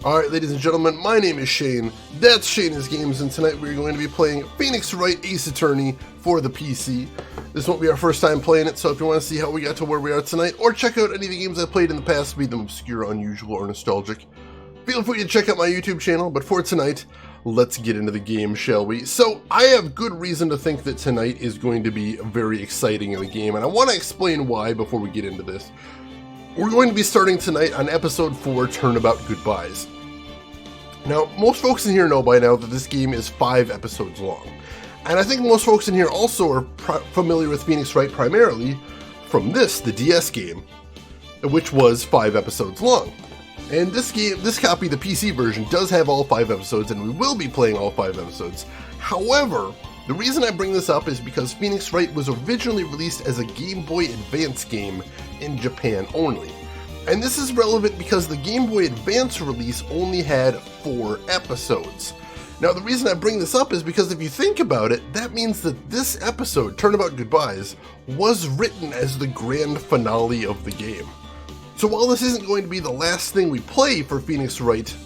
Alright, ladies and gentlemen, my name is Shane, that's Shane's Games, and tonight we're going to be playing Phoenix Wright Ace Attorney for the PC. This won't be our first time playing it, so if you want to see how we got to where we are tonight, or check out any of the games I played in the past, be them obscure, unusual, or nostalgic, feel free to check out my YouTube channel. But for tonight, let's get into the game, shall we? So, I have good reason to think that tonight is going to be very exciting in the game, and I want to explain why before we get into this. We're going to be starting tonight on episode 4, Turnabout Goodbyes. Now, most folks in here know by now that this game is 5 episodes long. And I think most folks in here also are familiar with Phoenix Wright primarily from the DS game, which was 5 episodes long. And this copy, the PC version, does have all 5 episodes, and we will be playing all 5 episodes. However, the reason I bring this up is because Phoenix Wright was originally released as a Game Boy Advance game in Japan only. And this is relevant because the Game Boy Advance release only had 4 episodes. Now, the reason I bring this up is because if you think about it, that means that this episode, Turnabout Goodbyes, was written as the grand finale of the game. So while this isn't going to be the last thing we play for Phoenix Wright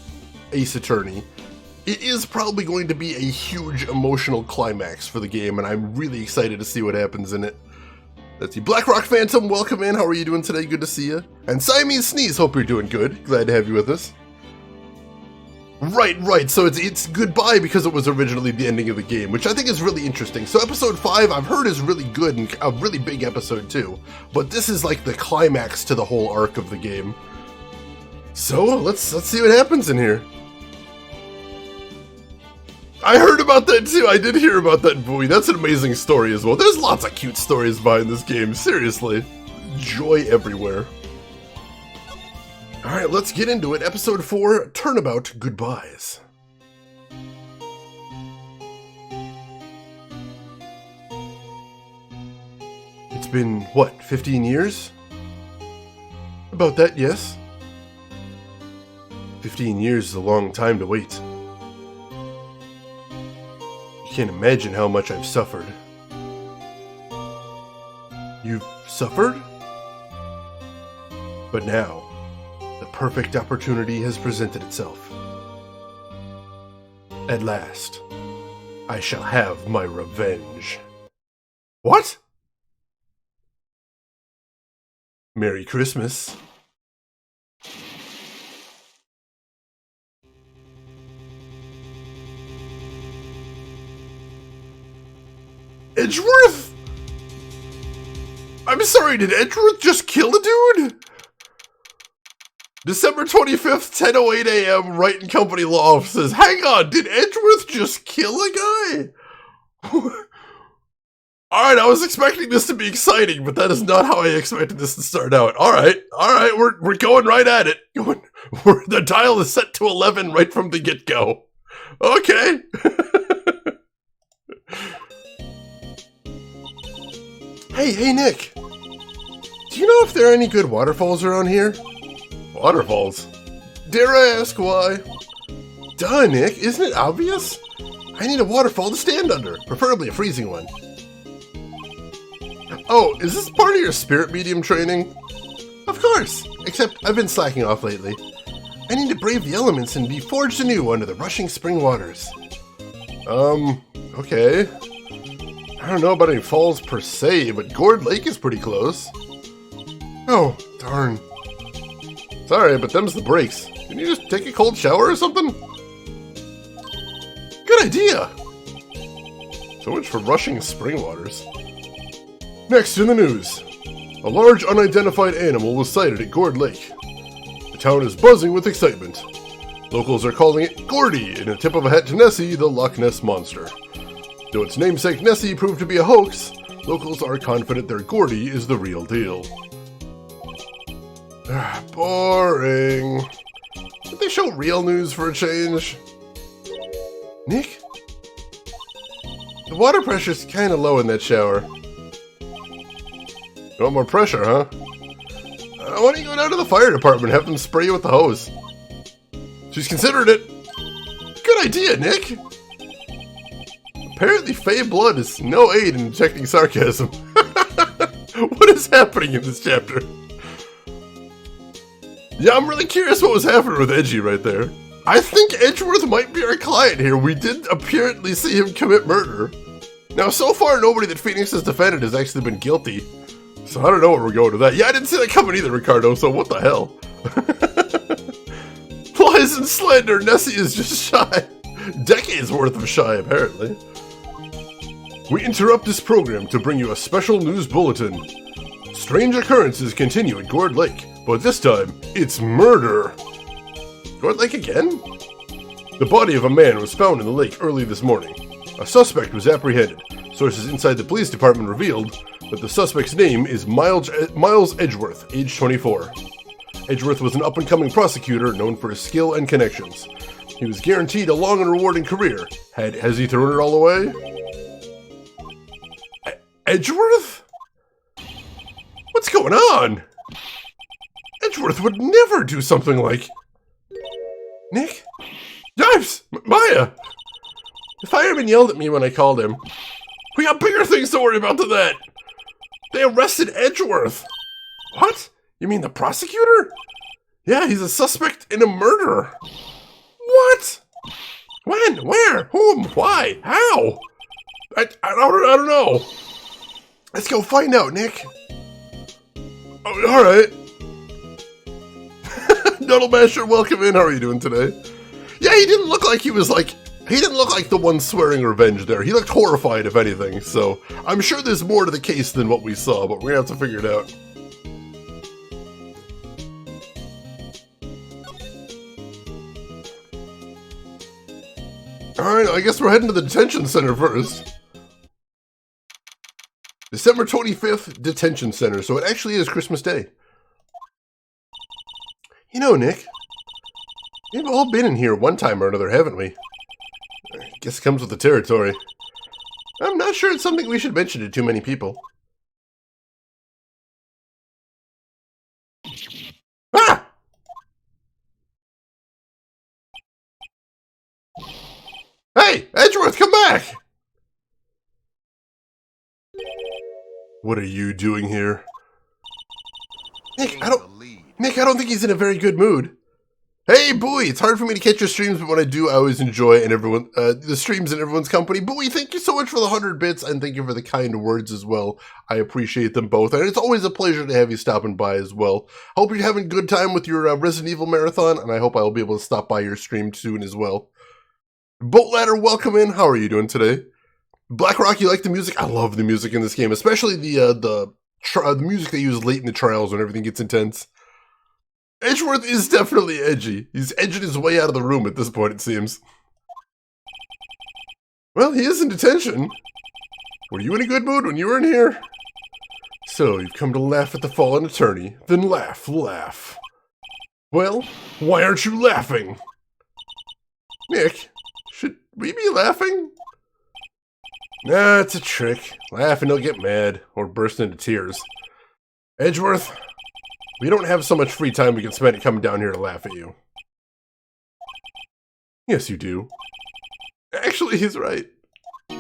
Ace Attorney, it is probably going to be a huge emotional climax for the game, and I'm really excited to see what happens in it. Let's see, Blackrock Phantom, welcome in. How are you doing today? Good to see you. And Siamese Sneeze, hope you're doing good. Glad to have you with us. Right. So it's goodbye because it was originally the ending of the game, which I think is really interesting. So episode 5, I've heard, is really good and a really big episode too. But this is like the climax to the whole arc of the game. So let's see what happens in here. I heard about that too. I did hear about that buoy. That's an amazing story as well. There's lots of cute stories behind this game. Seriously. Joy everywhere. Alright, let's get into it. Episode 4, Turnabout Goodbyes. It's been, what, 15 years? About that, yes. 15 years is a long time to wait. Can't imagine how much I've suffered. You've suffered? But now, the perfect opportunity has presented itself. At last, I shall have my revenge. What? Merry Christmas. Edgeworth? I'm sorry, did Edgeworth just kill a dude? December 25th, 10:08 a.m., Wright and Company Law Offices. Hang on, did Edgeworth just kill a guy? Alright, I was expecting this to be exciting, but that is not how I expected this to start out. Alright, we're going right at it. The dial is set to 11 right from the get-go. Okay. Hey, Nick. Do you know if there are any good waterfalls around here? Waterfalls? Dare I ask why? Duh, Nick, isn't it obvious? I need a waterfall to stand under, preferably a freezing one. Oh, is this part of your spirit medium training? Of course, except I've been slacking off lately. I need to brave the elements and be forged anew under the rushing spring waters. Okay. I don't know about any falls per se, but Gourd Lake is pretty close. Oh, darn. Sorry, but them's the breaks. Can you just take a cold shower or something? Good idea! So much for rushing spring waters. Next in the news. A large unidentified animal was sighted at Gourd Lake. The town is buzzing with excitement. Locals are calling it Gordy, in a tip of a hat to Nessie, the Loch Ness Monster. Though its namesake Nessie proved to be a hoax, locals are confident their Gordy is the real deal. Boring. Did they show real news for a change? Nick? The water pressure's kinda low in that shower. You want more pressure, huh? Why don't you go down to the fire department and have them spray you with the hose? She's considered it. Good idea, Nick! Apparently Fey blood is no aid in detecting sarcasm. What is happening in this chapter? Yeah, I'm really curious what was happening with Edgy right there. I think Edgeworth might be our client here. We did apparently see him commit murder. Now, so far, nobody that Phoenix has defended has actually been guilty. So I don't know where we're going with that. Yeah, I didn't see that coming either, Ricardo, so what the hell? Lies and slander, Nessie is just shy. Decades worth of shy, apparently. We interrupt this program to bring you a special news bulletin. Strange occurrences continue at Gourd Lake, but this time, it's murder. Gourd Lake again? The body of a man was found in the lake early this morning. A suspect was apprehended. Sources inside the police department revealed that the suspect's name is Miles Edgeworth, age 24. Edgeworth was an up-and-coming prosecutor known for his skill and connections. He was guaranteed a long and rewarding career. Has he thrown it all away? Edgeworth? What's going on? Edgeworth would never do something like... Nick? Yipes! Maya! The fireman yelled at me when I called him. We got bigger things to worry about than that! They arrested Edgeworth! What? You mean the prosecutor? Yeah, he's a suspect in a murder. What? When? Where? Whom? Why? How? I don't know. Let's go find out, Nick. Oh, alright. Nuddle Masher, welcome in. How are you doing today? Yeah, he didn't look like he didn't look like the one swearing revenge there. He looked horrified, if anything, so I'm sure there's more to the case than what we saw, but we're gonna have to figure it out. Alright, I guess we're heading to the detention center first. December 25th, detention center, so it actually is Christmas Day. You know, Nick, we've all been in here one time or another, haven't we? I guess it comes with the territory. I'm not sure it's something we should mention to too many people. Ah! Hey, Edgeworth, come back! What are you doing here? Nick, I don't think he's in a very good mood. Hey, Bowie, it's hard for me to catch your streams, but when I do, I always enjoy the streams and everyone's company. Bowie, thank you so much for the 100 bits, and thank you for the kind words as well. I appreciate them both, and it's always a pleasure to have you stopping by as well. Hope you're having a good time with your Resident Evil marathon, and I hope I'll be able to stop by your stream soon as well. Boat Ladder, welcome in. How are you doing today? Blackrock, you like the music? I love the music in this game, especially the music they use late in the trials when everything gets intense. Edgeworth is definitely edgy. He's edging his way out of the room at this point, it seems. Well, he is in detention. Were you in a good mood when you were in here? So, you've come to laugh at the fallen attorney. Then laugh, laugh. Well, why aren't you laughing? Nick, should we be laughing? Nah, it's a trick. Laugh and he'll get mad, or burst into tears. Edgeworth, we don't have so much free time we can spend it coming down here to laugh at you. Yes, you do. Actually, he's right. I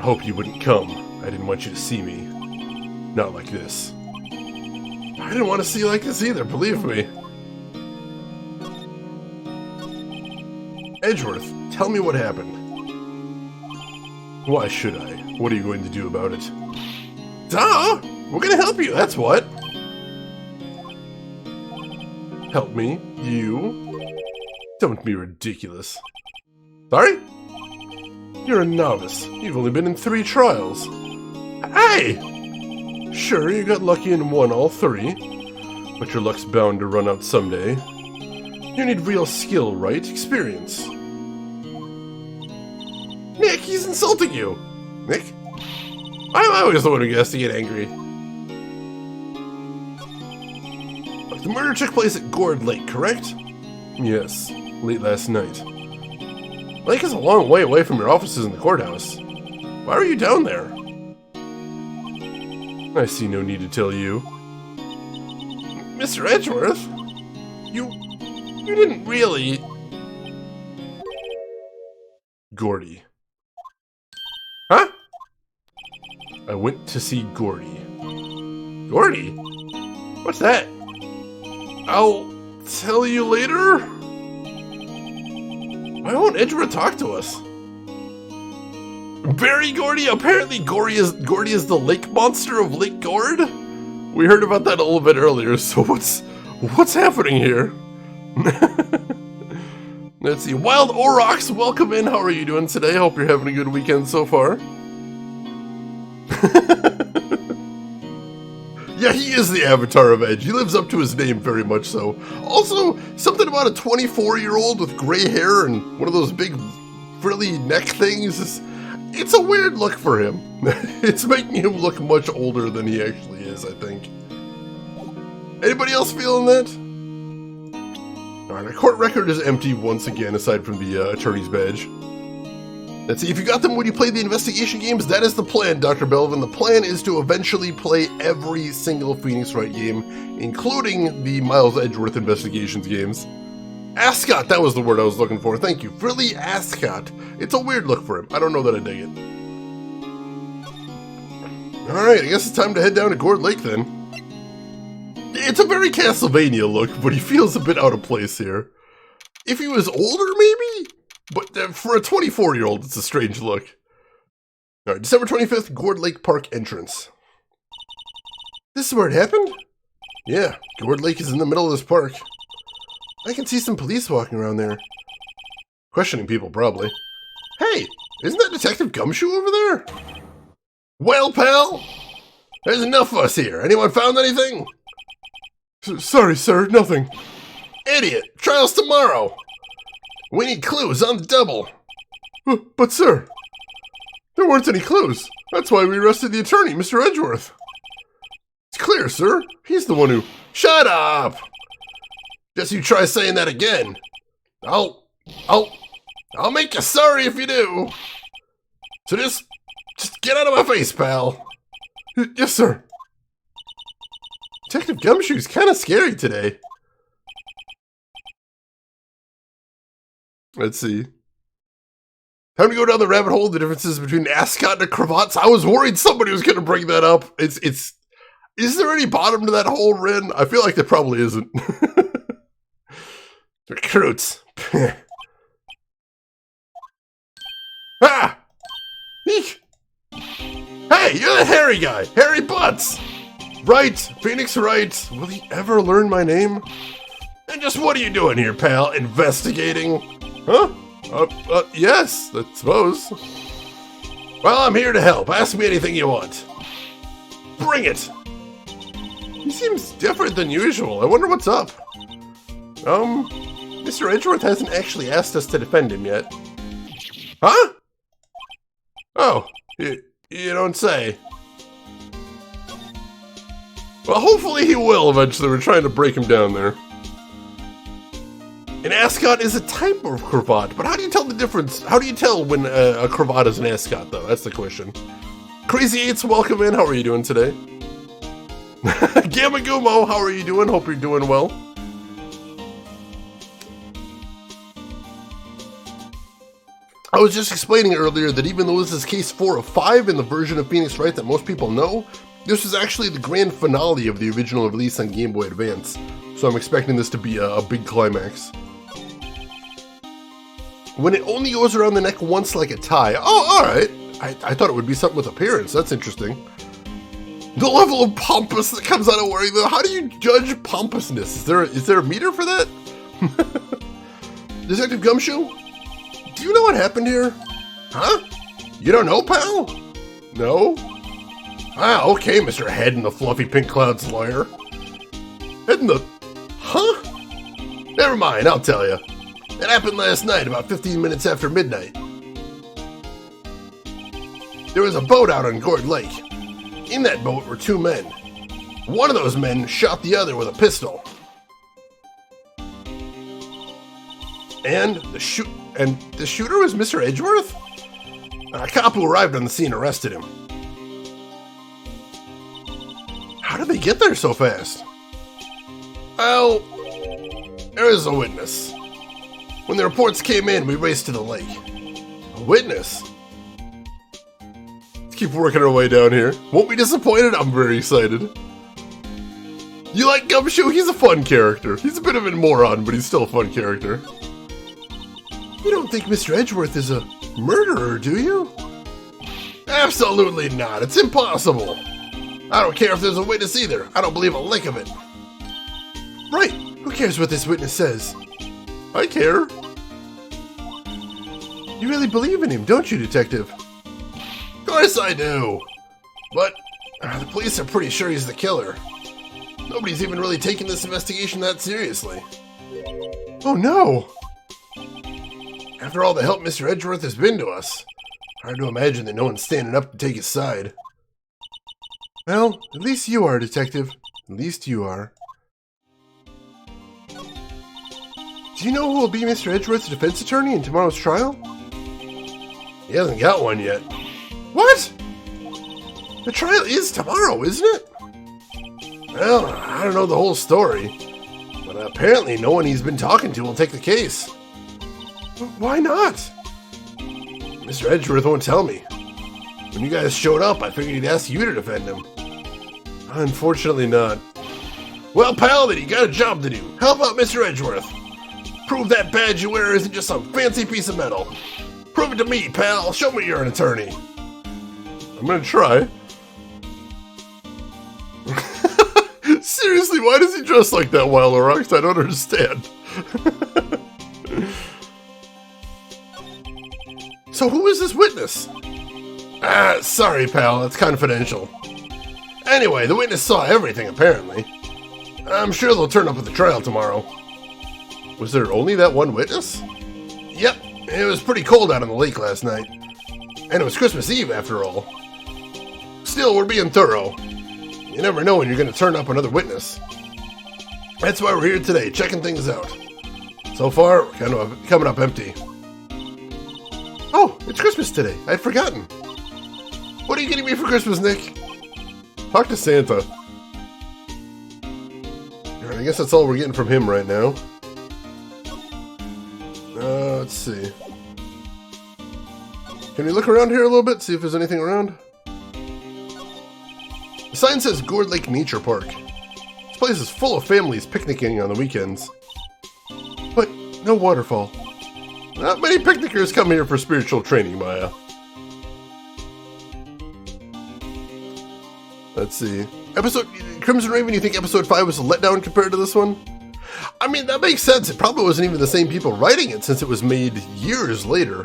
hope you wouldn't come. I didn't want you to see me. Not like this. I didn't want to see you like this either, believe me. Edgeworth, tell me what happened. Why should I? What are you going to do about it? Duh! We're gonna help you, that's what! Help me? You? Don't be ridiculous. Sorry? You're a novice. You've only been in 3 trials. Hey! Sure, you got lucky and won all 3, but your luck's bound to run out someday. You need real skill, right? Experience. Nick, he's insulting you! Nick? I'm always the one who has to get angry. The murder took place at Gourd Lake, correct? Yes, late last night. Lake is a long way away from your offices in the courthouse. Why were you down there? I see no need to tell you. Mr. Edgeworth? You didn't really... Gordy. Huh? I went to see Gordy. Gordy? What's that? I'll tell you later? Why won't Edgeworth talk to us? Very Gordy? Apparently Gordy is the lake monster of Lake Gord? We heard about that a little bit earlier, so what's happening here? Let's see. Wild Aurochs, welcome in. How are you doing today? Hope you're having a good weekend so far. Yeah, he is the avatar of Edge. He lives up to his name very much so. Also, something about a 24-year-old with gray hair and one of those big frilly neck things. It's a weird look for him. It's making him look much older than he actually is, I think. Anybody else feeling that? Alright, our court record is empty once again, aside from the attorney's badge. Let's see, if you got them when you played the investigation games, that is the plan, Dr. Belvin. The plan is to eventually play every single Phoenix Wright game, including the Miles Edgeworth investigations games. Ascot, that was the word I was looking for. Thank you. Frilly Ascot. It's a weird look for him. I don't know that I dig it. Alright, I guess it's time to head down to Gord Lake then. It's a very Castlevania look, but he feels a bit out of place here. If he was older, maybe? But for a 24-year-old, it's a strange look. Alright, December 25th, Gord Lake Park entrance. This is where it happened? Yeah, Gord Lake is in the middle of this park. I can see some police walking around there. Questioning people, probably. Hey, isn't that Detective Gumshoe over there? Well, pal, there's enough of us here. Anyone found anything? Sorry, sir, nothing. Idiot, trial's tomorrow. We need clues on the double. But sir, there weren't any clues. That's why we arrested the attorney, Mr. Edgeworth. It's clear, sir. He's the one who... Shut up! Guess you try saying that again. I'll make you sorry if you do. So just get out of my face, pal. Yes, sir. Detective Gumshoe's kind of scary today. Let's see. Time to go down the rabbit hole, the differences between ascot and cravats. I was worried somebody was going to bring that up. Is there any bottom to that hole, Ren? I feel like there probably isn't. Recruits. Ah! Eek! Hey, you're the hairy guy. Hairy Butts. Wright. Phoenix Wright. Will he ever learn my name? And just what are you doing here, pal? Investigating? Huh? Yes, I suppose. Well, I'm here to help. Ask me anything you want. Bring it! He seems different than usual. I wonder what's up. Mr. Edgeworth hasn't actually asked us to defend him yet. Huh? Oh, you don't say. Well, hopefully he will eventually. We're trying to break him down there. An ascot is a type of cravat, but how do you tell the difference? How do you tell when a cravat is an ascot, though? That's the question. Crazy Eights, welcome in. How are you doing today? Gamagumo, how are you doing? Hope you're doing well. I was just explaining earlier that even though this is case 4 of 5 in the version of Phoenix Wright that most people know, this was actually the grand finale of the original release on Game Boy Advance. So I'm expecting this to be a big climax. When it only goes around the neck once like a tie. Oh, alright. I thought it would be something with appearance. That's interesting. The level of pompous that comes out of wearing them. How do you judge pompousness? Is there a meter for that? Detective Gumshoe? Do you know what happened here? Huh? You don't know, pal? No? Ah, okay, Mr. Head in the Fluffy Pink Cloud's lawyer. Head in the... Huh? Never mind, I'll tell you. It happened last night, about 15 minutes after midnight. There was a boat out on Gord Lake. In that boat were 2 men. One of those men shot the other with a pistol. And the shooter was Mr. Edgeworth? A cop who arrived on the scene arrested him. How did they get there so fast? Well, there is a witness. When the reports came in, we raced to the lake. A witness? Let's keep working our way down here. Won't be disappointed? I'm very excited. You like Gumshoe? He's a fun character. He's a bit of a moron, but he's still a fun character. You don't think Mr. Edgeworth is a murderer, do you? Absolutely not. It's impossible. I don't care if there's a witness either. I don't believe a lick of it. Right. Who cares what this witness says? I care. You really believe in him, don't you, Detective? Of course I do. But the police are pretty sure he's the killer. Nobody's even really taking this investigation that seriously. Oh no! After all the help Mr. Edgeworth has been to us, hard to imagine that no one's standing up to take his side. Well, at least you are, Detective. At least you are. Do you know who will be Mr. Edgeworth's defense attorney in tomorrow's trial? He hasn't got one yet. What? The trial is tomorrow, isn't it? Well, I don't know the whole story, but apparently no one he's been talking to will take the case. Why not? Mr. Edgeworth won't tell me. When you guys showed up, I figured he'd ask you to defend him. Unfortunately not. Well, pal, then you got a job to do. Help out Mr. Edgeworth. Prove that badge you wear isn't just some fancy piece of metal. Prove it to me, pal. Show me you're an attorney. I'm gonna try. Seriously, why does he dress like that, Wilder-Rocks? I don't understand. So who is this witness? Sorry, pal, it's confidential. Anyway, the witness saw everything, apparently. I'm sure they'll turn up at the trial tomorrow. Was there only that one witness? Yep, it was pretty cold out on the lake last night. And it was Christmas Eve, after all. Still, we're being thorough. You never know when you're going to turn up another witness. That's why we're here today, checking things out. So far, kind of coming up empty. Oh, it's Christmas today. I'd forgotten. What are you getting me for Christmas, Nick? Talk to Santa. Alright, I guess that's all we're getting from him right now. Let's see. Can we look around here a little bit, see if there's anything around? The sign says Gourd Lake Nature Park. This place is full of families picnicking on the weekends. But no waterfall. Not many picnickers come here for spiritual training, Maya. Let's see. Crimson Raven, you think episode 5 was a letdown compared to this one? I mean, that makes sense. It probably wasn't even the same people writing it since it was made years later.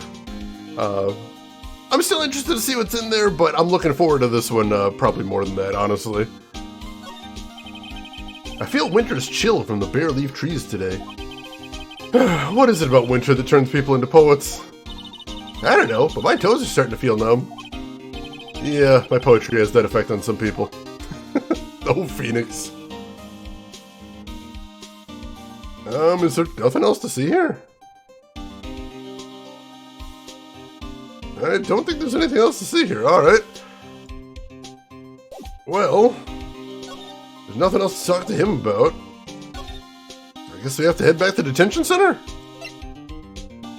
I'm still interested to see what's in there, but I'm looking forward to this one probably more than that, honestly. I feel winter's chill from the bare leaf trees today. What is it about winter that turns people into poets? I don't know, but my toes are starting to feel numb. Yeah, my poetry has that effect on some people. Oh, Phoenix. Is there nothing else to see here? I don't think there's anything else to see here. Alright. Well, there's nothing else to talk to him about. I guess we have to head back to the detention center?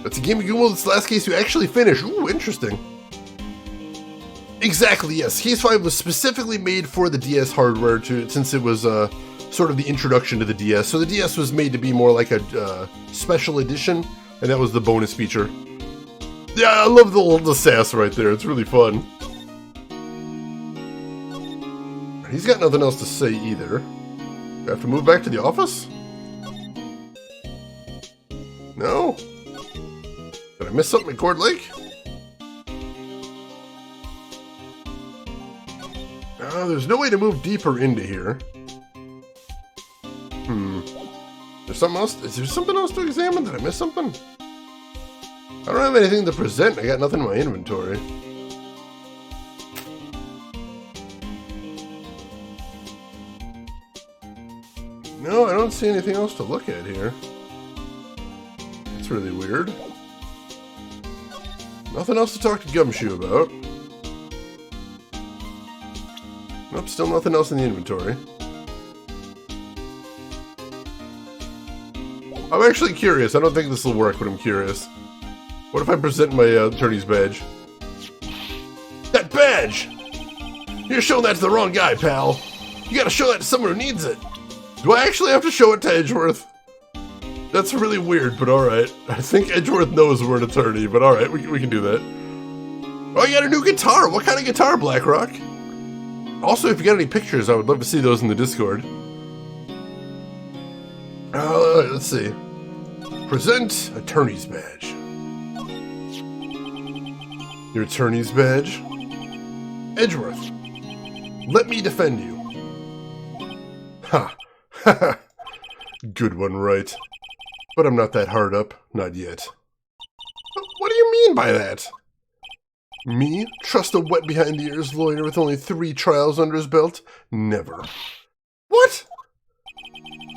That's a game of Goomba, last case you actually finish. Ooh, interesting. Exactly, yes. Case 5 was specifically made for the DS hardware since it was sort of the introduction to the DS. So the DS was made to be more like a special edition, and that was the bonus feature. Yeah, I love the sass right there. It's really fun. He's got nothing else to say either. Do I have to move back to the office? No? Did I miss something at Gourd Lake? There's no way to move deeper into here. There's something else? Is there something else to examine? Did I miss something? I don't have anything to present. I got nothing in my inventory. No, I don't see anything else to look at here. That's really weird. Nothing else to talk to Gumshoe about. Nope, still nothing else in the inventory. I'm actually curious. I don't think this will work, but I'm curious. What if I present my attorney's badge? That badge! You're showing that to the wrong guy, pal. You gotta show that to someone who needs it. Do I actually have to show it to Edgeworth? That's really weird, but alright. I think Edgeworth knows we're an attorney, but alright, we can do that. Oh, you got a new guitar! What kind of guitar, Blackrock? Also, if you got any pictures, I would love to see those in the Discord. Let's see. Present attorney's badge. Your attorney's badge? Edgeworth, let me defend you. Ha! Ha! Good one, Wright. But I'm not that hard up. Not yet. What do you mean by that? Me? Trust a wet behind-the-ears lawyer with only 3 trials under his belt? Never. What?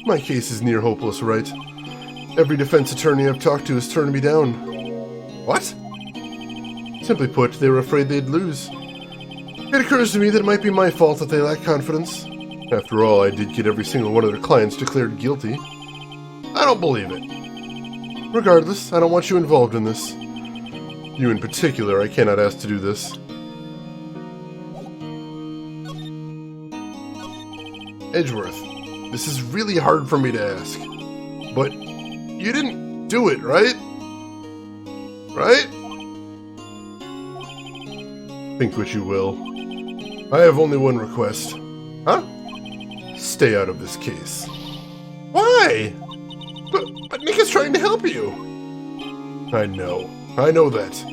My case is near hopeless, Wright. Every defense attorney I've talked to has turned me down. What? Simply put, they were afraid they'd lose. It occurs to me that it might be my fault that they lack confidence. After all, I did get every single one of their clients declared guilty. I don't believe it. Regardless, I don't want you involved in this. You in particular, I cannot ask to do this. Edgeworth, this is really hard for me to ask. But you didn't do it, right? Right? Think what you will. I have only one request. Huh? Stay out of this case. Why? But Nick is trying to help you. I know that.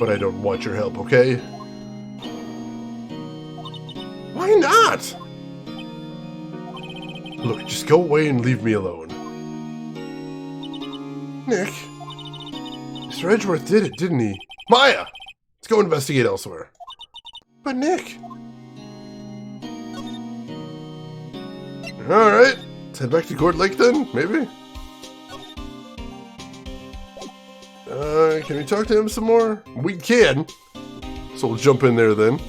But I don't want your help, okay? Why not? Look, just go away and leave me alone. Nick? Mr. Edgeworth did it, didn't he? Maya! Let's go investigate elsewhere. But Nick... Alright, let's head back to Court Lake then, maybe? Can we talk to him some more? We can. So we'll jump in there then.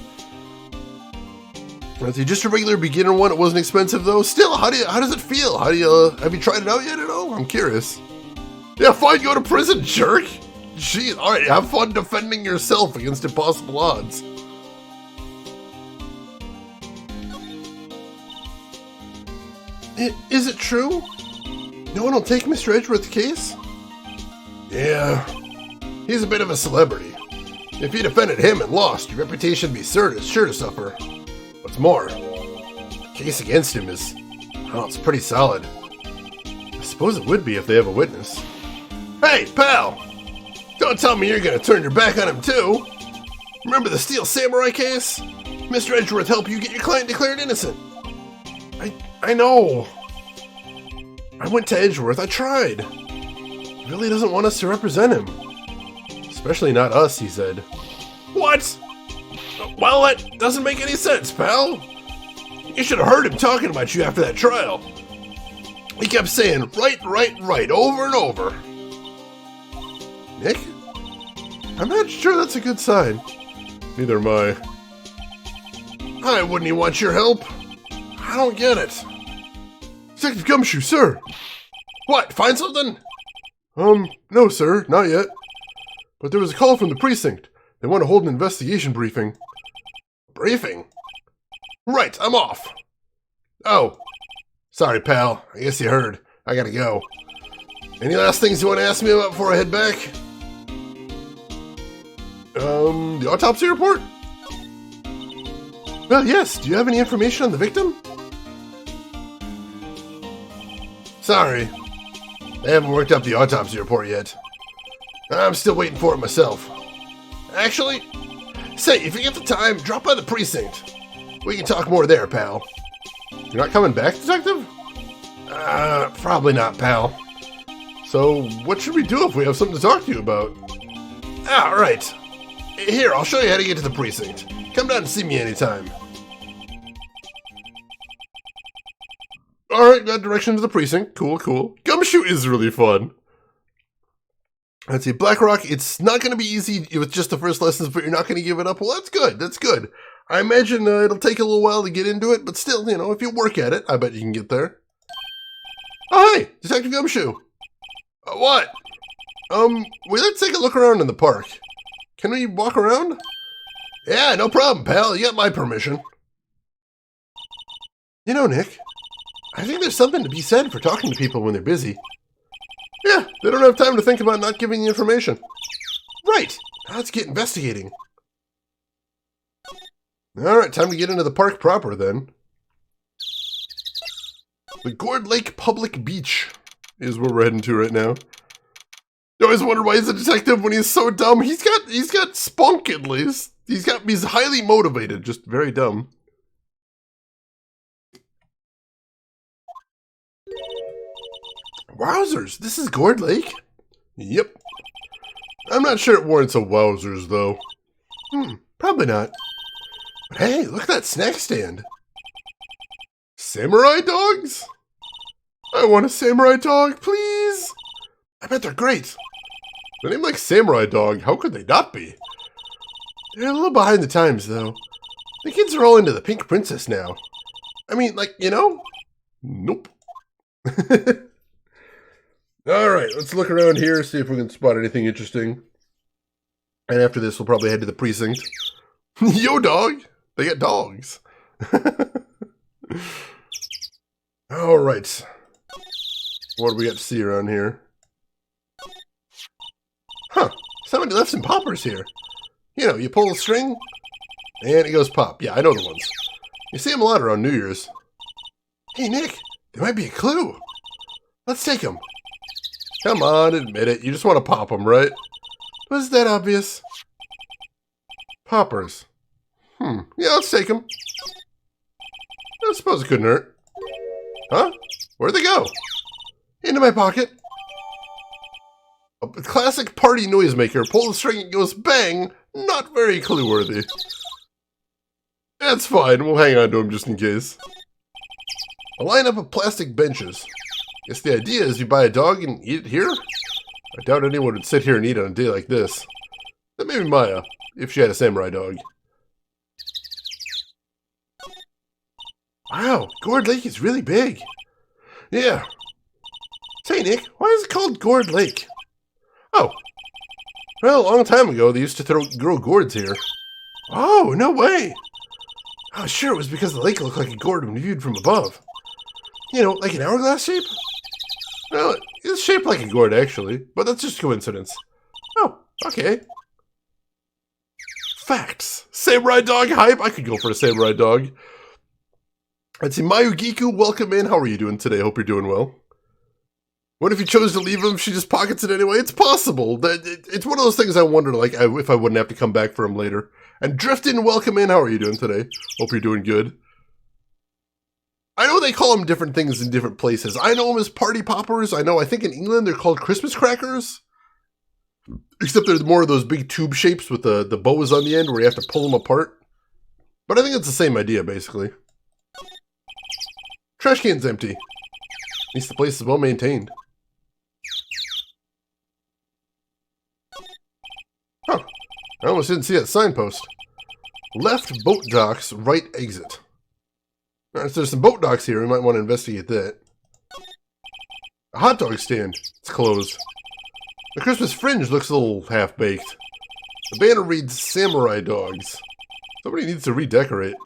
Let's see, just a regular beginner one. It wasn't expensive though. Still, how does it feel? Have you tried it out yet at all? I'm curious. Yeah, fine, go to prison, jerk. Jeez, alright, have fun defending yourself against impossible odds. Is it true? No one will take Mr. Edgeworth's case? Yeah, he's a bit of a celebrity. If you defended him and lost, your reputation would be sure to suffer. What's more, the case against him is, well, it's pretty solid. I suppose it would be if they have a witness. Hey, pal! Don't tell me you're gonna turn your back on him too! Remember the Steel Samurai case? Mr. Edgeworth helped you get your client declared innocent. I know. I went to Edgeworth, I tried. He really doesn't want us to represent him. Especially not us, he said. What? Well, that doesn't make any sense, pal. You should have heard him talking about you after that trial. He kept saying, right, over and over. Nick? I'm not sure that's a good sign. Neither am I. Why wouldn't he want your help? I don't get it. Detective Gumshoe, sir. What, find something? No, sir, not yet. But there was a call from the precinct. They want to hold an investigation briefing. Briefing? Right, I'm off. Oh. Sorry, pal. I guess you heard. I gotta go. Any last things you want to ask me about before I head back? The autopsy report? Well, yes. Do you have any information on the victim? Sorry. I haven't worked up the autopsy report yet. I'm still waiting for it myself. Actually, say, if you get the time, drop by the precinct. We can talk more there, pal. You're not coming back, detective? Probably not, pal. So, what should we do if we have something to talk to you about? Right. Here, I'll show you how to get to the precinct. Come down and see me anytime. Alright, got direction to the precinct. Cool. Gumshoe is really fun. Let's see, Blackrock, it's not going to be easy with just the first lessons, but you're not going to give it up. Well, that's good. I imagine it'll take a little while to get into it, but still, if you work at it, I bet you can get there. Oh, hey, Detective Gumshoe. What? Let's take a look around in the park. Can we walk around? Yeah, no problem, pal. You got my permission. Nick, I think there's something to be said for talking to people when they're busy. Yeah, they don't have time to think about not giving you information. Right. Now let's get investigating. Alright, time to get into the park proper then. The Gourd Lake Public Beach is where we're heading to right now. I always wonder why he's a detective when he's so dumb. He's got spunk at least. He's highly motivated, just very dumb. Wowzers, this is Gourd Lake? Yep. I'm not sure it warrants a wowzers though. Probably not. But hey, look at that snack stand. Samurai dogs? I want a samurai dog, please. I bet they're great. A name like Samurai Dog, how could they not be? They're a little behind the times, though. The kids are all into the Pink Princess now. I mean, like, you know? Nope. Alright, let's look around here, see if we can spot anything interesting. And after this, we'll probably head to the precinct. Yo, dog! They got dogs. Alright. What do we got to see around here? Huh, somebody left some poppers here. You know, you pull the string, and it goes pop. Yeah, I know the ones. You see them a lot around New Year's. Hey, Nick, there might be a clue. Let's take them. Come on, admit it. You just want to pop them, right? Was that obvious? Poppers. Yeah, let's take them. I suppose it couldn't hurt. Huh? Where'd they go? Into my pocket. A classic party noisemaker. Pull the string, it goes bang. Not very clue-worthy. That's fine. We'll hang on to them just in case. A lineup of plastic benches. Guess the idea is you buy a dog and eat it here? I doubt anyone would sit here and eat on a day like this. That may be Maya, if she had a samurai dog. Wow, Gourd Lake is really big. Yeah. Say, Nick, why is it called Gourd Lake? Oh. Well, a long time ago, they used to grow gourds here. Oh, no way. Oh, sure, it was because the lake looked like a gourd when viewed from above. You know, like an hourglass shape? Well, it's shaped like a gourd, actually, but that's just coincidence. Oh, okay. Facts. Samurai dog hype. I could go for a samurai dog. Let's see, Mayugiku, welcome in. How are you doing today? Hope you're doing well. What if you chose to leave him? She just pockets it anyway. It's possible. It's one of those things I wonder, like, if I wouldn't have to come back for him later. And Driftin, welcome in. How are you doing today? Hope you're doing good. I know they call them different things in different places. I know them as party poppers. I think in England they're called Christmas crackers. Except they're more of those big tube shapes with the bows on the end where you have to pull them apart. But I think it's the same idea, basically. Trash can's empty. At least the place is well maintained. Huh. I almost didn't see that signpost. Left boat docks, right exit. Alright, so there's some boat docks here. We might want to investigate that. A hot dog stand. It's closed. The Christmas fringe looks a little half-baked. The banner reads Samurai Dogs. Somebody needs to redecorate.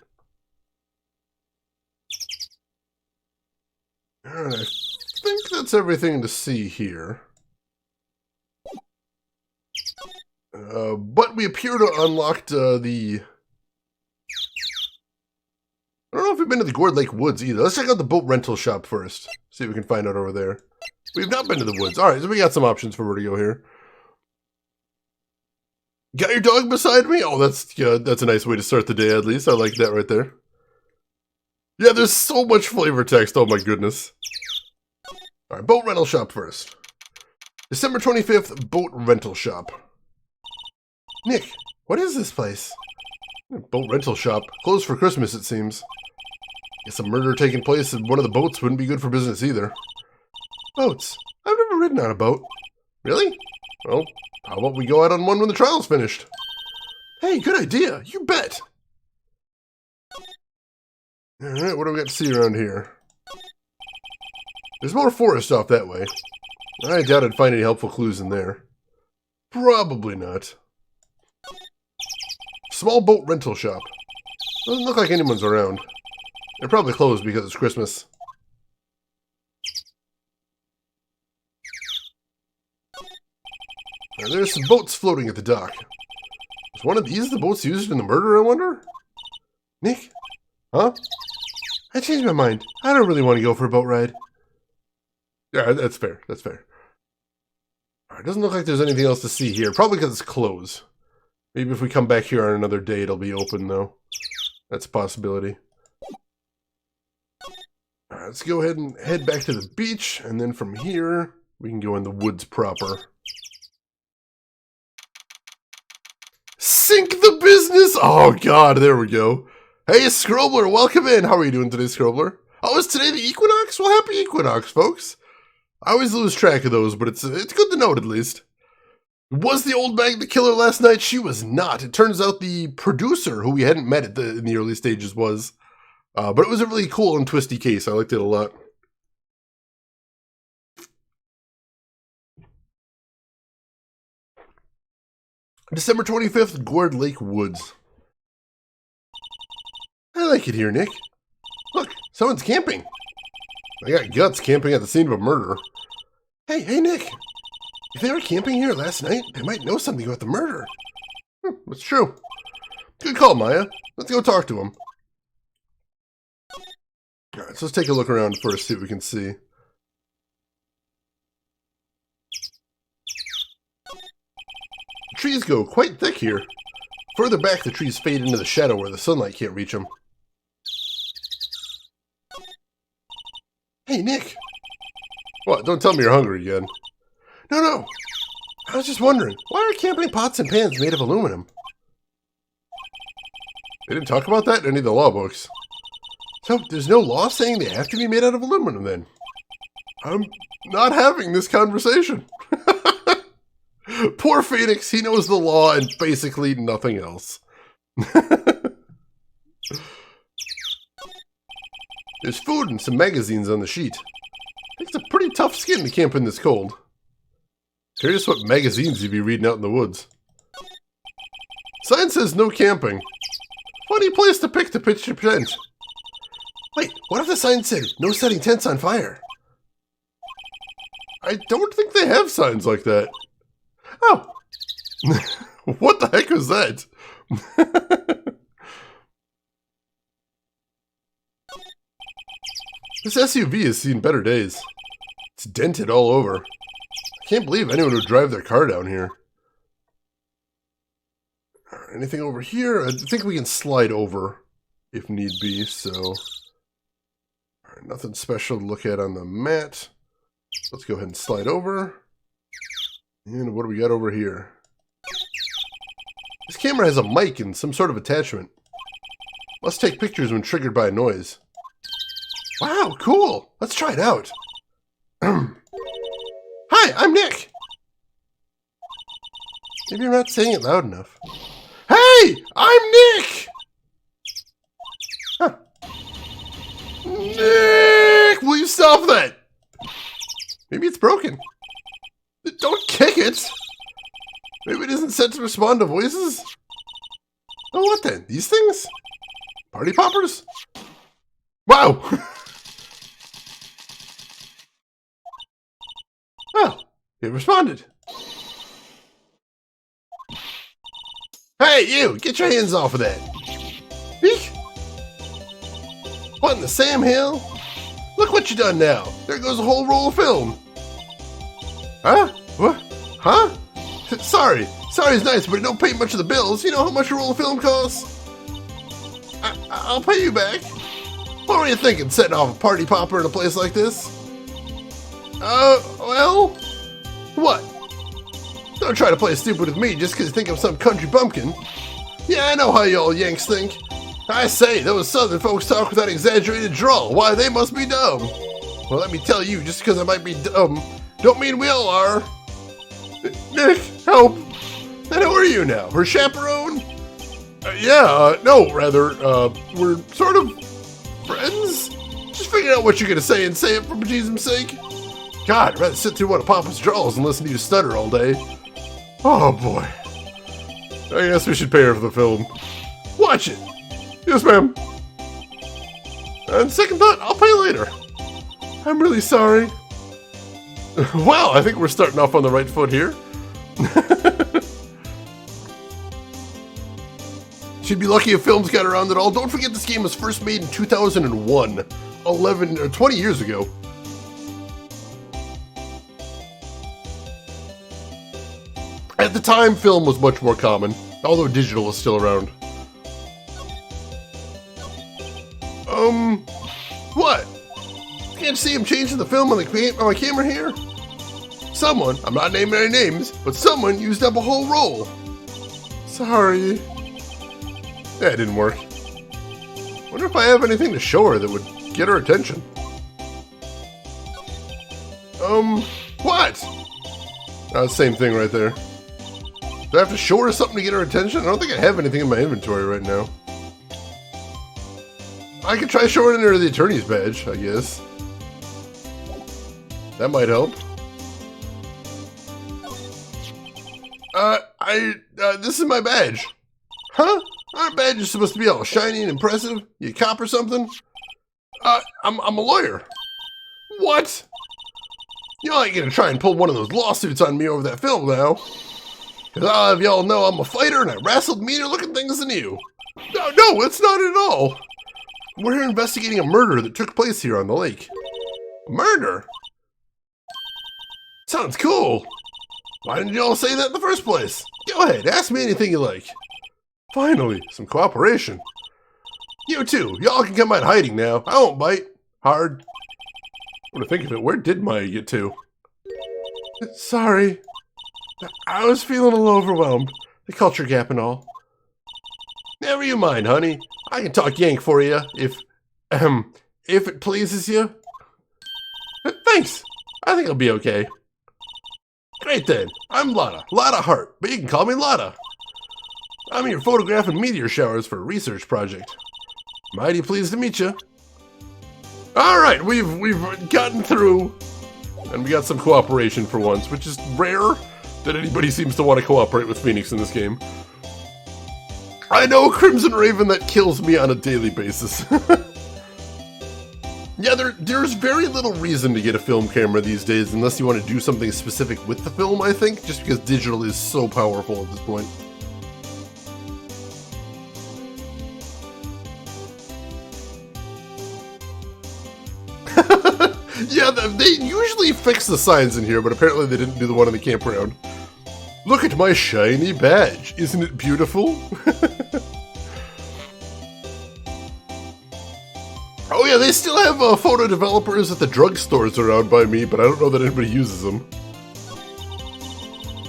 Alright, I think that's everything to see here. But we appear to unlocked the... I don't know if we've been to the Gourd Lake Woods either. Let's check out the boat rental shop first. See if we can find out over there. We've not been to the woods. Alright, so we got some options for where to go here. Got your dog beside me? Oh, that's a nice way to start the day, at least. I like that right there. Yeah, there's so much flavor text. Oh my goodness. Alright, boat rental shop first. December 25th, boat rental shop. Nick, what is this place? Boat rental shop. Closed for Christmas, it seems. Guess a murder taking place in one of the boats wouldn't be good for business either. Boats? I've never ridden on a boat. Really? Well, how about we go out on one when the trial's finished? Hey, good idea. You bet. Alright, what do we got to see around here? There's more forest off that way. I doubt I'd find any helpful clues in there. Probably not. Small boat rental shop. Doesn't look like anyone's around. They're probably closed because it's Christmas. there's some boats floating at the dock. Is one of these the boats used in the murder, I wonder? Nick? Huh? I changed my mind. I don't really want to go for a boat ride. Yeah, that's fair. That's fair. Alright, doesn't look like there's anything else to see here. Probably because it's closed. Maybe if we come back here on another day, it'll be open, though. That's a possibility. Alright, let's go ahead and head back to the beach, and then from here, we can go in the woods proper. Sink the business! Oh god, there we go. Hey, Scrobler, welcome in. How are you doing today, Scrobler? Oh, is today the equinox? Well, happy equinox, folks. I always lose track of those, but it's good to note at least. Was the old bag the killer last night? She was not. It turns out the producer, who we hadn't met in the early stages, was. But it was a really cool and twisty case. I liked it a lot. December 25th, Gourd Lake Woods. I like it here, Nick. Look, someone's camping. I got guts camping at the scene of a murder. Hey, Nick. If they were camping here last night, they might know something about the murder. That's true. Good call, Maya. Let's go talk to them. Alright, so let's take a look around first, see what we can see. The trees go quite thick here. Further back, the trees fade into the shadow where the sunlight can't reach them. Hey, Nick. What? Don't tell me you're hungry again. No. I was just wondering, why are camping pots and pans made of aluminum? They didn't talk about that in any of the law books. So, there's no law saying they have to be made out of aluminum, then? I'm not having this conversation. Poor Phoenix, he knows the law and basically nothing else. There's food and some magazines on the sheet. It's a pretty tough skin to camp in this cold. Curious what magazines you'd be reading out in the woods. Sign says no camping. Funny place to pick to pitch your tent. Wait, what if the sign said no setting tents on fire? I don't think they have signs like that. Oh. What the heck was that? This SUV has seen better days. It's dented all over. I can't believe anyone would drive their car down here. Anything over here? I think we can slide over if need be, so... nothing special to look at on the mat. Let's go ahead and slide over. And what do we got over here? This camera has a mic and some sort of attachment. Must take pictures when triggered by a noise. Wow, cool! Let's try it out. Hi, I'm Nick! Maybe you're not saying it loud enough. Hey! I'm Nick! Huh. Nick! Will you stop that? Maybe it's broken. Don't kick it! Maybe it isn't set to respond to voices? Oh, what then? These things? Party poppers? Wow! Well, it responded. Hey, you! Get your hands off of that! Eek! What in the Sam Hill? Look what you done now! There goes a whole roll of film! Huh? What? Huh? Sorry is nice, but it don't pay much of the bills. You know how much a roll of film costs? I'll pay you back. What were you thinking, setting off a party popper in a place like this? Well... What? Don't try to play stupid with me just because you think I'm some country bumpkin. Yeah, I know how you all Yanks think. I say, those southern folks talk with that exaggerated drawl. Why, they must be dumb. Well, let me tell you, just because I might be dumb, don't mean we all are. Nick, help. And who are you now? Her chaperone? We're sort of friends? Just figure out what you're going to say and say it for Jesus' sake. God, I'd rather sit through one of Papa's draws and listen to you stutter all day. Oh, boy. I guess we should pay her for the film. Watch it. Yes, ma'am. And second thought, I'll pay later. I'm really sorry. Well, I think we're starting off on the right foot here. She'd be lucky if films got around at all. Don't forget this game was first made in 2001, 20 years ago. At the time, film was much more common, although digital was still around. What? Can't see him changing the film on my camera here? Someone, I'm not naming any names, but someone used up a whole roll. Sorry. That didn't work. Wonder if I have anything to show her that would get her attention. What? Same thing right there. Do I have to show her something to get her attention? I don't think I have anything in my inventory right now. I could try showing her the attorney's badge, I guess. That might help. This is my badge. Huh? Our badge is supposed to be all shiny and impressive. You a cop or something? I'm a lawyer. What? You ain't gonna try and pull one of those lawsuits on me over that film now. Cause I'll have y'all know I'm a fighter and I wrestled meaner looking things than you. No, it's not at all. We're here investigating a murder that took place here on the lake. Murder? Sounds cool. Why didn't y'all say that in the first place? Go ahead, ask me anything you like. Finally, some cooperation. You too, y'all can come out hiding now. I won't bite. Hard. What to think of it, where did Maya get to? Sorry. I was feeling a little overwhelmed. The culture gap and all. Never you mind, honey. I can talk Yank for you, if it pleases you. Thanks. I think I'll be okay. Great then. I'm Lotta. Lotta Hart, but you can call me Lotta. I'm here photographing meteor showers for a research project. Mighty pleased to meet you. Alright, we've gotten through, and we got some cooperation for once, which is rare that anybody seems to want to cooperate with Phoenix in this game. I know Crimson Raven that kills me on a daily basis. Yeah, there's very little reason to get a film camera these days unless you want to do something specific with the film, I think, just because digital is so powerful at this point. Yeah, they usually fix the signs in here, but apparently they didn't do the one in the campground. Look at my shiny badge. Isn't it beautiful? Oh yeah, they still have photo developers at the drugstores around by me, but I don't know that anybody uses them.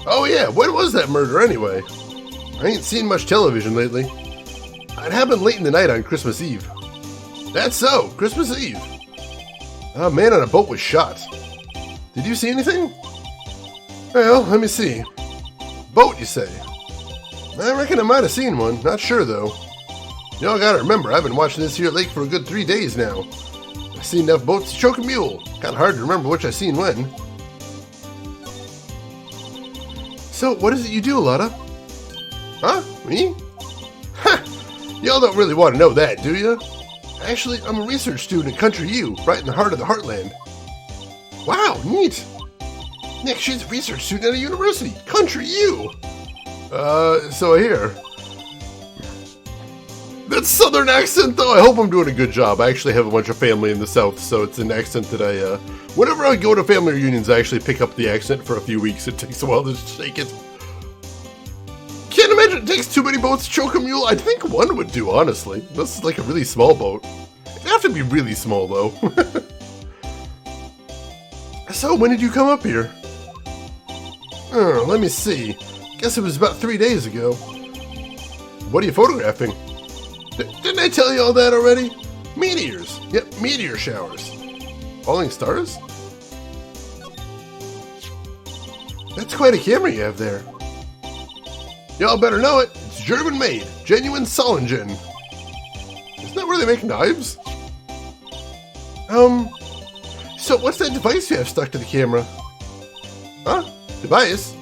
Oh yeah, when was that murder anyway? I ain't seen much television lately. It happened late in the night on Christmas Eve. That's so, Christmas Eve. A man on a boat was shot. Did you see anything? Well, let me see. Boat, you say? I reckon I might have seen one, not sure though. Y'all gotta remember, I've been watching this here lake for a good 3 days now. I've seen enough boats to choke a mule. Kinda hard to remember which I seen when. So, what is it you do, Lotta? Huh? Me? Ha! Y'all don't really want to know that, do you? Actually, I'm a research student at Country U, right in the heart of the Heartland. Wow, neat! Nick, she's a research student at a university. Country U! So I hear. That southern accent, though, I hope I'm doing a good job. I actually have a bunch of family in the south, so it's an accent that I, whenever I go to family reunions, I actually pick up the accent for a few weeks. It takes a while to shake it. Can't imagine it takes too many boats to choke a mule. I think one would do, honestly. This is like a really small boat. It'd have to be really small, though. So, when did you come up here? Let me see. Guess it was about 3 days ago. What are you photographing? Didn't I tell you all that already? Meteors. Yep, meteor showers. Falling stars? That's quite a camera you have there. Y'all better know it. It's German-made. Genuine Solingen. Isn't that where they make knives? So what's that device you have stuck to the camera? Huh? Device?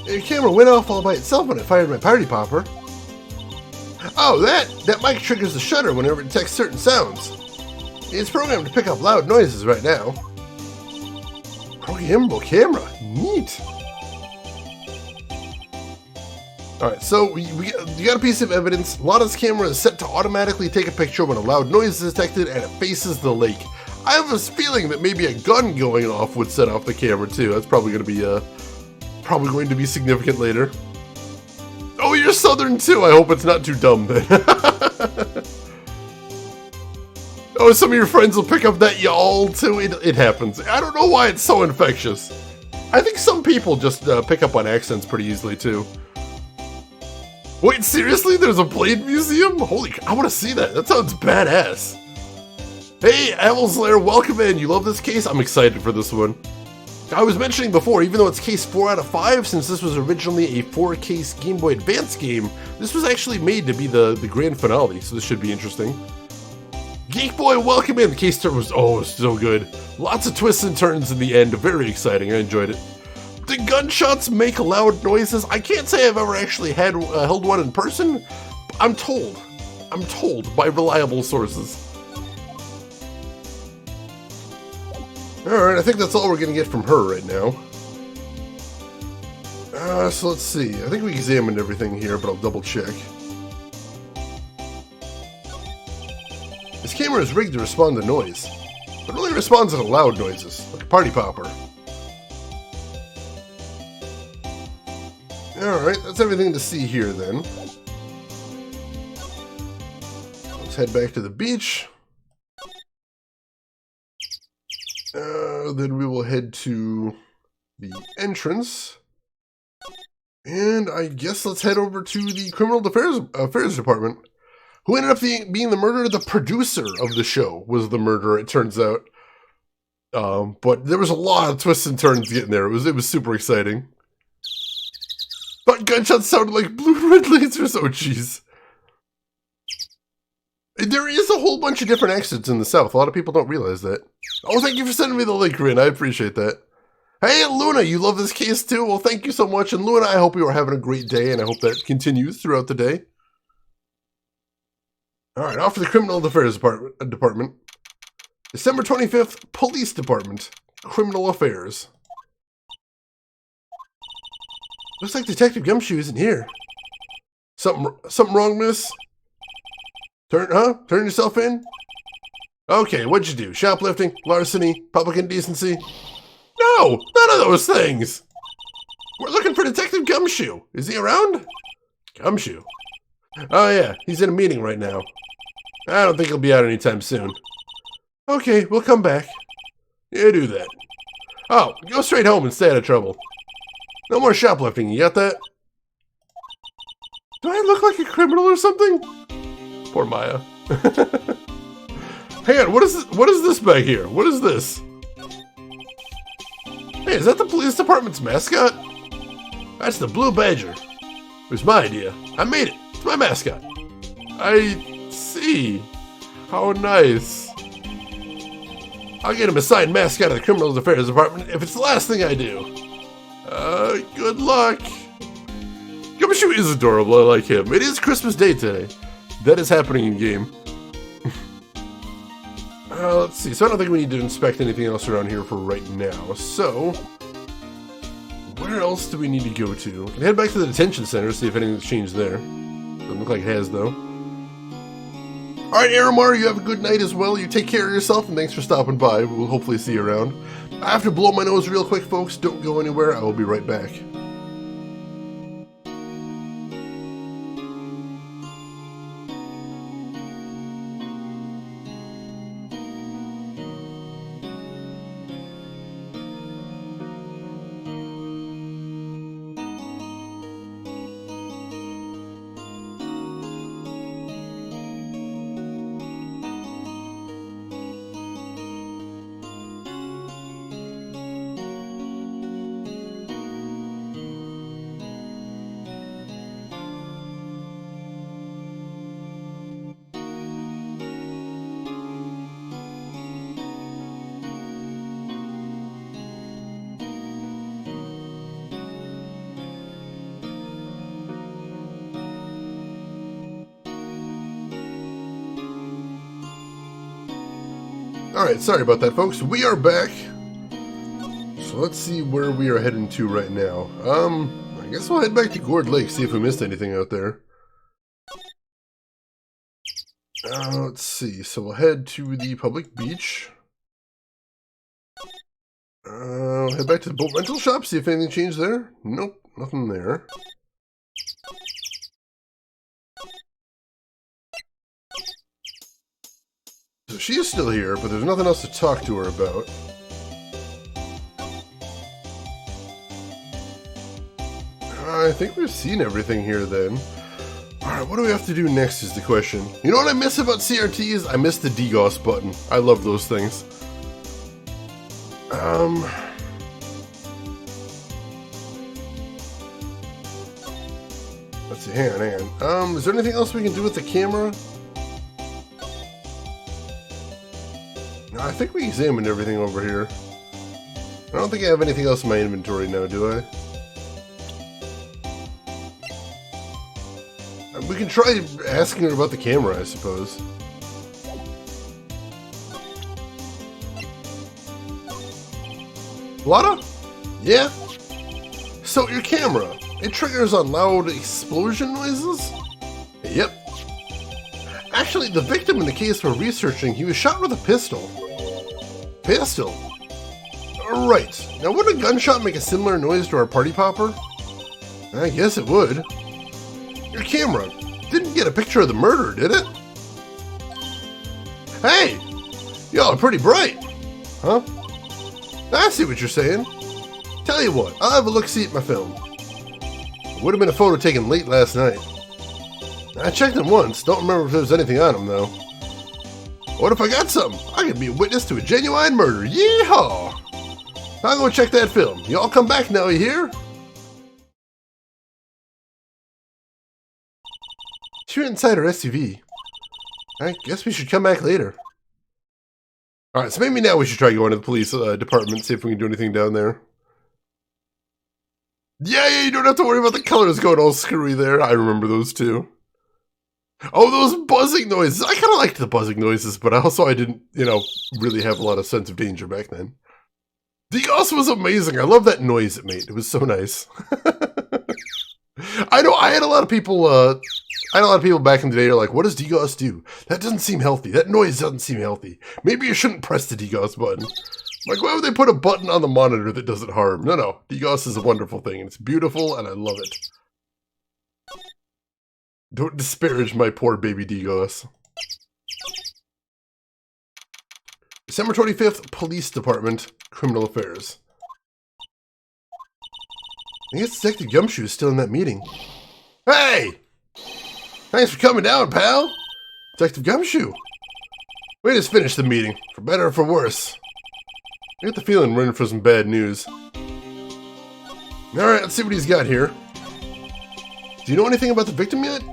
Your camera went off all by itself when I fired my party popper. Oh, that mic triggers the shutter whenever it detects certain sounds. It's programmed to pick up loud noises right now. Programmable camera. Neat. Alright, so you got a piece of evidence. Lana's camera is set to automatically take a picture when a loud noise is detected and it faces the lake. I have this feeling that maybe a gun going off would set off the camera too. That's probably going to be significant later. Oh, you're Southern too. I hope it's not too dumb then. Oh, some of your friends will pick up that y'all too. It happens. I don't know why it's so infectious. I think some people just pick up on accents pretty easily too. Wait, seriously? There's a blade museum? Holy, I want to see that. That sounds badass. Hey, Slayer, welcome in. You love this case? I'm excited for this one. I was mentioning before, even though it's case 4 out of 5, since this was originally a 4-case Game Boy Advance game, this was actually made to be the grand finale, so this should be interesting. Geek Boy, welcome in. The case turn was, so good. Lots of twists and turns in the end. Very exciting. I enjoyed it. Do gunshots make loud noises? I can't say I've ever actually held one in person. I'm told by reliable sources. Alright, I think that's all we're going to get from her right now. So let's see. I think we examined everything here, but I'll double check. This camera is rigged to respond to noise, but only responds to loud noises, like a party popper. Alright, that's everything to see here then. Let's head back to the beach. Then we will head to the entrance. And I guess let's head over to the Criminal Affairs Department. Who ended up being the murderer? The producer of the show was the murderer, it turns out. But there was a lot of twists and turns getting there. It was super exciting. But gunshots sounded like blue-red lasers. Oh, jeez. There is a whole bunch of different exits in the South. A lot of people don't realize that. Oh, thank you for sending me the link, Rin. I appreciate that. Hey, Luna, you love this case too? Well, thank you so much. And Luna, I hope you are having a great day, and I hope that continues throughout the day. All right, off to the Criminal Affairs Department. December 25th, Police Department. Criminal Affairs. Looks like Detective Gumshoe isn't here. Something wrong, miss? Turn yourself in? Okay, what'd you do? Shoplifting? Larceny? Public indecency? No! None of those things! We're looking for Detective Gumshoe. Is he around? Gumshoe? Oh yeah, he's in a meeting right now. I don't think he'll be out anytime soon. Okay, we'll come back. Yeah, do that. Oh, go straight home and stay out of trouble. No more shoplifting, you got that? Do I look like a criminal or something? Poor Maya. Hang on, what is this back here? What is this? Hey, is that the police department's mascot? That's the Blue Badger. It was my idea. I made it. It's my mascot. I see. How nice. I'll get him a signed mascot of the Criminal Affairs Department if it's the last thing I do. Good luck. Gumshoe is adorable. I like him. It is Christmas Day today. That is happening in game. Let's see. So I don't think we need to inspect anything else around here for right now. So, where else do we need to go to? We can head back to the detention center, see if anything's changed there. Doesn't look like it has, though. Alright, Aramar, you have a good night as well. You take care of yourself, and thanks for stopping by. We'll hopefully see you around. I have to blow my nose real quick, folks. Don't go anywhere. I will be right back. Alright, sorry about that, folks. We are back. So let's see where we are heading to right now. I guess we'll head back to Gourd Lake, see if we missed anything out there. Let's see. So we'll head to the public beach. Head back to the boat rental shop, see if anything changed there. Nope, nothing there. So she is still here, but there's nothing else to talk to her about. I think we've seen everything here then. Alright, what do we have to do next is the question. You know what I miss about CRTs? I miss the DGOS button. I love those things. Let's see, hang on. Is there anything else we can do with the camera? No, I think we examined everything over here. I don't think I have anything else in my inventory now, do I? We can try asking her about the camera, I suppose. Lada? Yeah? So, your camera, it triggers on loud explosion noises? Yep. Actually, the victim in the case we're researching, he was shot with a pistol. Pistol? Right. Now, would a gunshot make a similar noise to our party popper? I guess it would. Your camera didn't get a picture of the murder, did it? Hey! Y'all are pretty bright. Huh? I see what you're saying. Tell you what, I'll have a look-see at my film. It would have been a photo taken late last night. I checked them once, don't remember if there was anything on them, though. What if I got something? I could be a witness to a genuine murder. Yeehaw! I'll go check that film. Y'all come back now, you hear? She went inside her SUV. I guess we should come back later. Alright, so maybe now we should try going to the police department, see if we can do anything down there. Yeah, you don't have to worry about the colors going all screwy there. I remember those too. Oh, those buzzing noises. I kind of liked the buzzing noises, but also I didn't, really have a lot of sense of danger back then. DGOS was amazing. I love that noise it made. It was so nice. I know, I had a lot of people back in the day are like, what does DGOS do? That doesn't seem healthy. That noise doesn't seem healthy. Maybe you shouldn't press the DGOS button. Like, why would they put a button on the monitor that doesn't harm? No. DGOS is a wonderful thing, and it's beautiful, and I love it. Don't disparage my poor baby DGOS. December 25th, Police Department, Criminal Affairs. I guess Detective Gumshoe is still in that meeting. Hey! Thanks for coming down, pal! Detective Gumshoe! We just finished the meeting, for better or for worse. I get the feeling we're in for some bad news. Alright, let's see what he's got here. Do you know anything about the victim yet?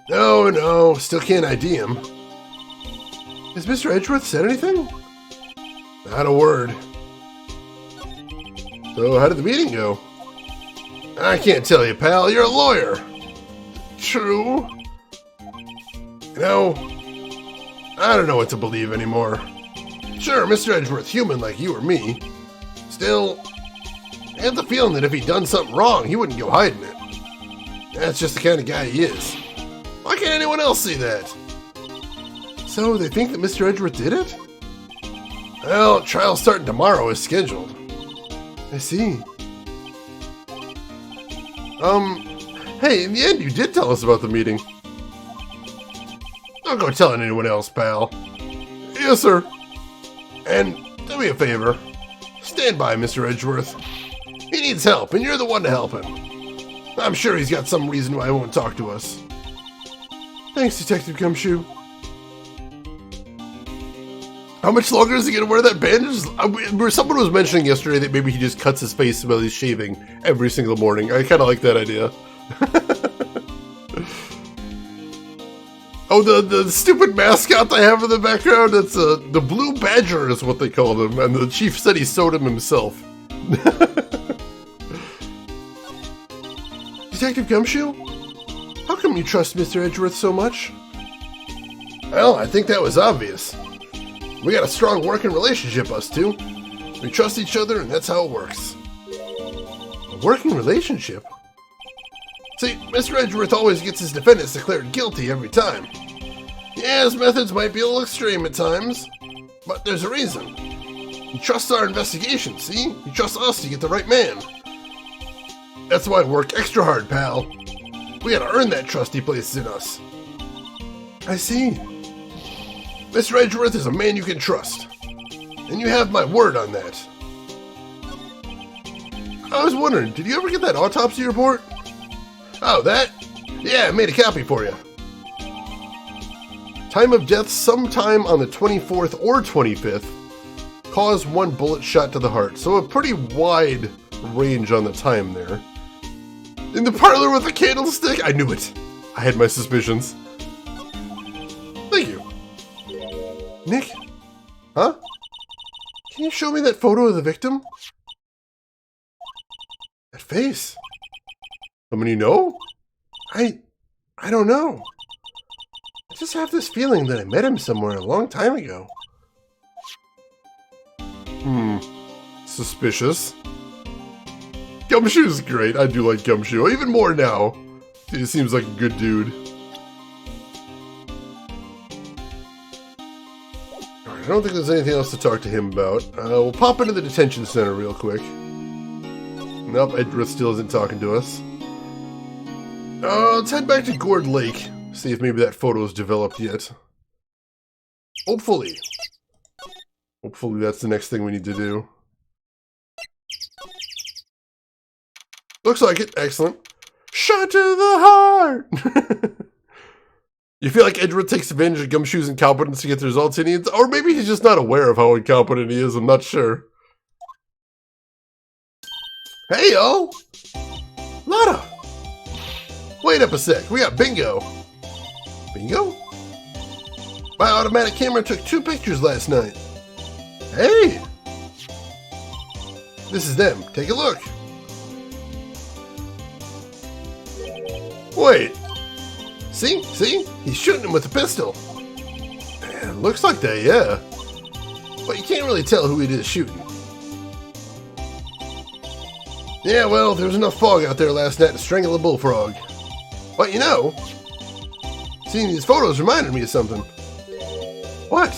No, still can't ID him. Has Mr. Edgeworth said anything? Not a word. So, how did the meeting go? I can't tell you, pal. You're a lawyer. True. I don't know what to believe anymore. Sure, Mr. Edgeworth, human like you or me. Still, I have the feeling that if he'd done something wrong, he wouldn't go hiding it. That's just the kind of guy he is. Why can't anyone else see that? So, they think that Mr. Edgeworth did it? Well, trial starting tomorrow is scheduled. I see. Hey, in the end, you did tell us about the meeting. Don't go telling anyone else, pal. Yes, sir. And do me a favor. Stand by, Mr. Edgeworth. He needs help, and you're the one to help him. I'm sure he's got some reason why he won't talk to us. Thanks, Detective Gumshoe. How much longer is he going to wear that bandage? Someone was mentioning yesterday that maybe he just cuts his face while he's shaving every single morning. I kind of like that idea. Oh, the stupid mascot they have in the background? That's the Blue Badger is what they called him, and the chief said he sewed him himself. Detective Gumshoe? How come you trust Mr. Edgeworth so much? Well, I think that was obvious. We got a strong working relationship, us two. We trust each other, and that's how it works. A working relationship? See, Mr. Edgeworth always gets his defendants declared guilty every time. Yeah, his methods might be a little extreme at times, but there's a reason. He trusts our investigation, see? He trusts us to get the right man. That's why I work extra hard, pal. We gotta earn that trust he places in us. I see. Mr. Edgeworth is a man you can trust. And you have my word on that. I was wondering, did you ever get that autopsy report? Oh, that? Yeah, I made a copy for you. Time of death sometime on the 24th or 25th. Cause 1 bullet shot to the heart. So a pretty wide range on the time there. In the parlor with a candlestick? I knew it. I had my suspicions. Thank you. Nick? Huh? Can you show me that photo of the victim? That face? Someone you know? I don't know. I just have this feeling that I met him somewhere a long time ago. Suspicious. Gumshoe's great. I do like Gumshoe. Even more now. He seems like a good dude. Alright, I don't think there's anything else to talk to him about. We'll pop into the detention center real quick. Nope, Edgeworth still isn't talking to us. Let's head back to Gourd Lake. See if maybe that photo's developed yet. Hopefully. Hopefully that's the next thing we need to do. Looks like it. Excellent. Shot to the heart! You feel like Edgeworth takes advantage of Gumshoe's incompetence to get the results he needs? Or maybe he's just not aware of how incompetent he is. I'm not sure. Hey, yo! Lotta! Wait up a sec. We got bingo. Bingo? My automatic camera took 2 pictures last night. Hey! This is them. Take a look. Wait. See? See? He's shooting him with a pistol. Man, looks like that, yeah. But you can't really tell who it is shooting. Yeah, well, there was enough fog out there last night to strangle a bullfrog. But you know, seeing these photos reminded me of something. What?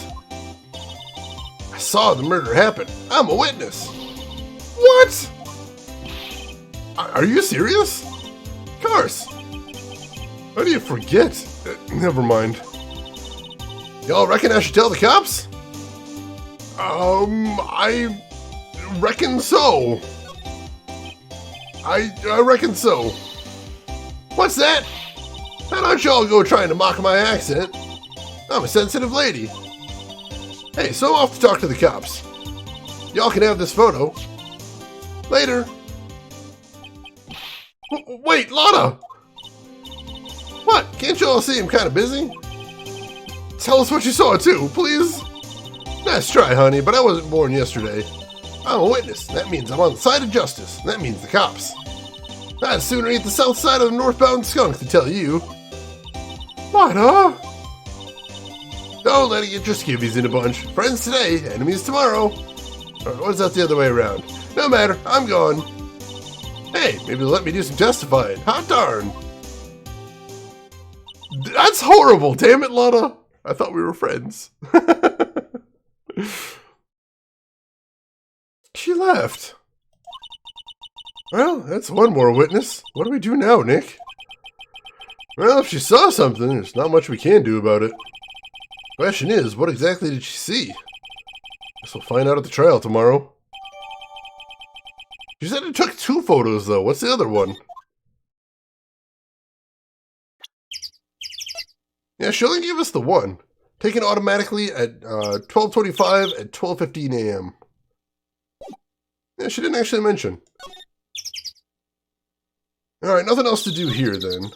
I saw the murder happen. I'm a witness. What? Are you serious? Of course. How do you forget? Never mind. Y'all reckon I should tell the cops? I reckon so. I reckon so. What's that? How don't y'all go trying to mock my accent? I'm a sensitive lady. Hey, so off to talk to the cops. Y'all can have this photo. Later. Wait, Lotta! What? Can't y'all see I'm kind of busy? Tell us what you saw too, please. Nice try, honey, but I wasn't born yesterday. I'm a witness. That means I'm on the side of justice. That means the cops. I'd sooner eat the south side of the northbound skunk to tell you. What, huh? Don't let it get your skivvies in a bunch. Friends today, enemies tomorrow. Or what's that the other way around? No matter, I'm gone. Hey, maybe they'll let me do some testifying. Hot darn. That's horrible, damn it, Lotta. I thought we were friends. She left. Well, that's one more witness. What do we do now, Nick? Well, if she saw something, there's not much we can do about it. Question is, what exactly did she see? Guess we'll find out at the trial tomorrow. She said it took 2 photos, though. What's the other one? Yeah, she only gave us the one. Taken automatically at 12:25 at 12:15 a.m. Yeah, she didn't actually mention. Alright, nothing else to do here, then.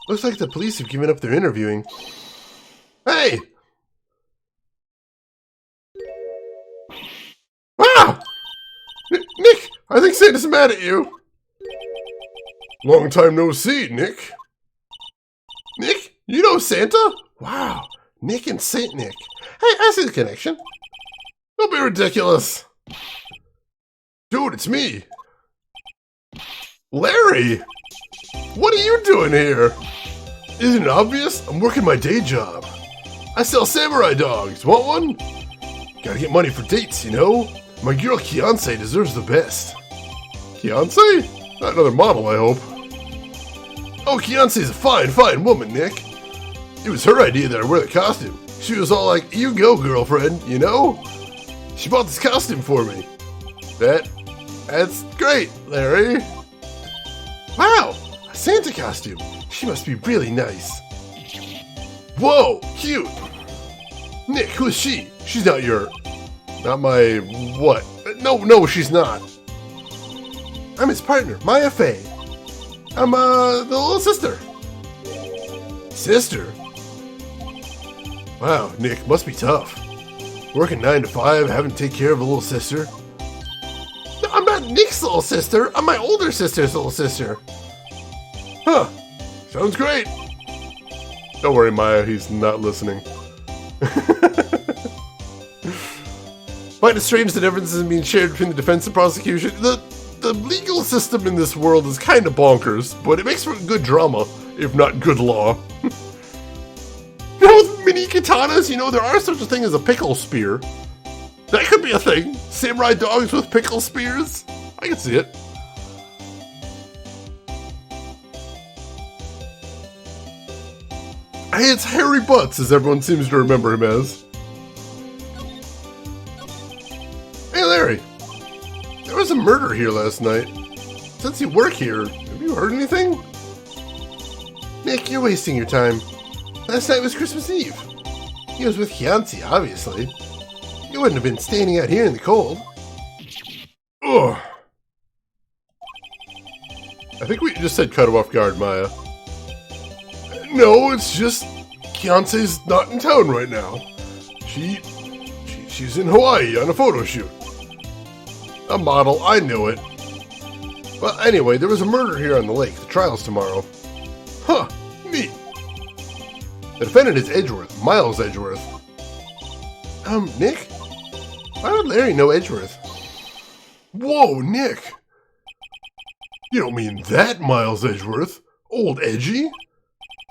Looks like the police have given up their interviewing. Hey! Ah! Nick, I think Santa's mad at you. Long time no see, Nick. Nick, you know Santa? Wow, Nick and Saint Nick. Hey, I see the connection. Don't be ridiculous. Dude, it's me. Larry! What are you doing here? Isn't it obvious? I'm working my day job. I sell samurai dogs. Want one? Gotta get money for dates, you know? My girl Kianse deserves the best. Kianse? Not another model, I hope. Oh, Kianse's a fine woman, Nick. It was her idea that I wear the costume. She was all like, you go, girlfriend, you know? She bought this costume for me. That's great, Larry. Wow, a Santa costume. She must be really nice. Whoa, cute. Nick, who's she? She's not my what? No, she's not. I'm his partner, Maya Faye. I'm, the little sister. Sister? Wow, Nick, must be tough. Working 9 to 5, having to take care of a little sister. No, I'm not Nick's little sister. I'm my older sister's little sister. Huh. Sounds great. Don't worry, Maya, he's not listening. Find it strange that evidence isn't being shared between the defense and prosecution. The legal system in this world is kind of bonkers, but it makes for good drama, if not good law. You know, with mini katanas, you know, there are such a thing as a pickle spear. That could be a thing. Samurai dogs with pickle spears. I can see it. Hey, it's Harry Butts, as everyone seems to remember him as. Hey, Larry. There was a murder here last night. Since you work here, have you heard anything? Nick, you're wasting your time. Last night was Christmas Eve. He was with Kianse, obviously. You wouldn't have been standing out here in the cold. Ugh. I think we just said cut him off guard, Maya. No, it's just Kianse's not in town right now. She's in Hawaii on a photo shoot. A model, I knew it. Well, anyway, there was a murder here on the lake. The trial's tomorrow. Huh, neat. The defendant is Edgeworth, Miles Edgeworth. Nick? Why would Larry know Edgeworth? Whoa, Nick! You don't mean that Miles Edgeworth? Old Edgy?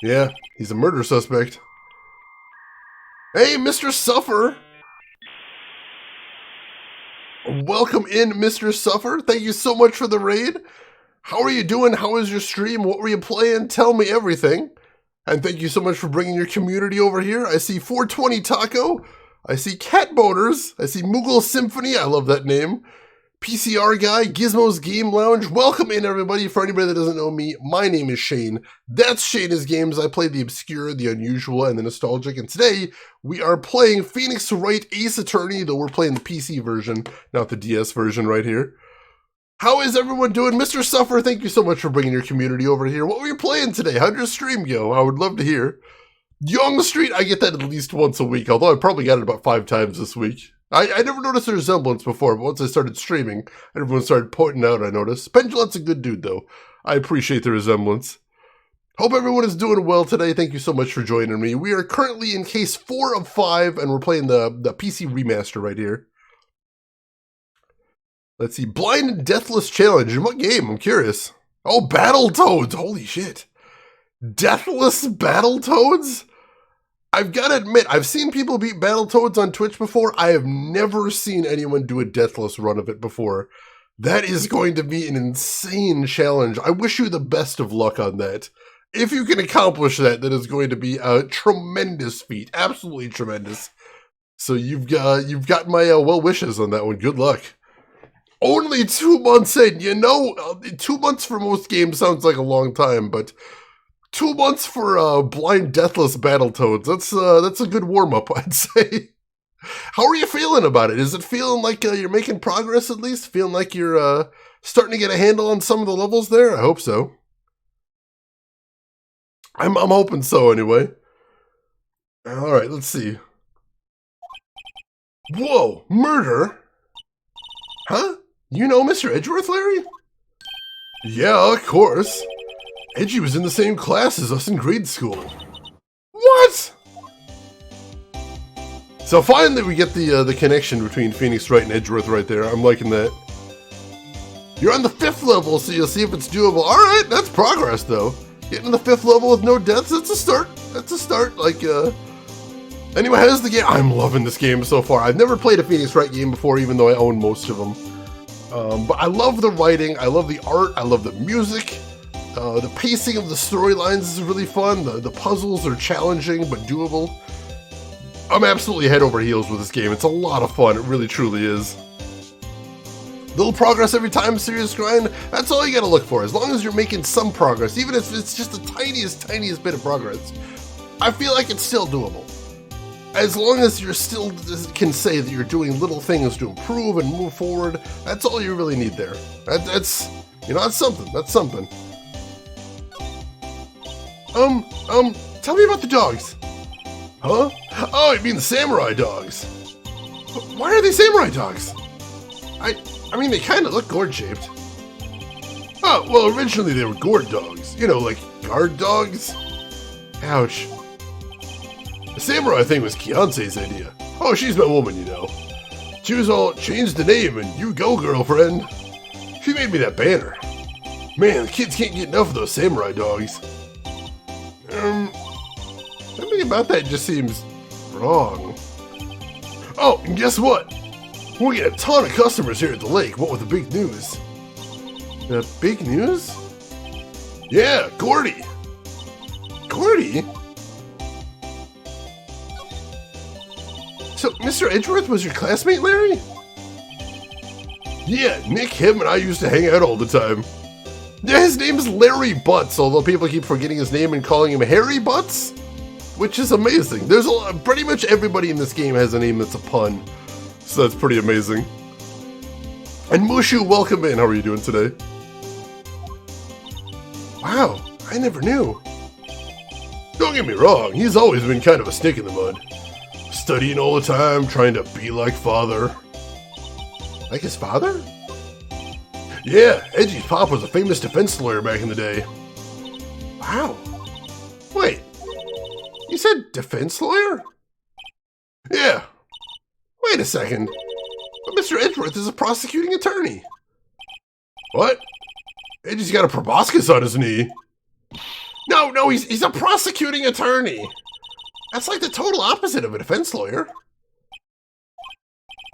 Yeah, he's a murder suspect. Hey, Mr. Suffer! Welcome in, Mr. Suffer. Thank you so much for the raid. How are you doing? How was your stream? What were you playing? Tell me everything. And thank you so much for bringing your community over here. I see 420 Taco. I see Cat Boners. I see Moogle Symphony. I love that name. PCR Guy, Gizmo's Game Lounge. Welcome in, everybody. For anybody that doesn't know me, my name is Shane. That's Shane's Games. I play the obscure, the unusual, and the nostalgic. And today, we are playing Phoenix Wright Ace Attorney, though we're playing the PC version, not the DS version right here. How is everyone doing? Mr. Suffer, thank you so much for bringing your community over here. What were you playing today? How'd your stream go? I would love to hear. Young Street, I get that at least once a week, although I probably got it about 5 times this week. I never noticed a resemblance before, but once I started streaming, everyone started pointing out, I noticed. Pendulet's a good dude, though. I appreciate the resemblance. Hope everyone is doing well today. Thank you so much for joining me. We are currently in case 4 of 5, and we're playing the PC remaster right here. Let's see. Blind and Deathless Challenge. In what game? I'm curious. Oh, Battletoads. Holy shit. Deathless Battletoads? I've got to admit, I've seen people beat Battletoads on Twitch before. I have never seen anyone do a deathless run of it before. That is going to be an insane challenge. I wish you the best of luck on that. If you can accomplish that, that is going to be a tremendous feat. Absolutely tremendous. So you've got my well wishes on that one. Good luck. Only 2 months in. You know, 2 months for most games sounds like a long time, but 2 months for Blind Deathless Battletoads. That's a good warm-up, I'd say. How are you feeling about it? Is it feeling like you're making progress at least? Feeling like you're starting to get a handle on some of the levels there? I hope so. I'm hoping so anyway. Alright, let's see. Whoa, murder? Huh? You know Mr. Edgeworth, Larry? Yeah, of course. Edgy was in the same class as us in grade school. What? So finally we get the connection between Phoenix Wright and Edgeworth right there. I'm liking that. You're on the 5th level, so you'll see if it's doable. Alright, that's progress, though. Getting to the 5th level with no deaths, that's a start. That's a start. Like, anyway, how's the game? I'm loving this game so far. I've never played a Phoenix Wright game before, even though I own most of them. But I love the writing, I love the art, I love the music. The pacing of the storylines is really fun. The puzzles are challenging, but doable. I'm absolutely head over heels with this game. It's a lot of fun. It really, truly is. Little progress every time, serious grind. That's all you gotta look for. As long as you're making some progress, even if it's just the tiniest bit of progress, I feel like it's still doable. As long as you're still can say that you're doing little things to improve and move forward, that's all you really need there. That's something. That's something. Tell me about the dogs. Huh? Oh, you mean the samurai dogs. Why are they samurai dogs? I mean, they kind of look gourd-shaped. Oh, well, originally they were gourd dogs. You know, like guard dogs. Ouch. The samurai thing was Kiance's idea. Oh, she's my woman, you know. She was all, change the name and you go, girlfriend. She made me that banner. Man, the kids can't get enough of those samurai dogs. Something about that just seems wrong. Oh, and guess what? We get a ton of customers here at the lake, what with the big news. The big news? Yeah, Gordy. Gordy? So, Mr. Edgeworth was your classmate, Larry? Yeah, Nick, him, and I used to hang out all the time. Yeah, his name is Larry Butts, although people keep forgetting his name and calling him Harry Butts, which is amazing. There's pretty much everybody in this game has a name that's a pun, so that's pretty amazing. And Mushu, welcome in. How are you doing today? Wow, I never knew. Don't get me wrong, he's always been kind of a stick in the mud. Studying all the time, trying to be like father. Like his father? Yeah, Edgy's pop was a famous defense lawyer back in the day. Wow. Wait, you said defense lawyer? Yeah. Wait a second. But Mr. Edgeworth is a prosecuting attorney. What? Edgy's got a proboscis on his knee. No, he's a prosecuting attorney. That's like the total opposite of a defense lawyer.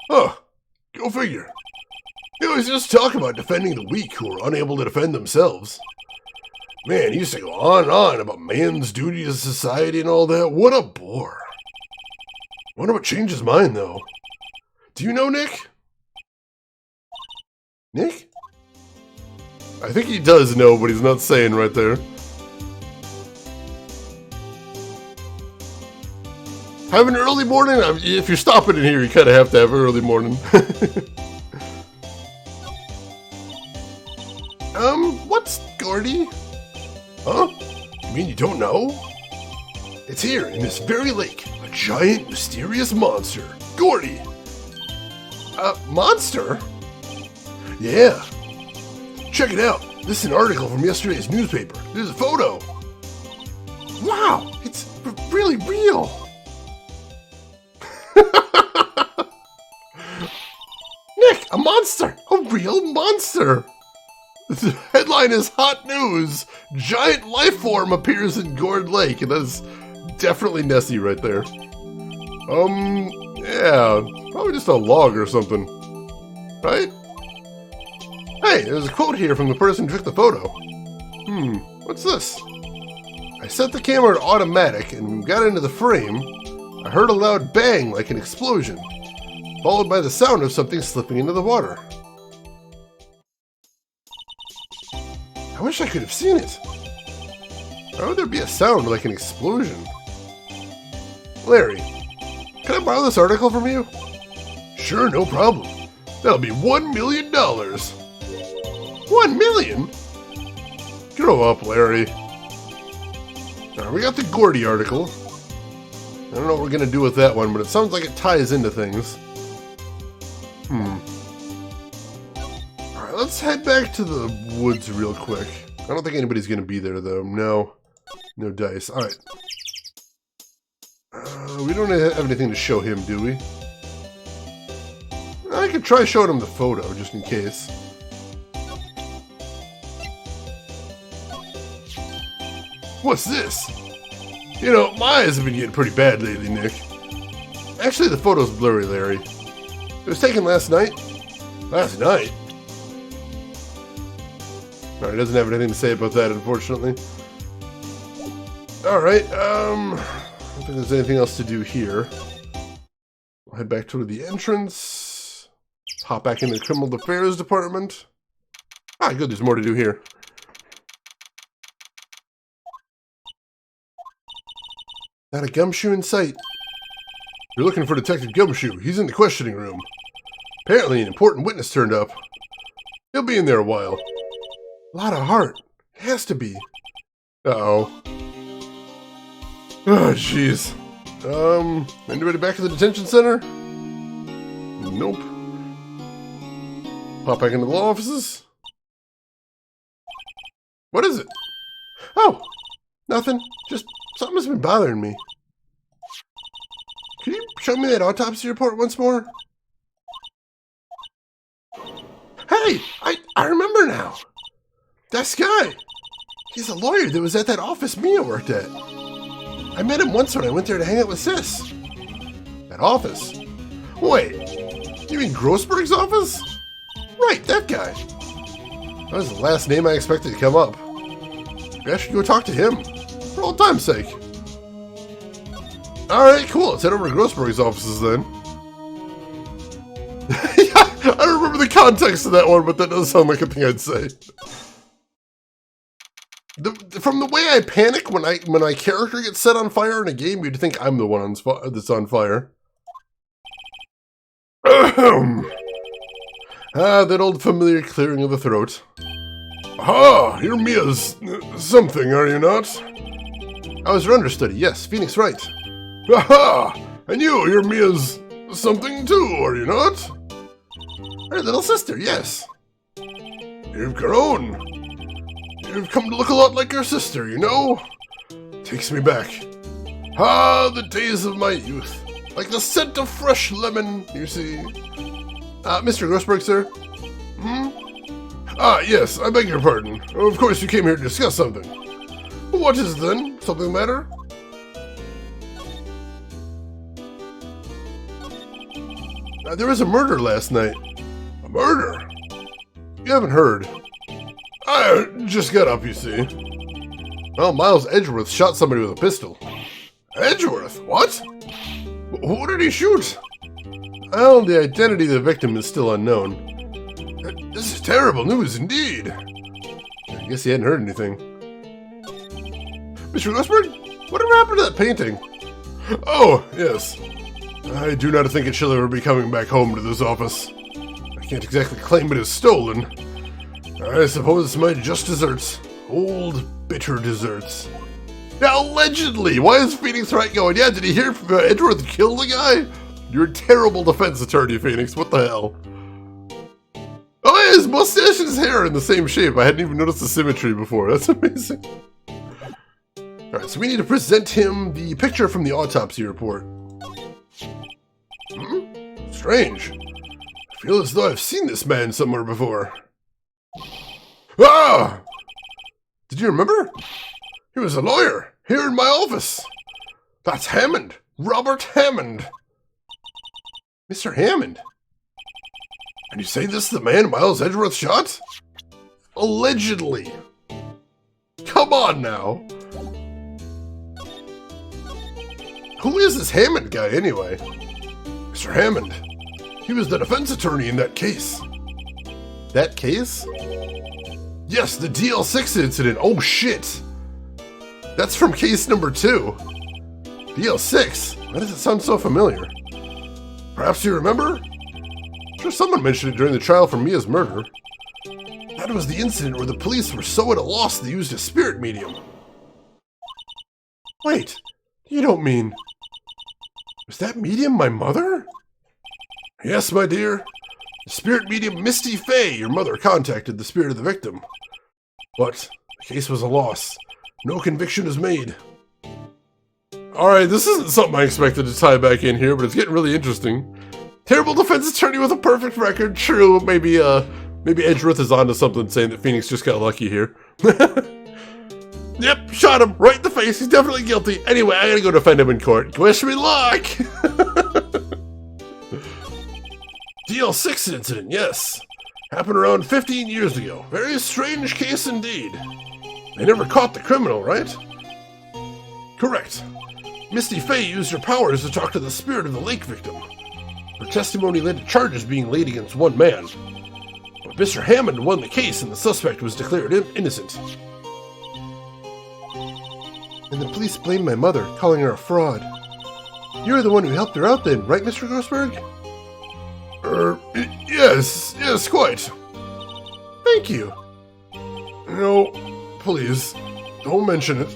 Huh. Go figure. He always just talk about defending the weak who are unable to defend themselves. Man, he used to go on and on about man's duty to society and all that. What a bore. Wonder what changed his mind, though. Do you know Nick? Nick? I think he does know, but he's not saying right there. Have an early morning? If you're stopping in here, you kind of have to have an early morning. What's Gordy? Huh? You mean you don't know? It's here, in this very lake. A giant, mysterious monster. Gordy! Monster? Yeah. Check it out. This is an article from yesterday's newspaper. There's a photo. Wow, it's really real. Nick, a monster! A real monster! The headline is Hot News! Giant life form appears in Gourd Lake, and that's definitely Nessie right there. Yeah, probably just a log or something. Right? Hey, there's a quote here from the person who took the photo. What's this? I set the camera to automatic and when we got into the frame, I heard a loud bang like an explosion, followed by the sound of something slipping into the water. I wish I could have seen it. How would there be a sound like an explosion? Larry, can I borrow this article from you? Sure, no problem. That'll be $1 million. $1 million? Grow up, Larry. Alright, we got the Gordy article. I don't know what we're gonna do with that one, but it sounds like it ties into things. Alright, let's head back to the woods real quick. I don't think anybody's gonna be there, though. No. No dice. Alright. We don't have anything to show him, do we? I could try showing him the photo, just in case. What's this? You know, my eyes have been getting pretty bad lately, Nick. Actually, the photo's blurry, Larry. It was taken last night. Last night? Alright, he doesn't have anything to say about that, unfortunately. Alright, I don't think there's anything else to do here. We'll head back toward the entrance. Hop back into the Criminal Affairs Department. Ah, good, there's more to do here. Not a gumshoe in sight. You're looking for Detective Gumshoe. He's in the questioning room. Apparently an important witness turned up. He'll be in there a while. A lot of heart. It has to be. Uh-oh. Oh, jeez. Anybody back at the detention center? Nope. Pop back into the law offices. What is it? Oh, nothing. Just something's been bothering me. Can you show me that autopsy report once more? Hey, I remember now. That guy. He's a lawyer that was at that office Mia worked at. I met him once when I went there to hang out with Sis. That office? Wait, you mean Grossberg's office? Right, that guy. That was the last name I expected to come up. Maybe I should go talk to him, for old time's sake. Alright, cool, let's head over to Grossberg's offices then. Yeah, I don't remember the context of that one, but that does sound like a thing I'd say. From the way I panic when my character gets set on fire in a game, you'd think I'm the one that's on fire. That old familiar clearing of the throat. Aha! You're Mia's something, are you not? I was her understudy, yes, Phoenix Wright. Aha! And you're Mia's something too, are you not? Her little sister, yes. You've grown. You've come to look a lot like your sister, you know? Takes me back. Ah, the days of my youth. Like the scent of fresh lemon, you see. Mr. Grossberg, sir? Ah, yes, I beg your pardon. Of course you came here to discuss something. What is it then? Something the matter? There was a murder last night. A murder? You haven't heard. I just got up, you see. Well, Miles Edgeworth shot somebody with a pistol. Edgeworth? What? Who did he shoot? Well, the identity of the victim is still unknown. This is terrible news indeed. I guess he hadn't heard anything. Mr. Grossberg, whatever happened to that painting? Oh, yes. I do not think it shall ever be coming back home to this office. I can't exactly claim it is stolen. I suppose it's my just desserts. Old, bitter desserts. Now, allegedly! Why is Phoenix Wright going, yeah, did he hear Edgeworth kill the guy? You're a terrible defense attorney, Phoenix. What the hell? Oh, yeah, his mustache and his hair are in the same shape. I hadn't even noticed the symmetry before. That's amazing. Alright, so we need to present him the picture from the autopsy report. Strange. I feel as though I've seen this man somewhere before. Ah! Did you remember? He was a lawyer, here in my office. That's Hammond. Robert Hammond. Mr. Hammond? And you say this is the man Miles Edgeworth shot? Allegedly. Come on now. Who is this Hammond guy anyway? Mr. Hammond. He was the defense attorney in that case. That case? Yes, the DL6 incident. Oh shit. That's from case number 2. DL6? Why does it sound so familiar? Perhaps you remember? I'm sure someone mentioned it during the trial for Mia's murder. That was the incident where the police were so at a loss they used a spirit medium. Wait, you don't mean... Was that medium my mother? Yes, my dear. The spirit medium Misty Fay, your mother, contacted the spirit of the victim. But the case was a loss. No conviction is made. Alright, this isn't something I expected to tie back in here, but it's getting really interesting. Terrible defense attorney with a perfect record. True, maybe Edgeworth is onto something saying that Phoenix just got lucky here. Yep, shot him right in the face. He's definitely guilty. Anyway, I gotta go defend him in court. Wish me luck! DL6 incident, yes. Happened around 15 years ago. Very strange case indeed. They never caught the criminal, right? Correct. Misty Fey used her powers to talk to the spirit of the lake victim. Her testimony led to charges being laid against one man. But Mr. Hammond won the case and the suspect was declared innocent. And the police blamed my mother, calling her a fraud. You're the one who helped her out then, right, Mr. Grossberg? Yes, quite. Thank you. No, please, don't mention it.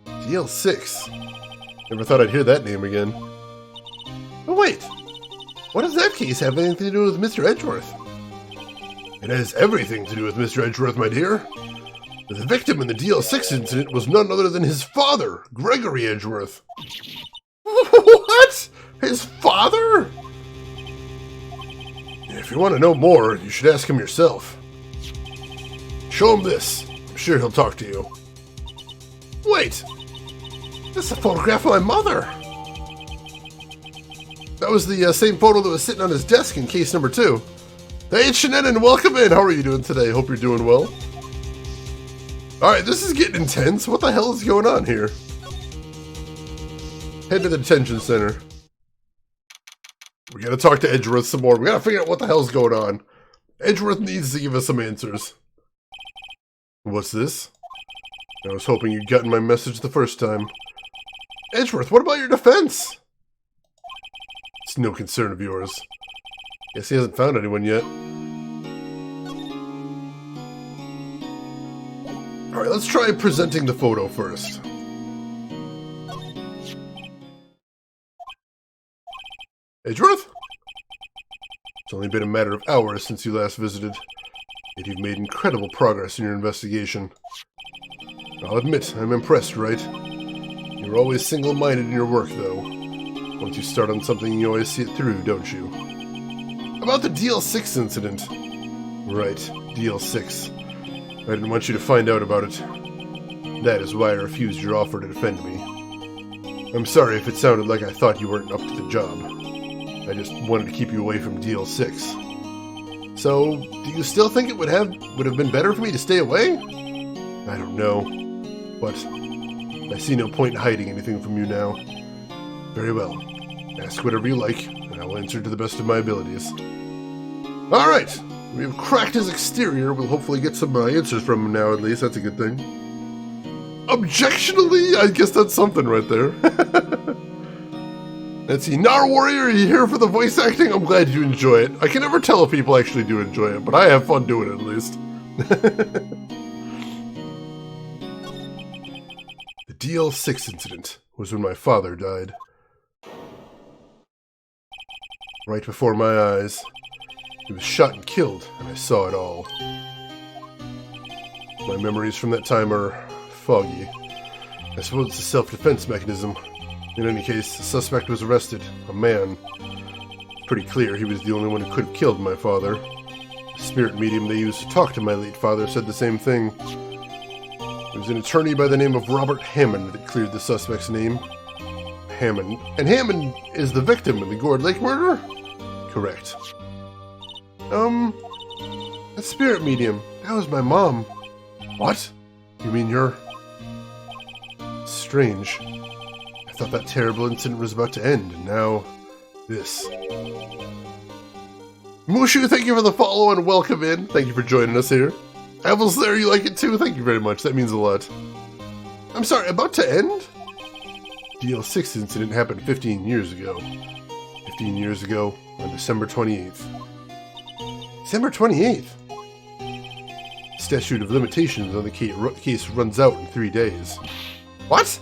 DL6. Never thought I'd hear that name again. But wait, what does that case have anything to do with Mr. Edgeworth? It has everything to do with Mr. Edgeworth, my dear. The victim in the DL6 incident was none other than his father, Gregory Edgeworth. What? His father? If you want to know more, you should ask him yourself. Show him this. I'm sure he'll talk to you. Wait! That's a photograph of my mother! That was the same photo that was sitting on his desk in case number 2. Hey, Shannon, welcome in! How are you doing today? Hope you're doing well. Alright, this is getting intense. What the hell is going on here? Head to the detention center. We gotta talk to Edgeworth some more. We gotta figure out what the hell's going on. Edgeworth needs to give us some answers. What's this? I was hoping you'd gotten my message the first time. Edgeworth, what about your defense? It's no concern of yours. Guess he hasn't found anyone yet. Alright, let's try presenting the photo first. Edgeworth? It's only been a matter of hours since you last visited, yet you've made incredible progress in your investigation. I'll admit, I'm impressed, Wright. You're always single-minded in your work, though. Once you start on something, you always see it through, don't you? About the DL6 incident. Right, DL6. I didn't want you to find out about it. That is why I refused your offer to defend me. I'm sorry if it sounded like I thought you weren't up to the job. I just wanted to keep you away from DL6. So, do you still think it would have been better for me to stay away? I don't know, but I see no point in hiding anything from you now. Very well. Ask whatever you like, and I will answer to the best of my abilities. Alright! We have cracked his exterior. We'll hopefully get some answers from him now, at least. That's a good thing. Objectionably? I guess that's something right there. Let's see. Nar Warrior, are you here for the voice acting? I'm glad you enjoy it. I can never tell if people actually do enjoy it, but I have fun doing it, at least. The DL6 incident was when my father died. Right before my eyes. He was shot and killed, and I saw it all. My memories from that time are foggy. I suppose it's a self-defense mechanism. In any case, the suspect was arrested, a man. Pretty clear he was the only one who could have killed my father. The spirit medium they used to talk to my late father said the same thing. It was an attorney by the name of Robert Hammond that cleared the suspect's name. Hammond. And Hammond is the victim in the Gourd Lake murder? Correct. That spirit medium, that was my mom. What? You mean you're... Strange. I thought that terrible incident was about to end, and now... this. Mushu, thank you for the follow and welcome in. Thank you for joining us here. Evil's there, you like it too? Thank you very much, that means a lot. I'm sorry, about to end? DL6 incident happened 15 years ago. 15 years ago, on December 28th. December 28th? Statute of limitations on the case runs out in 3 days. What?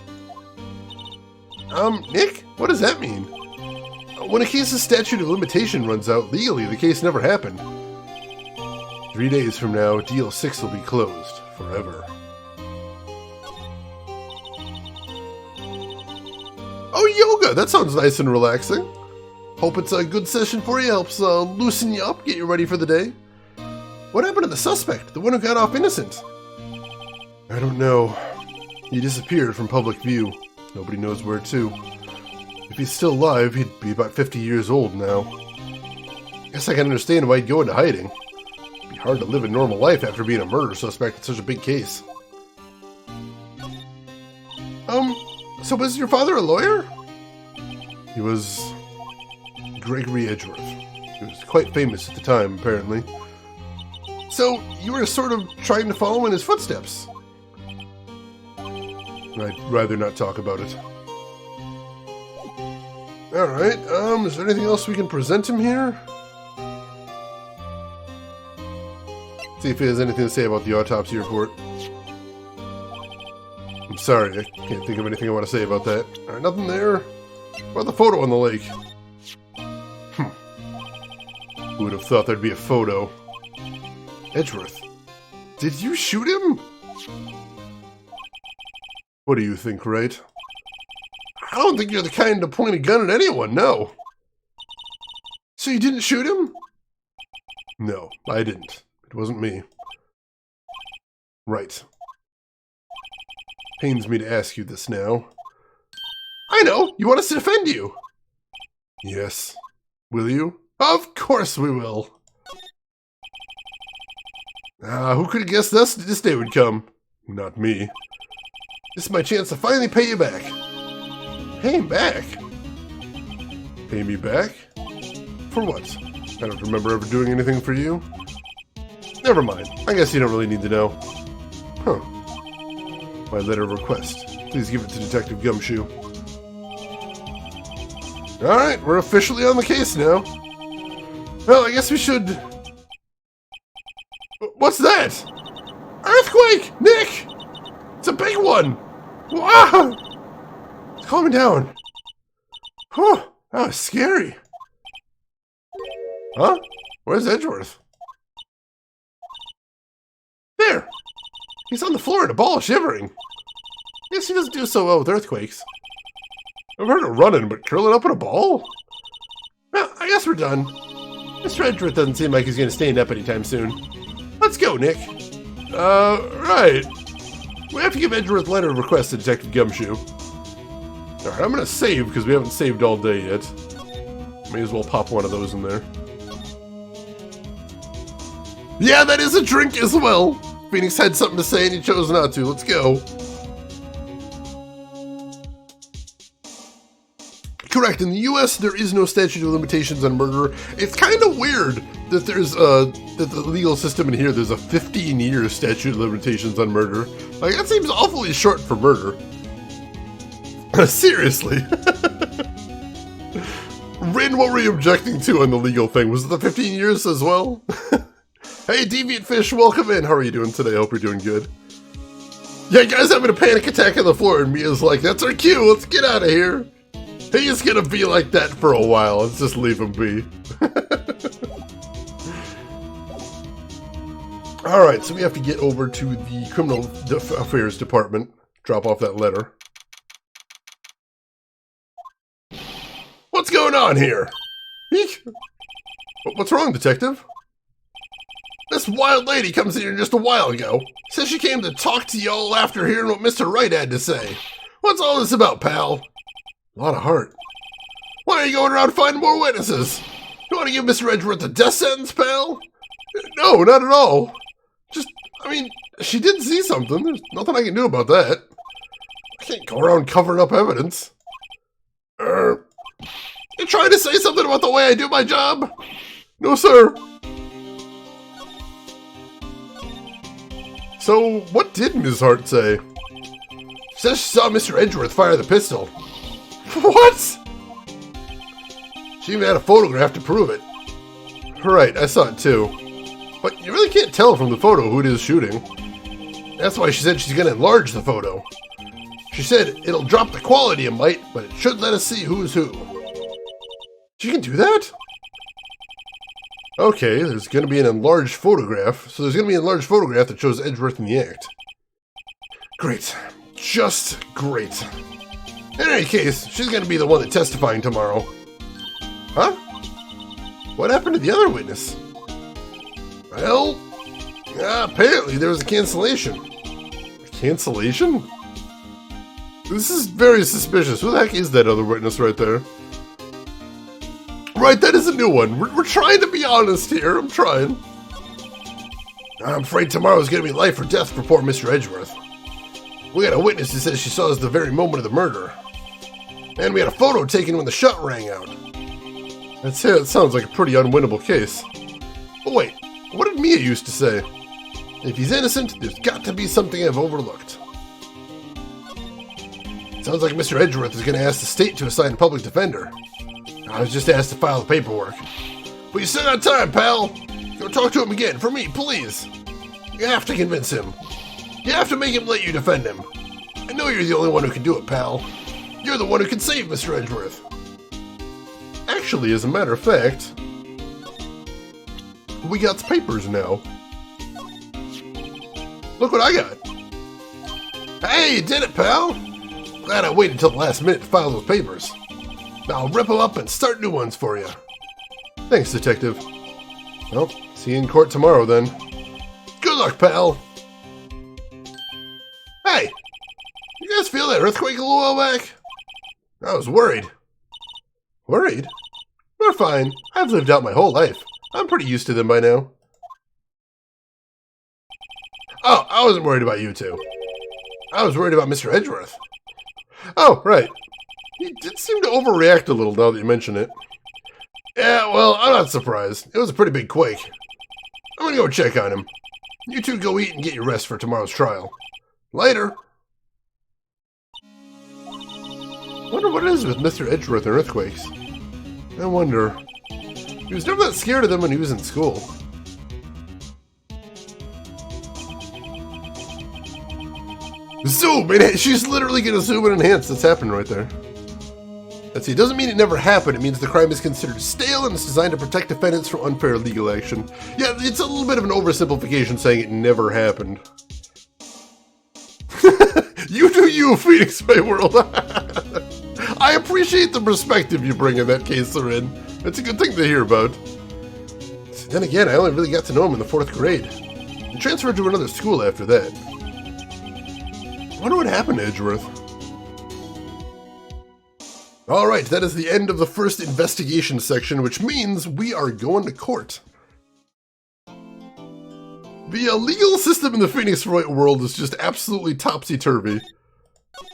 Nick? What does that mean? When a case's statute of limitation runs out, legally the case never happened. 3 days from now, DL6 will be closed. Forever. Oh, yoga! That sounds nice and relaxing. Hope it's a good session for you. Helps loosen you up, get you ready for the day. What happened to the suspect? The one who got off innocent? I don't know. He disappeared from public view. Nobody knows where to. If he's still alive, he'd be about 50 years old now. Guess I can understand why he'd go into hiding. It'd be hard to live a normal life after being a murder suspect in such a big case. So was your father a lawyer? He was Gregory Edgeworth. He was quite famous at the time, apparently. So you were sort of trying to follow in his footsteps? I'd rather not talk about it. Alright, is there anything else we can present him here? See if he has anything to say about the autopsy report. I'm sorry, I can't think of anything I want to say about that. Alright, nothing there. What about the photo on the lake? Who would have thought there'd be a photo? Edgeworth, did you shoot him? What do you think, Wright? I don't think you're the kind to point a gun at anyone, no. So you didn't shoot him? No, I didn't. It wasn't me. Right. Pains me to ask you this now. I know! You want us to defend you! Yes. Will you? Of course we will! Who could have guessed this day would come? Not me. This is my chance to finally pay you back. Pay him back? Pay me back? For what? I don't remember ever doing anything for you. Never mind. I guess you don't really need to know. Huh. My letter of request. Please give it to Detective Gumshoe. Alright, we're officially on the case now. Well, I guess we should... What's that? Earthquake! Nick! It's a big one! Wow! It's calming down. Whew, that was scary. Huh? Where's Edgeworth? There! He's on the floor in a ball, shivering. Guess he doesn't do so well with earthquakes. I've heard of running, but curling up in a ball? Well, I guess we're done. Mr. Edgeworth doesn't seem like he's going to stand up anytime soon. Let's go, Nick. Right. We have to give Edgeworth a letter of request to Detective Gumshoe. Alright, I'm going to save because we haven't saved all day yet. May as well pop one of those in there. Yeah, that is a drink as well. Phoenix had something to say and he chose not to. Let's go. Correct. In the U.S., there is no statute of limitations on murder. It's kind of weird that there's that the legal system in here, there's a 15-year statute of limitations on murder. Like, that seems awfully short for murder. Seriously. Rin, what were you objecting to on the legal thing? Was it the 15 years as well? Hey, Deviant Fish, welcome in. How are you doing today? I hope you're doing good. Yeah, guys having a panic attack on the floor, and Mia's like, that's our cue. Let's get out of here. He's gonna be like that for a while. Let's just leave him be. Alright, so we have to get over to the Criminal Affairs Department. Drop off that letter. What's going on here? Eek. What's wrong, Detective? This wild lady comes in here just a while ago. Says she came to talk to y'all after hearing what Mr. Wright had to say. What's all this about, pal? A lot of heart. Why are you going around finding more witnesses? You want to give Mr. Edgeworth a death sentence, pal? No, not at all. Just, I mean, she did see something. There's nothing I can do about that. I can't go around covering up evidence. You trying to say something about the way I do my job? No, sir. So, what did Ms. Hart say? She says she saw Mr. Edgeworth fire the pistol. What? She even had a photograph to prove it. Right, I saw it too. But you really can't tell from the photo who it is shooting. That's why she said she's going to enlarge the photo. She said it'll drop the quality a mite, but it should let us see who's who. She can do that? Okay, there's going to be an enlarged photograph. So there's going to be an enlarged photograph that shows Edgeworth in the act. Great. Just great. In any case, she's going to be the one that's testifying tomorrow. Huh? What happened to the other witness? Well, apparently there was a cancellation. A Cancellation? This is very suspicious. Who the heck is that other witness right there? Right, that is a new one. We're trying to be honest here. I'm trying. I'm afraid tomorrow is going to be life or death for poor Mr. Edgeworth. We got a witness who says she saw us the very moment of the murder. And we had a photo taken when the shot rang out. I'd say that sounds like a pretty unwinnable case. But wait, what did Mia used to say? If he's innocent, there's got to be something I've overlooked. Sounds like Mr. Edgeworth is going to ask the state to assign a public defender. I was just asked to file the paperwork. But you still got time, pal. Go talk to him again, for me, please. You have to convince him. You have to make him let you defend him. I know you're the only one who can do it, pal. You're the one who can save Mr. Edgeworth. Actually, as a matter of fact, we got papers now. Look what I got. Hey, you did it, pal. Glad I waited until the last minute to file those papers. Now I'll rip them up and start new ones for you. Thanks, Detective. Well, see you in court tomorrow, then. Good luck, pal. Hey, you guys feel that earthquake a little while back? I was worried. Worried? We're fine. I've lived out my whole life. I'm pretty used to them by now. Oh, I wasn't worried about you two. I was worried about Mr. Edgeworth. Oh, right. He did seem to overreact a little now that you mention it. Yeah, well, I'm not surprised. It was a pretty big quake. I'm gonna go check on him. You two go eat and get your rest for tomorrow's trial. Later. Wonder what it is with Mr. Edgeworth and earthquakes. I wonder. He was never that scared of them when he was in school. Zoom! She's literally gonna zoom and enhance. That's happening right there. Let's see, it doesn't mean it never happened. It means the crime is considered stale and it's designed to protect defendants from unfair legal action. Yeah, it's a little bit of an oversimplification saying it never happened. You do you, Phoenix Ray World. I appreciate the perspective you bring in that case they're in. It's a good thing to hear about. Then again, I only really got to know him in the 4th grade. He transferred to another school after that. I wonder what happened to Edgeworth. Alright, that is the end of the first investigation section, which means we are going to court. The legal system in the Phoenix Wright world is just absolutely topsy-turvy.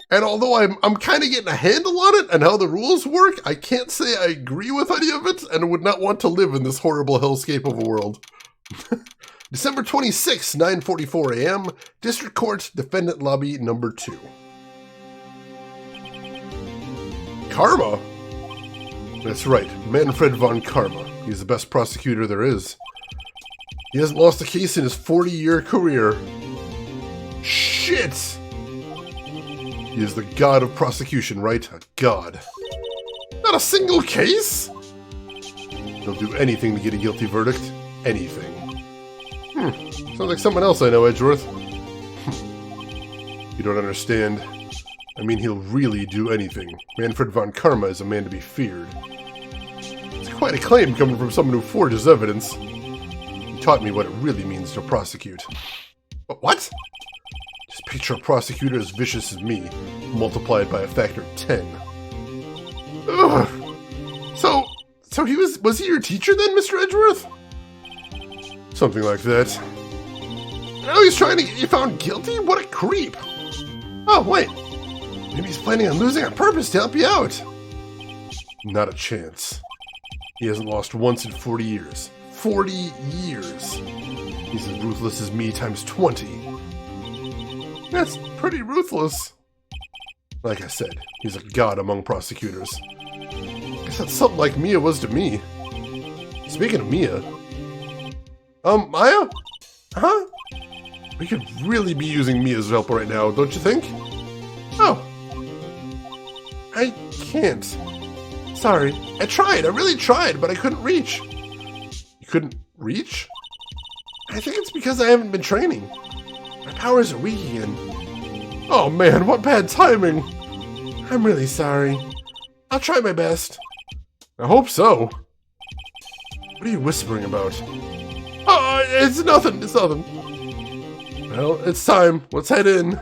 And although I'm kind of getting a handle on it and how the rules work, I can't say I agree with any of it and would not want to live in this horrible hellscape of a world. December 26, 9:44 a.m., District Court, Defendant Lobby number 2. Karma? That's right, Manfred von Karma. He's the best prosecutor there is. He hasn't lost a case in his 40-year career. Shit! He is the god of prosecution, right? A god. Not a single case? He'll do anything to get a guilty verdict. Anything. Sounds like someone else I know, Edgeworth. You don't understand. I mean, he'll really do anything. Manfred von Karma is a man to be feared. It's quite a claim coming from someone who forges evidence. He taught me what it really means to prosecute. What? Just picture a prosecutor as vicious as me, multiplied by a factor of 10. Ugh. So he was he your teacher then, Mr. Edgeworth? Something like that. Now he's trying to get you found guilty? What a creep! Oh, wait. Maybe he's planning on losing on purpose to help you out. Not a chance. He hasn't lost once in 40 years. 40 years. He's as ruthless as me times 20. That's pretty ruthless. Like I said, he's a god among prosecutors. Guess that's something like Mia was to me. Speaking of Mia... Maya? Huh? We could really be using Mia's help right now, don't you think? Oh. I can't. Sorry. I tried. I really tried, but I couldn't reach. You couldn't reach? I think it's because I haven't been training. My powers are weak again. Oh man, what bad timing. I'm really sorry. I'll try my best. I hope so. What are you whispering about? Oh, it's nothing. It's nothing. Well, it's time. Let's head in.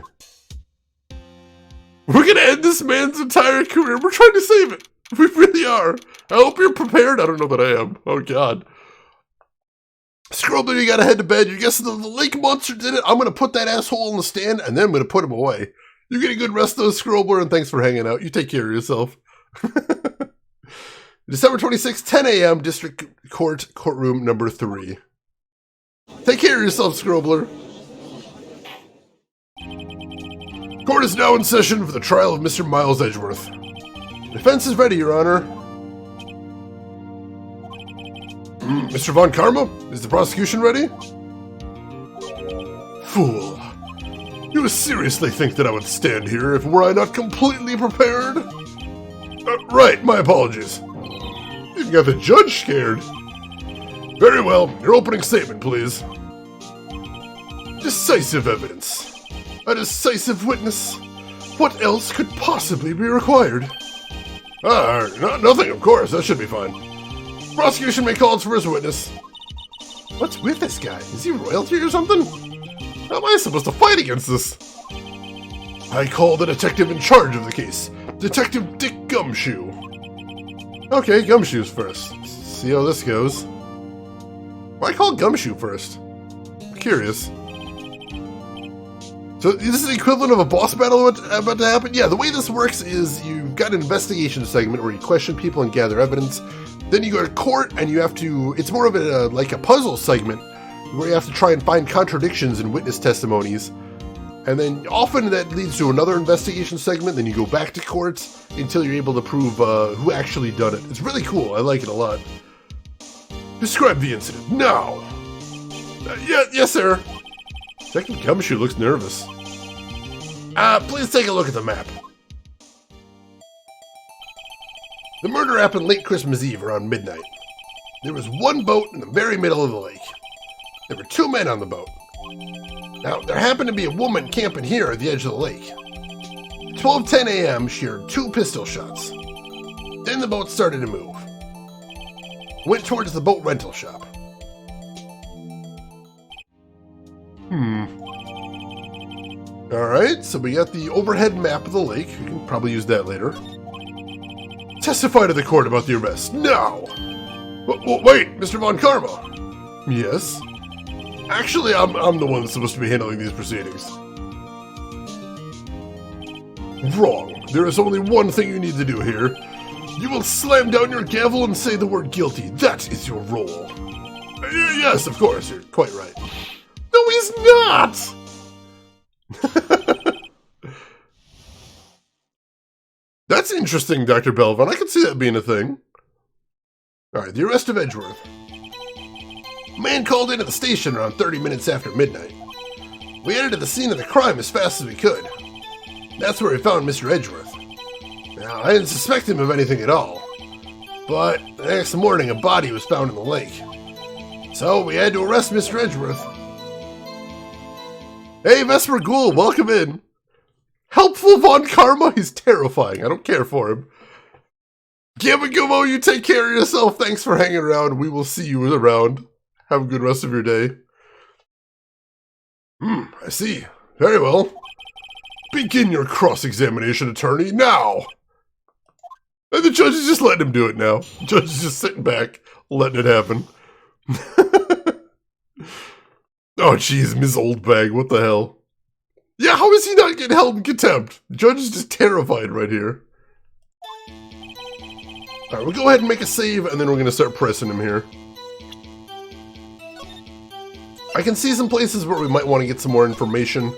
We're gonna end this man's entire career. We're trying to save it. We really are. I hope you're prepared. I don't know that I am. Oh, God. Scrubler, you gotta head to bed. You're guessing the lake monster did it. I'm gonna put that asshole on the stand, and then I'm gonna put him away. You get a good rest though, Scrubler, and thanks for hanging out. You take care of yourself. December 26th, 10 a.m., District Court, Courtroom number 3. Take care of yourself, Scrubler. Court is now in session for the trial of Mr. Miles Edgeworth. Defense is ready, Your Honor. Mr. Von Karma, is the prosecution ready? Fool. You seriously think that I would stand here if were I not completely prepared? Right, my apologies. You got the judge scared. Very well, your opening statement, please. Decisive evidence. A decisive witness. What else could possibly be required? Nothing, of course. That should be fine. Prosecution may call its first witness. What's with this guy? Is he royalty or something? How am I supposed to fight against this? I call the detective in charge of the case. Detective Dick Gumshoe. Okay, Gumshoe's first. Let's see how this goes. Why call Gumshoe first? I'm curious. So this is the equivalent of a boss battle about to happen? Yeah, the way this works is you've got an investigation segment where you question people and gather evidence. Then you go to court and you have to, it's more of a like a puzzle segment where you have to try and find contradictions in witness testimonies. And then often that leads to another investigation segment, then you go back to court until you're able to prove who actually done it. It's really cool, I like it a lot. Describe the incident, now! Yes, sir. Detective Gumshoe looks nervous. Please take a look at the map. The murder happened late Christmas Eve around midnight. There was one boat in the very middle of the lake. There were 2 men on the boat. Now, there happened to be a woman camping here at the edge of the lake. At 12:10 a.m., she heard 2 pistol shots. Then the boat started to move. Went towards the boat rental shop. Alright, so we got the overhead map of the lake. We can probably use that later. Testify to the court about the arrest, now! Wait, Mr. Von Karma! Yes? Actually, I'm the one that's supposed to be handling these proceedings. Wrong. There is only one thing you need to do here. You will slam down your gavel and say the word guilty. That is your role. Yes, of course, you're quite right. No, he's not! That's interesting, Dr. Belvin. I can see that being a thing. Alright, the arrest of Edgeworth. A man called in at the station around 30 minutes after midnight. We headed to the scene of the crime as fast as we could. That's where we found Mr. Edgeworth. Now, I didn't suspect him of anything at all. But the next morning, a body was found in the lake. So we had to arrest Mr. Edgeworth. Hey, Vesper Ghoul, welcome in. Helpful Von Karma? He's terrifying. I don't care for him. Gamagumo, you take care of yourself. Thanks for hanging around. We will see you around. Have a good rest of your day. I see. Very well. Begin your cross-examination, attorney, now! And the judge is just letting him do it now. The judge is just sitting back, letting it happen. Oh, jeez, Ms. Oldbag, what the hell? Yeah, how is he not getting held in contempt? The judge is just terrified right here. Alright, we'll go ahead and make a save, and then we're going to start pressing him here. I can see some places where we might want to get some more information.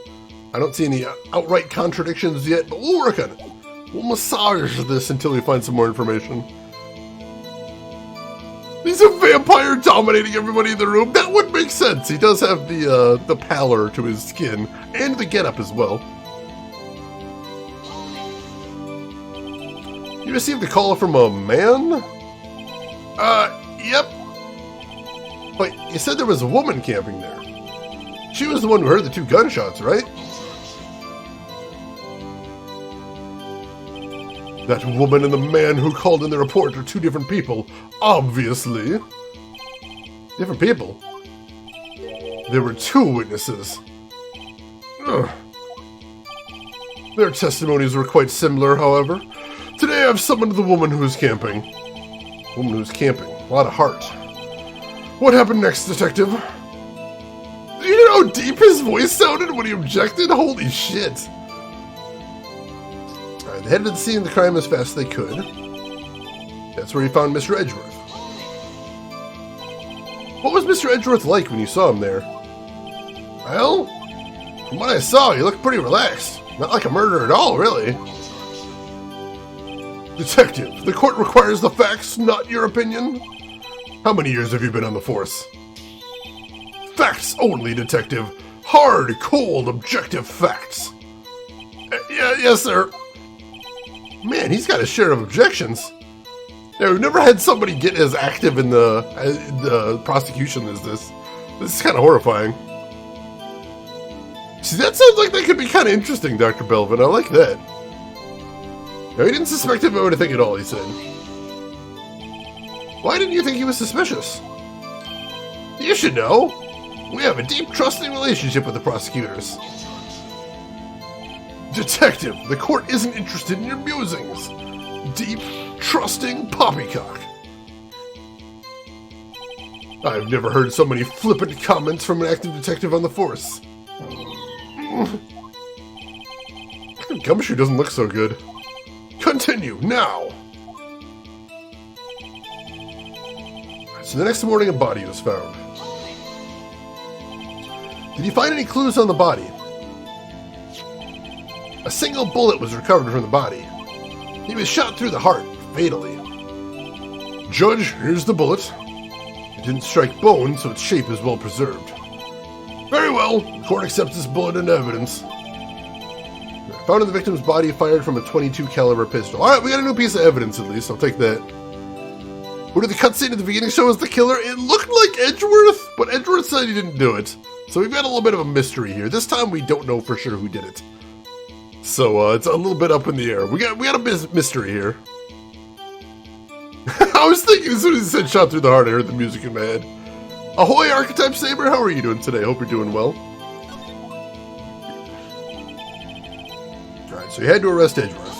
I don't see any outright contradictions yet, but we'll work on it. We'll massage this until we find some more information. He's a vampire dominating everybody in the room. That would make sense. He does have the pallor to his skin, and the getup as well. You received a call from a man? Yep. But you said there was a woman camping there. She was the one who heard the 2 gunshots, right? That woman and the man who called in the report are 2 different people, obviously. Different people? There were 2 witnesses. Ugh. Their testimonies were quite similar, however. Today I've summoned the woman who's camping. Woman who's camping. A lot of heart. What happened next, detective? Do you know how deep his voice sounded when he objected? Holy shit. Alright, they headed to the scene of the crime as fast as they could. That's where he found Mr. Edgeworth. What was Mr. Edgeworth like when you saw him there? Well, from what I saw, he looked pretty relaxed. Not like a murderer at all, really. Detective, the court requires the facts, not your opinion. How many years have you been on the force? Facts only, detective. Hard, cold, objective facts. Yes, sir. Man, he's got a share of objections. Yeah, we've never had somebody get as active in the prosecution as this. This is kind of horrifying. See, that sounds like that could be kind of interesting, Dr. Belvin. I like that. No, he didn't suspect him of anything at all, he said. Why didn't you think he was suspicious? You should know. We have a deep, trusting relationship with the prosecutors. Detective, the court isn't interested in your musings. Deep, trusting poppycock. I've never heard so many flippant comments from an active detective on the force. Gumshoe doesn't look so good. Continue, now! So the next morning a body was found. Did you find any clues on the body? A single bullet was recovered from the body. He was shot through the heart, fatally. Judge, here's the bullet. It didn't strike bone, so its shape is well preserved. Very well, the court accepts this bullet into evidence. Found in the victim's body, fired from a .22 caliber pistol. Alright, we got a new piece of evidence at least, I'll take that. Who did the cutscene at the beginning show as the killer? It looked like Edgeworth, but Edgeworth said he didn't do it. So we've got a little bit of a mystery here. This time we don't know for sure who did it. So it's a little bit up in the air. We got a mystery here. I was thinking as soon as he said shot through the heart, I heard the music in my head. Ahoy, Archetype Saber, how are you doing today? Hope you're doing well. Alright, so you had to arrest Edgeworth.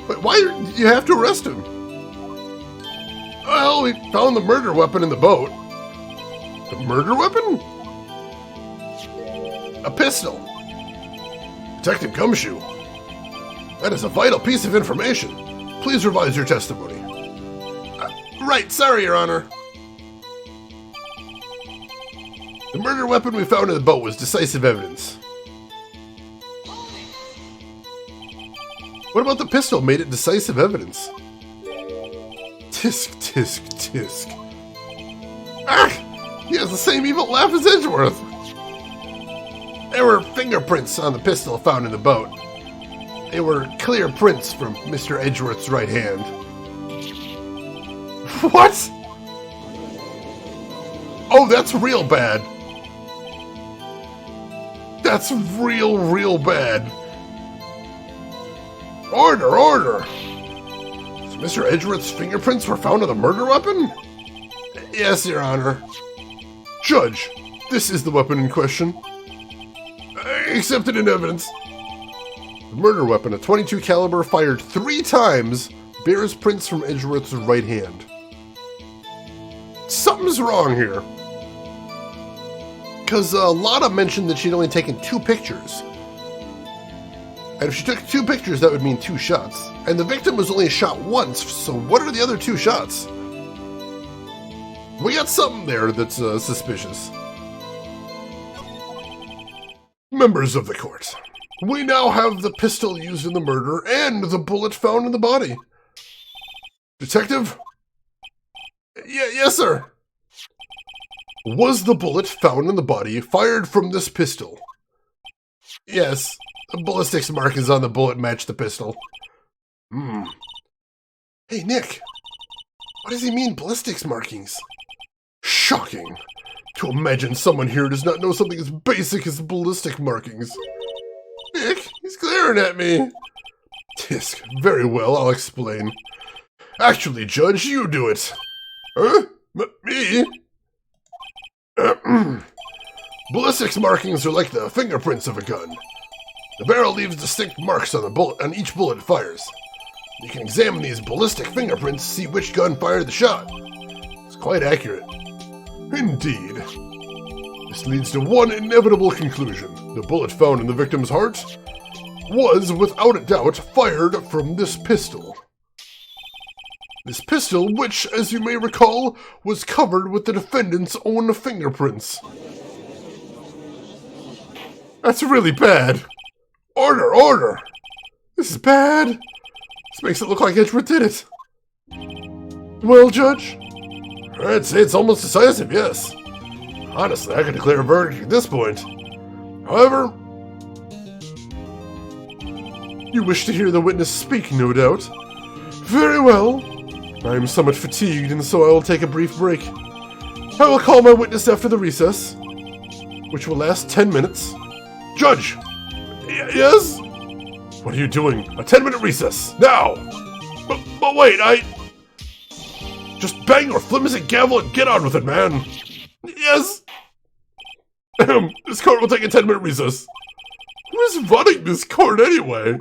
But why did you have to arrest him? Well, we found the murder weapon in the boat. The murder weapon? A pistol. Detective Gumshoe. That is a vital piece of information. Please revise your testimony. Right, sorry, Your Honor. The murder weapon we found in the boat was decisive evidence. What about the pistol made it decisive evidence? Tisk, tisk, tisk. Ah! He has the same evil laugh as Edgeworth. There were fingerprints on the pistol found in the boat. They were clear prints from Mr. Edgeworth's right hand. What? Oh, that's real bad. That's real bad. Order, order! So Mr. Edgeworth's fingerprints were found on the murder weapon? Yes, Your Honor. Judge, this is the weapon in question. Accepted in evidence. The murder weapon, a .22 caliber fired 3 times, bears prints from Edgeworth's right hand. Something's wrong here. Because Lana mentioned that she'd only taken 2 pictures. And if she took 2 pictures, that would mean 2 shots. And the victim was only shot once, so what are the other 2 shots? We got something there that's suspicious. Members of the court, we now have the pistol used in the murder and the bullet found in the body. Detective? Yes, sir. Was the bullet found in the body fired from this pistol? Yes. The ballistics markings on the bullet match the pistol. Hey, Nick. What does he mean, ballistics markings? Shocking. To imagine someone here does not know something as basic as ballistic markings. Nick, he's glaring at me. Tisk, very well, I'll explain. Actually, Judge, you do it. Huh? Me? Ballistics markings are like the fingerprints of a gun. The barrel leaves distinct marks on the bullet on each bullet it fires. You can examine these ballistic fingerprints to see which gun fired the shot. It's quite accurate. Indeed. This leads to one inevitable conclusion. The bullet found in the victim's heart was, without a doubt, fired from this pistol. This pistol, which, as you may recall, was covered with the defendant's own fingerprints. That's really bad. Order, order! This is bad. This makes it look like Edgeworth did it. Well, Judge? I'd say it's almost decisive, yes. Honestly, I could declare a verdict at this point. However, you wish to hear the witness speak, no doubt. Very well. I am somewhat fatigued, and so I will take a brief break. I will call my witness after the recess, which will last 10 minutes. Judge! Yes? What are you doing? A 10-minute recess, now! But wait, just bang your flimsy gavel and get on with it, man! Yes! This court will take a 10-minute recess. Who's running this court anyway?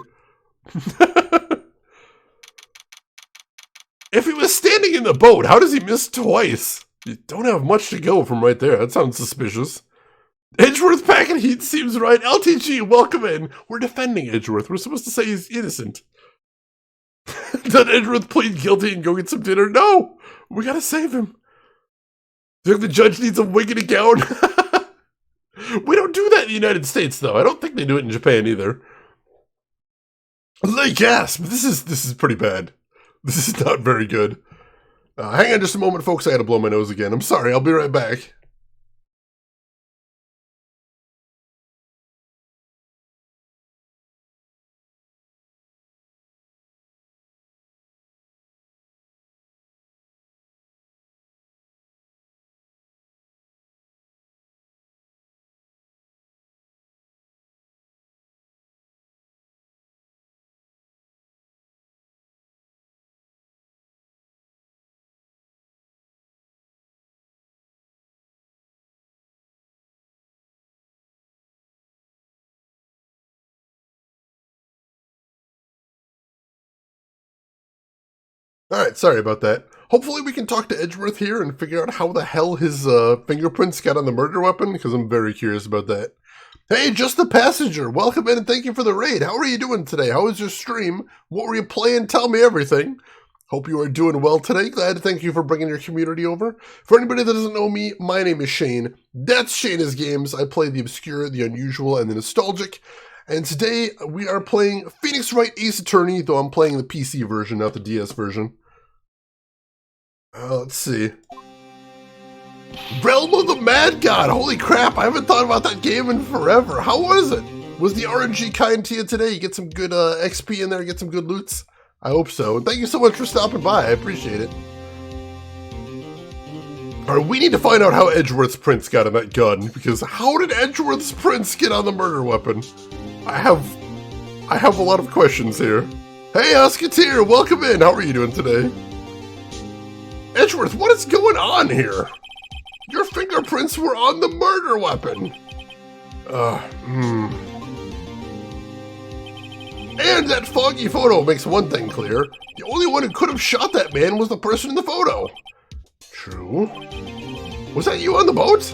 If he was standing in the boat, how does he miss twice? You don't have much to go from right there. That sounds suspicious. Edgeworth packing heat seems right. LTG, welcome in. We're defending Edgeworth. We're supposed to say he's innocent. Did Edgeworth plead guilty and go get some dinner? No! We gotta save him. Do you think the judge needs a wig and a gown? We don't do that in the United States, though. I don't think they do it in Japan, either. Like, gasp! This is pretty bad. This is not very good. Hang on just a moment, folks. I gotta blow my nose again. I'm sorry. I'll be right back. Alright, sorry about that. Hopefully we can talk to Edgeworth here and figure out how the hell his fingerprints got on the murder weapon, because I'm very curious about that. Hey, Just the Passenger, welcome in and thank you for the raid. How are you doing today? How was your stream? What were you playing? Tell me everything. Hope you are doing well today. Glad to thank you for bringing your community over. For anybody that doesn't know me, my name is Shane. That's Shane's Games. I play the obscure, the unusual, and the nostalgic. And today we are playing Phoenix Wright Ace Attorney, though I'm playing the PC version, not the DS version. Let's see. Realm of the Mad God! Holy crap, I haven't thought about that game in forever. How was it? Was the RNG kind to you today? You get some good XP in there, get some good loots? I hope so. And thank you so much for stopping by. I appreciate it. Alright, we need to find out how Edgeworth's prints got on that gun, because how did Edgeworth's prints get on the murder weapon? I have a lot of questions here. Hey, Osketeer, welcome in. How are you doing today? Edgeworth, what is going on here? Your fingerprints were on the murder weapon. And that foggy photo makes one thing clear. The only one who could have shot that man was the person in the photo. True. Was that you on the boat?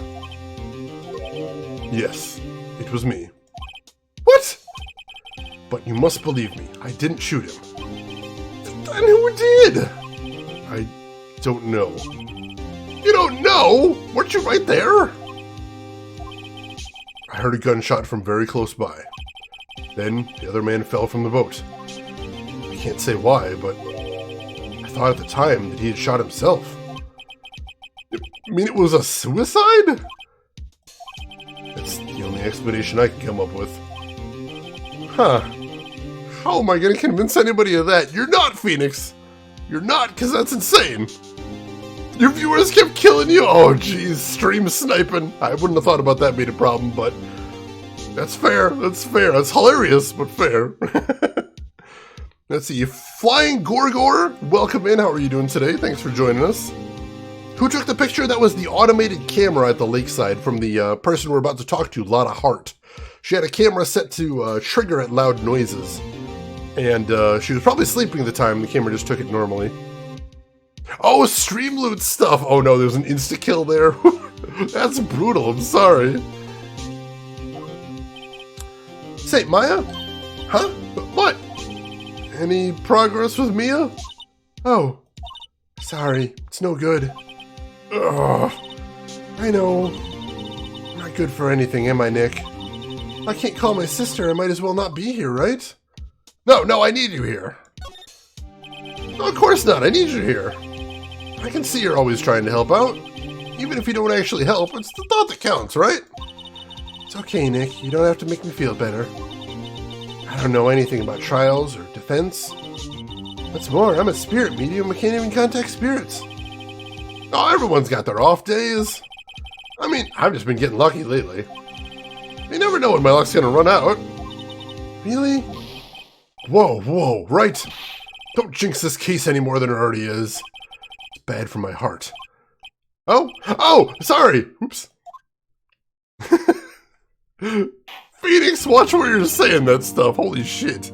Yes, it was me. What? But you must believe me, I didn't shoot him. Then who did? I don't know. You don't know? Weren't you right there? I heard a gunshot from very close by. Then the other man fell from the boat. I can't say why, but I thought at the time that he had shot himself. I mean, it was a suicide? That's the only explanation I can come up with. Huh. How am I going to convince anybody of that? You're not, Phoenix! You're not, because that's insane! Your viewers kept killing you? Oh, geez, stream sniping. I wouldn't have thought about that being a problem, but that's fair. That's fair. That's hilarious, but fair. Let's see. Flying Gorgor, welcome in. How are you doing today? Thanks for joining us. Who took the picture? That was the automated camera at the lakeside from the person we're about to talk to, Lotta Hart. She had a camera set to trigger at loud noises. And she was probably sleeping at the time. The camera just took it normally. Oh, stream loot stuff! Oh no, there's an insta-kill there. That's brutal, I'm sorry. Say, Maya? Huh? What? Any progress with Mia? Oh. Sorry, it's no good. Ugh. I know. I'm not good for anything, am I, Nick? I can't call my sister, I might as well not be here, right? No, I need you here. No, of course not, I need you here. I can see you're always trying to help out. Even if you don't actually help, it's the thought that counts, right? It's okay, Nick, you don't have to make me feel better. I don't know anything about trials or defense. What's more, I'm a spirit medium, I can't even contact spirits. Oh, everyone's got their off days. I mean, I've just been getting lucky lately. You never know when my luck's gonna run out. Really? Whoa, Wright. Don't jinx this case any more than it already is. It's bad for my heart. Oh, sorry. Oops. Phoenix, watch where you're saying that stuff. Holy shit.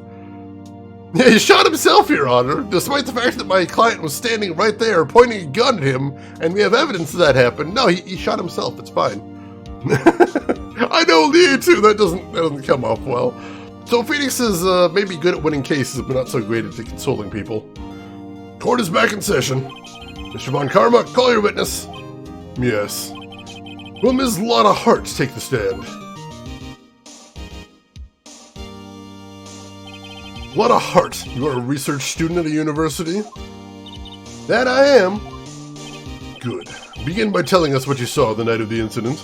Yeah, he shot himself, Your Honor, despite the fact that my client was standing right there pointing a gun at him, and we have evidence that happened. No, he shot himself. It's fine. I know, Leah, too. That doesn't come off well. So Phoenix is maybe good at winning cases, but not so great at consoling people. Court is back in session. Mr. Von Karma, call your witness. Yes. Will Ms. Lotta Hart take the stand? Lotta Hart, you are a research student at a university? That I am. Good. Begin by telling us what you saw the night of the incident.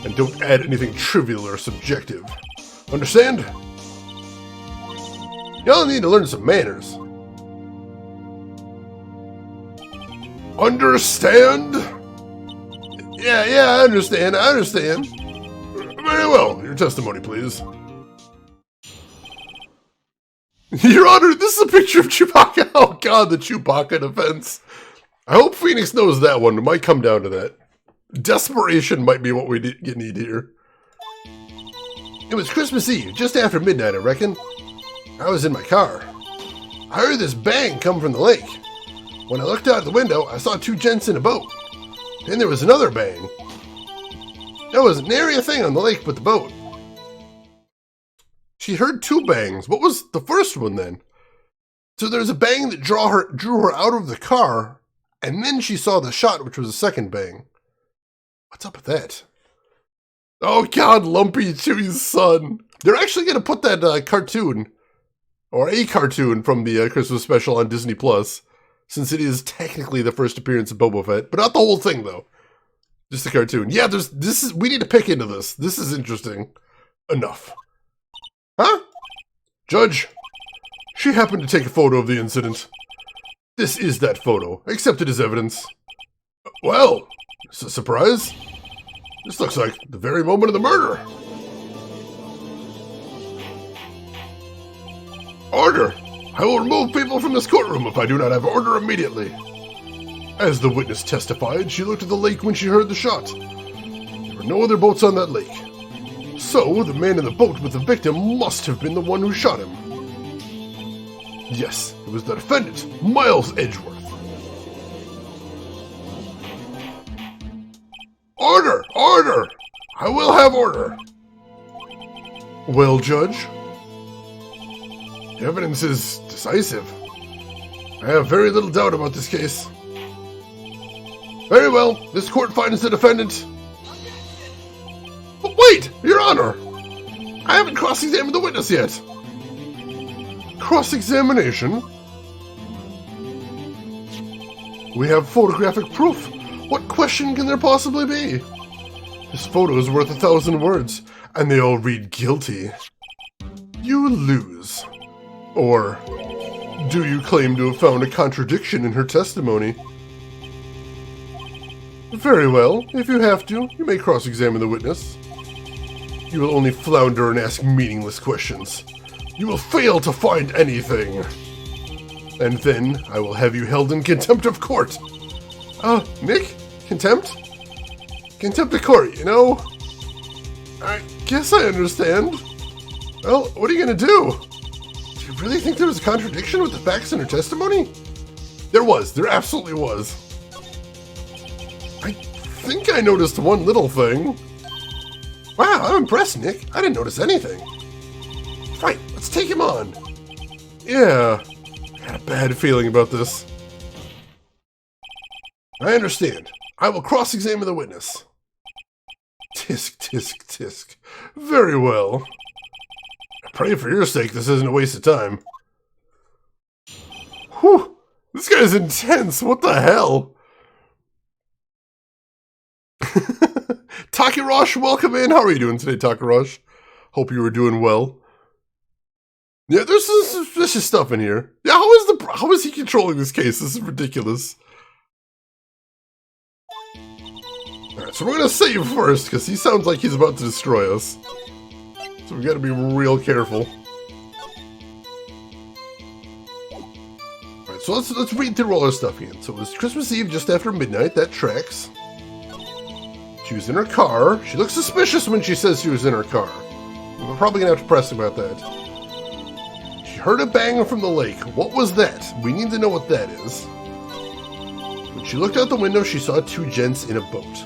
And don't add anything trivial or subjective. Understand? Y'all need to learn some manners. Understand? Yeah, I understand. Very well. Your testimony, please. Your Honor, this is a picture of Chewbacca. Oh god, the Chewbacca defense. I hope Phoenix knows that one. It might come down to that. Desperation might be what we need here. It was Christmas Eve, just after midnight, I reckon. I was in my car. I heard this bang come from the lake. When I looked out the window, I saw two gents in a boat. Then there was another bang. There was nary a thing on the lake but the boat. She heard two bangs. What was the first one then? So there was a bang that drew her out of the car, and then she saw the shot, which was a second bang. What's up with that? Oh god, Lumpy Chewie's son. They're actually going to put that cartoon, or a cartoon from the Christmas special on Disney Plus, since it is technically the first appearance of Boba Fett, but not the whole thing though. Just a cartoon. Yeah, we need to pick into this. This is interesting. Enough. Huh? Judge, she happened to take a photo of the incident. This is that photo, accepted as evidence. Well, it's a surprise. This looks like the very moment of the murder. Order! I will remove people from this courtroom if I do not have order immediately. As the witness testified, she looked at the lake when she heard the shot. There were no other boats on that lake. So, the man in the boat with the victim must have been the one who shot him. Yes, it was the defendant, Miles Edgeworth. Order! Order! I will have order. Well, Judge? The evidence is decisive. I have very little doubt about this case. Very well, this court finds the defendant... But wait, Your Honor! I haven't cross-examined the witness yet. Cross-examination? We have photographic proof. What question can there possibly be? This photo is worth 1,000 words, and they all read guilty. You lose. Or, do you claim to have found a contradiction in her testimony? Very well, if you have to, you may cross-examine the witness. You will only flounder and ask meaningless questions. You will fail to find anything. And then I will have you held in contempt of court. Nick? Contempt? Contempt of court, you know? Alright. guess I understand. Well, what are you gonna do? Do you really think there was a contradiction with the facts in her testimony? There was. There absolutely was. I think I noticed one little thing. Wow, I'm impressed, Nick. I didn't notice anything. Right, let's take him on. Yeah, I had a bad feeling about this. I understand. I will cross-examine the witness. Tisk, tisk, tisk. Very well. I pray for your sake this isn't a waste of time. Whew, this guy's intense. What the hell? Takirosh, welcome in. How are you doing today, Takirosh? Hope you were doing well. Yeah, there's some suspicious stuff in here. Yeah, how is he controlling this case? This is ridiculous. Alright, so we're gonna save first, because he sounds like he's about to destroy us. So we gotta be real careful. Alright, so let's read through all our stuff again. So it was Christmas Eve just after midnight, that tracks. She was in her car. She looks suspicious when she says she was in her car. We're probably gonna have to press about that. She heard a bang from the lake. What was that? We need to know what that is. When she looked out the window, she saw two gents in a boat.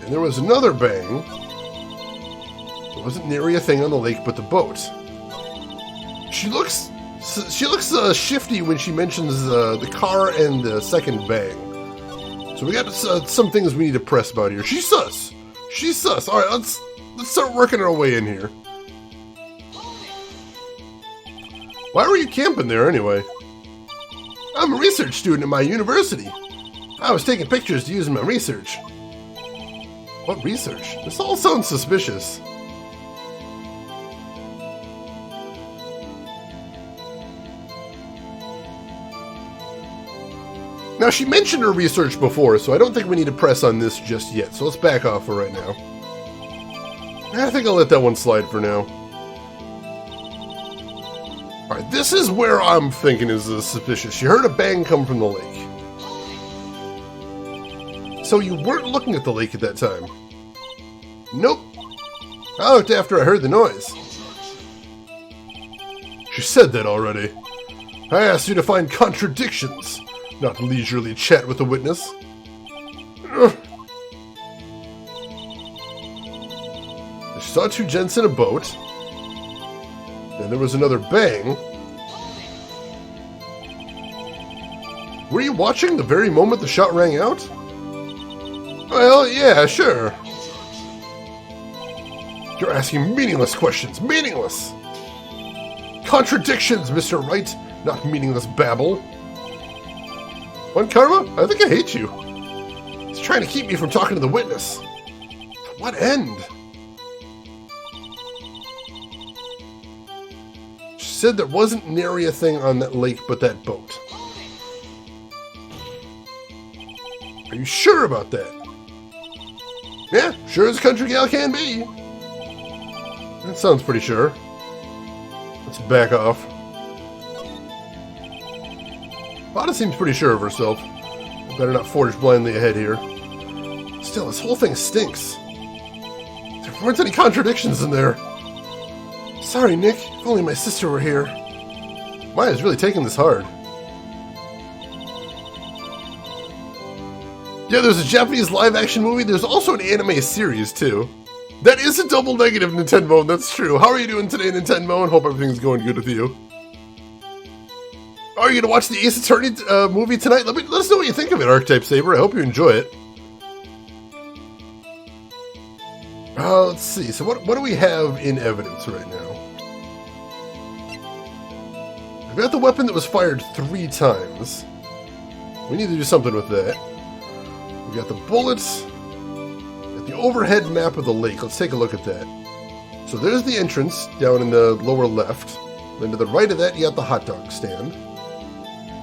And there was another bang. There wasn't nary a thing on the lake but the boat. She looks shifty when she mentions the car and the second bang. So we got some things we need to press about here. She's sus. She's sus. All right, let's start working our way in here. Why were you camping there anyway? I'm a research student at my university. I was taking pictures to use in my research. What research? This all sounds suspicious. Now, she mentioned her research before, so I don't think we need to press on this just yet, so let's back off for right now. I think I'll let that one slide for now. Alright, this is where I'm thinking is suspicious. She heard a bang come from the lake. So you weren't looking at the lake at that time? Nope. I looked after I heard the noise. She said that already. I asked you to find contradictions, not leisurely chat with the witness. Ugh. She saw two gents in a boat. Then there was another bang. Were you watching the very moment the shot rang out? Well, yeah, sure. You're asking meaningless questions. Meaningless! Contradictions, Mr. Wright, not meaningless babble. One Karma? I think I hate you. He's trying to keep me from talking to the witness. To what end? She said there wasn't nary a thing on that lake but that boat. Are you sure about that? Yeah, sure as country gal can be. That sounds pretty sure. Let's back off. Bada seems pretty sure of herself. Better not forge blindly ahead here. Still, this whole thing stinks. There weren't any contradictions in there. Sorry, Nick. If only my sister were here. Maya's really taking this hard. Yeah, there's a Japanese live-action movie. There's also an anime series, too. That is a double negative, Nintendo. That's true. How are you doing today, Nintendo? And hope everything's going good with you. Are you going to watch the Ace Attorney movie tonight? Let us know what you think of it, Archetype Saber. I hope you enjoy it. Let's see. So what do we have in evidence right now? I've got the weapon that was fired 3 times. We need to do something with that. We got the bullets. Got the overhead map of the lake. Let's take a look at that. So there's the entrance down in the lower left. Then to the right of that, you got the hot dog stand.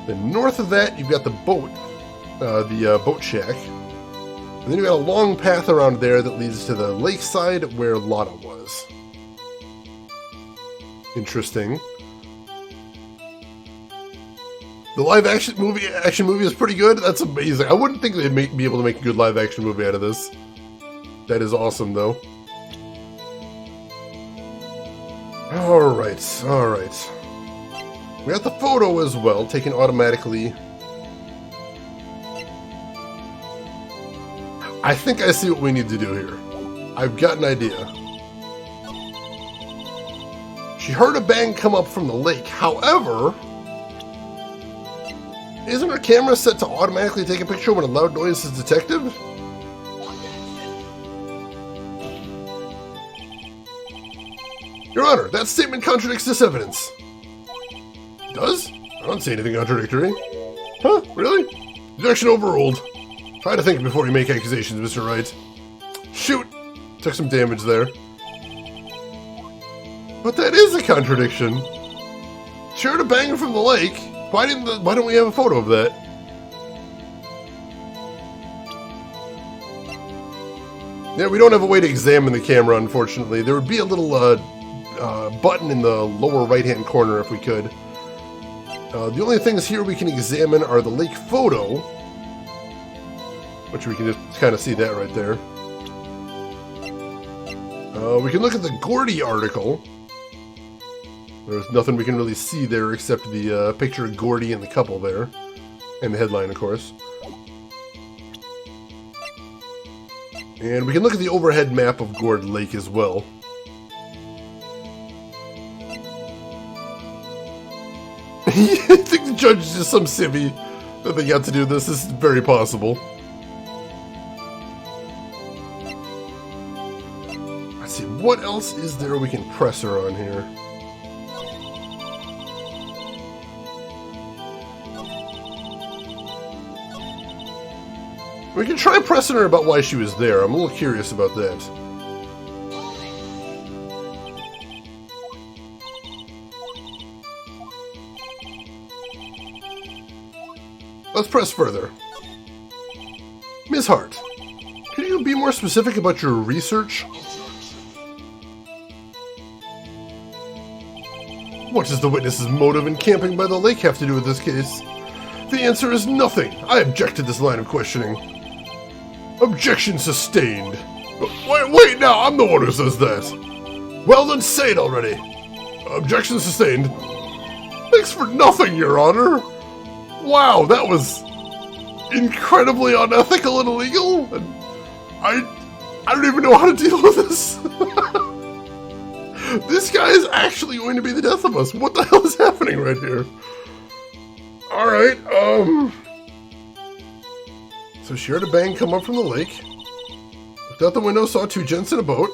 Then north of that, you've got the boat, boat shack. And then you've got a long path around there that leads to the lakeside where Lotta was. Interesting. The live-action movie is pretty good. That's amazing. I wouldn't think they'd be able to make a good live-action movie out of this. That is awesome, though. Alright, alright. We got the photo as well, taken automatically. I think I see what we need to do here. I've got an idea. She heard a bang come up from the lake. However, isn't her camera set to automatically take a picture when a loud noise is detected? Your Honor, that statement contradicts this evidence. It does? I don't see anything contradictory. Huh? Really? Objection overruled. Try to think before you make accusations, Mr. Wright. Shoot! Took some damage there. But that is a contradiction. She heard a bang from the lake. Why don't we have a photo of that? Yeah, we don't have a way to examine the camera, unfortunately. There would be a little button in the lower right-hand corner if we could. The only things here we can examine are the lake photo, which we can just kind of see that right there. We can look at the Gordy article. There's nothing we can really see there except the picture of Gordy and the couple there. And the headline, of course. And we can look at the overhead map of Gourd Lake as well. I think the judge is just some civvy that they got to do this. This is very possible. Let's see, what else is there we can press her on here? We can try pressing her about why she was there. I'm a little curious about that. Let's press further. Ms. Hart, could you be more specific about your research? What does the witness's motive in camping by the lake have to do with this case? The answer is nothing. I object to this line of questioning. Objection sustained. Wait now, I'm the one who says that. Well then say it already. Objection sustained. Thanks for nothing, Your Honor. Wow, that was incredibly unethical and illegal. And I don't even know how to deal with this. This guy is actually going to be the death of us. What the hell is happening right here? Alright, so she heard a bang come up from the lake. Looked out the window, saw two gents in a boat.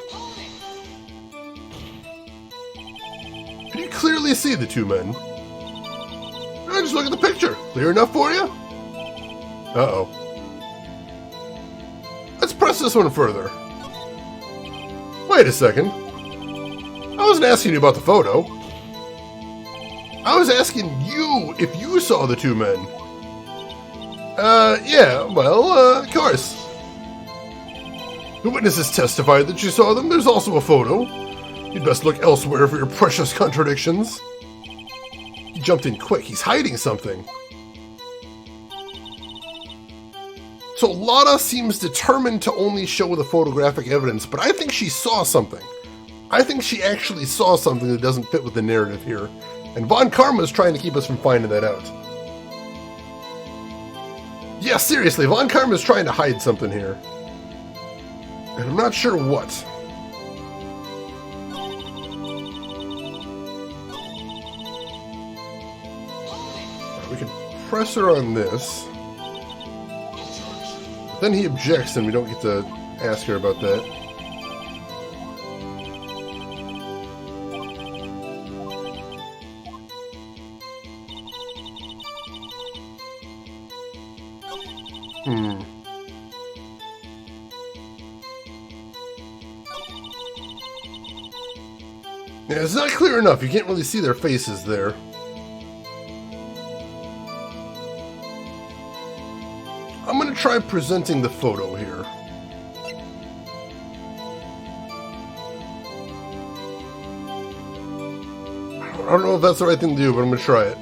Could you clearly see the two men? Just look at the picture. Clear enough for you? Uh-oh. Let's press this one further. Wait a second. I wasn't asking you about the photo. I was asking you if you saw the two men. Yeah, well, of course. The witnesses testified that you saw them. There's also a photo. You'd best look elsewhere for your precious contradictions. He jumped in quick. He's hiding something. So Lotta seems determined to only show the photographic evidence, but I think she saw something. I think she actually saw something that doesn't fit with the narrative here. And Von Karma is trying to keep us from finding that out. Yeah, seriously, Von Karma is trying to hide something here. And I'm not sure what. We can press her on this. But then he objects and we don't get to ask her about that. Yeah, it's not clear enough. You can't really see their faces there. I'm going to try presenting the photo here. I don't know if that's the right thing to do, but I'm going to try it.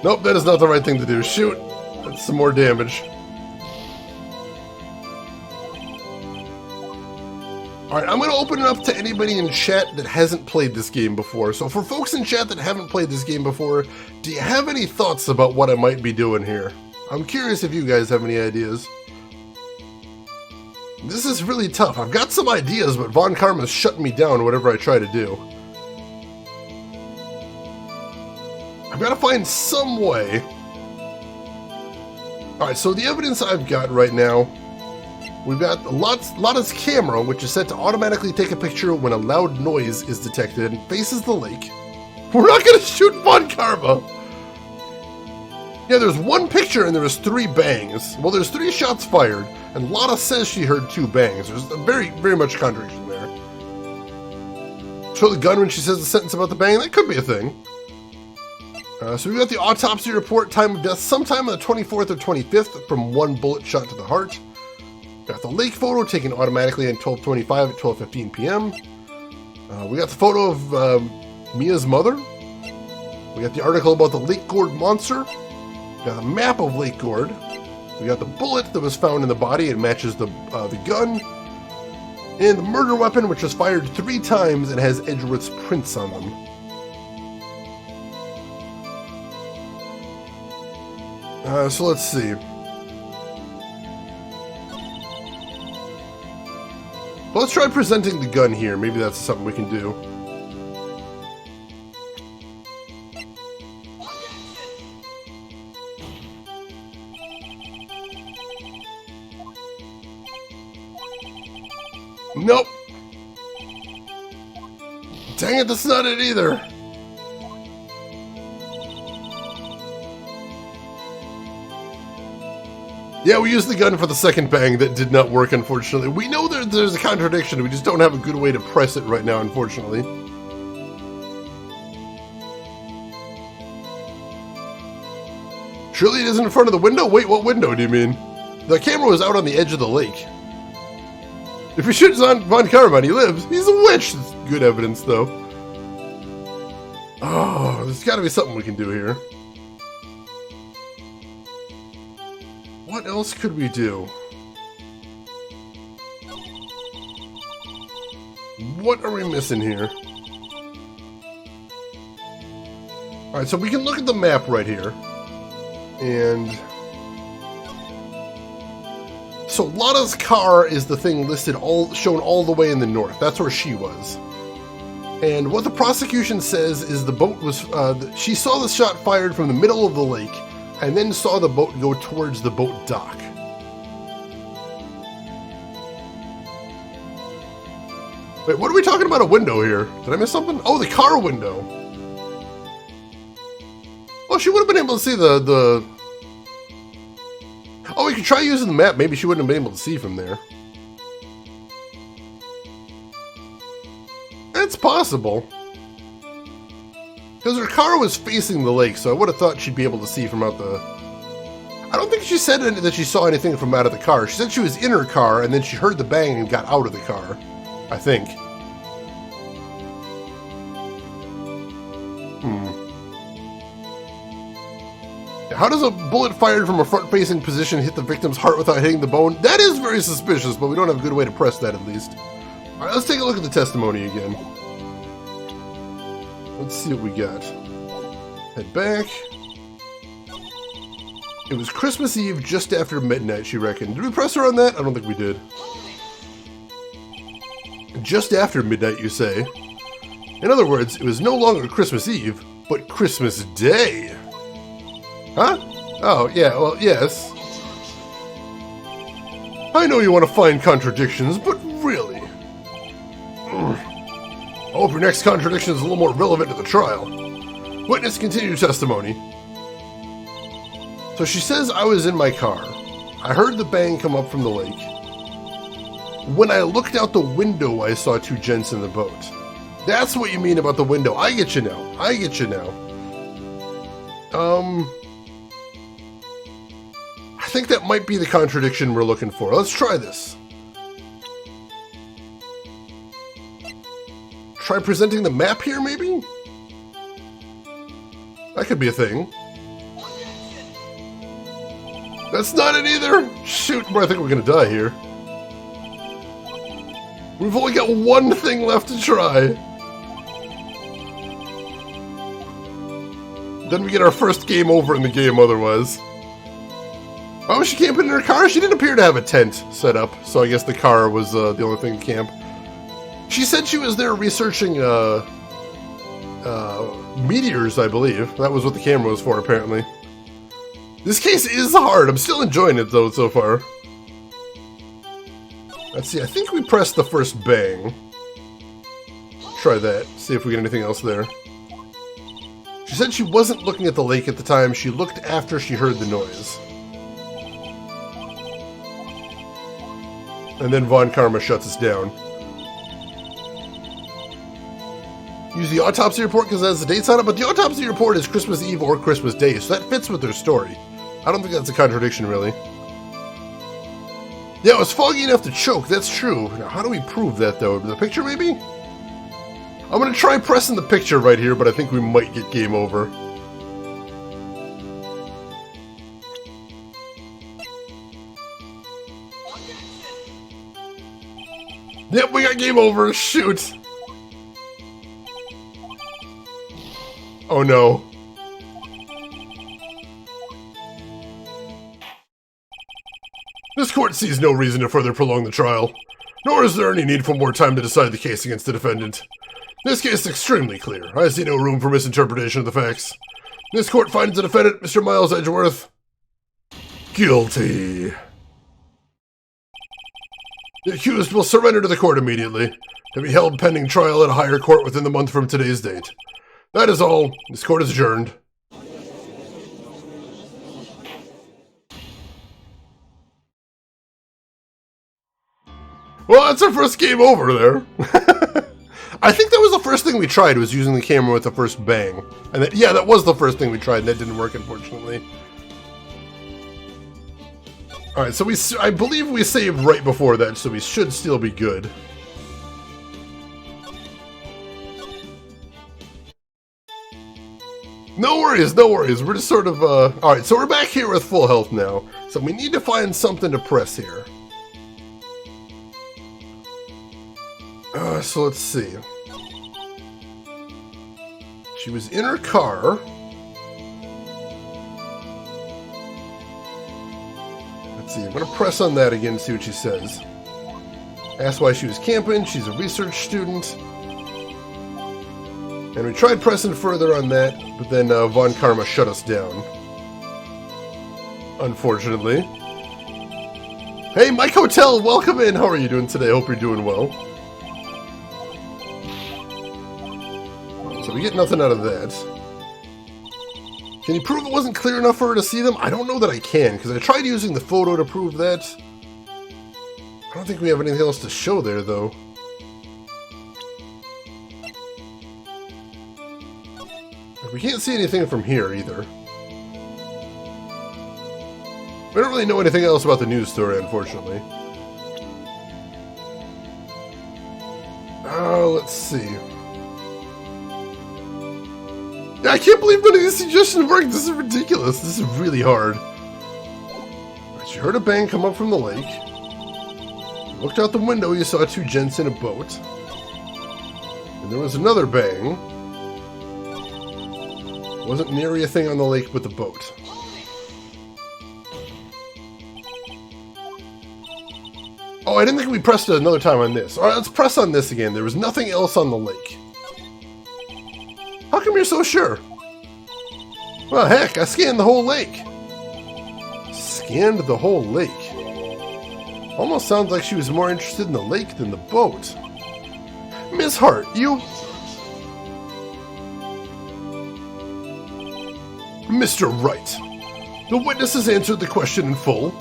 Nope, that is not the right thing to do. Shoot! That's some more damage. Alright, I'm going to open it up to anybody in chat that hasn't played this game before. So for folks in chat that haven't played this game before, do you have any thoughts about what I might be doing here? I'm curious if you guys have any ideas. This is really tough. I've got some ideas, but Von Karma's shutting me down whatever I try to do. I've got to find some way. Alright, so the evidence I've got right now, we've got Lotta's camera, which is set to automatically take a picture when a loud noise is detected and faces the lake. We're not going to shoot Von Karma! Yeah, there's one picture and there was 3 bangs. Well, there's 3 shots fired, and Lotta says she heard 2 bangs. There's a very, very much contradiction there. Show the gun when she says the sentence about the bang. That could be a thing. So we've got the autopsy report, time of death sometime on the 24th or 25th from 1 bullet shot to the heart. Got the lake photo taken automatically at 12:25 at 12:15 p.m. We got the photo of Mia's mother. We got the article about the Lake Gourd monster. We got the map of Lake Gourd. We got the bullet that was found in the body. It matches the gun. And the murder weapon, which was fired 3 times and has Edgeworth's prints on them. So let's see. Let's try presenting the gun here. Maybe that's something we can do. Nope. Dang it, that's not it either. Yeah, we used the gun for the second bang. That did not work, unfortunately. We know there's a contradiction. We just don't have a good way to press it right now, unfortunately. Surely it isn't in front of the window? Wait, what window do you mean? The camera was out on the edge of the lake. If he shoots on Von Karma and he lives, he's a witch! That's good evidence, though. Oh, there's gotta be something we can do here. What else could we do? What are we missing here? Alright, so we can look at the map right here. And... so Lotta's car is the thing listed shown all the way in the north. That's where she was. And what the prosecution says is the boat was... she saw the shot fired from the middle of the lake, and then saw the boat go towards the boat dock. Wait, what are we talking about a window here? Did I miss something? Oh, the car window. Oh, she would have been able to see the... Oh, we could try using the map. Maybe she wouldn't have been able to see from there. It's possible. Because her car was facing the lake, so I would have thought she'd be able to see from out the... I don't think she said that she saw anything from out of the car. She said she was in her car, and then she heard the bang and got out of the car. I think. How does a bullet fired from a front-facing position hit the victim's heart without hitting the bone? That is very suspicious, but we don't have a good way to press that, at least. All right, let's take a look at the testimony again. Let's see what we got. Head back. It was Christmas Eve just after midnight, she reckoned. Did we press her on that? I don't think we did. Just after midnight, you say? In other words, it was no longer Christmas Eve, but Christmas Day. Huh? Oh, yeah, well, yes. I know you want to find contradictions, but really... I hope your next contradiction is a little more relevant to the trial. Witness, continue testimony. So she says I was in my car. I heard the bang come up from the lake. When I looked out the window, I saw 2 gents in the boat. That's what you mean about the window. I get you now. I get you now. I think that might be the contradiction we're looking for. Let's try this. Try presenting the map here, maybe? That could be a thing. That's not it either! Shoot, I think we're gonna die here. We've only got one thing left to try. Then we get our first game over in the game otherwise. Why was she camping in her car? She didn't appear to have a tent set up, so I guess the car was the only thing to camp. She said she was there researching meteors, I believe. That was what the camera was for, apparently. This case is hard. I'm still enjoying it, though, so far. Let's see. I think we pressed the first bang. Try that. See if we get anything else there. She said she wasn't looking at the lake at the time. She looked after she heard the noise. And then Von Karma shuts us down. Use the autopsy report because it has the dates on it, but the autopsy report is Christmas Eve or Christmas Day, so that fits with their story. I don't think that's a contradiction, really. Yeah, it was foggy enough to choke, that's true. Now, how do we prove that, though? The picture, maybe? I'm going to try pressing the picture right here, but I think we might get game over. Yep, we got game over. Shoot. Oh no. This court sees no reason to further prolong the trial, nor is there any need for more time to decide the case against the defendant. This case is extremely clear. I see no room for misinterpretation of the facts. This court finds the defendant, Mr. Miles Edgeworth, guilty. The accused will surrender to the court immediately, to be held pending trial at a higher court within the month from today's date. That is all. This court is adjourned. Well, that's our first game over there. I think that was the first thing we tried, was using the camera with the first bang. And that, yeah, that was the first thing we tried, and that didn't work, unfortunately. Alright, so I believe we saved right before that, so we should still be good. No worries, no worries. We're just sort of, Alright, so we're back here with full health now. So we need to find something to press here. So let's see. She was in her car. Let's see, I'm going to press on that again and see what she says. Asked why she was camping. She's a research student. And we tried pressing further on that, but then Von Karma shut us down. Unfortunately. Hey, Mike Hotel, welcome in. How are you doing today? Hope you're doing well. So we get nothing out of that. Can you prove it wasn't clear enough for her to see them? I don't know that I can, because I tried using the photo to prove that. I don't think we have anything else to show there, though. We can't see anything from here, either. We don't really know anything else about the news story, unfortunately. Let's see. I can't believe none of these suggestions work. This is ridiculous. This is really hard. She heard a bang come up from the lake. Looked out the window, you saw two gents in a boat. And there was another bang. Wasn't near a thing on the lake but the boat. Oh, I didn't think we pressed it another time on this. Alright, let's press on this again. There was nothing else on the lake. How come you're so sure? Well, heck, I scanned the whole lake. Scanned the whole lake. Almost sounds like she was more interested in the lake than the boat. Miss Hart, you... Mr. Wright, the witness has answered the question in full.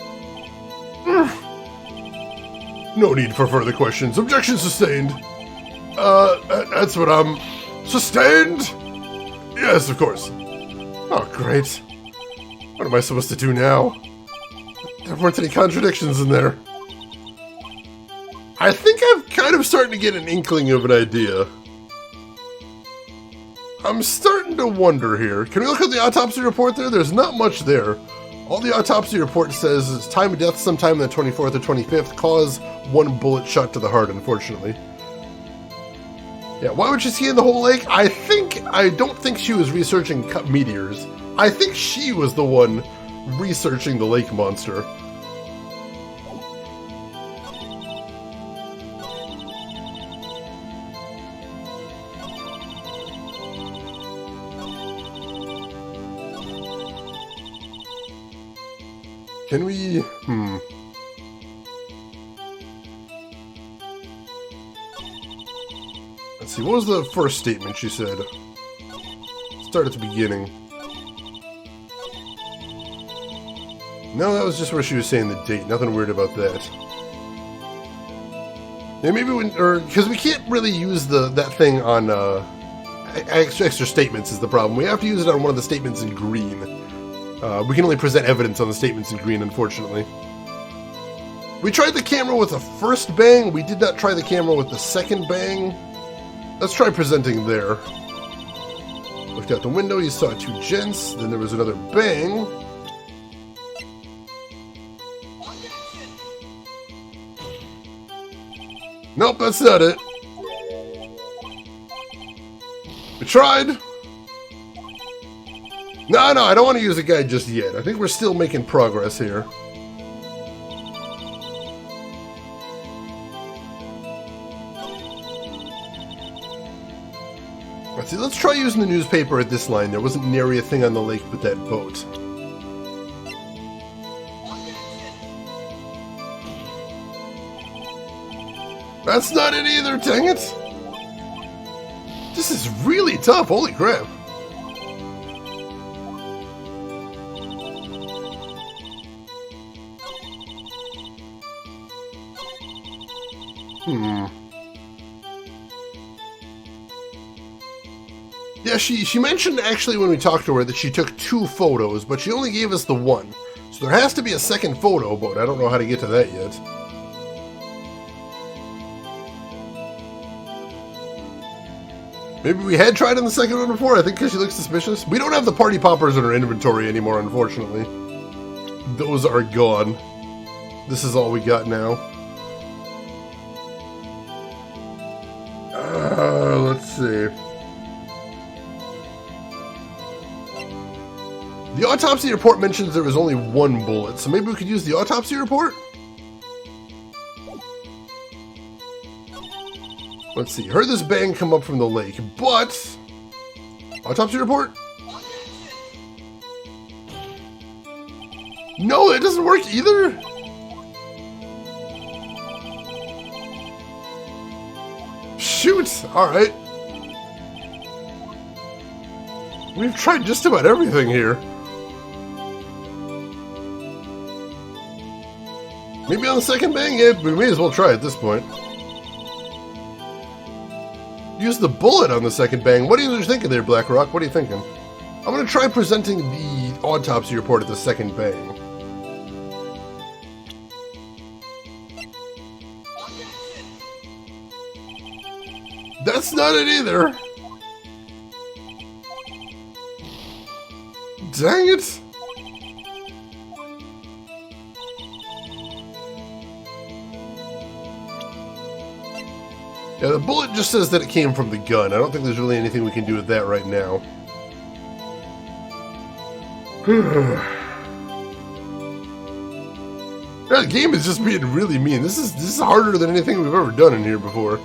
No need for further questions. Objection sustained. That's what I'm... Sustained? Yes, of course. Oh, great. What am I supposed to do now? There weren't any contradictions in there. I think I'm kind of starting to get an inkling of an idea. I'm starting to wonder here. Can we look at the autopsy report there? There's not much there. All the autopsy report says is time of death sometime on the 24th or 25th, cause 1 bullet shot to the heart, unfortunately. Yeah, why would she ski in the whole lake? I don't think she was researching meteors. I think she was the one researching the lake monster. Can we... Let's see, what was the first statement she said? Start at the beginning. No, that was just where she was saying the date. Nothing weird about that. Yeah, maybe because we can't really use that thing on extra statements is the problem. We have to use it on one of the statements in green. We can only present evidence on the statements in green, unfortunately. We tried the camera with the first bang. We did not try the camera with the second bang. Let's try presenting there. Looked out the window, you saw 2 gents, then there was another bang. Nope, that's not it. We tried. No, I don't want to use the guide just yet. I think we're still making progress here. Let's see, let's try using the newspaper at this line. There wasn't nary a thing on the lake but that boat. That's not it either, dang it! This is really tough, holy crap. Yeah, she mentioned actually when we talked to her that she took 2 photos, but she only gave us the 1. So there has to be a second photo, but I don't know how to get to that yet. Maybe we had tried on the second one before, I think because she looks suspicious. We don't have the party poppers in our inventory anymore, unfortunately. Those are gone. This is all we got now. Let's see. The autopsy report mentions there was only 1 bullet, so maybe we could use the autopsy report? Let's see, heard this bang come up from the lake, but... Autopsy report? No, that doesn't work either? Shoot! Alright. We've tried just about everything here. Maybe on the second bang? Yeah, we may as well try at this point. Use the bullet on the second bang. What are you thinking there, Blackrock? What are you thinking? I'm going to try presenting the autopsy report at the second bang. That's not it either. Dang it. Yeah, the bullet just says that it came from the gun. I don't think there's really anything we can do with that right now. That game is just being really mean. This is harder than anything we've ever done in here before.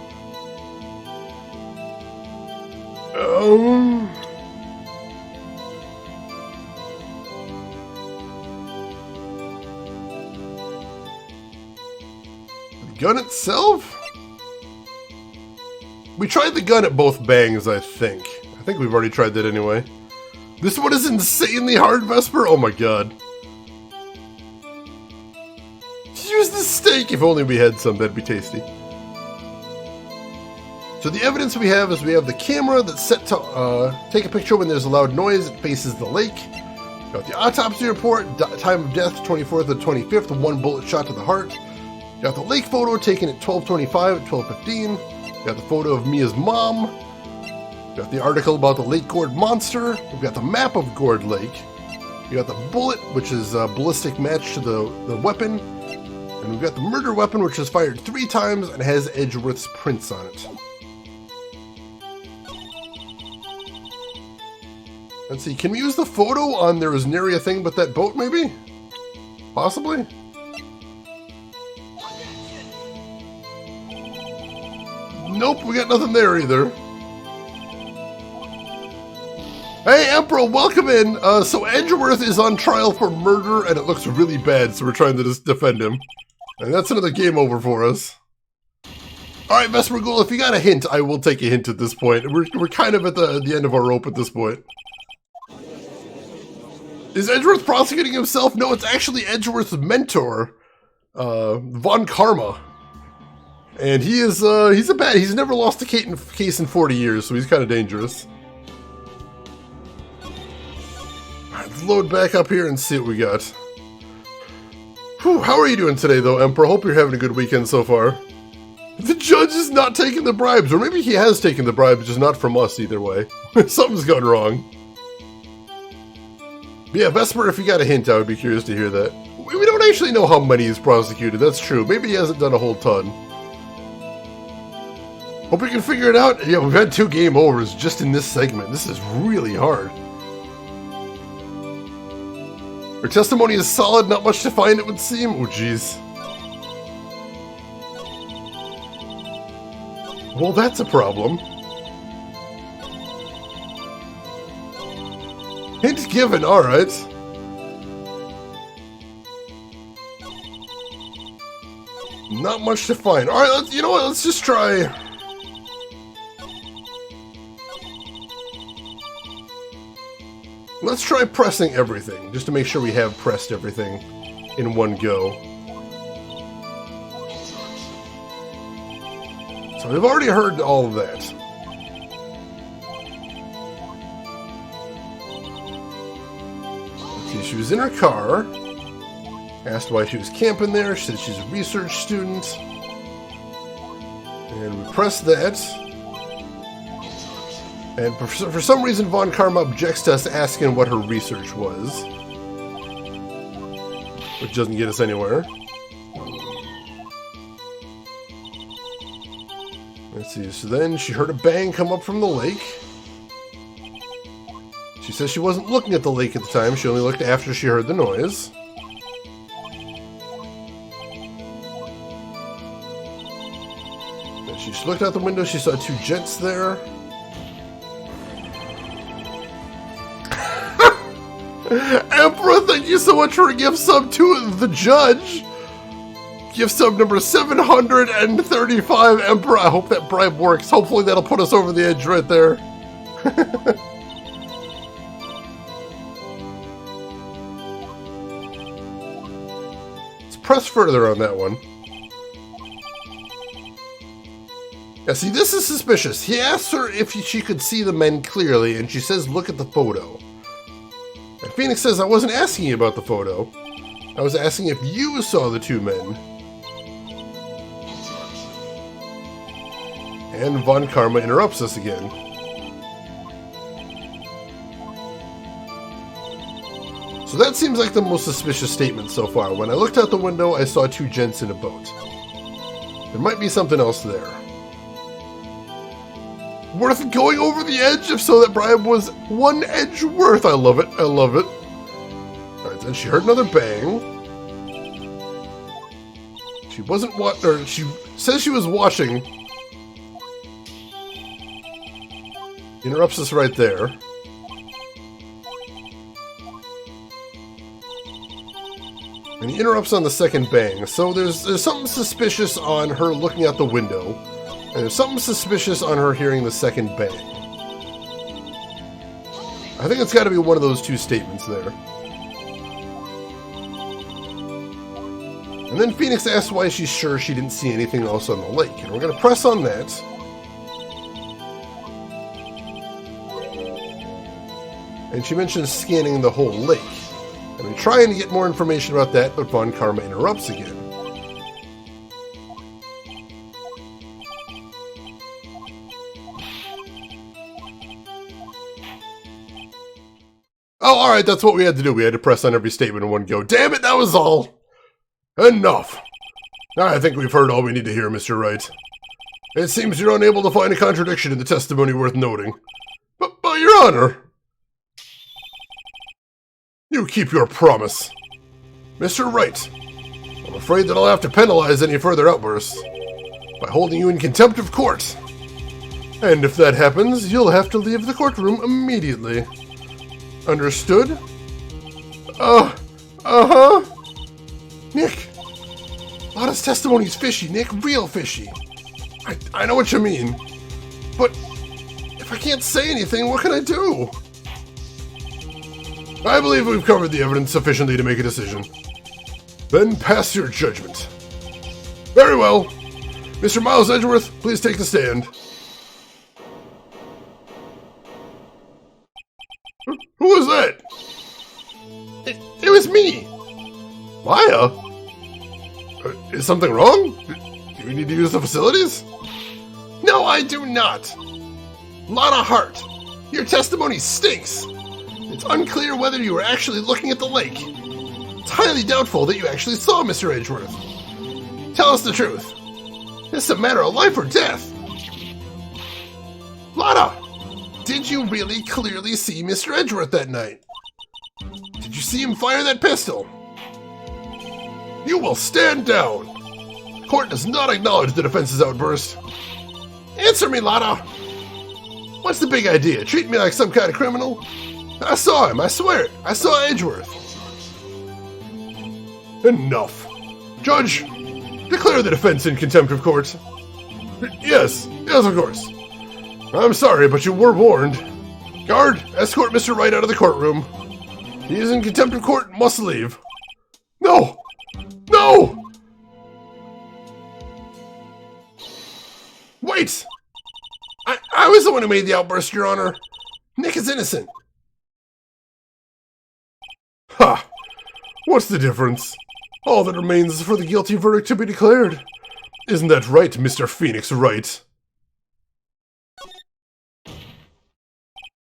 The gun itself? We tried the gun at both bangs, I think. I think we've already tried that anyway. This one is insanely hard, Vesper? Oh my god. Use the steak! If only we had some, that'd be tasty. So the evidence we have is we have the camera that's set to take a picture when there's a loud noise. It faces the lake. Got the autopsy report, time of death 24th to 25th, 1 bullet shot to the heart. Got the lake photo taken at 12:25 at 12:15. Got the photo of Mia's mom. Got the article about the Lake Gourd monster. We've got the map of Gourd Lake. You got the bullet, which is a ballistic match to the weapon. And we've got the murder weapon, which is fired 3 times and has Edgeworth's prints on it. Let's see, can we use the photo on there was nary a thing but that boat, maybe? Possibly? Nope, we got nothing there either. Hey, Emperor, welcome in. So Edgeworth is on trial for murder, and it looks really bad, so we're trying to just defend him. And that's another game over for us. Alright, Vesper Ghoul, if you got a hint, I will take a hint at this point. We're kind of at the end of our rope at this point. Is Edgeworth prosecuting himself? No, it's actually Edgeworth's mentor, Von Karma. And he's never lost a case in 40 years, so he's kind of dangerous. Alright, let's load back up here and see what we got. Whew, how are you doing today, though, Emperor? Hope you're having a good weekend so far. The judge is not taking the bribes, or maybe he has taken the bribes, just not from us either way. Something's gone wrong. But yeah, Vesper, if you got a hint, I would be curious to hear that. We don't actually know how many he's prosecuted, that's true. Maybe he hasn't done a whole ton. Hope we can figure it out. Yeah, we've had 2 game overs just in this segment. This is really hard. Her testimony is solid, not much to find, it would seem. Oh, jeez. Well, that's a problem. Hint given, alright. Not much to find. Alright, you know what, let's just try... Let's try pressing everything, just to make sure we have pressed everything in one go. So we've already heard all of that. Let's see, she was in her car, asked why she was camping there, she said she's a research student. And we pressed that. And for some reason, Von Karma objects to us asking what her research was. Which doesn't get us anywhere. Let's see, so then she heard a bang come up from the lake. She says she wasn't looking at the lake at the time, she only looked after she heard the noise. And she looked out the window, she saw 2 jets there. Emperor, thank you so much for a gift sub to the judge. Gift sub number 735, Emperor. I hope that bribe works. Hopefully that'll put us over the edge right there. Let's press further on that one. Yeah, see, this is suspicious. He asks her if she could see the men clearly, and she says, look at the photo. And Phoenix says, I wasn't asking you about the photo. I was asking if you saw the 2 men. And Von Karma interrupts us again. So that seems like the most suspicious statement so far. When I looked out the window, I saw 2 gents in a boat. There might be something else there. Worth going over the edge? If so, that bribe was 1 edge worth. I love it. I love it. Alright, then she heard another bang. She wasn't or she says she was washing. Interrupts us right there. And he interrupts on the second bang. So there's something suspicious on her looking out the window. And there's something suspicious on her hearing the second bang. I think it's got to be one of those 2 statements there. And then Phoenix asks why she's sure she didn't see anything else on the lake. And we're going to press on that. And she mentions scanning the whole lake. And we're trying to get more information about that, but Von Karma interrupts again. Oh, alright, that's what we had to do. We had to press on every statement in one go. Damn it, that was all! Enough! I think we've heard all we need to hear, Mr. Wright. It seems you're unable to find a contradiction in the testimony worth noting. But Your Honor! You keep your promise. Mr. Wright, I'm afraid that I'll have to penalize any further outbursts by holding you in contempt of court. And if that happens, you'll have to leave the courtroom immediately. Understood? Uh-huh. Nick, Lotta's testimony's fishy, Nick, real fishy. I know what you mean, but if I can't say anything, what can I do? I believe we've covered the evidence sufficiently to make a decision. Then pass your judgment. Very well. Mr. Miles Edgeworth, please take the stand. Who was that? It was me. Maya? Is something wrong? Do you need to use the facilities? No, I do not. Lotta Hart, your testimony stinks. It's unclear whether you were actually looking at the lake. It's highly doubtful that you actually saw Mr. Edgeworth. Tell us the truth. This is a matter of life or death. Lotta, did you really clearly see Mr. Edgeworth that night? Did you see him fire that pistol? You will stand down. The court does not acknowledge the defense's outburst. Answer me, Lotta. What's the big idea? Treat me like some kind of criminal? I saw him, I swear it. I saw Edgeworth. Enough. Judge, declare the defense in contempt of court. Yes, of course. I'm sorry, but you were warned. Guard, escort Mr. Wright out of the courtroom. He is in contempt of court and must leave. No! No! Wait! I was the one who made the outburst, Your Honor. Nick is innocent. Ha! What's the difference? All that remains is for the guilty verdict to be declared. Isn't that right, Mr. Phoenix Wright?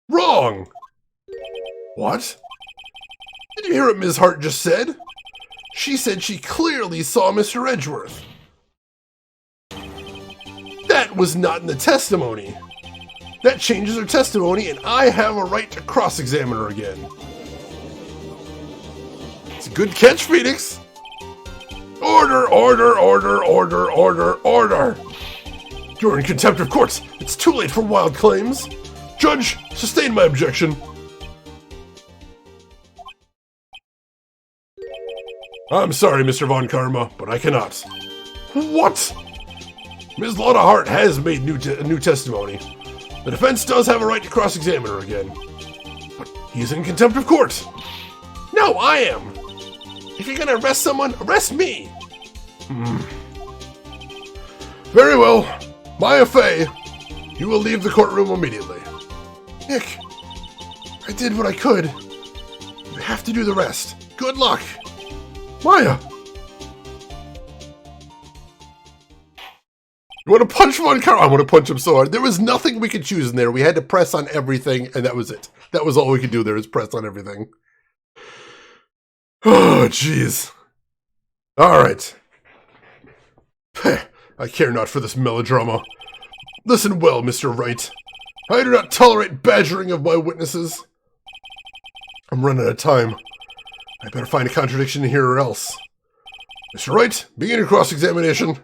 Wrong! What? Did you hear what Ms. Hart just said? She said she clearly saw Mr. Edgeworth. That was not in the testimony. That changes her testimony, and I have a right to cross-examine her again. It's a good catch, Phoenix. Order, order, order, order, order, order. You're in contempt of court. It's too late for wild claims. Judge, sustain my objection. I'm sorry, Mr. Von Karma, but I cannot. What? Ms. Lotta Hart has made new testimony. The defense does have a right to cross-examine her again. But he's in contempt of court. No, I am. If you're gonna arrest someone, arrest me. Very well. Maya Fey, you will leave the courtroom immediately. Nick, I did what I could. You have to do the rest. Good luck. Maya! You want to punch Von Karma? I want to punch him so hard. There was nothing we could choose in there. We had to press on everything, and that was it. That was all we could do there, is press on everything. Oh, jeez. Alright. I care not for this melodrama. Listen well, Mr. Wright. I do not tolerate badgering of my witnesses. I'm running out of time. I better find a contradiction here or else. Mr. Wright, begin your cross-examination.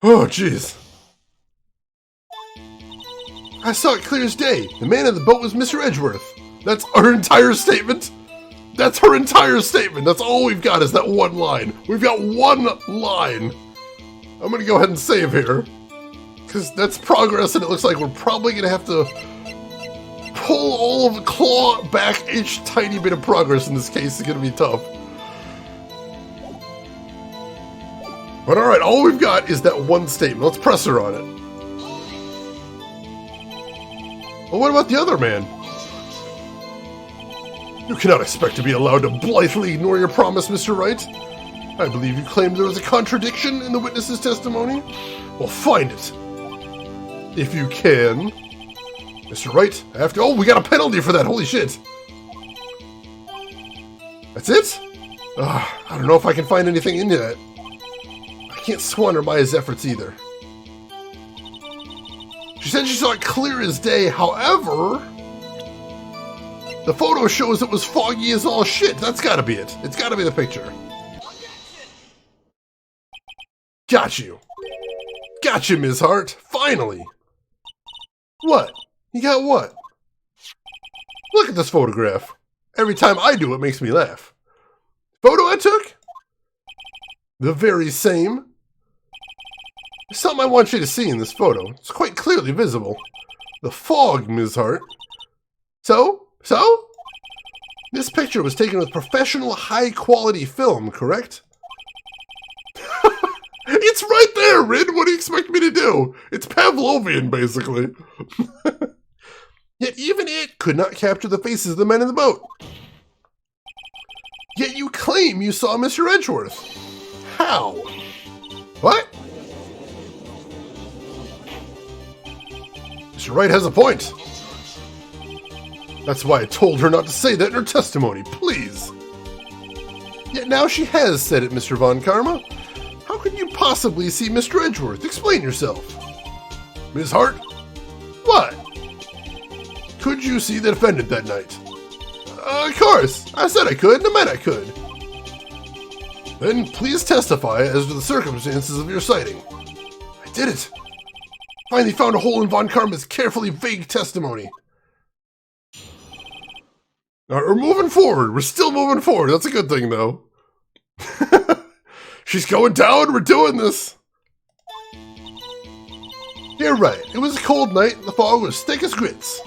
Oh, jeez. I saw it clear as day. The man in the boat was Mr. Edgeworth. That's her entire statement. That's her entire statement. That's all we've got is that one line. We've got one line. I'm going to go ahead and save here. Because that's progress, and it looks like we're probably going to have to pull all of the claw back each tiny bit of progress in this case. Is going to be tough. But alright, all we've got is that one statement. Let's press her on it. Well, what about the other man? You cannot expect to be allowed to blithely ignore your promise, Mr. Wright. I believe you claimed there was a contradiction in the witness's testimony. Well, find it. If you can. Mr. Wright, I have to... Oh, we got a penalty for that. Holy shit. That's it? I don't know if I can find anything in that. I can't squander Maya's efforts either. She said she saw it clear as day. However, the photo shows it was foggy as all shit. That's gotta be it. It's gotta be the picture. Got you. Got you, Ms. Hart. Finally. What? You got what? Look at this photograph. Every time I do, it makes me laugh. Photo I took? The very same. There's something I want you to see in this photo. It's quite clearly visible. The fog, Ms. Hart. So? This picture was taken with professional, high-quality film, correct? It's right there, Rin! What do you expect me to do? It's Pavlovian, basically. Yet even it could not capture the faces of the men in the boat. Yet you claim you saw Mr. Edgeworth. How? What? Mr. Wright has a point. That's why I told her not to say that in her testimony, please. Yet now she has said it, Mr. Von Karma. How could you possibly see Mr. Edgeworth? Explain yourself. Ms. Hart? What? Could you see the defendant that night? Of course. I said I could, and I meant I could. Then please testify as to the circumstances of your sighting. I did it. Finally found a hole in Von Karma's carefully vague testimony. Alright, we're moving forward. We're still moving forward. That's a good thing, though. She's going down. We're doing this. You're right. It was a cold night, and the fog was thick as grits.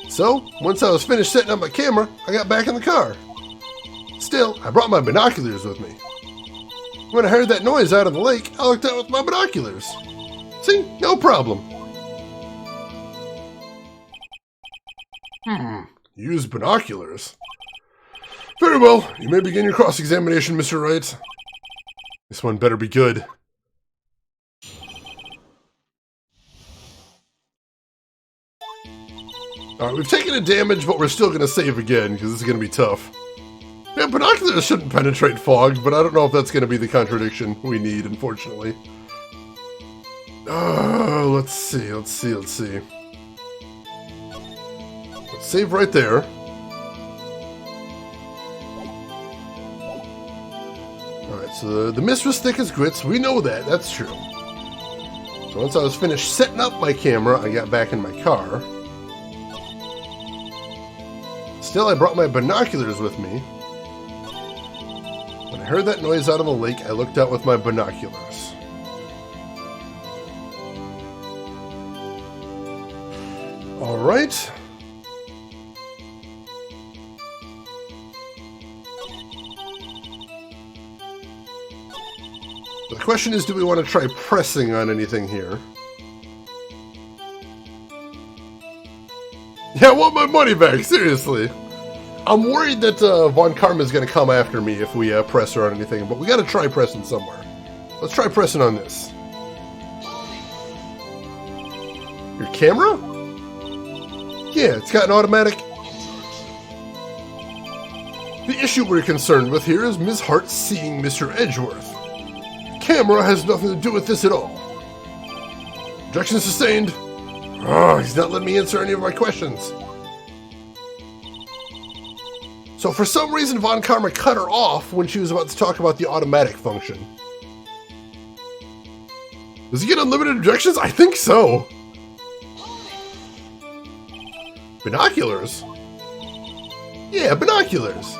So, once I was finished setting up my camera, I got back in the car. Still, I brought my binoculars with me. When I heard that noise out of the lake, I looked out with my binoculars. See? No problem. Use binoculars? Very well. You may begin your cross-examination, Mr. Wright. This one better be good. Alright, we've taken a damage, but we're still going to save again, because this is going to be tough. Yeah, binoculars shouldn't penetrate fog, but I don't know if that's going to be the contradiction we need, unfortunately. Let's see. Let's save right there. Alright, so the mist was thick as grits. We know that. That's true. So once I was finished setting up my camera, I got back in my car. Still, I brought my binoculars with me. When I heard that noise out of the lake, I looked out with my binoculars. Alright. The question is, do we want to try pressing on anything here? Yeah, I want my money back, seriously. I'm worried that Von Karma is going to come after me if we press her on anything, but we got to try pressing somewhere. Let's try pressing on this. Your camera? Yeah, it's got an automatic. The issue we're concerned with here is Ms. Hart seeing Mr. Edgeworth. The camera has nothing to do with this at all. Objection sustained. Oh, he's not letting me answer any of my questions. So for some reason, Von Karma cut her off when she was about to talk about the automatic function. Does he get unlimited objections? I think so. Binoculars? Yeah, binoculars.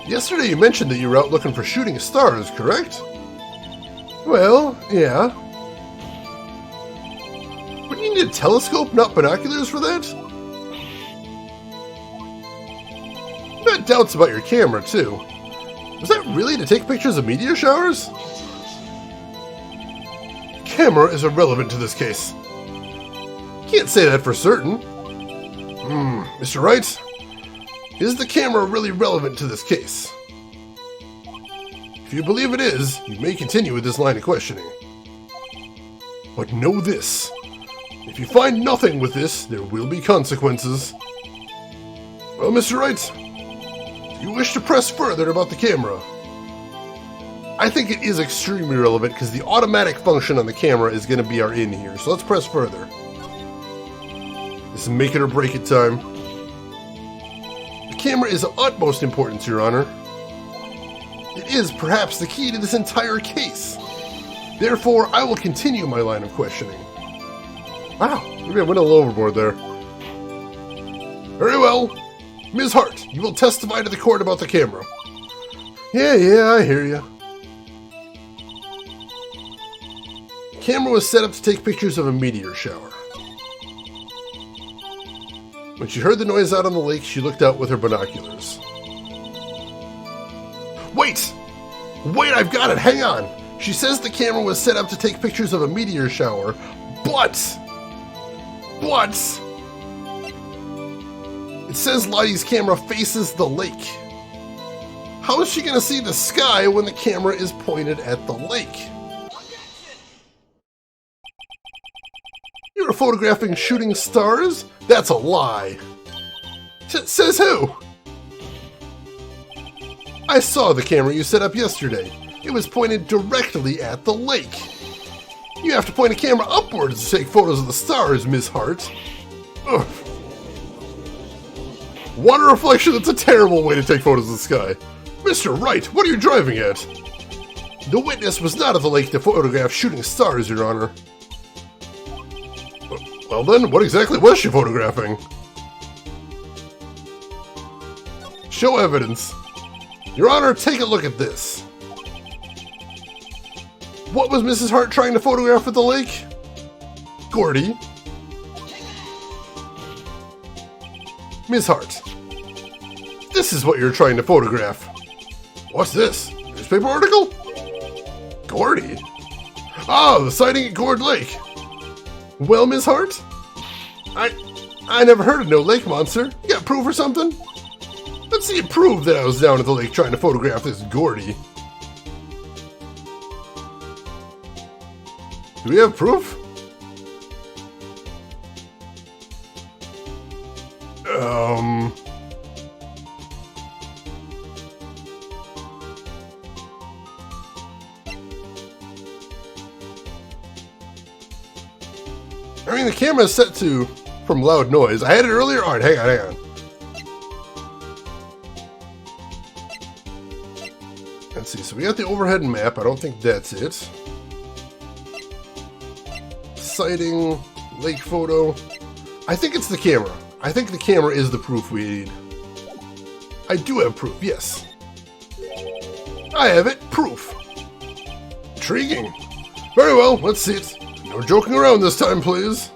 Yesterday you mentioned that you were out looking for shooting stars, correct? Well, yeah. Wouldn't you need a telescope, not binoculars for that? I've got doubts about your camera, too. Was that really to take pictures of meteor showers? Camera is irrelevant to this case. Can't say that for certain. Mr. Wright, is the camera really relevant to this case? If you believe it is, you may continue with this line of questioning. But know this. If you find nothing with this, there will be consequences. Well, Mr. Wright, do you wish to press further about the camera? I think it is extremely relevant because the automatic function on the camera is going to be our in here. So let's press further. This is make it or break it time. The camera is of utmost importance, Your Honor. It is perhaps the key to this entire case. Therefore, I will continue my line of questioning. Wow, maybe I went a little overboard there. Very well. Ms. Hart, you will testify to the court about the camera. Yeah, I hear you. The camera was set up to take pictures of a meteor shower. When she heard the noise out on the lake, she looked out with her binoculars. Wait, I've got it, hang on. She says the camera was set up to take pictures of a meteor shower, but... It says Lottie's camera faces the lake. How is she going to see the sky when the camera is pointed at the lake? You were photographing shooting stars? That's a lie. Says who? I saw the camera you set up yesterday. It was pointed directly at the lake. You have to point a camera upwards to take photos of the stars, Ms. Hart. Ugh. Water reflection, that's a terrible way to take photos of the sky. Mr. Wright, what are you driving at? The witness was not at the lake to photograph shooting stars, Your Honor. Well then, what exactly was she photographing? Show evidence. Your Honor, take a look at this. What was Mrs. Hart trying to photograph at the lake? Gordy. Ms. Hart, this is what you're trying to photograph. What's this? Newspaper article? Gordy. Ah, the sighting at Gourd Lake. Well, Ms. Hart? I never heard of no lake monster. You got proof or something? Let's see it prove that I was down at the lake trying to photograph this Gordy. Do we have proof? I mean, the camera is set to from loud noise. I had it earlier. All right, hang on. Let's see. So we got the overhead map. I don't think that's it. Sighting, lake photo. I think it's the camera. I think the camera is the proof we need. I do have proof, yes. I have it. Proof. Intriguing. Very well, let's see it. No joking around this time, please.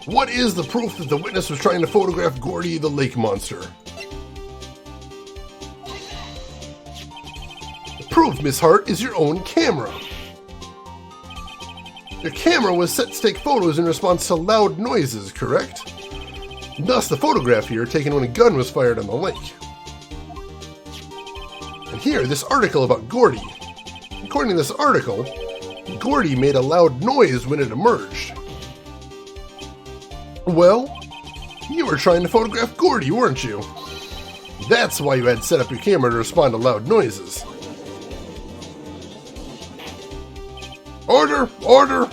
What is the proof that the witness was trying to photograph Gordy the lake monster? The proof, Miss Hart, is your own camera. Your camera was set to take photos in response to loud noises, correct? Thus, the photograph here taken when a gun was fired on the lake. And here, this article about Gordy. According to this article, Gordy made a loud noise when it emerged. Well, you were trying to photograph Gordy, weren't you? That's why you had set up your camera to respond to loud noises. Order! Order!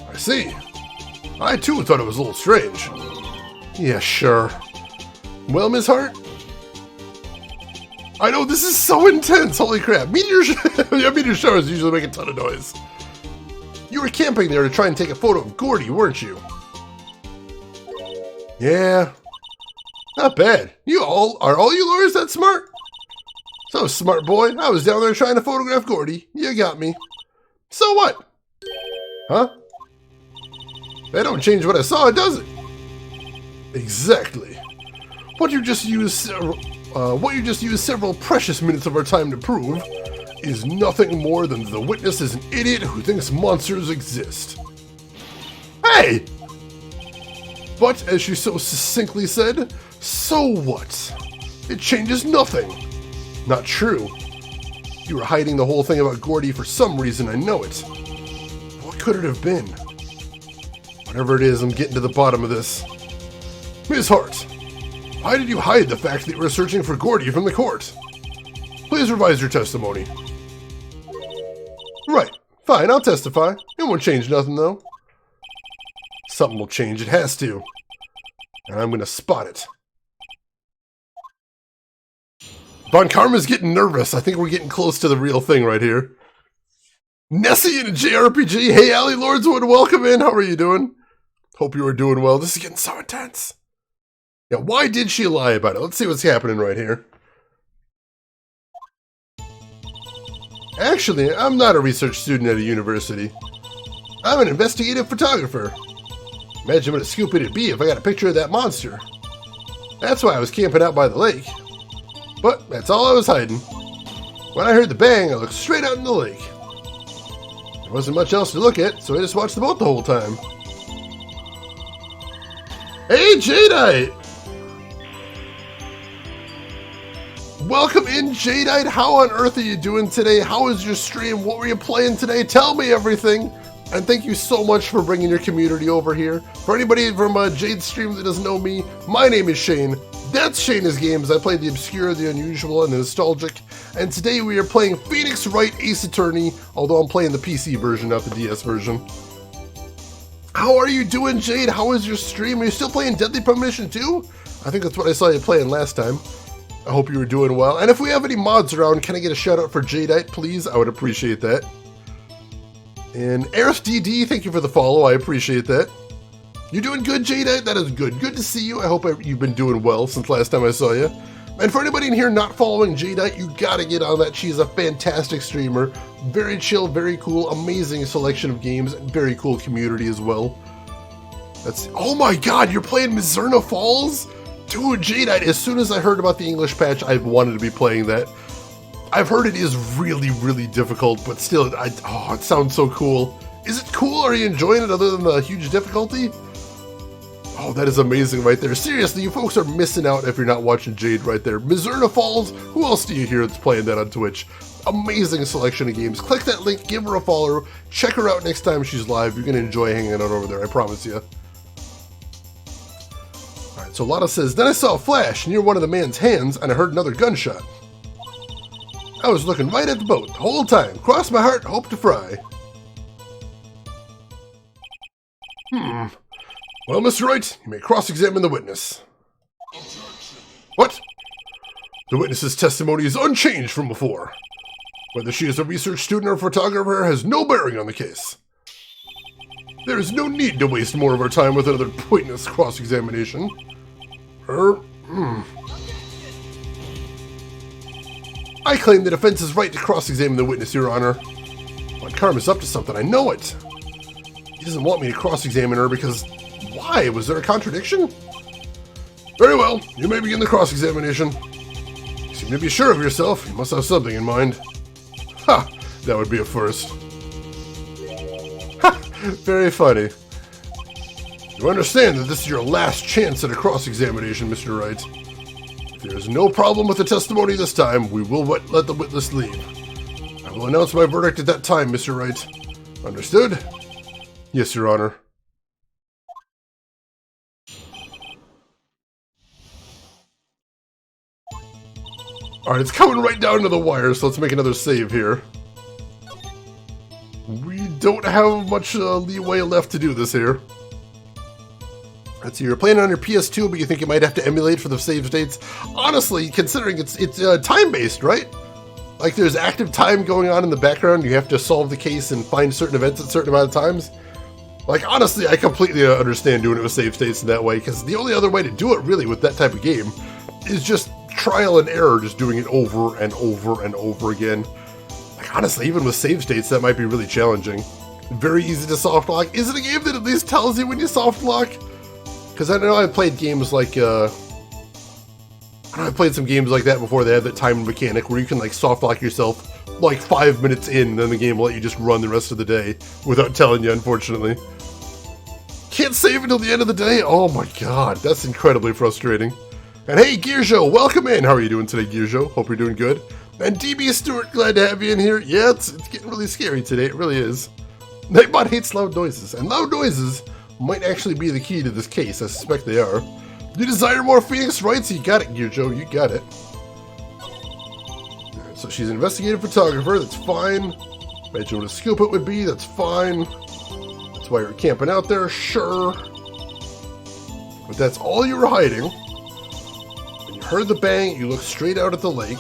I see. I too thought it was a little strange. Yeah, sure. Well, Ms. Hart? I know, this is so intense, holy crap. Meteor showers usually make a ton of noise. You were camping there to try and take a photo of Gordy, weren't you? Yeah. Not bad. Are all you lawyers that smart? So smart, boy. I was down there trying to photograph Gordy. You got me. So what? Huh? That don't change what I saw, does it? Exactly. What you just used several precious minutes of our time to prove is nothing more than the witness is an idiot who thinks monsters exist. Hey! But, as she so succinctly said, so what? It changes nothing. Not true. You were hiding the whole thing about Gordy for some reason, I know it. What could it have been? Whatever it is, I'm getting to the bottom of this. Miss Hart, why did you hide the fact that you were searching for Gordy from the court? Please revise your testimony. Right. Fine, I'll testify. It won't change nothing, though. Something will change. It has to. And I'm going to spot it. Von Karma's getting nervous. I think we're getting close to the real thing right here. Nessie in a JRPG. Hey, Allie Lordswood, welcome in. How are you doing? Hope you are doing well. This is getting so intense. Yeah, why did she lie about it? Let's see what's happening right here. Actually, I'm not a research student at a university. I'm an investigative photographer. Imagine what a scoop it'd be if I got a picture of that monster. That's why I was camping out by the lake. But that's all I was hiding. When I heard the bang, I looked straight out in the lake. There wasn't much else to look at, so I just watched the boat the whole time. Hey, Jadeite! Welcome in, Jadeite. How on earth are you doing today? How was your stream? What were you playing today? Tell me everything. And thank you so much for bringing your community over here. For anybody from Jade's stream that doesn't know me, my name is Shane. That's Shane's Games. I play the obscure, the unusual, and the nostalgic. And today we are playing Phoenix Wright Ace Attorney, although I'm playing the PC version, not the DS version. How are you doing, Jade? How was your stream? Are you still playing Deadly Premonition 2? I think that's what I saw you playing last time. I hope you were doing well. And if we have any mods around, can I get a shout out for Jadeite, please? I would appreciate that. And Aerith DD, thank you for the follow. I appreciate that. You doing good, Jadeite? That is good. Good to see you. I hope you've been doing well since last time I saw you. And for anybody in here not following Jadeite, you gotta get on that. She's a fantastic streamer. Very chill, very cool, amazing selection of games, and very cool community as well. Oh my god, you're playing Mizurna Falls? Dude, Jadeite, as soon as I heard about the English patch, I've wanted to be playing that. I've heard it is really, really difficult, but still, it sounds so cool. Is it cool? Are you enjoying it other than the huge difficulty? Oh, that is amazing right there. Seriously, you folks are missing out if you're not watching Jade right there. Mizurna Falls, who else do you hear that's playing that on Twitch? Amazing selection of games. Click that link, give her a follow, check her out next time she's live. You're going to enjoy hanging out over there, I promise you. Alright, so Lotta says, then I saw a flash near one of the man's hands and I heard another gunshot. I was looking right at the boat the whole time. Cross my heart, hope to fry. Well, Mr. Wright, you may cross-examine the witness. What? The witness's testimony is unchanged from before. Whether she is a research student or photographer has no bearing on the case. There is no need to waste more of our time with another pointless cross-examination. I claim the defense's right to cross-examine the witness, Your Honor. But Karma's up to something, I know it. He doesn't want me to cross-examine her because... Why? Was there a contradiction? Very well, you may begin the cross-examination. You seem to be sure of yourself. You must have something in mind. Ha! That would be a first. Ha! Very funny. You understand that this is your last chance at a cross-examination, Mr. Wright. If there is no problem with the testimony this time, we will let the witness leave. I will announce my verdict at that time, Mr. Wright. Understood? Yes, Your Honor. Alright, it's coming right down to the wire, so let's make another save here. We don't have much leeway left to do this here. Let's see, you're playing on your PS2, but you think you might have to emulate for the save states. Honestly, considering it's time-based, right? Like there's active time going on in the background, you have to solve the case and find certain events at a certain amount of times. Like, honestly, I completely understand doing it with save states in that way, because the only other way to do it, really, with that type of game, is just trial and error, just doing it over and over and over again. Like, honestly, even with save states, that might be really challenging. Very easy to soft lock. Is it a game that at least tells you when you soft lock? Because I know I've played games like, I've played some games like that before. They have that timed mechanic where you can like soft lock yourself like 5 minutes in, and then the game will let you just run the rest of the day without telling you, unfortunately. Can't save until the end of the day? Oh my god, that's incredibly frustrating. And hey, Gearjo, welcome in. How are you doing today, Gearjo? Hope you're doing good. And DB Stewart, glad to have you in here. Yeah, it's getting really scary today. It really is. Nightbot hates loud noises, and loud noises might actually be the key to this case. I suspect they are. You desire more Phoenix Wrights? You got it, Gyurjo. You got it. So she's an investigative photographer. That's fine. Imagine what a skill put would be. That's fine. That's why you're camping out there. Sure. But that's all you were hiding. When you heard the bang, you looked straight out at the lake.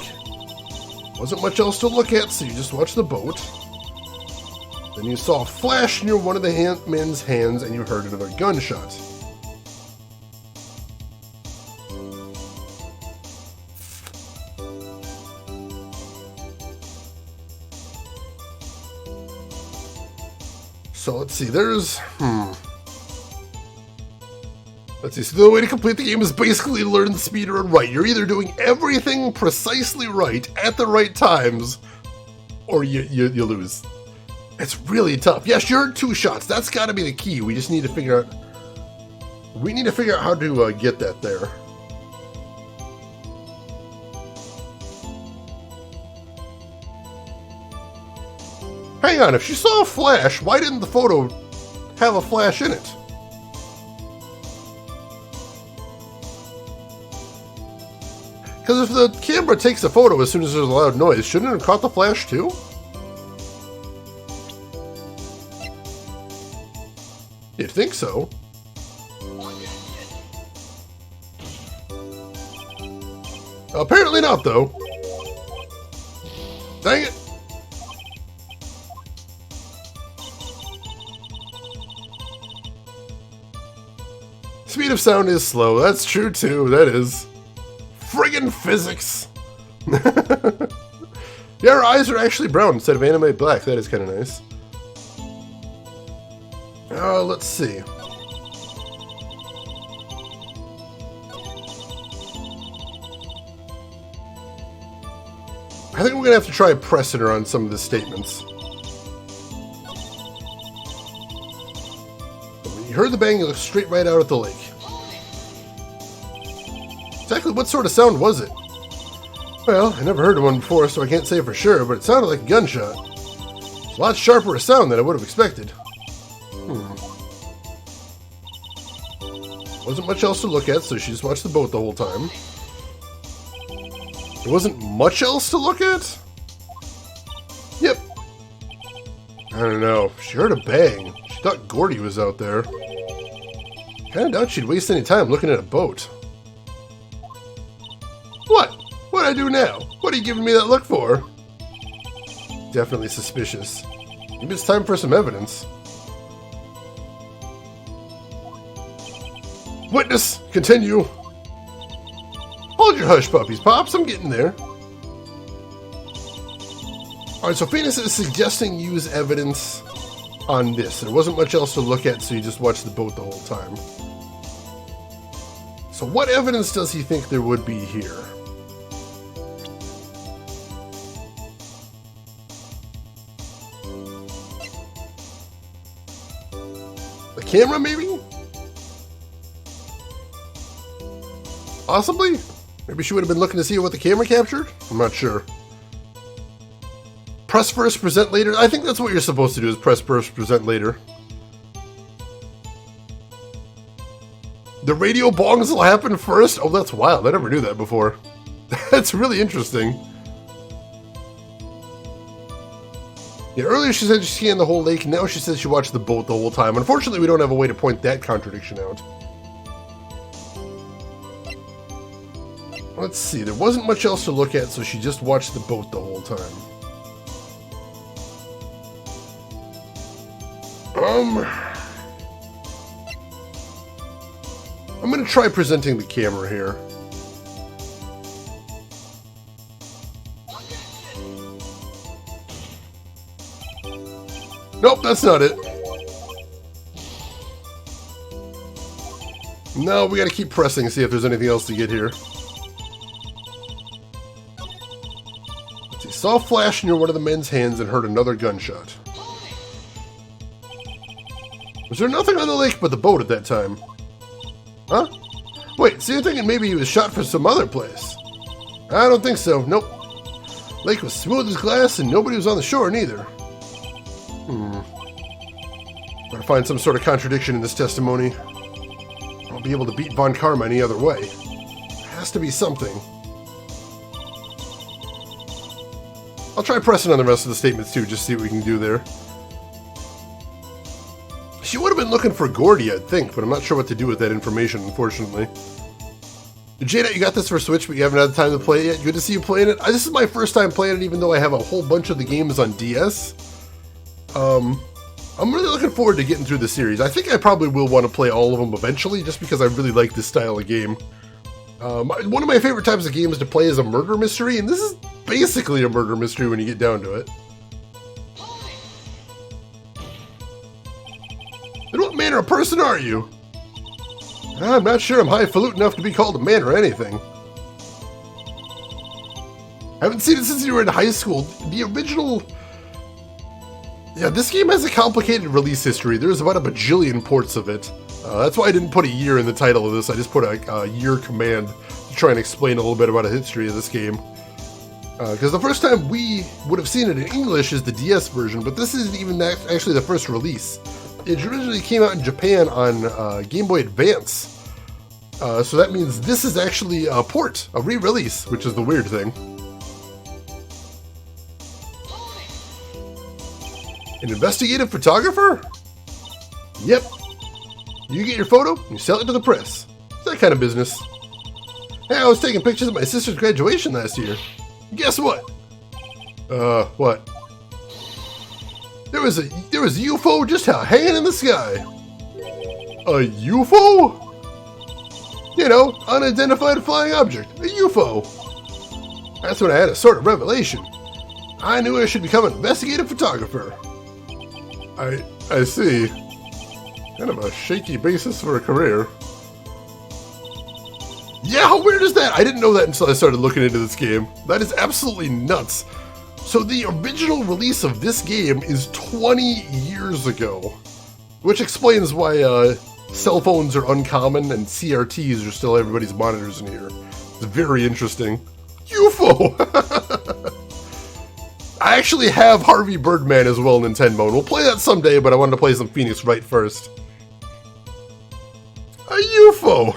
Wasn't much else to look at, so you just watched the boat. Then you saw a flash near one of the men's hands, and you heard another gunshot. So let's see, there's... Let's see, so the way to complete the game is basically learn the speedrun right. You're either doing everything precisely right at the right times, or you lose. It's really tough. Yes, you're 2 shots. That's got to be the key. We just need to figure out... We need to figure out how to get that there. Hang on, if she saw a flash, why didn't the photo have a flash in it? Because if the camera takes a photo as soon as there's a loud noise, shouldn't it have caught the flash too? You'd think so. Apparently not, though. Dang it! Speed of sound is slow. That's true, too. That is. Friggin' physics! Yeah, her eyes are actually brown instead of anime black. That is kind of nice. Let's see. I think we're gonna have to try pressing her on some of the statements. When you heard the bang, you looked straight right out at the lake. Exactly what sort of sound was it? Well, I never heard of one before, so I can't say for sure, but it sounded like a gunshot. It's a lot sharper a sound than I would have expected. Wasn't much else to look at, so she just watched the boat the whole time. There wasn't much else to look at? Yep. I don't know. She heard a bang. She thought Gordy was out there. Kinda doubt she'd waste any time looking at a boat. What? What'd I do now? What are you giving me that look for? Definitely suspicious. Maybe it's time for some evidence. Witness, continue. Hold your hush puppies, Pops. I'm getting there. Alright, so Phoenix is suggesting use evidence on this. There wasn't much else to look at, so you just watched the boat the whole time. So what evidence does he think there would be here? The camera, maybe? Possibly? Maybe she would have been looking to see what the camera captured? I'm not sure. Press first, present later? I think that's what you're supposed to do, is press first, present later. The radio bongs will happen first? Oh, that's wild. I never knew that before. That's really interesting. Yeah, earlier she said she scanned the whole lake, now she says she watched the boat the whole time. Unfortunately, we don't have a way to point that contradiction out. Let's see, there wasn't much else to look at, so she just watched the boat the whole time. I'm gonna try presenting the camera here. Nope, that's not it. No, we gotta keep pressing, see if there's anything else to get here. Let's see, saw a flash near one of the men's hands and heard another gunshot. Was there nothing on the lake but the boat at that time? Huh? Wait, so you're thinking maybe he was shot from some other place? I don't think so, nope. Lake was smooth as glass and nobody was on the shore neither. Gotta find some sort of contradiction in this testimony. I won't be able to beat Von Karma any other way. There has to be something. I'll try pressing on the rest of the statements too, just see what we can do there. She would have been looking for Gordy, I'd think, but I'm not sure what to do with that information, unfortunately. Jada, you got this for Switch, but you haven't had time to play it yet. Good to see you playing it. This is my first time playing it, even though I have a whole bunch of the games on DS. I'm really looking forward to getting through the series. I think I probably will want to play all of them eventually, just because I really like this style of game. One of my favorite types of games to play is a murder mystery, and this is basically a murder mystery when you get down to it. And what manner of person are you? I'm not sure I'm highfalutin enough to be called a man or anything. I haven't seen it since you were in high school. The original... Yeah, this game has a complicated release history. There's about a bajillion ports of it. That's why I didn't put a year in the title of this. I just put a year command to try and explain a little bit about the history of this game. Because the first time we would have seen it in English is the DS version, but this isn't even actually the first release. It originally came out in Japan on Game Boy Advance. So that means this is actually a port, a re-release, which is the weird thing. An investigative photographer? Yep. You get your photo, you sell it to the press. It's that kind of business. Hey, I was taking pictures of my sister's graduation last year. Guess what? What? There was a UFO just hanging in the sky. A UFO? You know, unidentified flying object. A UFO. That's when I had a sort of revelation. I knew I should become an investigative photographer. I see. Kind of a shaky basis for a career. Yeah, how weird is that? I didn't know that until I started looking into this game. That is absolutely nuts. So the original release of this game is 20 years ago. Which explains why cell phones are uncommon and CRTs are still everybody's monitors in here. It's very interesting. UFO! I actually have Harvey Birdman as well, Nintendo. We'll play that someday, but I wanted to play some Phoenix Wright first. A UFO!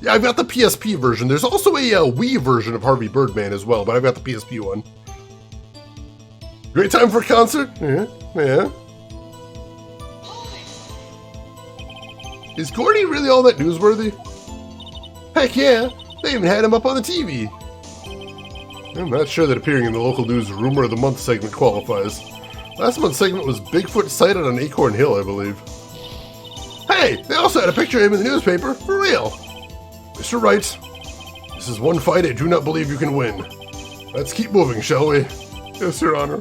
Yeah, I've got the PSP version. There's also a Wii version of Harvey Birdman as well, but I've got the PSP one. Great time for a concert? Yeah. Is Gordy really all that newsworthy? Heck yeah, they even had him up on the TV. I'm not sure that appearing in the local news Rumor of the Month segment qualifies. Last month's segment was Bigfoot sighted on Acorn Hill, I believe. Hey, they also had a picture of him in the newspaper, for real. Mr. Wright, this is one fight I do not believe you can win. Let's keep moving, shall we? Yes, Your Honor.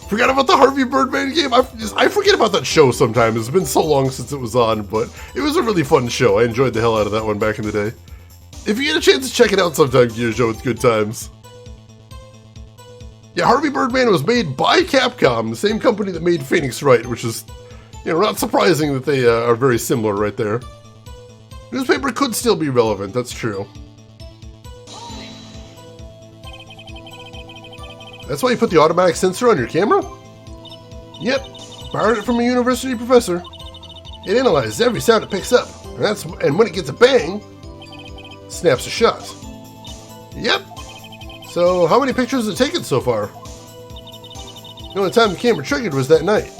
Forgot about the Harvey Birdman game. I forget about that show sometimes. It's been so long since it was on, but it was a really fun show. I enjoyed the hell out of that one back in the day. If you get a chance to check it out sometime, Gear Show, it's good times. Yeah, Harvey Birdman was made by Capcom, the same company that made Phoenix Wright, which is, you know, not surprising that they are very similar right there. Newspaper could still be relevant, that's true. That's why you put the automatic sensor on your camera? Yep, borrowed it from a university professor. It analyzes every sound it picks up, and when it gets a bang, it snaps a shot. Yep. So, how many pictures has it taken so far? The only time the camera triggered was that night.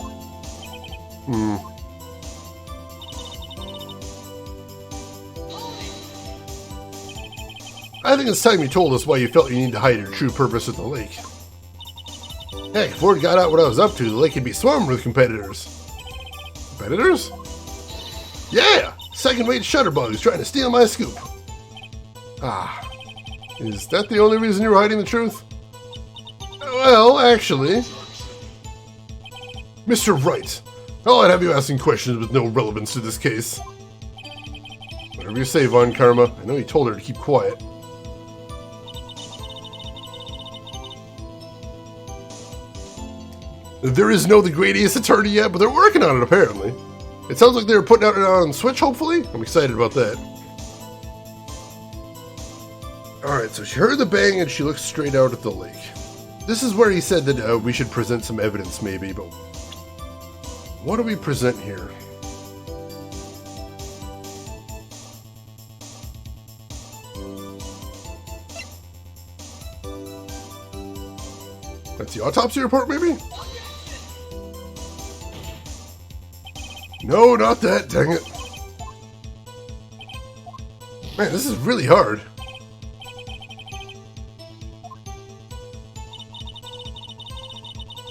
I think it's time you told us why you felt you needed to hide your true purpose at the lake. Heck, if word got out what I was up to, the lake could be swarming with competitors. Competitors? Yeah! Second-rate shutterbugs trying to steal my scoop. Ah. Is that the only reason you were hiding the truth? Well, actually... Mr. Wright, I'd have you asking questions with no relevance to this case. Whatever you say, Von Karma. I know you told her to keep quiet. There is no The Great Ace Attorney yet, but they're working on it, apparently. It sounds like they're putting it out on Switch, hopefully? I'm excited about that. Alright, so she heard the bang and she looked straight out at the lake. This is where he said that we should present some evidence, maybe, but what do we present here? That's the autopsy report, maybe? No, not that, dang it. Man, this is really hard.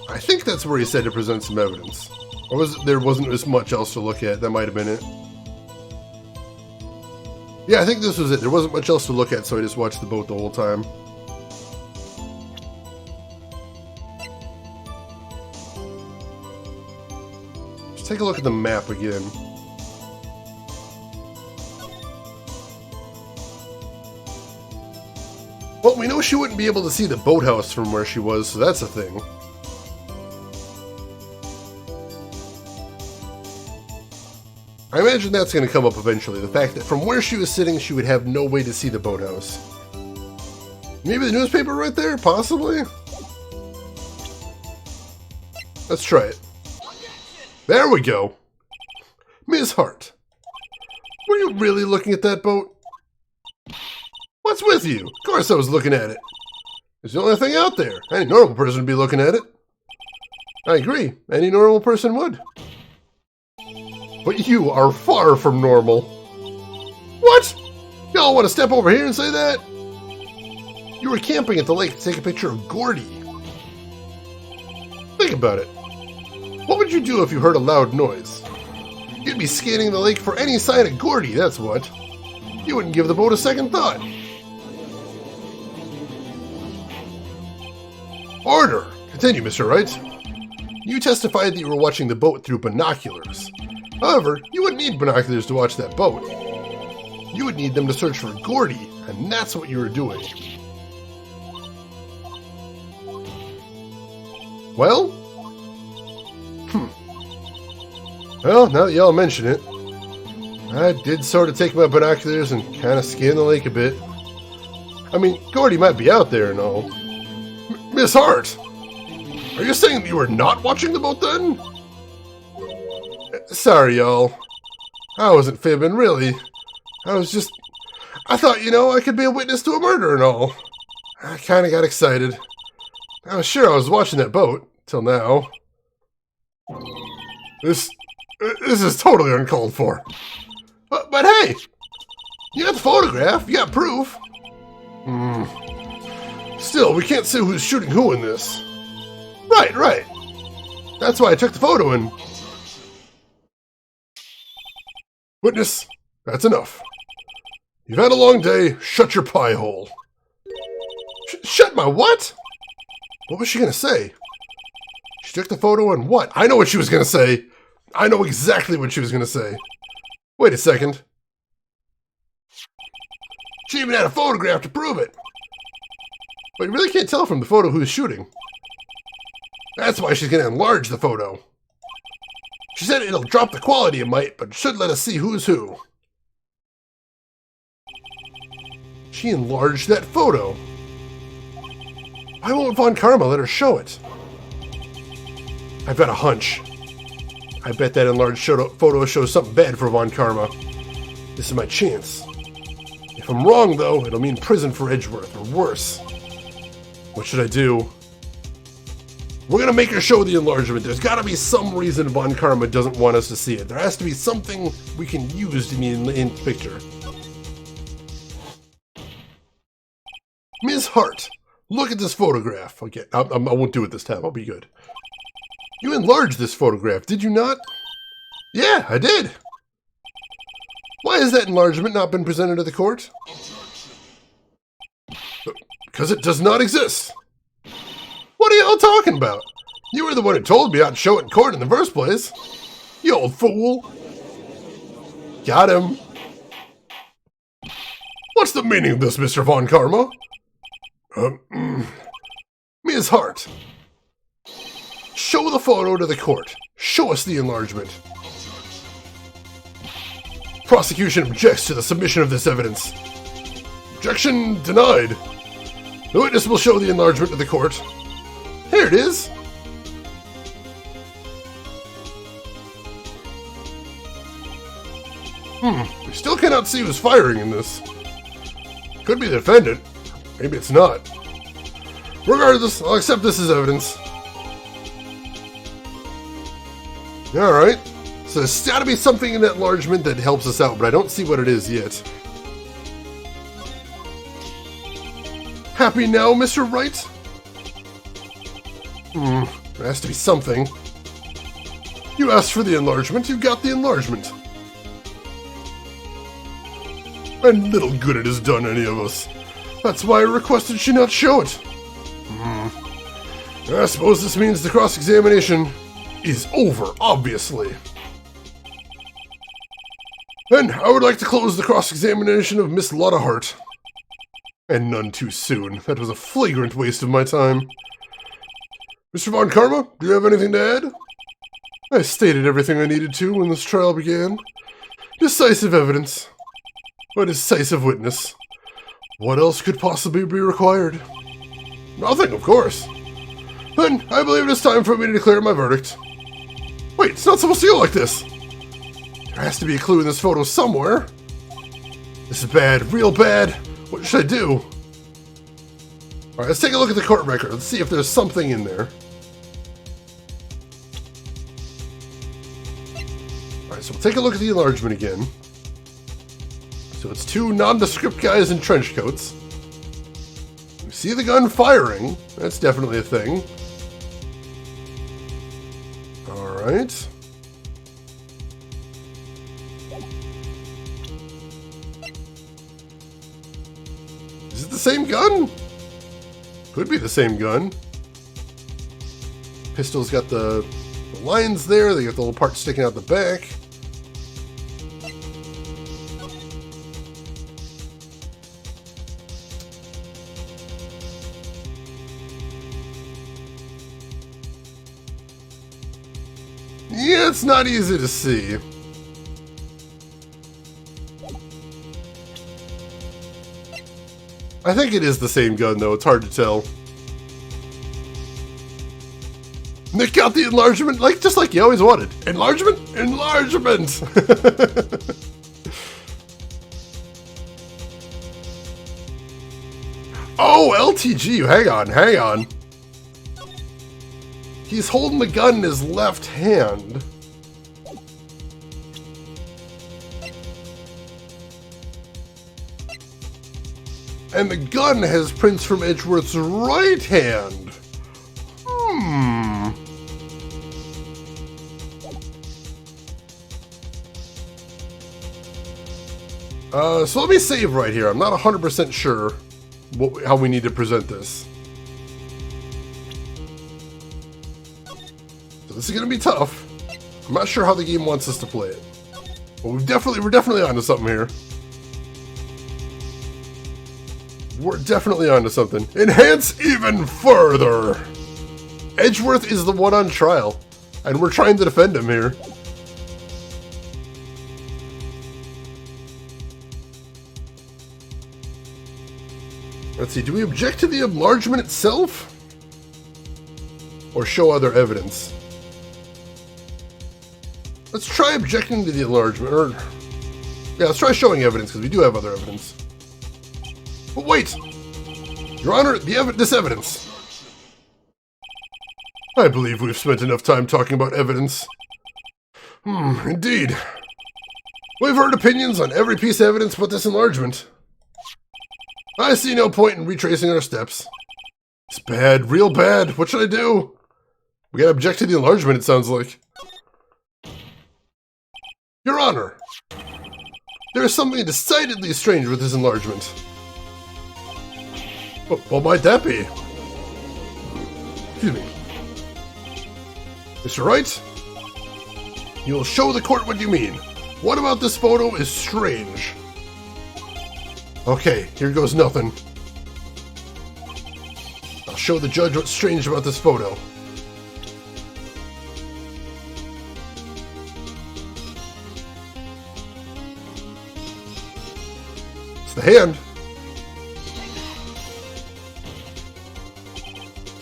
I think that's where he said to present some evidence. Or there wasn't as much else to look at. That might have been it. Yeah, I think this was it. There wasn't much else to look at, so I just watched the boat the whole time. Let's take a look at the map again. Well, we know she wouldn't be able to see the boathouse from where she was, so that's a thing. I imagine that's going to come up eventually, the fact that from where she was sitting, she would have no way to see the boathouse. Maybe the newspaper right there? Possibly? Let's try it. There we go. Ms. Hart, were you really looking at that boat? What's with you? Of course I was looking at it. It's the only thing out there. Any normal person would be looking at it. I agree. Any normal person would. But you are far from normal. What? Y'all want to step over here and say that? You were camping at the lake to take a picture of Gordy. Think about it. What would you do if you heard a loud noise? You'd be scanning the lake for any sign of Gordy, that's what. You wouldn't give the boat a second thought. Order! Continue, Mr. Wright. You testified that you were watching the boat through binoculars. However, you wouldn't need binoculars to watch that boat. You would need them to search for Gordy, and that's what you were doing. Well? Well, now that y'all mention it, I did sort of take my binoculars and kind of scan the lake a bit. I mean, Gordy might be out there and all. Miss Hart! Are you saying that you were not watching the boat then? Sorry, y'all. I wasn't fibbing, really. I thought, I could be a witness to a murder and all. I kind of got excited. I was sure I was watching that boat, till now. This is totally uncalled for. But hey! You got the photograph, you got proof. Still, we can't say who's shooting who in this. Right. That's why I took the photo and... Witness, that's enough. You've had a long day, shut your pie hole. Shut my what? What was she gonna say? She took the photo and what? I know what she was gonna say. I know exactly what she was gonna say. Wait a second. She even had a photograph to prove it. But you really can't tell from the photo who's shooting. That's why she's gonna enlarge the photo. She said it'll drop the quality a mite, but should let us see who's who. She enlarged that photo. Why won't Von Karma let her show it? I've got a hunch. I bet that enlarged photo shows something bad for Von Karma. This is my chance. If I'm wrong, though, it'll mean prison for Edgeworth, or worse. What should I do? We're gonna make her show the enlargement. There's gotta be some reason Von Karma doesn't want us to see it. There has to be something we can use in the picture. Ms. Hart, look at this photograph. Okay, I won't do it this time. I'll be good. You enlarged this photograph, did you not? Yeah, I did. Why has that enlargement not been presented to the court? Because it does not exist. What are y'all talking about? You were the one who told me I'd show it in court in the first place. You old fool. Got him. What's the meaning of this, Mr. Von Karma? Ms. Hart. Show the photo to the court. Show us the enlargement. Prosecution objects to the submission of this evidence. Objection denied. The witness will show the enlargement to the court. Here it is! We still cannot see who's firing in this. Could be the defendant. Maybe it's not. Regardless, I'll accept this as evidence. Alright. So there's gotta be something in that enlargement that helps us out, but I don't see what it is yet. Happy now, Mr. Wright? There has to be something. You asked for the enlargement, you got the enlargement. And little good it has done any of us. That's why I requested she not show it. I suppose this means the cross-examination is over, obviously. Then I would like to close the cross-examination of Miss Lotta Hart. And none too soon. That was a flagrant waste of my time. Mr. Von Karma, do you have anything to add? I stated everything I needed to when this trial began. Decisive evidence. A decisive witness. What else could possibly be required? Nothing, of course. Then, I believe it is time for me to declare my verdict. Wait, it's not supposed to go like this. There has to be a clue in this photo somewhere. This is bad, real bad. What should I do? Alright, let's take a look at the court record. Let's see if there's something in there. Alright, so we'll take a look at the enlargement again. So it's two nondescript guys in trench coats. We see the gun firing. That's definitely a thing. Alright. Is it the same gun? Could be the same gun. Pistol's got the lines there. They got the little part sticking out the back. Yeah, it's not easy to see. I think it is the same gun, though. It's hard to tell. Nick got the enlargement, just like you always wanted. Enlargement? Enlargement! Oh, LTG, hang on, hang on. He's holding the gun in his left hand. And the gun has prints from Edgeworth's right hand. So let me save right here. I'm not 100% sure how we need to present this. So this is going to be tough. I'm not sure how the game wants us to play it. But we're definitely onto something here. We're definitely onto something. Enhance even further! Edgeworth is the one on trial, and we're trying to defend him here. Let's see, do we object to the enlargement itself? Or show other evidence? Let's try objecting to the enlargement, or... yeah, let's try showing evidence, because we do have other evidence. But wait! Your Honor, this evidence. I believe we've spent enough time talking about evidence. Indeed. We've heard opinions on every piece of evidence but this enlargement. I see no point in retracing our steps. It's bad, real bad. What should I do? We gotta object to the enlargement, it sounds like. Your Honor, there is something decidedly strange with this enlargement. What might that be? Excuse me. Mr. Wright? You'll show the court what you mean. What about this photo is strange? Okay, here goes nothing. I'll show the judge what's strange about this photo. It's the hand.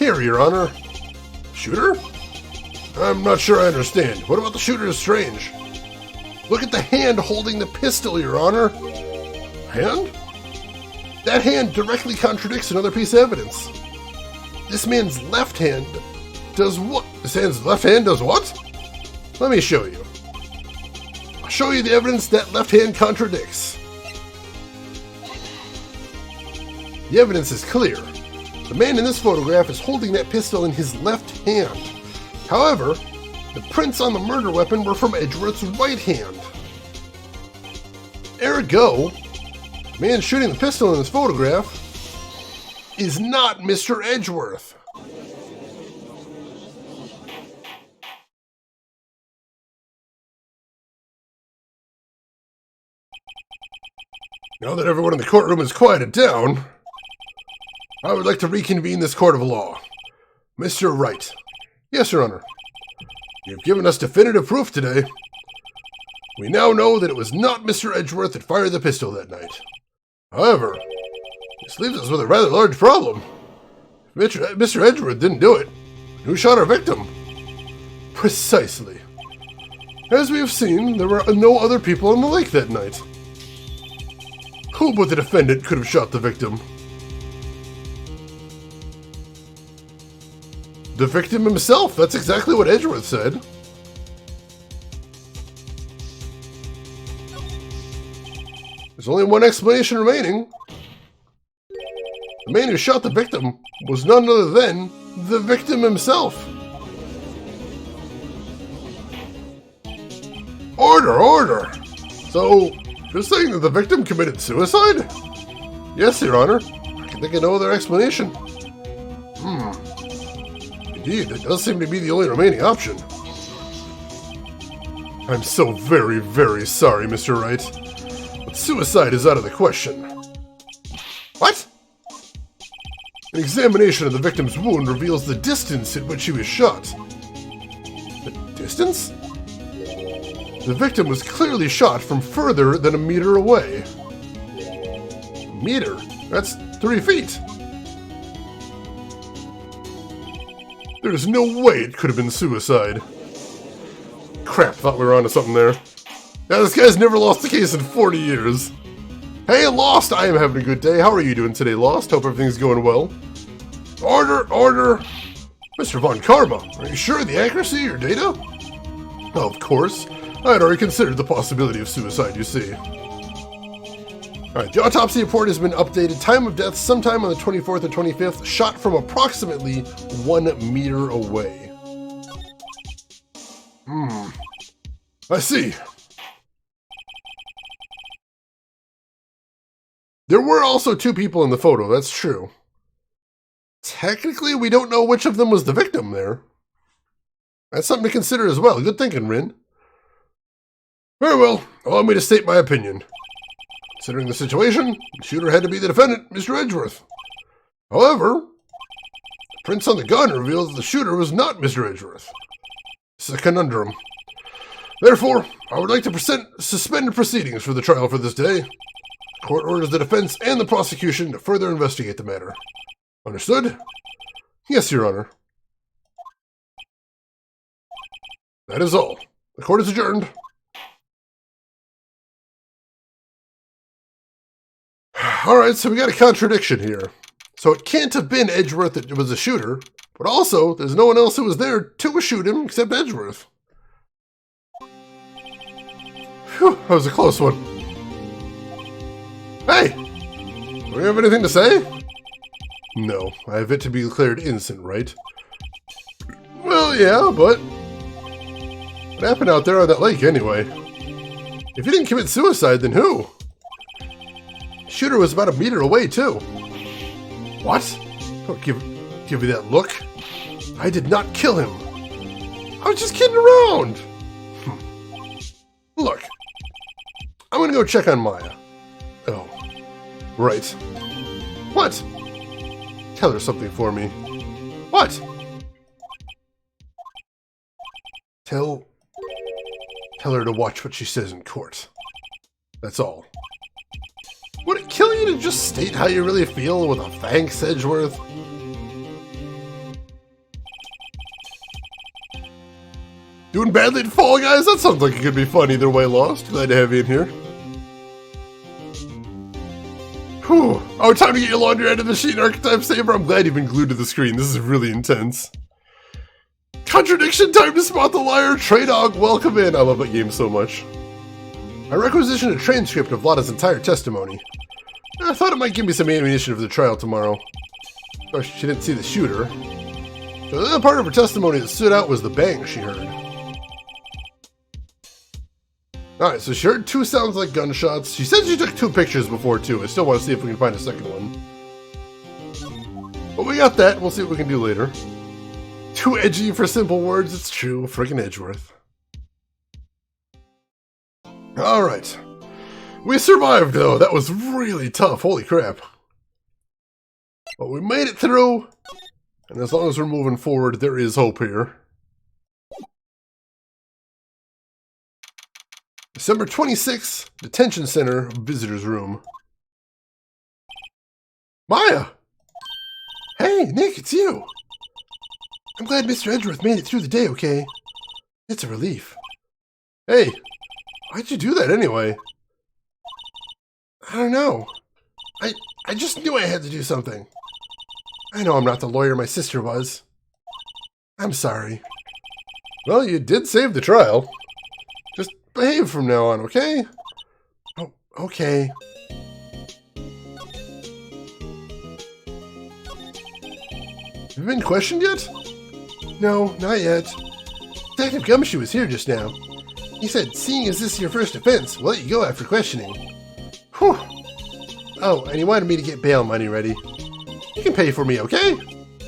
Here, Your Honor. Shooter? I'm not sure I understand. What about the shooter is strange? Look at the hand holding the pistol, Your Honor. Hand? That hand directly contradicts another piece of evidence. This man's left hand does what? This man's left hand does what? Let me show you. I'll show you the evidence that left hand contradicts. The evidence is clear. The man in this photograph is holding that pistol in his left hand. However, the prints on the murder weapon were from Edgeworth's right hand. Ergo, the man shooting the pistol in this photograph is not Mr. Edgeworth. Now that everyone in the courtroom has quieted down, I would like to reconvene this court of law. Mr. Wright. Yes, Your Honor. You've given us definitive proof today. We now know that it was not Mr. Edgeworth that fired the pistol that night. However, this leaves us with a rather large problem. If Mr. Edgeworth didn't do it, who shot our victim? Precisely. As we have seen, there were no other people on the lake that night. Who but the defendant could have shot the victim? The victim himself. That's exactly what Edgeworth said. There's only one explanation remaining. The man who shot the victim was none other than the victim himself. Order, order! So, you're saying that the victim committed suicide? Yes, Your Honor. I can think of no other explanation. Indeed, that does seem to be the only remaining option. I'm so very, very sorry, Mr. Wright, but suicide is out of the question. What? An examination of the victim's wound reveals the distance at which he was shot. The distance? The victim was clearly shot from further than a meter away. A meter? That's 3 feet. There's no way it could have been suicide. Crap, thought we were onto something there. Now, this guy's never lost a case in 40 years. Hey, Lost! I am having a good day. How are you doing today, Lost? Hope everything's going well. Order, order! Mr. Von Karma, are you sure of the accuracy of your data? Oh, of course. I had already considered the possibility of suicide, you see. Alright, the autopsy report has been updated. Time of death sometime on the 24th or 25th, shot from approximately 1 meter away. I see. There were also 2 people in the photo, that's true. Technically, we don't know which of them was the victim there. That's something to consider as well. Good thinking, Rin. Very well, allow me to state my opinion. Considering the situation, the shooter had to be the defendant, Mr. Edgeworth. However, the prints on the gun reveal that the shooter was not Mr. Edgeworth. This is a conundrum. Therefore, I would like to suspend proceedings for the trial for this day. The court orders the defense and the prosecution to further investigate the matter. Understood? Yes, Your Honor. That is all. The court is adjourned. Alright, so we got a contradiction here. So it can't have been Edgeworth that was a shooter, but also there's no one else who was there to shoot him except Edgeworth. Phew, that was a close one. Hey! Do we have anything to say? No, I have yet to be declared innocent, right? Well, yeah, but what happened out there on that lake anyway? If you didn't commit suicide, then who? Shooter was about 1 meter away, too. What? Don't give me that look. I did not kill him. I was just kidding around. Look, I'm gonna go check on Maya. Oh, right. What? Tell her something for me. What? Tell her to watch what she says in court. That's all. Would it kill you to just state how you really feel with a thanks, Edgeworth? Doing badly at Fall Guys? That sounds like it could be fun either way, Lost. Glad to have you in here. Whew. Oh, time to get your laundry out of the sheet, Archetype Saber. I'm glad you've been glued to the screen. This is really intense. Contradiction, time to spot the liar. Trey Dog, welcome in. I love that game so much. I requisitioned a transcript of Lada's entire testimony. I thought it might give me some ammunition for the trial tomorrow. Of course, she didn't see the shooter. The other part of her testimony that stood out was the bang she heard. Alright, so she heard 2 sounds like gunshots. She said she took 2 pictures before, too. I still want to see if we can find a second one. But we got that. We'll see what we can do later. Too edgy for simple words. It's true. Friggin' Edgeworth. Alright. We survived, though. That was really tough. Holy crap. But we made it through. And as long as we're moving forward, there is hope here. December 26th, Detention Center, Visitor's Room. Maya! Hey, Nick, it's you! I'm glad Mr. Edgeworth made it through the day, okay? It's a relief. Hey, why'd you do that anyway? I don't know. I just knew I had to do something. I know I'm not the lawyer my sister was. I'm sorry. Well, you did save the trial. Just behave from now on, okay? Oh, okay. Have you been questioned yet? No, not yet. Detective Gumshoe was here just now. He said, seeing as this is your first offense, we'll let you go after questioning. Whew. Oh, and he wanted me to get bail money ready. You can pay for me, okay?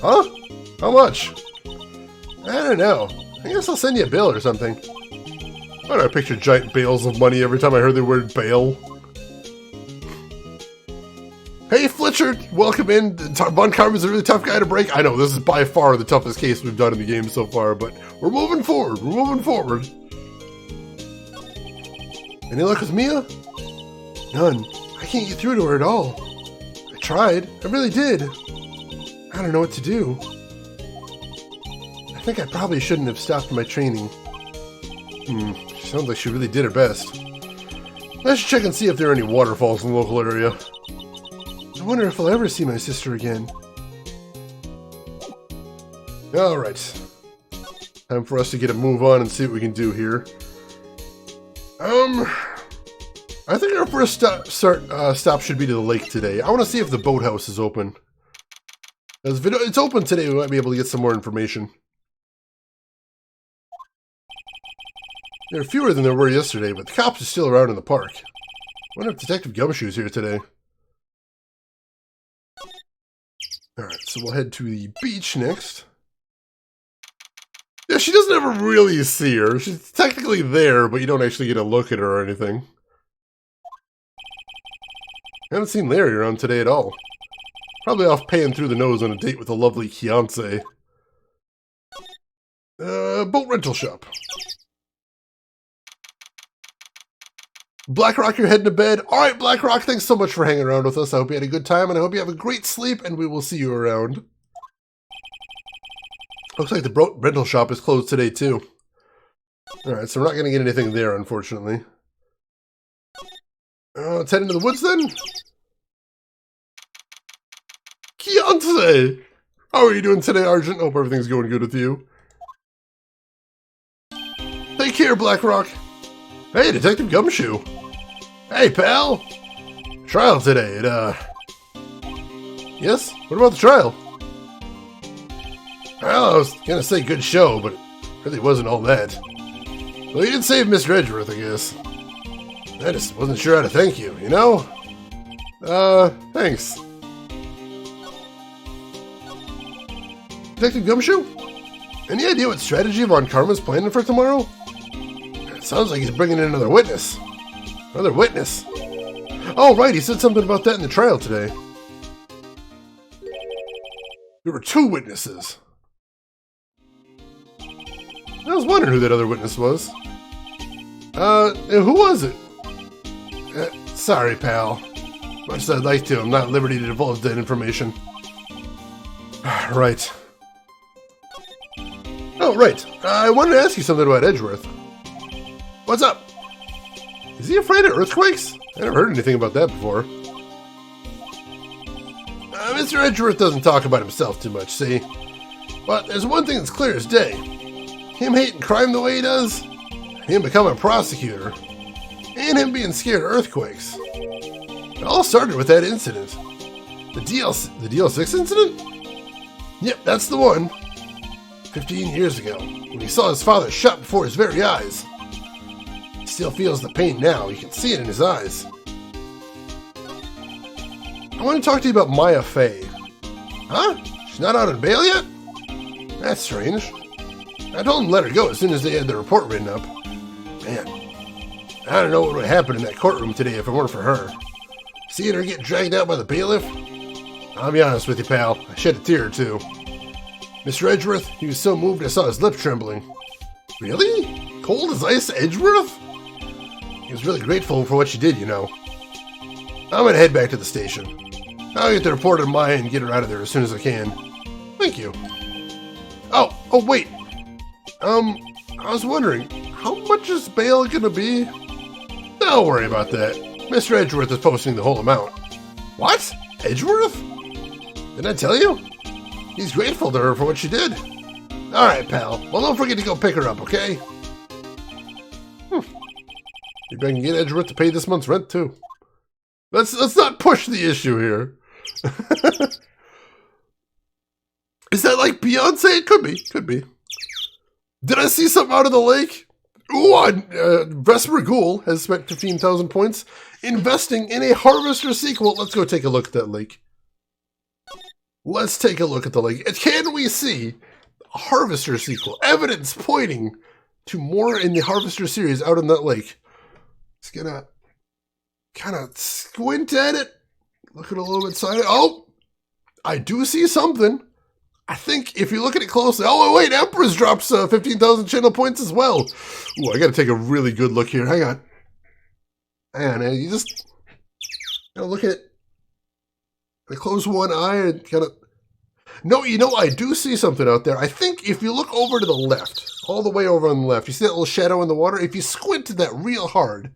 Huh? How much? I don't know. I guess I'll send you a bill or something. Why do I picture giant bales of money every time I heard the word bail? Hey Fletcher, welcome in. Von Karman's a really tough guy to break. I know, this is by far the toughest case we've done in the game so far, but we're moving forward. We're moving forward. Any luck with Mia? None. I can't get through to her at all. I tried. I really did. I don't know what to do. I think I probably shouldn't have stopped my training. She sounds like she really did her best. I should check and see if there are any waterfalls in the local area. I wonder if I'll ever see my sister again. Alright. Time for us to get a move on and see what we can do here. I think our first stop should be to the lake today. I want to see if the boathouse is open. If it's open today, we might be able to get some more information. There are fewer than there were yesterday, but the cops are still around in the park. I wonder if Detective Gumshoe's here today. Alright, so we'll head to the beach next. Yeah, she doesn't ever really see her. She's technically there, but you don't actually get a look at her or anything. I haven't seen Larry around today at all. Probably off paying through the nose on a date with a lovely fiancé. Boat rental shop. Blackrock, you're heading to bed. Alright, Blackrock, thanks so much for hanging around with us. I hope you had a good time, and I hope you have a great sleep, and we will see you around. Looks like the boat rental shop is closed today, too. Alright, so we're not going to get anything there, unfortunately. Let's head into the woods, then. Fiancé! How are you doing today, Argent? Hope everything's going good with you. Take care, Blackrock. Hey, Detective Gumshoe. Hey, pal. Trial today. Yes? What about the trial? Well, I was gonna say good show, but it really wasn't all that. Well, you did save Mr. Edgeworth, I guess. I just wasn't sure how to thank you, you know? Thanks. Detective Gumshoe? Any idea what strategy Von Karman's planning for tomorrow? It sounds like he's bringing in another witness. Another witness? Oh, right, he said something about that in the trial today. There were 2 witnesses. I was wondering who that other witness was. Who was it? Sorry, pal. Much as I'd like to, I'm not at liberty to divulge that information. Right. Oh, Oh, right. I wanted to ask you something about Edgeworth. What's up? Is he afraid of earthquakes? I never heard anything about that before. Mr. Edgeworth doesn't talk about himself too much, see? But there's one thing that's clear as day. Him hating crime the way he does, him becoming a prosecutor, and him being scared of earthquakes. It all started with that incident. The DL6 incident? Yep, that's the one. 15 years ago, when he saw his father shot before his very eyes. He still feels the pain now. You can see it in his eyes. I want to talk to you about Maya Fey. Huh? She's not out on bail yet? That's strange. I told him to let her go as soon as they had the report written up. Man, I don't know what would happen in that courtroom today if it weren't for her. Seeing her get dragged out by the bailiff? I'll be honest with you, pal. I shed a tear or two. Mr. Edgeworth, he was so moved I saw his lip trembling. Really? Cold as ice Edgeworth? He was really grateful for what she did, you know. I'm gonna head back to the station. I'll get the report on Maya and get her out of there as soon as I can. Thank you. Oh, wait. I was wondering, how much is bail gonna be? Don't worry about that. Mr. Edgeworth is posting the whole amount. What? Edgeworth? Didn't I tell you? He's grateful to her for what she did. Alright, pal. Well, don't forget to go pick her up, okay? Maybe I can get Edgeworth to pay this month's rent, too. Let's not push the issue here. Is that like Beyonce? It could be. Did I see something out of the lake? Ooh, Vesper Ghoul has spent 15,000 points investing in a Harvester sequel. Let's go take a look at that lake. Let's take a look at the lake. Can we see a Harvester sequel? Evidence pointing to more in the Harvester series out in that lake. It's gonna kind of squint at it. Look at it a little bit side. Oh, I do see something. I think if you look at it closely. Oh, wait, Empress drops 15,000 channel points as well. Ooh, I got to take a really good look here. Hang on. You just gotta look at it. I close one eye and kind of. No, you know, I do see something out there. I think if you look over to the left, all the way over on the left, you see that little shadow in the water? If you squint to that real hard,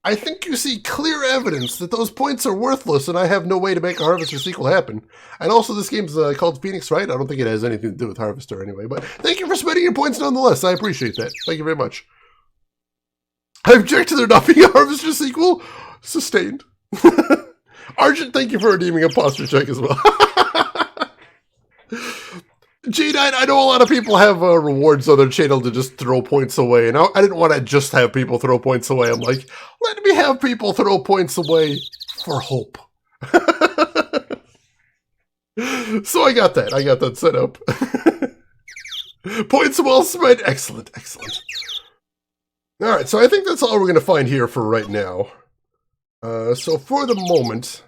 I think you see clear evidence that those points are worthless and I have no way to make a Harvester sequel happen. And also this game's called Phoenix Wright. I don't think it has anything to do with Harvester anyway, but thank you for spending your points nonetheless. I appreciate that. Thank you very much. I object to there not being a Harvester sequel. Sustained. Argent, thank you for redeeming a posture check as well. Gene, I know a lot of people have rewards on their channel to just throw points away, and I didn't want to just have people throw points away. I'm like, let me have people throw points away for hope. So I got that set up. Points well spent. Excellent, excellent. All right, so I think that's all we're going to find here for right now. So for the moment,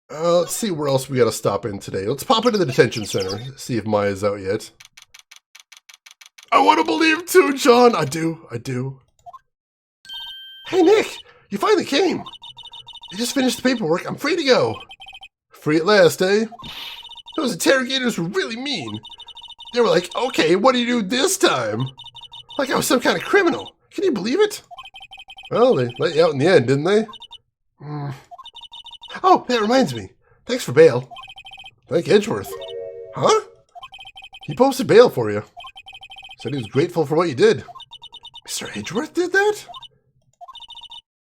let's see where else we got to stop in today. Let's pop into the detention center, see if Maya's out yet. I want to believe too, John. I do. Hey, Nick, you finally came. I just finished the paperwork. I'm free to go. Free at last, eh? Those interrogators were really mean. They were like, okay, what do you do this time? Like I was some kind of criminal. Can you believe it? Well, they let you out in the end, didn't they? Oh, that reminds me. Thanks for bail. Thank Edgeworth. Huh? He posted bail for you. Said he was grateful for what you did. Mr. Edgeworth did that?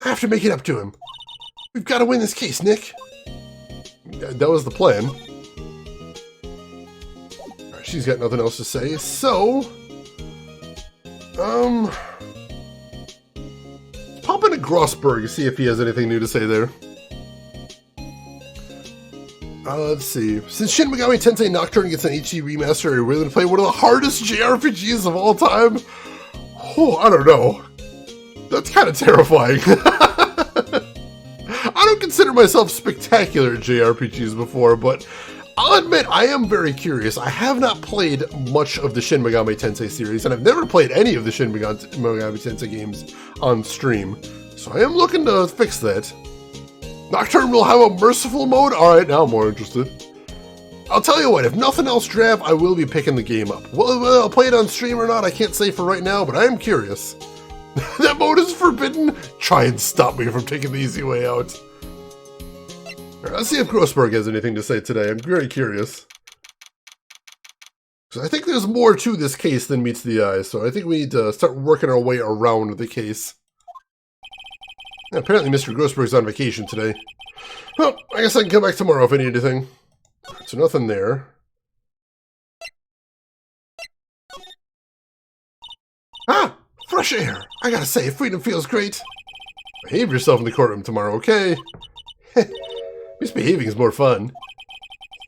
I have to make it up to him. We've got to win this case, Nick. That was the plan. Alright, she's got nothing else to say, so... pop into Grossberg and see if he has anything new to say there. Let's see. Since Shin Megami Tensei Nocturne gets an HD remaster, are you willing to play one of the hardest JRPGs of all time? Oh, I don't know. That's kind of terrifying. I don't consider myself spectacular at JRPGs before, but I'll admit I am very curious. I have not played much of the Shin Megami Tensei series, and I've never played any of the Shin Megami Tensei games on stream, so I am looking to fix that. Nocturne will have a merciful mode? Alright, now I'm more interested. I'll tell you what, if nothing else, Drav, I will be picking the game up. Well, I'll play it on stream or not, I can't say for right now, but I am curious. That mode is forbidden? Try and stop me from taking the easy way out. Alright, let's see if Grossberg has anything to say today. I'm very curious. So I think there's more to this case than meets the eye, so I think we need to start working our way around the case. Yeah, apparently Mr. Grossberg's on vacation today. Well, I guess I can come back tomorrow if I need anything. So nothing there. Ah! Fresh air! I gotta say, freedom feels great. Behave yourself in the courtroom tomorrow, okay? Misbehaving is more fun.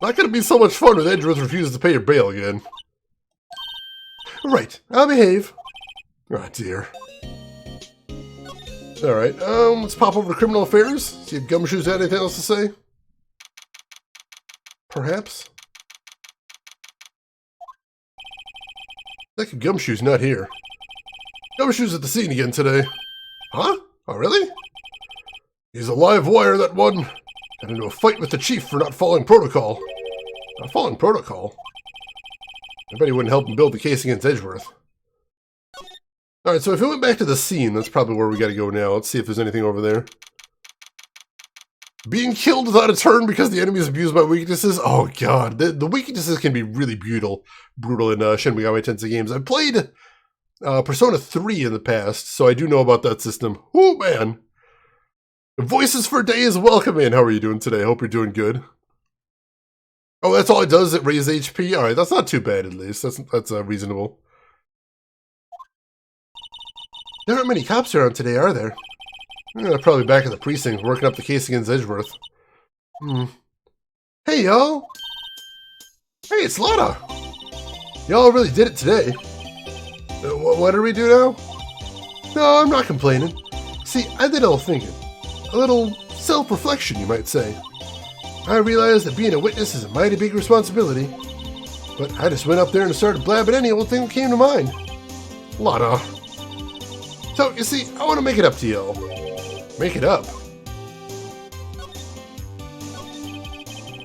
Not gonna be so much fun when Edgeworth refuses to pay your bail again. Right, I'll behave. Oh dear. Alright, let's pop over to Criminal Affairs. See if Gumshoe's had anything else to say. Perhaps? Like Gumshoe's not here. Gumshoe's at the scene again today. Huh? Oh really? He's a live wire, that one. Got into a fight with the chief for not following protocol. Not following protocol? I bet he wouldn't help him build the case against Edgeworth. Alright, so if we went back to the scene, that's probably where we gotta go now. Let's see if there's anything over there. Being killed without a turn because the enemy is abused by weaknesses? Oh god, the weaknesses can be really brutal in Shin Megami Tensei games. I played Persona 3 in the past, so I do know about that system. Oh man! Voices for Days, welcome in. How are you doing today? Hope you're doing good. Oh, that's all it does? It raises HP? Alright, that's not too bad at least. That's reasonable. There aren't many cops around today, are there? Probably back at the precinct, working up the case against Edgeworth. Hey, y'all! Hey, it's Lotta! Y'all really did it today. What do we do now? No, I'm not complaining. See, I did a little thinking. A little self-reflection, you might say. I realized that being a witness is a mighty big responsibility. But I just went up there and started blabbing any old thing that came to mind. Lotta. So, you see, I want to make it up to y'all. Make it up?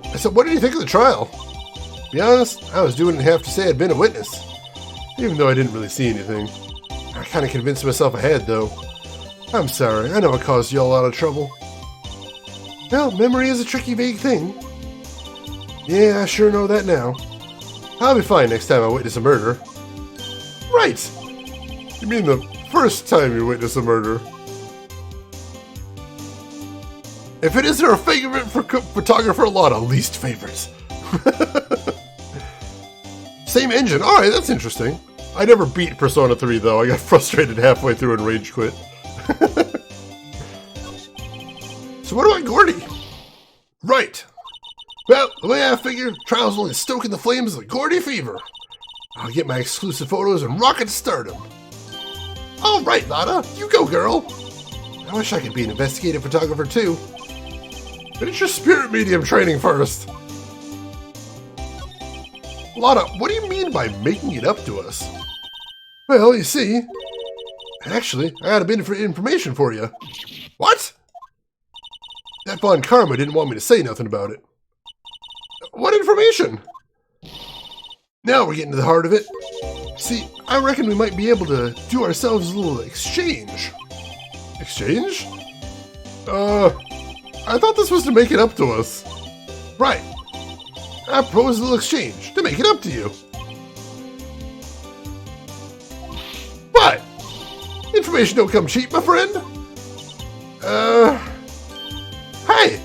I said, what did you think of the trial? To be honest, I was doing it half to say I'd been a witness. Even though I didn't really see anything. I kind of convinced myself I had, though. I'm sorry, I know I caused you all a lot of trouble. Well, memory is a tricky, vague thing. Yeah, I sure know that now. I'll be fine next time I witness a murder. Right! You mean the first time you witness a murder? If it isn't our favorite photographer, Lotta, least favorite. Same engine. Alright, that's interesting. I never beat Persona 3, though. I got frustrated halfway through and rage quit. So what about Gordy? Right. Well, the way I figure, trial's only stoking the flames of the Gordy fever. I'll get my exclusive photos and rocket stardom. All right, Lotta, you go, girl. I wish I could be an investigative photographer, too. Finish your spirit medium training first. Lotta, what do you mean by making it up to us? Well, you see... Actually, I got a bit of information for you. What? That Von Karma didn't want me to say nothing about it. What information? Now we're getting to the heart of it. See, I reckon we might be able to do ourselves a little exchange. Exchange? I thought this was to make it up to us. Right. I propose a little exchange to make it up to you. What? Information don't come cheap, my friend. Hey!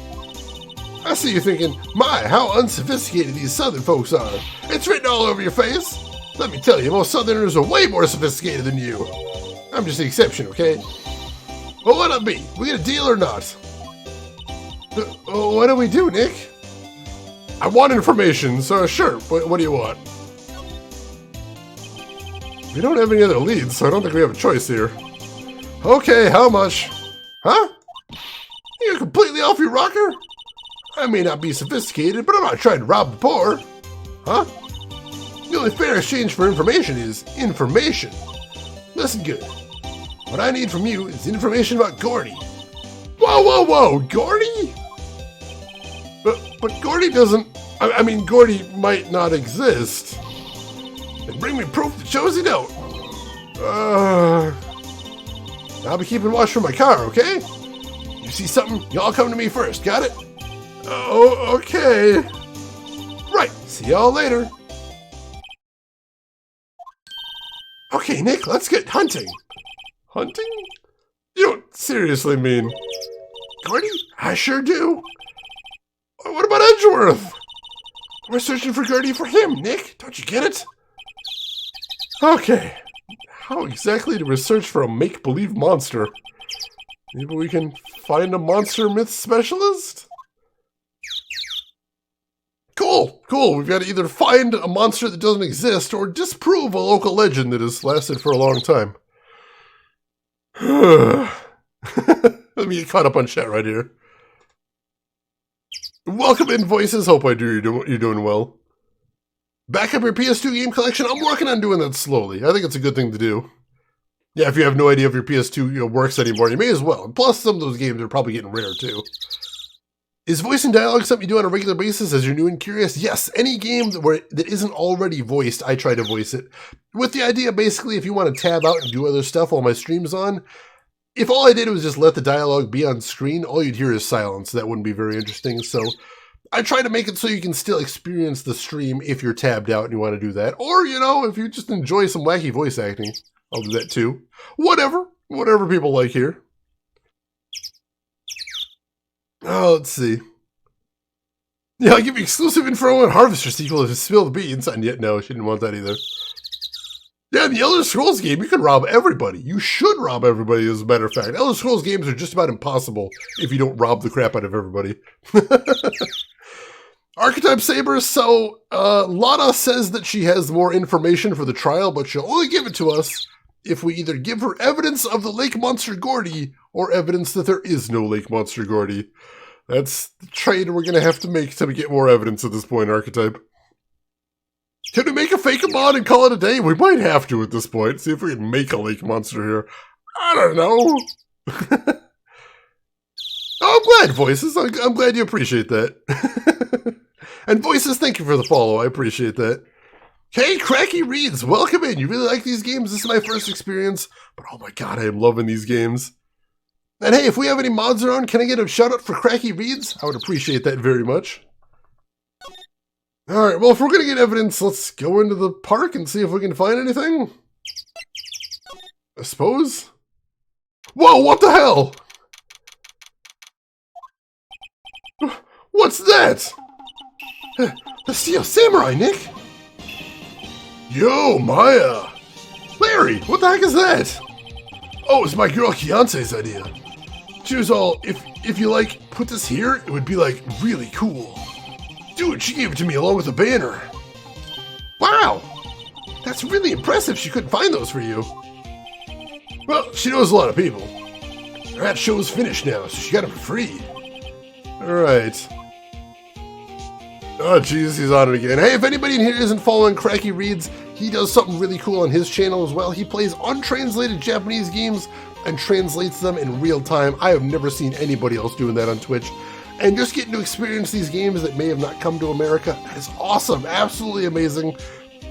I see you thinking, my, how unsophisticated these southern folks are. It's written all over your face. Let me tell you, most southerners are way more sophisticated than you. I'm just the exception, okay? Well, what up be? We get a deal or not? What do we do, Nick? I want information, so sure, what do you want? We don't have any other leads, so I don't think we have a choice here. Okay, how much? Huh? You're completely off your rocker? I may not be sophisticated, but I'm not trying to rob the poor. Huh? The only fair exchange for information is information. Listen good. What I need from you is information about Gordy. Whoa, whoa, whoa! Gordy? But Gordy doesn't... I mean, Gordy might not exist. And bring me proof that shows he don't. I'll be keeping watch for my car, okay? You see something, y'all come to me first, got it? Oh, okay. Right, see y'all later. Okay, Nick, let's get hunting. Hunting? You don't seriously mean... Gordy? I sure do. What about Edgeworth? We're searching for Gordy for him, Nick. Don't you get it? Okay. How exactly do we search for a make-believe monster? Maybe we can find a monster myth specialist? Cool, cool. We've got to either find a monster that doesn't exist or disprove a local legend that has lasted for a long time. Let me get caught up on chat right here. Welcome in, Voices. Hope you're doing well. Back up your PS2 game collection. I'm working on doing that slowly. I think it's a good thing to do. Yeah, if you have no idea if your PS2 works anymore, you may as well. And plus, some of those games are probably getting rare too. Is voice and dialogue something you do on a regular basis as you're new and curious? Yes, any game that isn't already voiced, I try to voice it. With the idea, basically, if you want to tab out and do other stuff while my stream's on, if all I did was just let the dialogue be on screen, all you'd hear is silence. That wouldn't be very interesting. So I try to make it so you can still experience the stream if you're tabbed out and you want to do that. Or, if you just enjoy some wacky voice acting, I'll do that too. Whatever people like here. Oh, let's see. Yeah, I'll give you exclusive info on Harvester sequel if you spill the beans. And yet, no, she didn't want that either. Yeah, in the Elder Scrolls game, you can rob everybody. You should rob everybody, as a matter of fact. Elder Scrolls games are just about impossible if you don't rob the crap out of everybody. Archetype Saber, so Lana says that she has more information for the trial, but she'll only give it to us if we either give her evidence of the Lake Monster Gordy or evidence that there is no Lake Monster Gordy. That's the trade we're going to have to make to get more evidence at this point, Archetype. Can we make a fake mod and call it a day? We might have to at this point. See if we can make a lake monster here. I don't know. Oh, I'm glad, Voices. I'm glad you appreciate that. And Voices, thank you for the follow. I appreciate that. Hey, Cracky Reads, welcome in. You really like these games? This is my first experience, but oh my god, I am loving these games. And hey, if we have any mods around, can I get a shout out for Cracky Reads? I would appreciate that very much. Alright, well, if we're going to get evidence, let's go into the park and see if we can find anything. I suppose. Whoa, what the hell? What's that? The Steel Samurai, Nick. Yo, Maya. Larry, what the heck is that? Oh, it's my girl Kiance's idea. She was all, if you put this here, it would be really cool. Dude, she gave it to me along with a banner. Wow! That's really impressive she couldn't find those for you. Well, she knows a lot of people. That show's finished now, so she got them for free. Alright. Oh, jeez, he's on it again. Hey, if anybody in here isn't following Cracky Reads, he does something really cool on his channel as well. He plays untranslated Japanese games and translates them in real time. I have never seen anybody else doing that on Twitch. And just getting to experience these games that may have not come to America, that is awesome, absolutely amazing.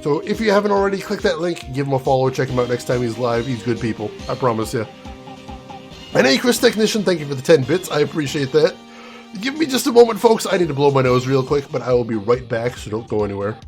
So if you haven't already, click that link, give him a follow, check him out next time he's live. He's good people, I promise you. And hey, Chris Technician, thank you for the 10 bits, I appreciate that. Give me just a moment, folks, I need to blow my nose real quick, but I will be right back, so don't go anywhere.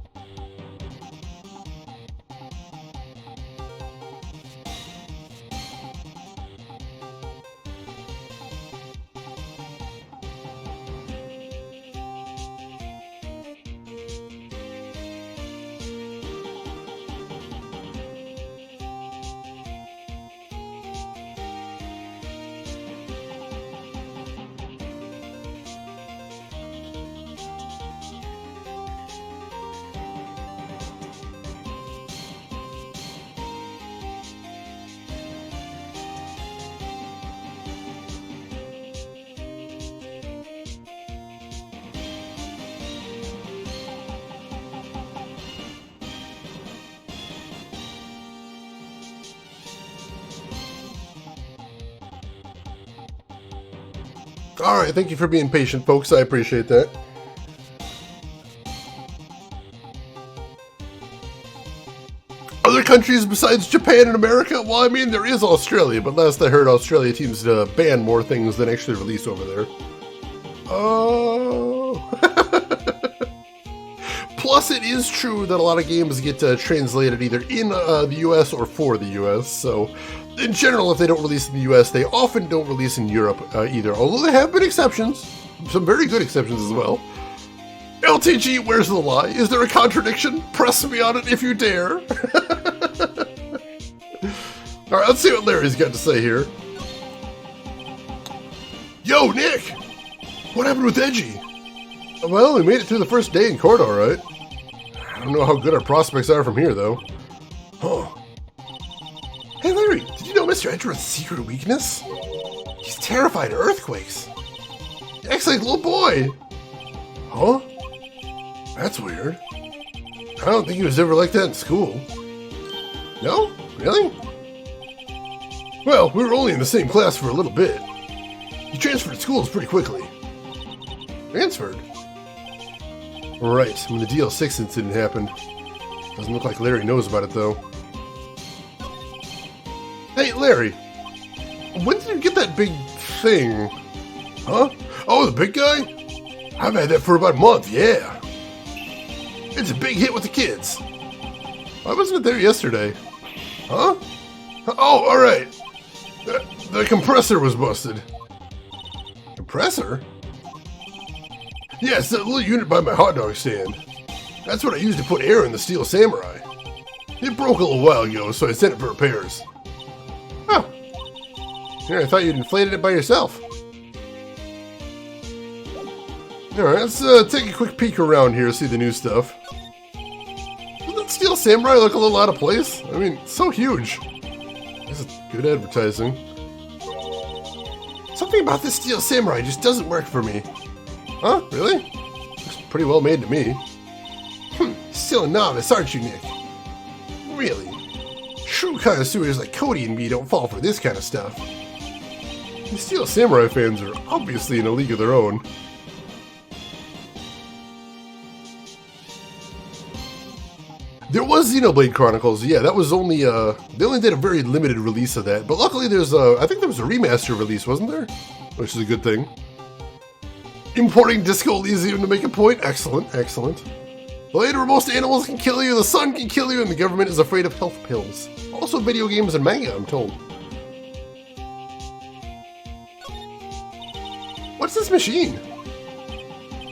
Alright, thank you for being patient, folks. I appreciate that. Other countries besides Japan and America? Well, I mean, there is Australia, but last I heard, Australia seems to ban more things than actually release over there. Oh. Plus, it is true that a lot of games get translated either in the US or for the US, so in general, if they don't release in the US, they often don't release in Europe either, although there have been exceptions, some very good exceptions as well. LTG, where's the lie? Is there a contradiction? Press me on it if you dare. Alright, let's see what Larry's got to say here. Yo, Nick! What happened with Edgy? Well, we made it through the first day in court, alright. I don't know how good our prospects are from here, though. Huh. Hey, Larry, did you know Mr. Edgeworth's secret weakness? He's terrified of earthquakes. He acts like a little boy. Huh? That's weird. I don't think he was ever like that in school. No? Really? Well, we were only in the same class for a little bit. He transferred schools pretty quickly. Transferred? Right, when the DL6 incident happened. Doesn't look like Larry knows about it, though. Hey, Larry. When did you get that big thing? Huh? Oh, the big guy? I've had that for about a month, yeah. It's a big hit with the kids. Why wasn't it there yesterday? Huh? Oh, alright. The compressor was busted. Compressor? Yeah, it's that little unit by my hot dog stand. That's what I used to put air in the Steel Samurai. It broke a little while ago, so I sent it for repairs. Oh. Yeah, I thought you'd inflated it by yourself. Alright, let's take a quick peek around here, see the new stuff. Doesn't that Steel Samurai look a little out of place? I mean, it's so huge. This is good advertising. Something about this Steel Samurai just doesn't work for me. Huh? Really? Looks pretty well made to me. Still a novice, aren't you, Nick? Really? True connoisseurs like Cody and me don't fall for this kind of stuff. The Steel Samurai fans are obviously in a league of their own. There was Xenoblade Chronicles, yeah, that was only, they only did a very limited release of that, but luckily there's I think there was a remaster release, wasn't there? Which is a good thing. Importing Disco Elysium to make a point, excellent, excellent. Later, most animals can kill you, the sun can kill you, and the government is afraid of health pills. Also video games and manga, I'm told. What's this machine?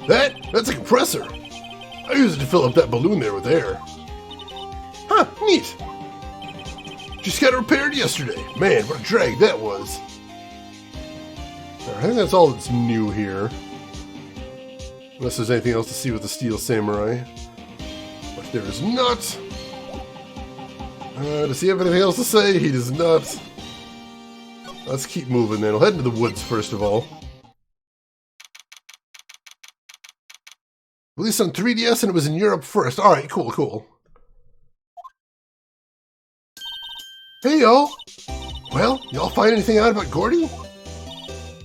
That's a compressor. I use it to fill up that balloon there with air. Huh, neat. Just got it repaired yesterday. Man, what a drag that was. I think that's all that's new here. Unless there's anything else to see with the Steel Samurai. But there is not. Does he have anything else to say? He does not. Let's keep moving then. I'll head into the woods first of all. Released on 3DS and it was in Europe first. Alright, cool, cool. Hey, y'all! Well, y'all find anything out about Gordy?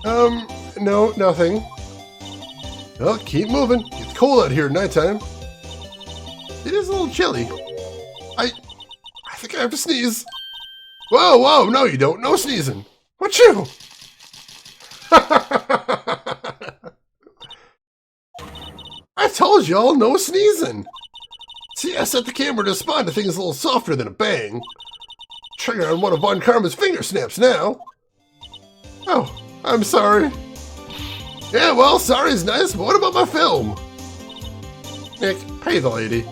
No, nothing. Well, keep moving. It's cold out here at nighttime. It is a little chilly. I think I have to sneeze. Whoa, whoa, no you don't. No sneezing. What you? I told y'all, no sneezing. See, I set the camera to respond to things a little softer than a bang. Trigger on one of Von Karma's finger snaps now. Oh, I'm sorry. Yeah, well, sorry's nice, but what about my film? Nick, pay the lady.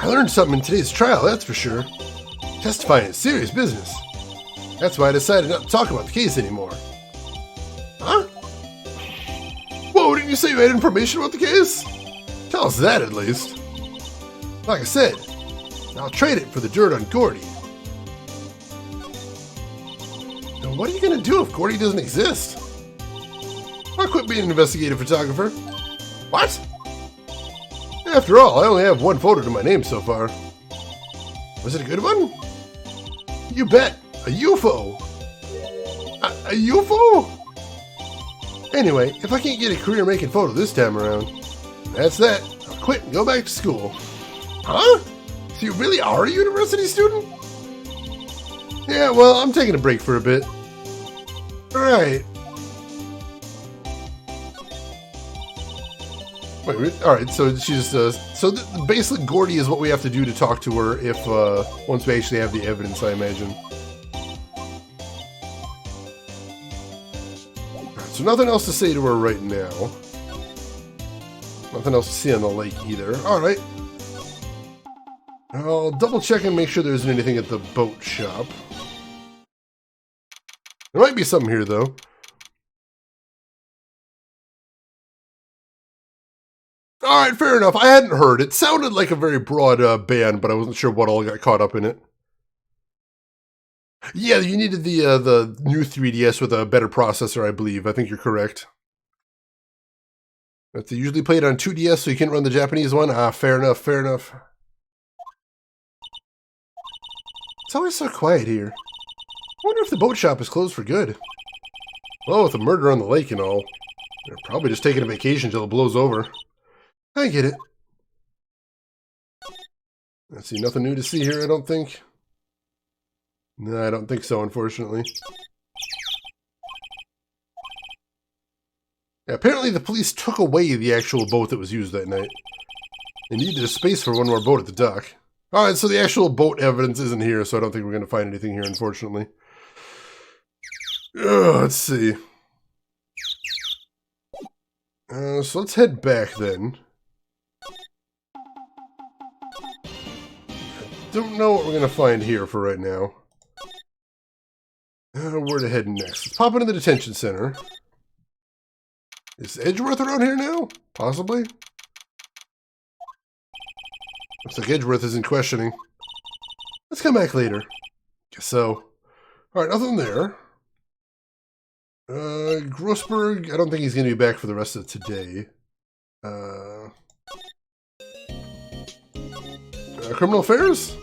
I learned something in today's trial, that's for sure. Testifying is serious business. That's why I decided not to talk about the case anymore. Huh? Whoa, didn't you say you had information about the case? Tell us that at least. Like I said, I'll trade it for the dirt on Gordy. Now what are you gonna do if Gordy doesn't exist? I'll quit being an investigative photographer. What? After all, I only have one photo to my name so far. Was it a good one? You bet. A UFO. A UFO? Anyway, if I can't get a career making photo this time around, that's that. I'll quit and go back to school. Huh? So you really are a university student? Yeah, well, I'm taking a break for a bit. Alright. Wait, alright, so she's, basically Gordy is what we have to do to talk to her if, once we actually have the evidence, I imagine. So nothing else to say to her right now. Nothing else to see on the lake either. Alright. I'll double check and make sure there isn't anything at the boat shop. There might be something here, though. Alright, fair enough. I hadn't heard. It sounded like a very broad band, but I wasn't sure what all got caught up in it. Yeah, you needed the new 3DS with a better processor, I believe. I think you're correct. But they usually played on 2DS, so you can't run the Japanese one? Ah, fair enough, fair enough. It's always so quiet here. I wonder if the boat shop is closed for good. Well, with the murder on the lake and all, they're probably just taking a vacation till it blows over. I get it. I see nothing new to see here, I don't think. No, I don't think so, unfortunately. Yeah, apparently the police took away the actual boat that was used that night. They needed a space for one more boat at the dock. Alright, so the actual boat evidence isn't here, so I don't think we're going to find anything here, unfortunately. Let's see. So let's head back then. Don't know what we're going to find here for right now. Where to head next? Let's pop into the detention center. Is Edgeworth around here now? Possibly. Looks like Edgeworth isn't questioning. Let's come back later. Guess so. Alright, nothing there. Grossberg, I don't think he's going to be back for the rest of today. Criminal Affairs?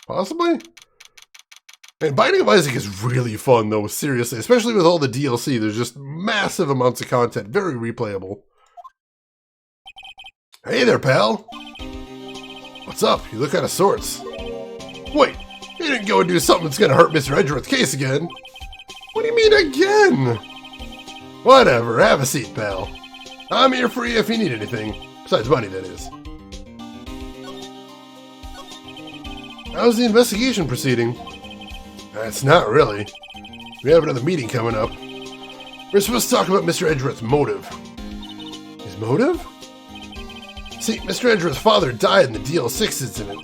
Possibly? And Binding of Isaac is really fun, though, seriously. Especially with all the DLC. There's just massive amounts of content. Very replayable. Hey there, pal. What's up? You look out of sorts. Wait, you didn't go and do something that's going to hurt Mr. Edgeworth's case again. What do you mean again? Whatever, have a seat, pal. I'm here for you if you need anything. Besides money, that is. How's the investigation proceeding? It's not really. We have another meeting coming up. We're supposed to talk about Mr. Edgeworth's motive. His motive? See, Mr. Edgeworth's father died in the DL6 incident.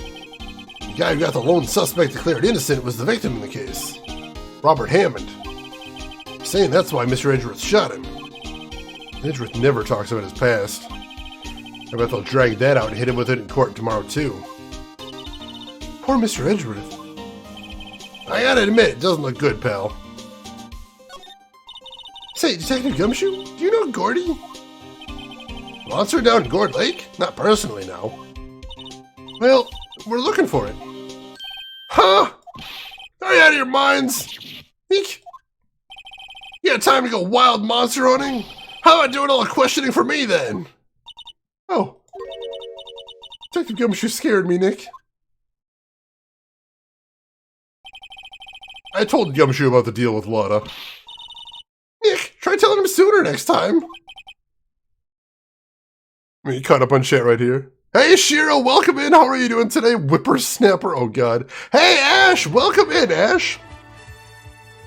The guy who got the lone suspect declared innocent was the victim in the case. Robert Hammond. Saying that's why Mr. Edgeworth shot him. Edgeworth never talks about his past. I bet they'll drag that out and hit him with it in court tomorrow, too. Poor Mr. Edgeworth. I gotta admit, it doesn't look good, pal. Say, Detective Gumshoe, do you know Gordy? Monster down Gourd Lake? Not personally, no. Well, we're looking for it. Huh? Are you out of your minds? Eek. You got time to go wild monster hunting? How about doing all the questioning for me, then? Oh. Detective Gumshoe scared me, Nick. I told Gumshoe about the deal with Lotta. Nick, try telling him sooner next time. I mean, you caught up on chat right here. Hey, Shiro, welcome in. How are you doing today? Whippersnapper, oh god. Hey, Ash, welcome in, Ash.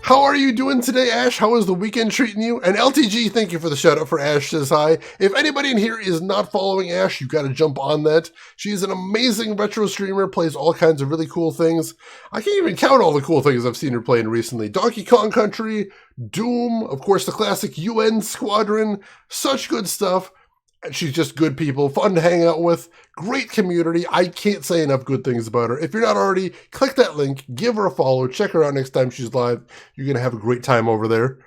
How are you doing today, Ash? How is the weekend treating you? And LTG, thank you for the shout out for Ash says hi. If anybody in here is not following Ash, you've got to jump on that. She's an amazing retro streamer, plays all kinds of really cool things. I can't even count all the cool things I've seen her playing recently. Donkey Kong Country, Doom, of course the classic UN Squadron, such good stuff. And she's just good people, fun to hang out with, great community. I can't say enough good things about her. If you're not already, click that link, give her a follow, check her out next time she's live. You're going to have a great time over there.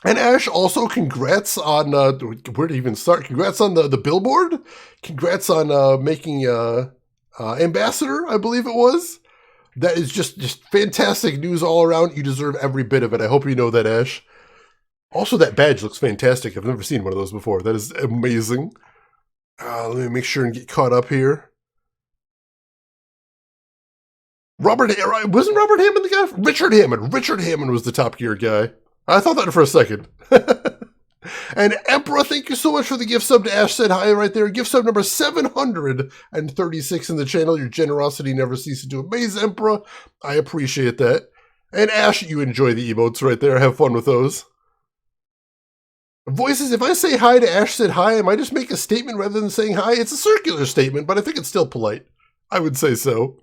And Ash, also congrats on, where to even start? Congrats on the billboard. Congrats on making ambassador, I believe it was. That is just fantastic news all around. You deserve every bit of it. I hope you know that, Ash. Also, that badge looks fantastic. I've never seen one of those before. That is amazing. Let me make sure and get caught up here. Wasn't Robert Hammond the guy? Richard Hammond. Richard Hammond was the Top Gear guy. I thought that for a second. And Emperor, thank you so much for the gift sub to Ash Said Hi right there. Gift sub number 736 in the channel. Your generosity never ceases to amaze, Emperor. I appreciate that. And Ash, you enjoy the emotes right there. Have fun with those. Voices, if I say hi to Ash Said Hi, I might just make a statement rather than saying hi. It's a circular statement, but I think it's still polite. I would say so.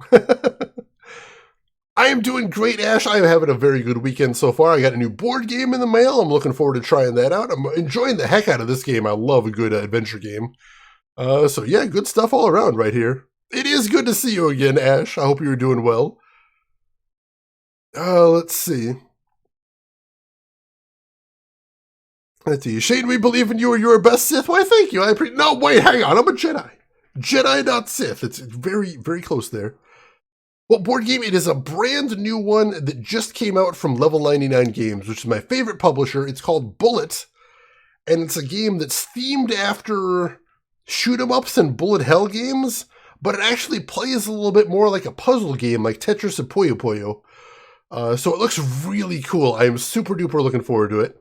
I am doing great, Ash. I am having a very good weekend so far. I got a new board game in the mail. I'm looking forward to trying that out. I'm enjoying the heck out of this game. I love a good adventure game. So yeah, good stuff all around right here. It is good to see you again, Ash. I hope you're doing well. Let's see. Let's see. Shane, we believe in you. You're our best Sith. Why, thank you. No, wait, hang on. I'm a Jedi. Jedi, not Sith. It's very, very close there. Well, board game, it is a brand new one that just came out from Level 99 Games, which is my favorite publisher. It's called Bullet, and it's a game that's themed after shoot-em-ups and bullet hell games, but it actually plays a little bit more like a puzzle game, like Tetris and Puyo Puyo. So it looks really cool. I am super-duper looking forward to it.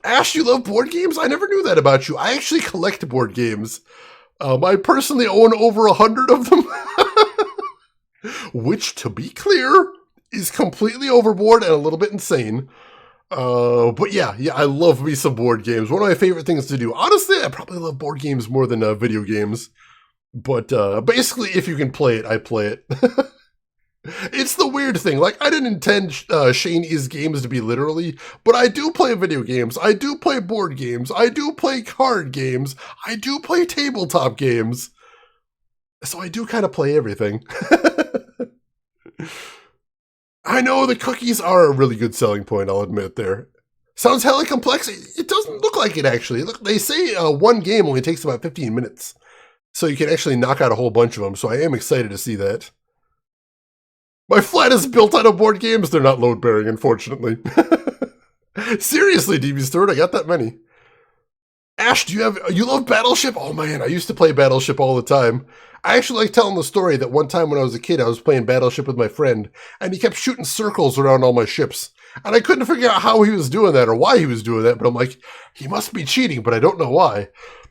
Ash, you love board games? I never knew that about you. I actually collect board games. I personally own over 100 of them. Which, to be clear, is completely overboard and a little bit insane. But yeah, I love me some board games. One of my favorite things to do. Honestly, I probably love board games more than video games. But basically, if you can play it, I play it. It's the weird thing. Like, I didn't intend Shane is games to be literally, but I do play video games. I do play board games. I do play card games. I do play tabletop games. So I do kind of play everything. I know the cookies are a really good selling point, I'll admit there. Sounds hella complex. It doesn't look like it, actually. Look, they say one game only takes about 15 minutes. So you can actually knock out a whole bunch of them, so I am excited to see that. My flat is built out of board games. They're not load-bearing, unfortunately. Seriously, DB Stewart, I got that many. Ash, you love Battleship? Oh man, I used to play Battleship all the time. I actually like telling the story that one time when I was a kid, I was playing Battleship with my friend, and he kept shooting circles around all my ships. And I couldn't figure out how he was doing that or why he was doing that, but I'm like, he must be cheating, but I don't know why.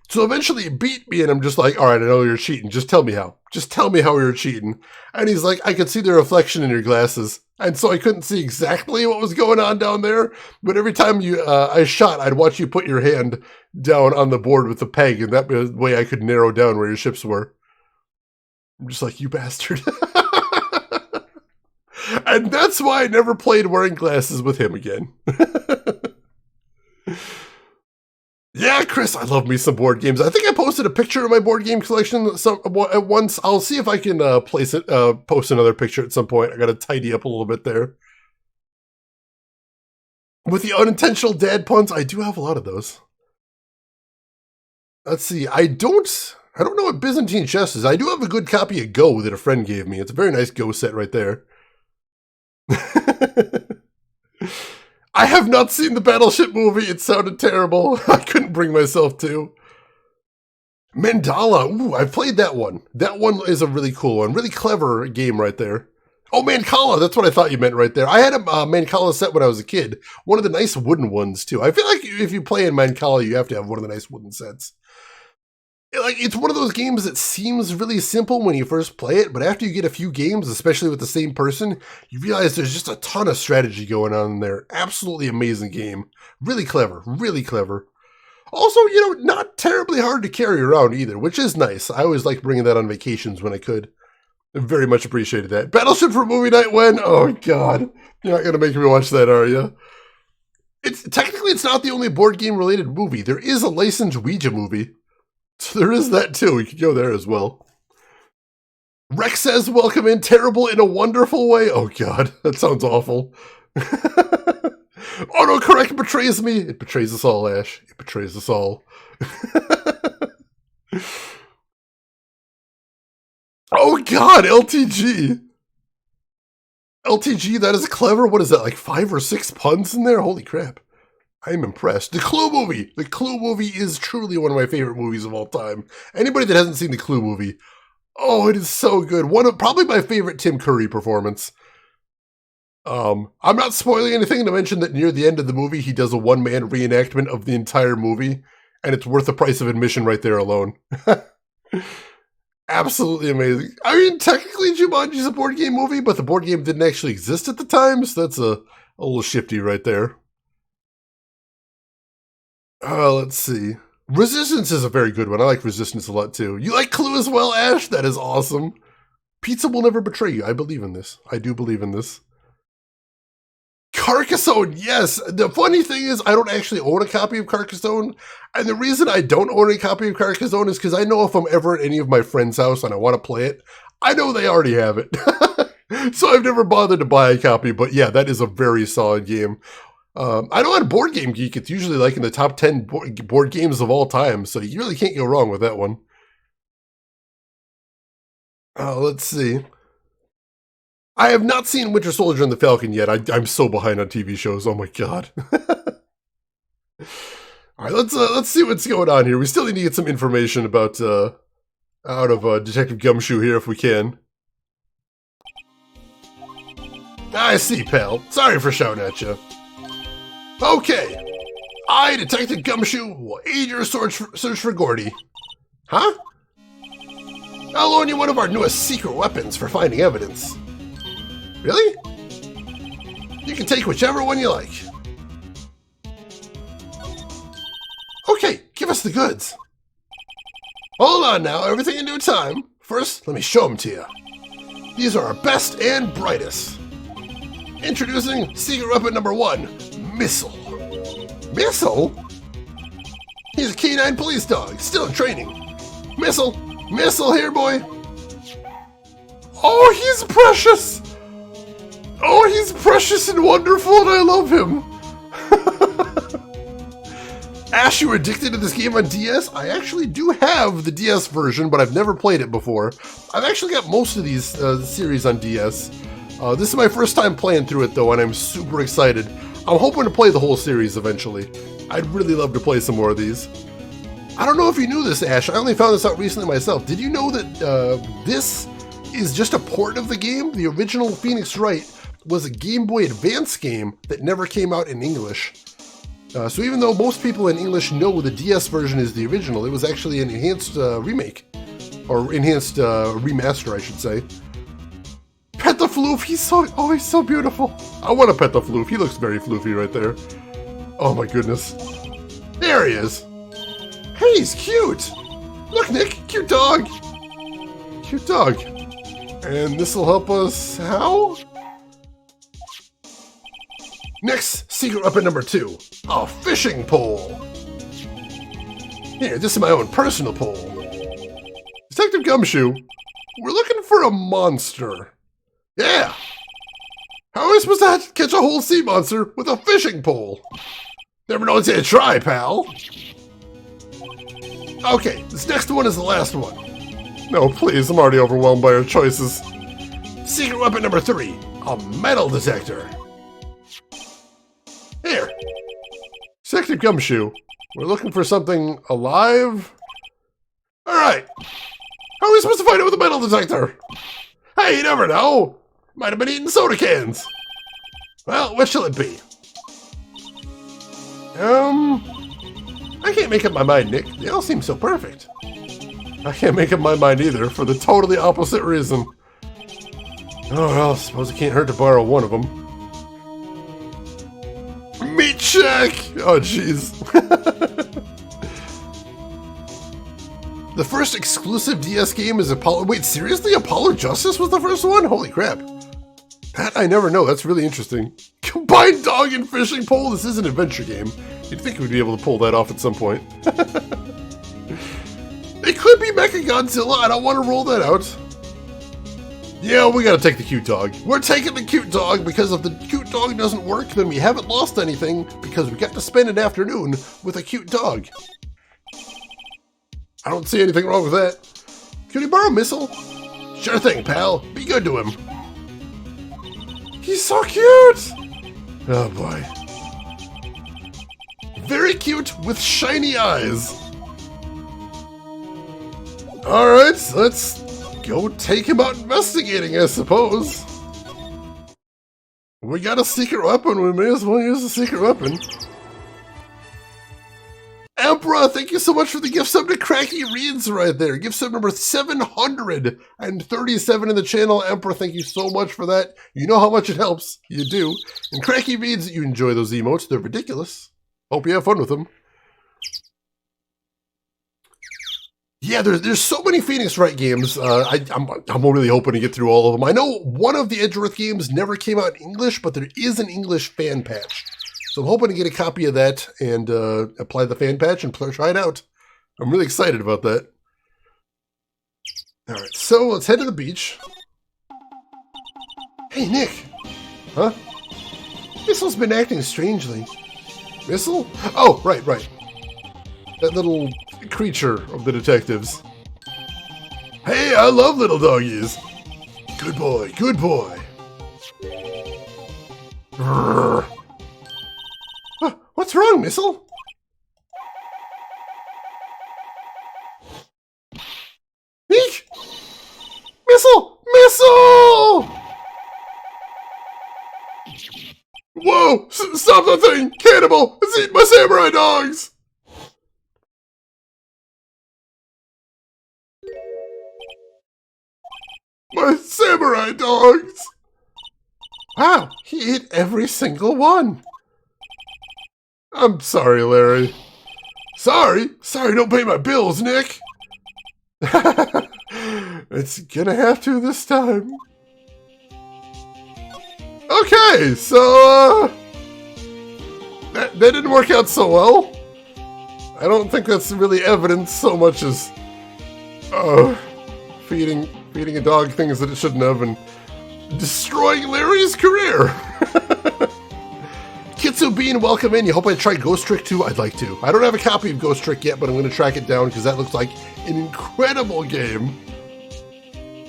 So eventually he beat me, and I'm just like, all right, I know you're cheating. Just tell me how. Just tell me how you're cheating. And he's like, I could see the reflection in your glasses. And so I couldn't see exactly what was going on down there, but every time I shot, I'd watch you put your hand down on the board with the peg, and that way I could narrow down where your ships were. I'm just like, you bastard. And that's why I never played wearing glasses with him again. Yeah, Chris, I love me some board games. I think I posted a picture of my board game collection at once. I'll see if I can post another picture at some point. I got to tidy up a little bit there. With the unintentional dad puns, I do have a lot of those. Let's see. I don't know what Byzantine chess is. I do have a good copy of Go that a friend gave me. It's a very nice Go set right there. I have not seen the Battleship movie. It sounded terrible. I couldn't bring myself to. Mandala. Ooh, I played that one. That one is a really cool one. Really clever game right there. Oh, Mancala. That's what I thought you meant right there. I had a Mancala set when I was a kid. One of the nice wooden ones, too. I feel like if you play in Mancala, you have to have one of the nice wooden sets. It's one of those games that seems really simple when you first play it, but after you get a few games, especially with the same person, you realize there's just a ton of strategy going on in there. Absolutely amazing game. Really clever. Really clever. Also, not terribly hard to carry around either, which is nice. I always like bringing that on vacations when I could. I very much appreciated that. Battleship for movie night when? Oh, God. You're not going to make me watch that, are you? Technically, it's not the only board game-related movie. There is a licensed Ouija movie. So there is that too. We could go there as well. Rex says, welcome in. Terrible in a wonderful way. Oh, God. That sounds awful. Autocorrect betrays me. It betrays us all, Ash. It betrays us all. Oh, God. LTG. LTG, that is clever. What is that, like 5 or 6 puns in there? Holy crap. I'm impressed. The Clue movie! The Clue movie is truly one of my favorite movies of all time. Anybody that hasn't seen the Clue movie, oh, it is so good. Probably my favorite Tim Curry performance. I'm not spoiling anything to mention that near the end of the movie, he does a one-man reenactment of the entire movie, and it's worth the price of admission right there alone. Absolutely amazing. I mean, technically Jumanji's a board game movie, but the board game didn't actually exist at the time, so that's a little shifty right there. Let's see. Resistance is a very good one. I like Resistance a lot too. You like Clue as well, Ash? That is awesome. Pizza will never betray you. I believe in this. I do believe in this. Carcassonne, yes. The funny thing is I don't actually own a copy of Carcassonne. And the reason I don't own a copy of Carcassonne is because I know if I'm ever at any of my friends' house and I want to play it, I know they already have it. So I've never bothered to buy a copy. But yeah, that is a very solid game. I know on Board Game Geek, it's usually like in the top 10 board games of all time. So you really can't go wrong with that one. Let's see. I have not seen Winter Soldier and the Falcon yet. I'm so behind on TV shows. Oh my god. All right, let's see what's going on here. We still need to get some information about out of Detective Gumshoe here if we can. I see, pal. Sorry for shouting at you. Okay. I, Detective Gumshoe, will aid your search for Gordy. Huh? I'll loan you one of our newest secret weapons for finding evidence. Really? You can take whichever one you like. Okay, give us the goods. Hold on now, everything in due time. First, let me show them to you. These are our best and brightest. Introducing secret weapon number 1, Missile. Missile? He's a canine police dog, still in training. Missile here, boy. Oh, he's precious. Oh, he's precious and wonderful, and I love him. Ash, you were addicted to this game on DS? I actually do have the DS version, but I've never played it before. I've actually got most of these series on DS. This is my first time playing through it, though, and I'm super excited. I'm hoping to play the whole series eventually. I'd really love to play some more of these. I don't know if you knew this, Ash. I only found this out recently myself. Did you know that this is just a port of the game? The original Phoenix Wright was a Game Boy Advance game that never came out in English. So even though most people in English know the DS version is the original, it was actually an enhanced remake. Or enhanced remaster, I should say. Pet the Floof, he's so beautiful. I want to pet the Floof, he looks very floofy right there. Oh my goodness. There he is. Hey, he's cute. Look, Nick, cute dog. Cute dog. And this will help us, how? Next, secret weapon number 2, a fishing pole. Here, this is my own personal pole. Detective Gumshoe, we're looking for a monster. Yeah. How are we supposed to catch a whole sea monster with a fishing pole? Never know until you try, pal. Okay, this next one is the last one. No, please, I'm already overwhelmed by our choices. Secret weapon number 3, a metal detector. Here. Detective Gumshoe, we're looking for something alive. Alright. How are we supposed to find it with a metal detector? Hey, you never know. Might have been eating soda cans. Well, what shall it be? I can't make up my mind, Nick. They all seem so perfect. I can't make up my mind either, for the totally opposite reason. Oh, well, I suppose it can't hurt to borrow one of them. Meat check! Oh, jeez. The first exclusive DS game is Apollo... Wait, seriously? Apollo Justice was the first one? Holy crap. That I never know. That's really interesting. Combined dog and fishing pole? This is an adventure game. You'd think we'd be able to pull that off at some point. It could be Mechagodzilla. I don't want to roll that out. Yeah, we gotta take the cute dog. We're taking the cute dog because if the cute dog doesn't work, then we haven't lost anything because we got to spend an afternoon with a cute dog. I don't see anything wrong with that. Can you borrow a missile? Sure thing, pal. Be good to him. He's so cute! Oh boy. very cute with shiny eyes. Alright, let's go take him out investigating, I suppose. We got a secret weapon, we may as well use the secret weapon. Emperor, thank you so much for the gift sub to Cracky Reads right there. Gift sub number 737 in the channel. Emperor, thank you so much for that. You know how much it helps. You do. And Cracky Reads, you enjoy those emotes. They're ridiculous. Hope you have fun with them. Yeah, there's so many Phoenix Wright games. I'm really hoping to get through all of them. I know one of the Edgeworth games never came out in English, but there is an English fan patch. So I'm hoping to get a copy of that and apply the fan patch and try it out. I'm really excited about that. Alright, so let's head to the beach. Hey, Nick! Huh? Missel's been acting strangely. Missel? Oh, right. That little creature of the detectives. Hey, I love little doggies. Good boy, good boy. Brrr. What's wrong, Missel? Eek! Missel! Missel! Whoa! Stop that thing! Cannibal! It's eating my samurai dogs! My samurai dogs! Wow, he ate every single one. I'm sorry, Larry. Sorry, don't pay my bills, Nick. It's gonna have to this time. Okay, so, that didn't work out so well. I don't think that's really evidence so much as, feeding a dog things that it shouldn't have and destroying Larry's career. Kitsu Bean, welcome in. You hope I try Ghost Trick too? I'd like to. I don't have a copy of Ghost Trick yet, but I'm going to track it down because that looks like an incredible game.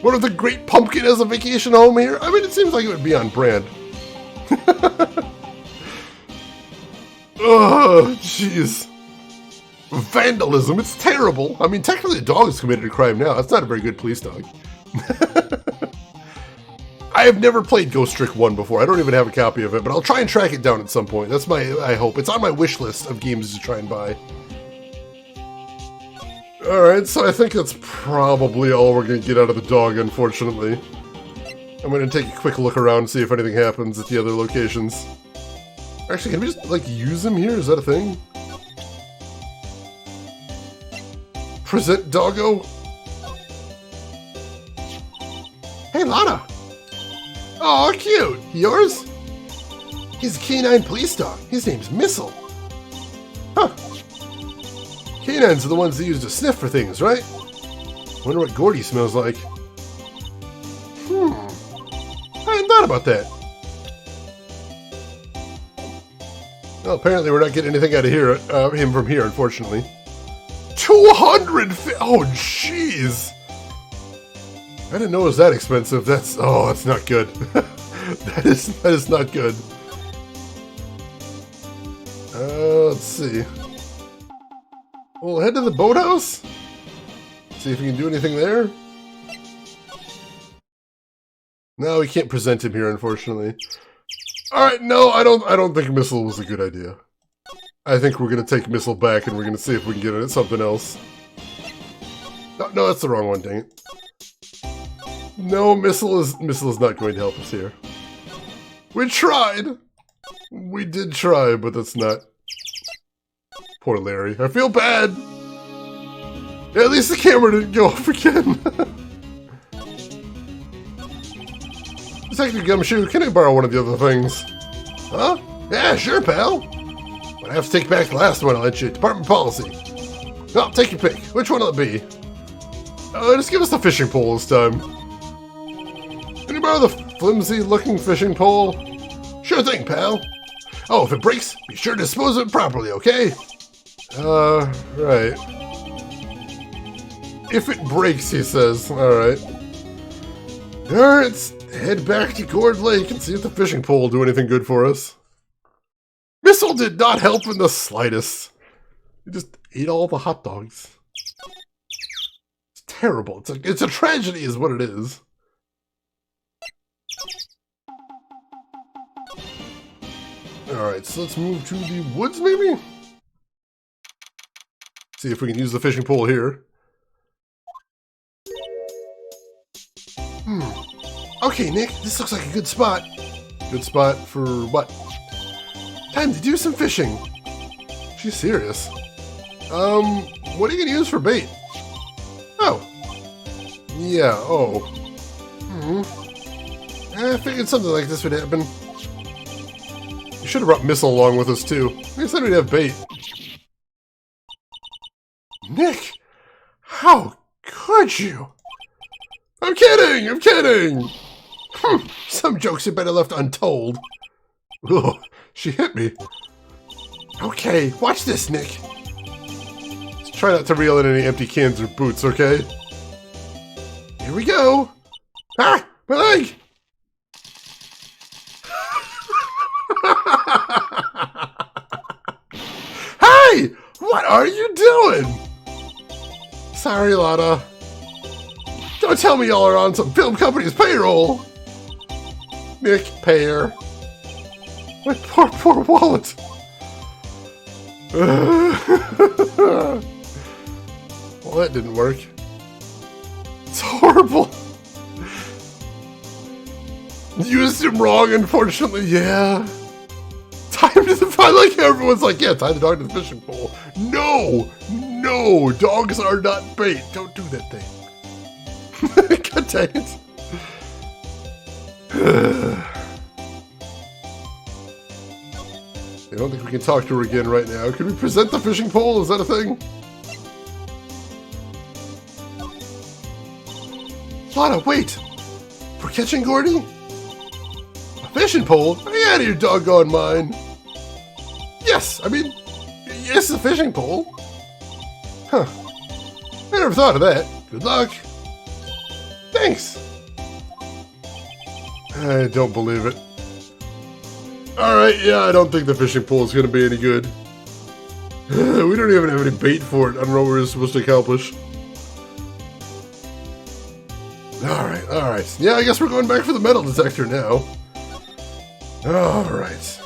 What if the Great Pumpkin has a vacation home here? I mean, it seems like it would be on brand. Oh, jeez. Vandalism, it's terrible. I mean, technically the dog has committed a crime now. That's not a very good police dog. I have never played Ghost Trick 1 before. I don't even have a copy of it, but I'll try and track it down at some point. That's I hope. It's on my wish list of games to try and buy. Alright, so I think that's probably all we're going to get out of the dog, unfortunately. I'm going to take a quick look around and see if anything happens at the other locations. Actually, can we just, like, use him here? Is that a thing? Present doggo? Hey, Lana! Aw, cute! Yours? He's a canine police dog. His name's Missel. Huh. Canines are the ones that use to sniff for things, right? Wonder what Gordy smells like. I hadn't thought about that. Well, apparently we're not getting anything out of him from here, unfortunately. 200! Oh, jeez! I didn't know it was that expensive. That's not good. that is not good. Let's see. We'll head to the boathouse. See if we can do anything there. No, we can't present him here, unfortunately. All right, no, I don't think Missile was a good idea. I think we're gonna take Missile back and we're gonna see if we can get it at something else. No, that's the wrong one, dang it. No, Missile is not going to help us here. We tried! We did try, but that's not... Poor Larry. I feel bad! Yeah, at least the camera didn't go off again. Detective Gumshoe, can I borrow one of the other things? Huh? Yeah, sure, pal. But I have to take back the last one I lent you. Department policy. Well, take your pick. Which one will it be? Just give us the fishing pole this time. Can you borrow the flimsy-looking fishing pole? Sure thing, pal. Oh, if it breaks, be sure to dispose of it properly, okay? Right. If it breaks, he says. Alright. Alright, let's head back to Gourd Lake and see if the fishing pole will do anything good for us. missile did not help in the slightest. It just ate all the hot dogs. It's terrible. It's a tragedy is what it is. Alright, so let's move to the woods, maybe? See if we can use the fishing pole here. Okay, Nick, this looks like a good spot. Good spot for what? Time to do some fishing. She's serious. What are you gonna use for bait? Oh. Yeah, oh. I figured something like this would happen. We should have brought Missile along with us, too. I said we'd have bait. Nick! How could you? I'm kidding! I'm kidding! Some jokes are better left untold. Ugh, she hit me. Okay, watch this, Nick. Just try not to reel in any empty cans or boots, okay? Here we go! Ah! My leg! Hey! What are you doing? Sorry, Lotta. Don't tell me y'all are on some film company's payroll. Nick, pay her. My poor wallet. Well, that didn't work. It's horrible. Used him wrong, unfortunately, yeah. Tie him to the fire, like everyone's like, yeah, tie the dog to the fishing pole. No! No! Dogs are not bait. Don't do that thing. God dang it. I don't think we can talk to her again right now. Can we present the fishing pole? Is that a thing? Lotta, wait! We're catching Gordy? A fishing pole? Are you out of your doggone mind? Yes, I mean, yes, a fishing pole. Huh. I never thought of that. Good luck. Thanks. I don't believe it. Alright, yeah, I don't think the fishing pole is going to be any good. We don't even have any bait for it. I don't know what we're supposed to accomplish. Alright, alright. Yeah, I guess we're going back for the metal detector now. Alright.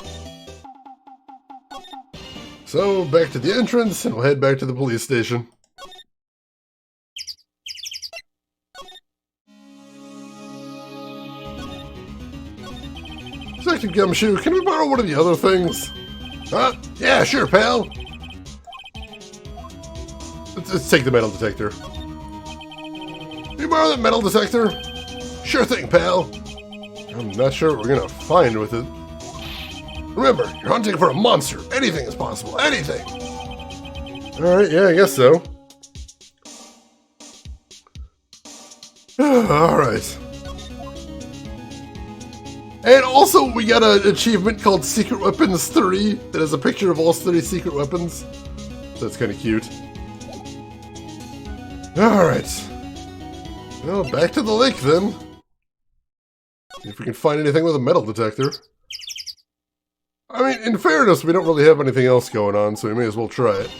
So, back to the entrance, and we'll head back to the police station. Detective Gumshoe, can we borrow one of the other things? Huh? Yeah, sure, pal. Let's take the metal detector. Can you borrow that metal detector? Sure thing, pal. I'm not sure what we're gonna find with it. Remember, you're hunting for a monster. Anything is possible. Anything. Alright, yeah, I guess so. Alright. And also, we got an achievement called Secret Weapons 3 that has a picture of all 30 secret weapons. So that's kind of cute. Alright. Well, back to the lake then. See if we can find anything with a metal detector. I mean, in fairness, we don't really have anything else going on, so we may as well try it.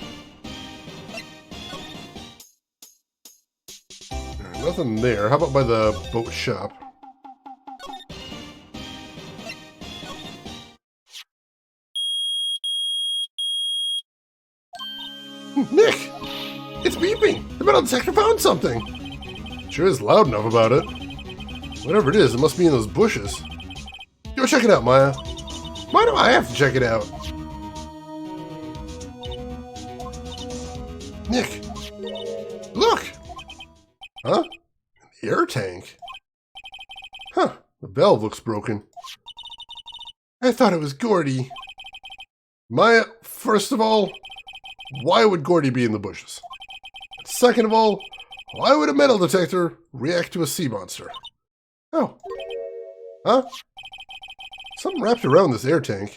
Right, nothing there. How about by the boat shop? Nick! It's beeping! The metal detector found something! Sure is loud enough about it. Whatever it is, it must be in those bushes. Go check it out, Maya. Why do I have to check it out? Nick! Look! Huh? An air tank? Huh, the valve looks broken. I thought it was Gordy. Maya, first of all, why would Gordy be in the bushes? Second of all, why would a metal detector react to a sea monster? Oh. Huh? Something wrapped around this air tank.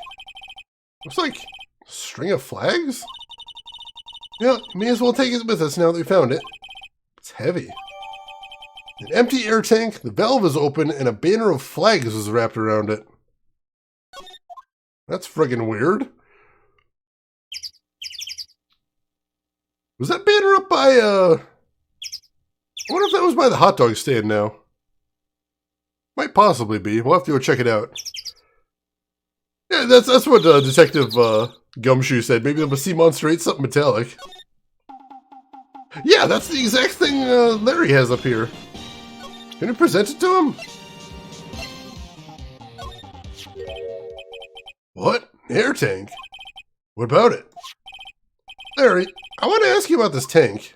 Looks like a string of flags? Yeah, may as well take it with us now that we found it. It's heavy. An empty air tank, the valve is open, and a banner of flags is wrapped around it. That's friggin' weird. Was that banner up by, I wonder if that was by the hot dog stand now. Might possibly be. We'll have to go check it out. Yeah, that's what Detective Gumshoe said. Maybe the sea monster ate something metallic. Yeah, that's the exact thing Larry has up here. Can you present it to him? What? Air tank? What about it? Larry, I want to ask you about this tank.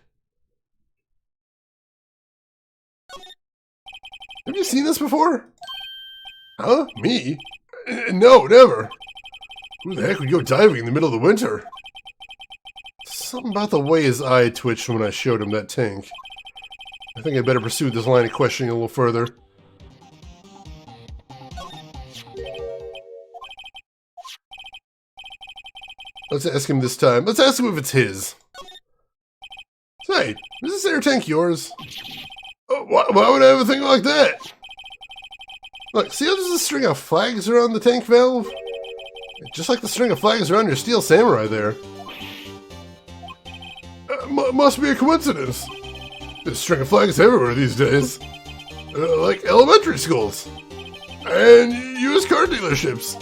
Have you seen this before? Huh? Me? No, never. Who the heck would go diving in the middle of the winter? Something about the way his eye twitched when I showed him that tank. I think I'd better pursue this line of questioning a little further. Let's ask him this time. Let's ask him if it's his. Say, is this air tank yours? Oh, why would I have a thing like that? Look, see how there's a string of flags around the tank valve? Just like the string of flags around your steel samurai there. Must be a coincidence. There's a string of flags everywhere these days. Like elementary schools. And used car dealerships.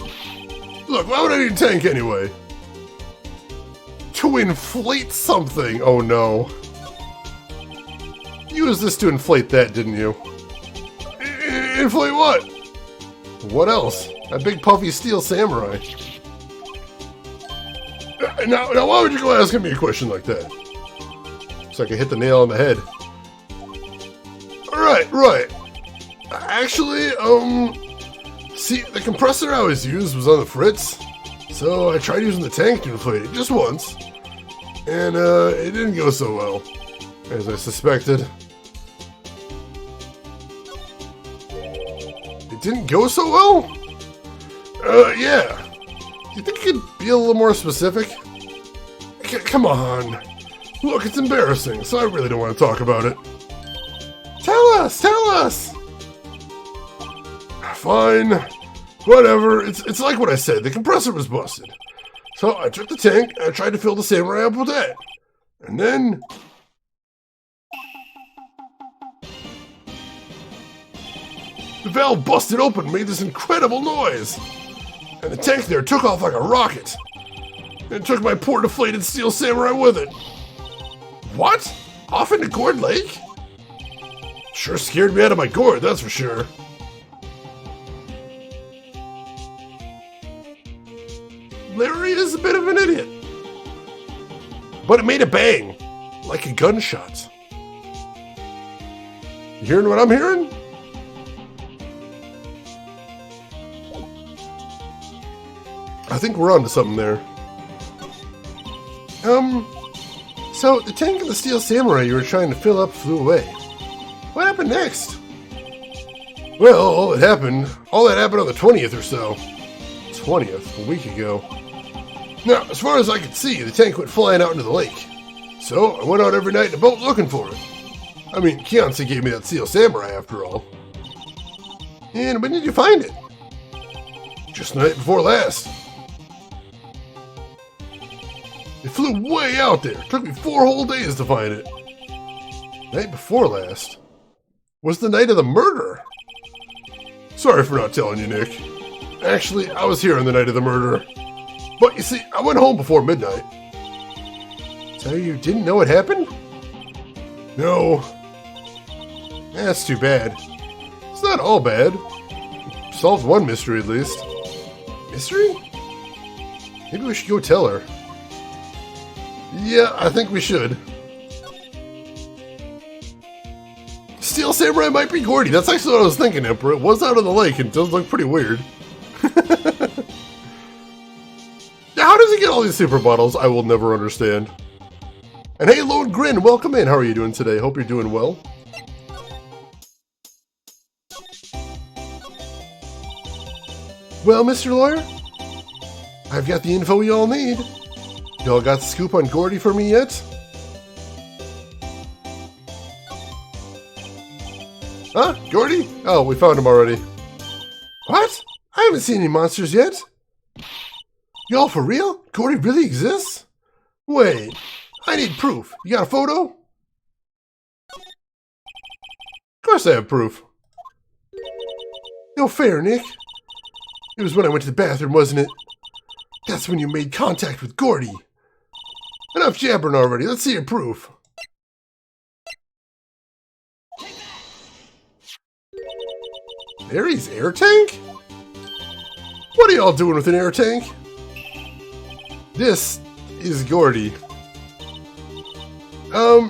Look, why would I need a tank anyway? To inflate something. Oh no. You used this to inflate that, didn't you? Inflate what? What else? A big puffy steel samurai. Now why would you go asking me a question like that? So I can hit the nail on the head. Right. Actually, see, the compressor I always used was on the fritz. So I tried using the tank to inflate it just once. And it didn't go so well, as I suspected. It didn't go so well? Yeah. Do you think you could be a little more specific? Come on. Look, it's embarrassing, so I really don't want to talk about it. Tell us! Fine. Whatever. It's like what I said. The compressor was busted. So I took the tank and I tried to fill the samurai up with that. And then... the valve busted open and made this incredible noise. And the tank there took off like a rocket. And it took my poor deflated steel samurai with it. What? Off into Gourd Lake? Sure scared me out of my gourd, that's for sure. Larry is a bit of an idiot. But it made a bang. Like a gunshot. You hearing what I'm hearing? I think we're onto something there. So the tank and the steel samurai you were trying to fill up flew away. What happened next? Well, all that happened on the 20th or so. 20th, a week ago. Now, as far as I could see, the tank went flying out into the lake. So I went out every night in a boat looking for it. I mean, Kianse gave me that steel samurai after all. And when did you find it? Just the night before last. It flew way out there. It took me 4 whole days to find it. Night before last was the night of the murder. Sorry for not telling you, Nick. Actually, I was here on the night of the murder. But you see, I went home before midnight. So you didn't know what happened? No. That's too bad. It's not all bad. Solved one mystery at least. Mystery? Maybe we should go tell her. Yeah, I think we should. Steel Samurai might be Gordy. That's actually what I was thinking, Emperor. It was out on the lake and it does look pretty weird. How does he get all these super bottles? I will never understand. And hey, Lone Grin, welcome in. How are you doing today? Hope you're doing well. Well, Mr. Lawyer, I've got the info you all need. Y'all got the scoop on Gordy for me yet? Huh? Gordy? Oh, we found him already. What? I haven't seen any monsters yet. Y'all for real? Gordy really exists? Wait, I need proof. You got a photo? Of course I have proof. No fair, Nick. It was when I went to the bathroom, wasn't it? That's when you made contact with Gordy. Enough jabbering already. Let's see your proof. Larry's air tank? What are y'all doing with an air tank? This is Gordy.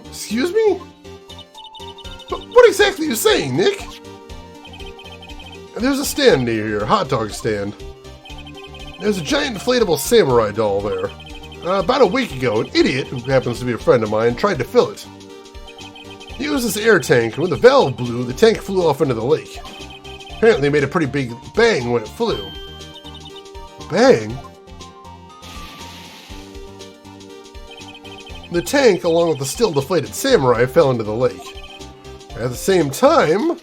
Excuse me? What exactly are you saying, Nick? There's a stand near here, a hot dog stand. There's a giant inflatable samurai doll there. About a week ago, an idiot, who happens to be a friend of mine, tried to fill it. He used this air tank, and when the valve blew, the tank flew off into the lake. Apparently it made a pretty big bang when it flew. Bang? The tank, along with the still deflated samurai, fell into the lake. At the same time,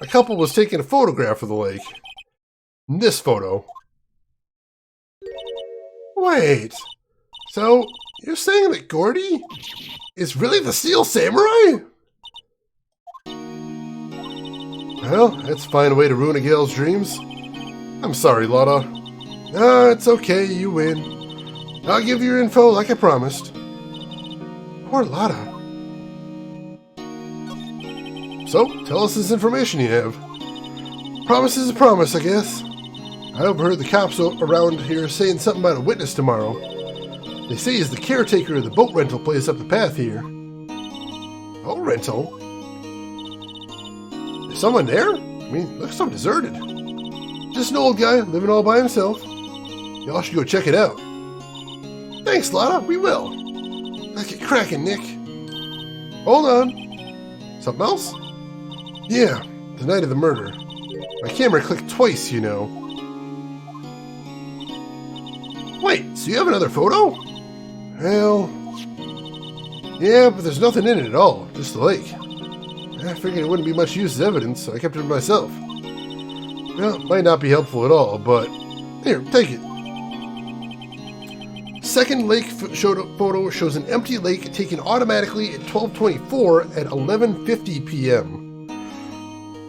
a couple was taking a photograph of the lake. This photo. Wait, so you're saying that Gordy is really the Steel Samurai? Well, that's a fine way to ruin a gal's dreams. I'm sorry, Lotta. It's okay, you win. I'll give you your info like I promised. Poor Lotta. So, tell us this information you have. Promise is a promise, I guess. I overheard the cops around here saying something about a witness tomorrow. They say he's the caretaker of the boat rental place up the path here. Boat rental? Is someone there? I mean, it looks so deserted. Just an old guy living all by himself. Y'all should go check it out. Thanks, Lotta. We will. Let's get cracking, Nick. Hold on. Something else? Yeah, the night of the murder. My camera clicked twice, you know. Wait, so you have another photo? Well, yeah, but there's nothing in it at all. Just the lake. I figured it wouldn't be much use as evidence, so I kept it to myself. Well, it might not be helpful at all, but here, take it. Second lake photo shows an empty lake taken automatically at 12:24 at 11:50 p.m.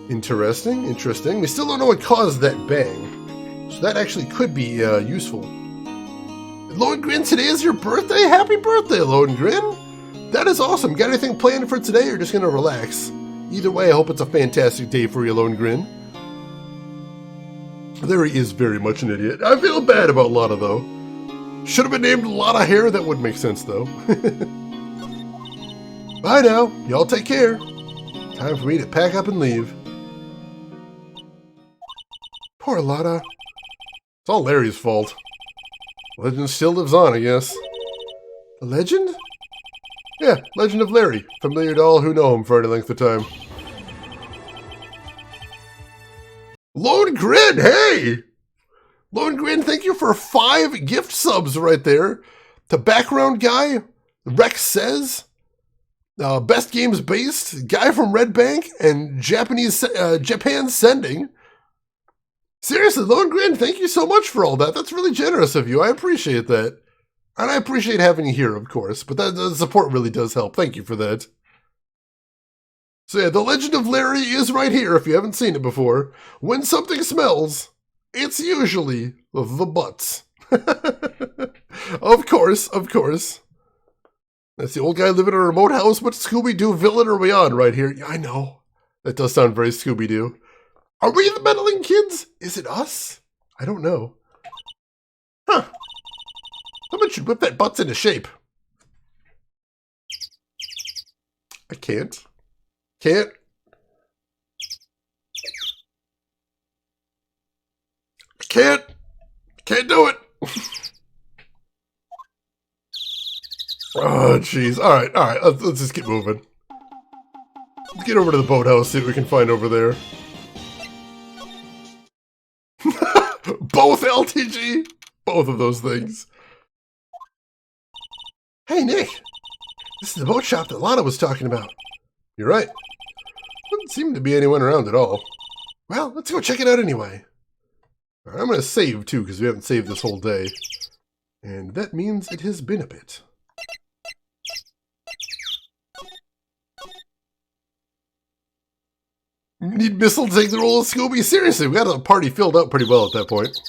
Interesting, interesting. We still don't know what caused that bang, so that actually could be useful. Lohengrin, today is your birthday? Happy birthday, Lohengrin! That is awesome. Got anything planned for today, or just gonna relax? Either way, I hope it's a fantastic day for you, Lohengrin. There he is, very much an idiot. I feel bad about Lotta, though. Should have been named Lotta Hair. That would make sense, though. Bye now. Y'all take care. Time for me to pack up and leave. Poor Lotta. It's all Larry's fault. Legend still lives on, I guess. The legend? Yeah, Legend of Larry. Familiar to all who know him for any length of time. Lohengrin, hey! Lohengrin, thank you for 5 gift subs right there. To Background Guy, Rex Says, Best Games Based, Guy from Red Bank, and Japan Sending. Seriously, Lohengrin, thank you so much for all that. That's really generous of you. I appreciate that. And I appreciate having you here, of course, but the support really does help. Thank you for that. So yeah, The Legend of Larry is right here if you haven't seen it before. When something smells, it's usually the butts. Of course, of course. That's the old guy living in a remote house. What Scooby-Doo villain are we on right here? Yeah, I know. That does sound very Scooby-Doo. Are we the meddling kids? Is it us? I don't know. Huh. Someone should whip that butts into shape. I can't. Can't. I can't. Can't do it. Oh, jeez. All right. Let's just get moving. Let's get over to the boathouse, see what we can find over there. Both LTG? Both of those things. Hey, Nick. This is the boat shop that Lotta was talking about. You're right. Doesn't seem to be anyone around at all. Well, let's go check it out anyway. I'm going to save, too, because we haven't saved this whole day. And that means it has been a bit. Need Missile to take the role of Scooby? Seriously, we got a party filled up pretty well at that point.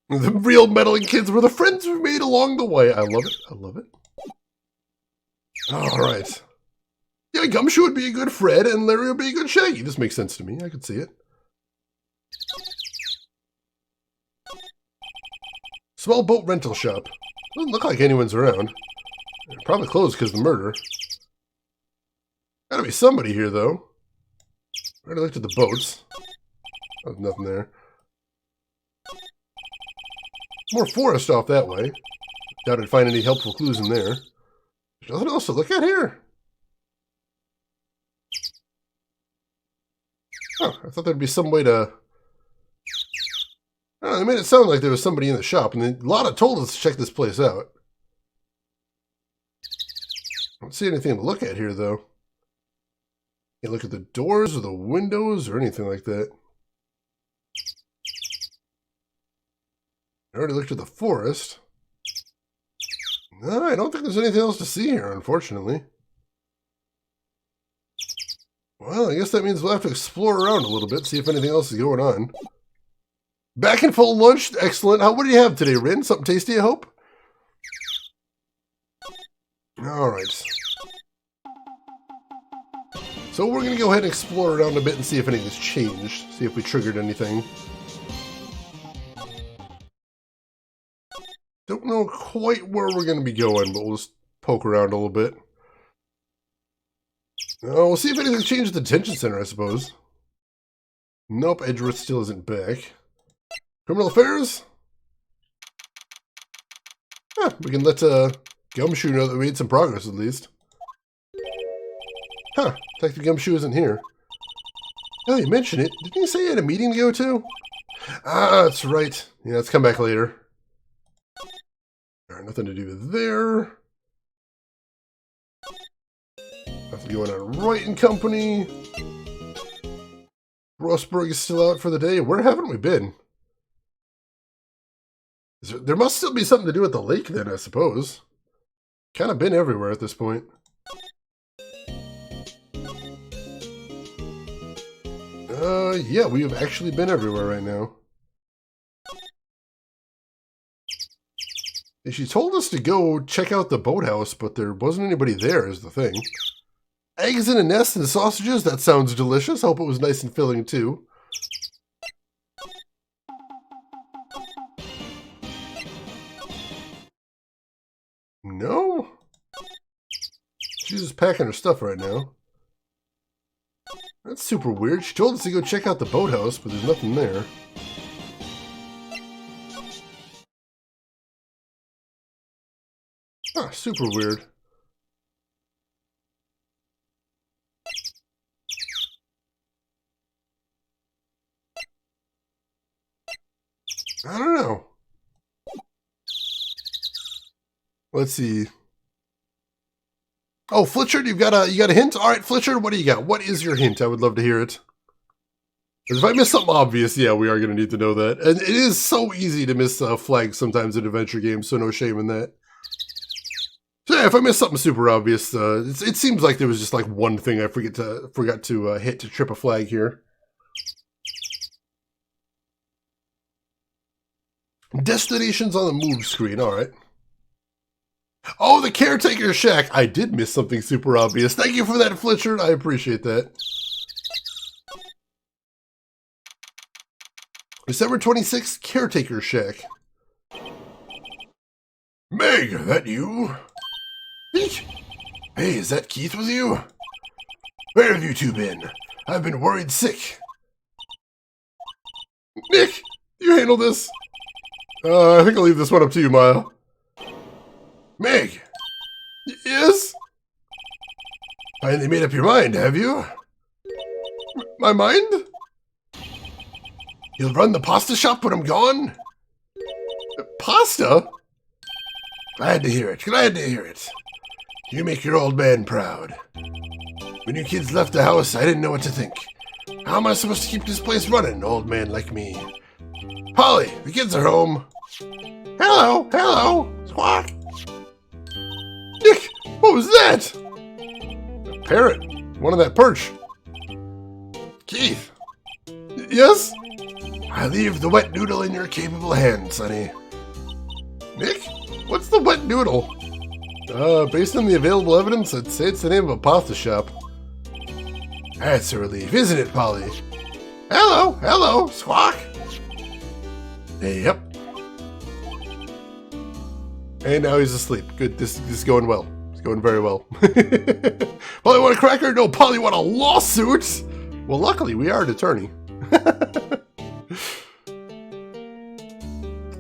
The real meddling kids were the friends we made along the way. I love it. I love it. All right. Yeah, Gumshoe would be a good Fred, and Larry would be a good Shaggy. This makes sense to me. I could see it. Small boat rental shop. Doesn't look like anyone's around. Probably closed because of the murder. Gotta be somebody here, though. I already looked at the boats. There's nothing there. More forest off that way. Doubt I'd find any helpful clues in there. There's nothing else to look at here. Oh, I thought there'd be some way to... I don't know, they made it sound like there was somebody in the shop, and Lotta told us to check this place out. I don't see anything to look at here, though. Can't look at the doors or the windows or anything like that. I already looked at the forest. No, I don't think there's anything else to see here, unfortunately. Well, I guess that means we'll have to explore around a little bit, see if anything else is going on. Back in full lunch, excellent. What do you have today, Rin? Something tasty, I hope? Alright. So we're going to go ahead and explore around a bit and see if anything's changed. See if we triggered anything. Don't know quite where we're going to be going, but we'll just poke around a little bit. We'll see if anything's changed at the detention center, I suppose. Nope, Edgeworth still isn't back. Criminal affairs? Huh, we can let Gumshoe know that we made some progress, at least. Huh, Detective Gumshoe isn't here. Now you mention it, didn't he say he had a meeting to go to? Ah, that's right. Yeah, let's come back later. Alright, nothing to do there. Nothing going on Wright and Company. Rossberg is still out for the day. Where haven't we been? There must still be something to do with the lake then, I suppose. Kind of been everywhere at this point. Yeah, we have actually been everywhere right now. She told us to go check out the boathouse, but there wasn't anybody there is the thing. Eggs in a nest and sausages? That sounds delicious. Hope it was nice and filling too. No? She's just packing her stuff right now. That's super weird. She told us to go check out the boathouse, but there's nothing there. Ah, super weird. I don't know. Let's see. Oh, Flitchard, you got a hint? All right, Flitchard, what do you got? What is your hint? I would love to hear it. If I miss something obvious, yeah, we are going to need to know that. And it is so easy to miss flags sometimes in adventure games, so no shame in that. So yeah, if I missed something super obvious, it seems like there was just like one thing I forgot to hit to trip a flag here. Destinations on the move screen, all right. Oh, the caretaker shack. I did miss something super obvious. Thank you for that, Flitchard. I appreciate that. December 26th, caretaker shack. Meg, that you? Eek. Hey, is that Keith with you? Where have you two been? I've been worried sick. Nick, you handle this. I think I'll leave this one up to you, Maya. Meg! Yes? Finally made up your mind, have you? My mind? You'll run the pasta shop when I'm gone? Pasta? Glad to hear it, glad to hear it. You make your old man proud. When you kids left the house, I didn't know what to think. How am I supposed to keep this place running, old man like me? Polly, the kids are home. Hello, hello, squawk. Nick, what was that? A parrot, one on that perch. Keith. Yes? I leave the wet noodle in your capable hands, sonny. Nick, what's the wet noodle? Based on the available evidence, I'd say it's the name of a pasta shop. That's a relief, isn't it, Polly? Hello, hello, squawk. Yep. And now he's asleep. Good, this is going well. It's going very well. Polly want a cracker? No, Polly want a lawsuit? Well, luckily, we are an attorney.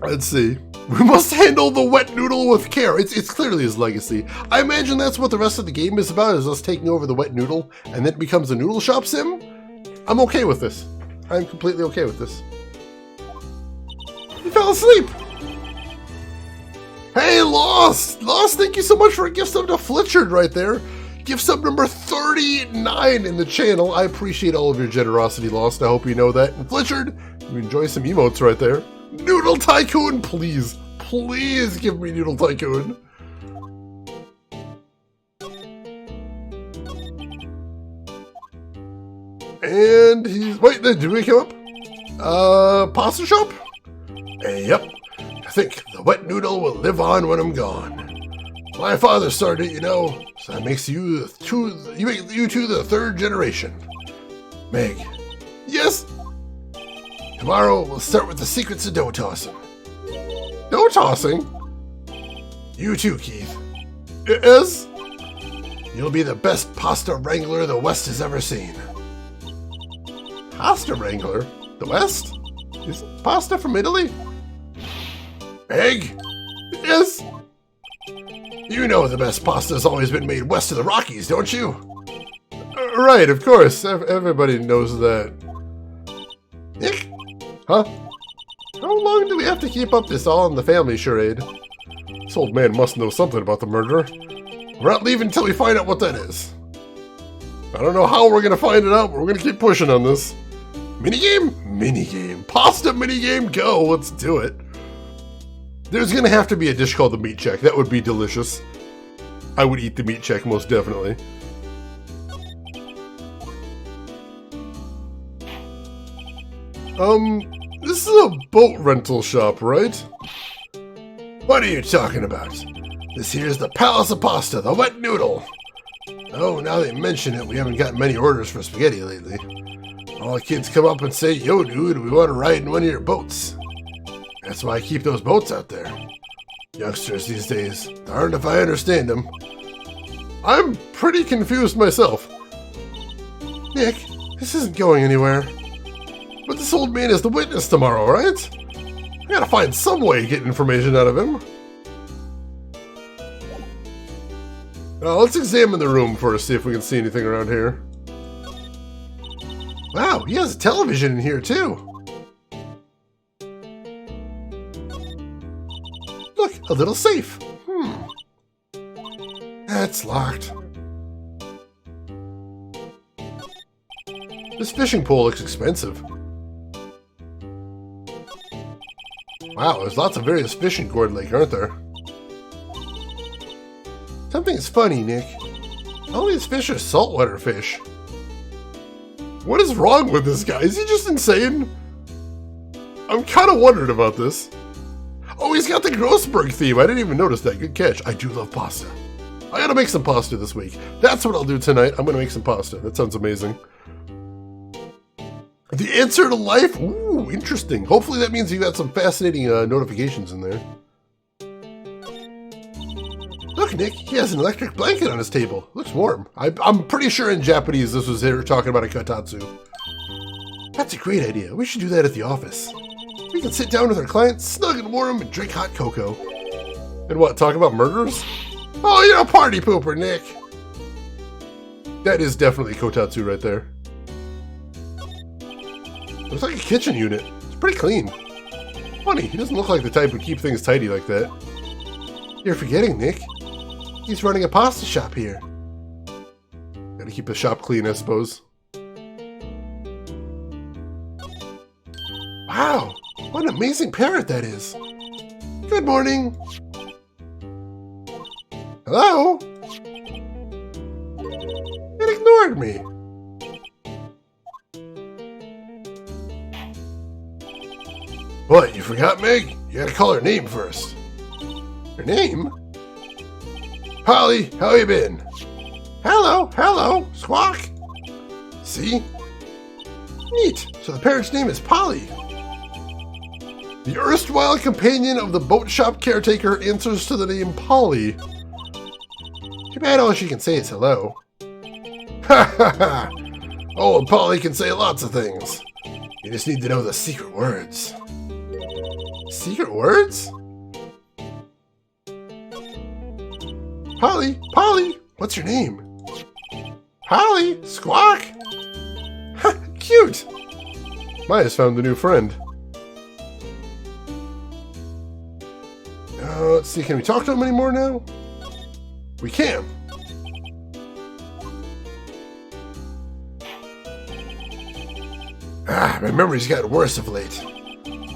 Let's see. We must handle the wet noodle with care. It's clearly his legacy. I imagine that's what the rest of the game is about, is us taking over the wet noodle, and then it becomes a noodle shop sim. I'm okay with this. I'm completely okay with this. He fell asleep. Hey, Lost! Lost, thank you so much for a gift sub to Flitchard right there. Gift sub number 39 in the channel. I appreciate all of your generosity, Lost. I hope you know that. And Flitchard, you enjoy some emotes right there. Noodle Tycoon, please. Please give me Noodle Tycoon. And he's... Wait, did we come up? Pasta shop? Yep. I think the wet noodle will live on when I'm gone. My father started it, you know, so that makes you two the third generation. Meg. Yes? Tomorrow we'll start with the secrets of dough tossing. Dough tossing? You too, Keith. Yes? You'll be the best pasta wrangler the West has ever seen. Pasta wrangler? The West? Is pasta from Italy? Egg? Yes? You know the best pasta's always been made west of the Rockies, don't you? Right, of course. Everybody knows that. Nick? Huh? How long do we have to keep up this all in the family charade? This old man must know something about the murderer. We're not leaving until we find out what that is. I don't know how we're going to find it out, but we're going to keep pushing on this. Minigame? Minigame. Pasta minigame, go. Let's do it. There's going to have to be a dish called the meat check. That would be delicious. I would eat the meat check, most definitely. This is a boat rental shop, right? What are you talking about? This here's the Palace of Pasta, the wet noodle. Oh, now they mention it, we haven't gotten many orders for spaghetti lately. All the kids come up and say, yo, dude, we want to ride in one of your boats. That's why I keep those boats out there. Youngsters these days, darned if I understand them. I'm pretty confused myself. Nick, this isn't going anywhere. But this old man is the witness tomorrow, right? I gotta find some way to get information out of him. Let's examine the room first, see if we can see anything around here. Wow, he has a television in here too. Look, a little safe. That's locked. This fishing pole looks expensive. Wow, there's lots of various fish in Gordon Lake, aren't there? Something's funny, Nick. All these fish are saltwater fish. What is wrong with this guy? Is he just insane? I'm kind of wondering about this. Oh, he's got the Grossberg theme. I didn't even notice that. Good catch. I do love pasta. I gotta make some pasta this week. That's what I'll do tonight. I'm gonna make some pasta. That sounds amazing. The answer to life? Ooh, interesting. Hopefully that means you got some fascinating notifications in there. Look, Nick, he has an electric blanket on his table. Looks warm. I'm pretty sure in Japanese this was here talking about a katatsu. That's a great idea. We should do that at the office. We can sit down with our clients, snug and warm, and drink hot cocoa. And what, talk about murders? Oh, you're a party pooper, Nick. That is definitely kotatsu right there. Looks like a kitchen unit. It's pretty clean. Funny, he doesn't look like the type who keep things tidy like that. You're forgetting, Nick. He's running a pasta shop here. Gotta keep the shop clean, I suppose. Wow! What an amazing parrot that is. Good morning. Hello? It ignored me. What, you forgot, Meg? You gotta call her name first. Her name? Polly, how you been? Hello, Squawk. See? Neat, so the parrot's name is Polly. The erstwhile companion of the boat shop caretaker answers to the name Polly. Too bad all she can say is hello. Ha ha ha! Oh, Polly can say lots of things. You just need to know the secret words. Secret words? Polly, what's your name? Polly, Squawk. Ha, cute. Maya's found a new friend. Let's see, can we talk to him anymore now? We can. My memory's gotten worse of late.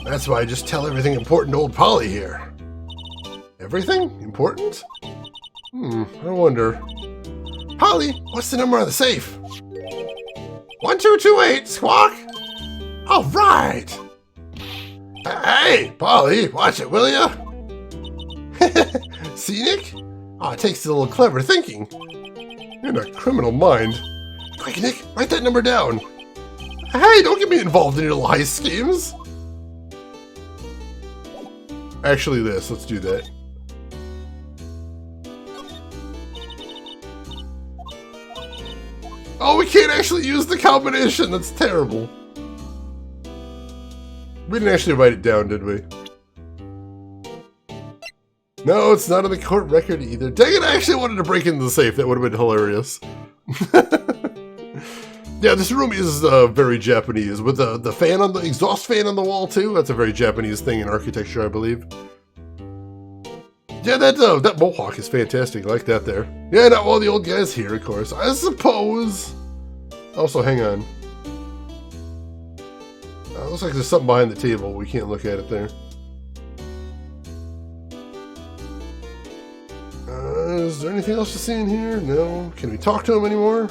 That's why I just tell everything important to old Polly here. Everything? Important? I wonder. Polly, what's the number on the safe? 1228, Squawk! All right! Hey, Polly, watch it, will ya? Scenic? Oh, it takes a little clever thinking. You're in a criminal mind. Quick, Nick, write that number down. Hey, don't get me involved in your lie schemes. Actually, let's do that. Oh, we can't actually use the combination. That's terrible. We didn't actually write it down, did we? No, it's not on the court record either. Dang it, I actually wanted to break into the safe. That would have been hilarious. Yeah, this room is very Japanese, with the fan on the exhaust fan on the wall too. That's a very Japanese thing in architecture, I believe. Yeah, that mohawk is fantastic. I like that there. Yeah, not all the old guys here, of course. I suppose. Also, hang on. Looks like there's something behind the table. We can't look at it there. Is there anything else to see in here? No. Can we talk to him anymore?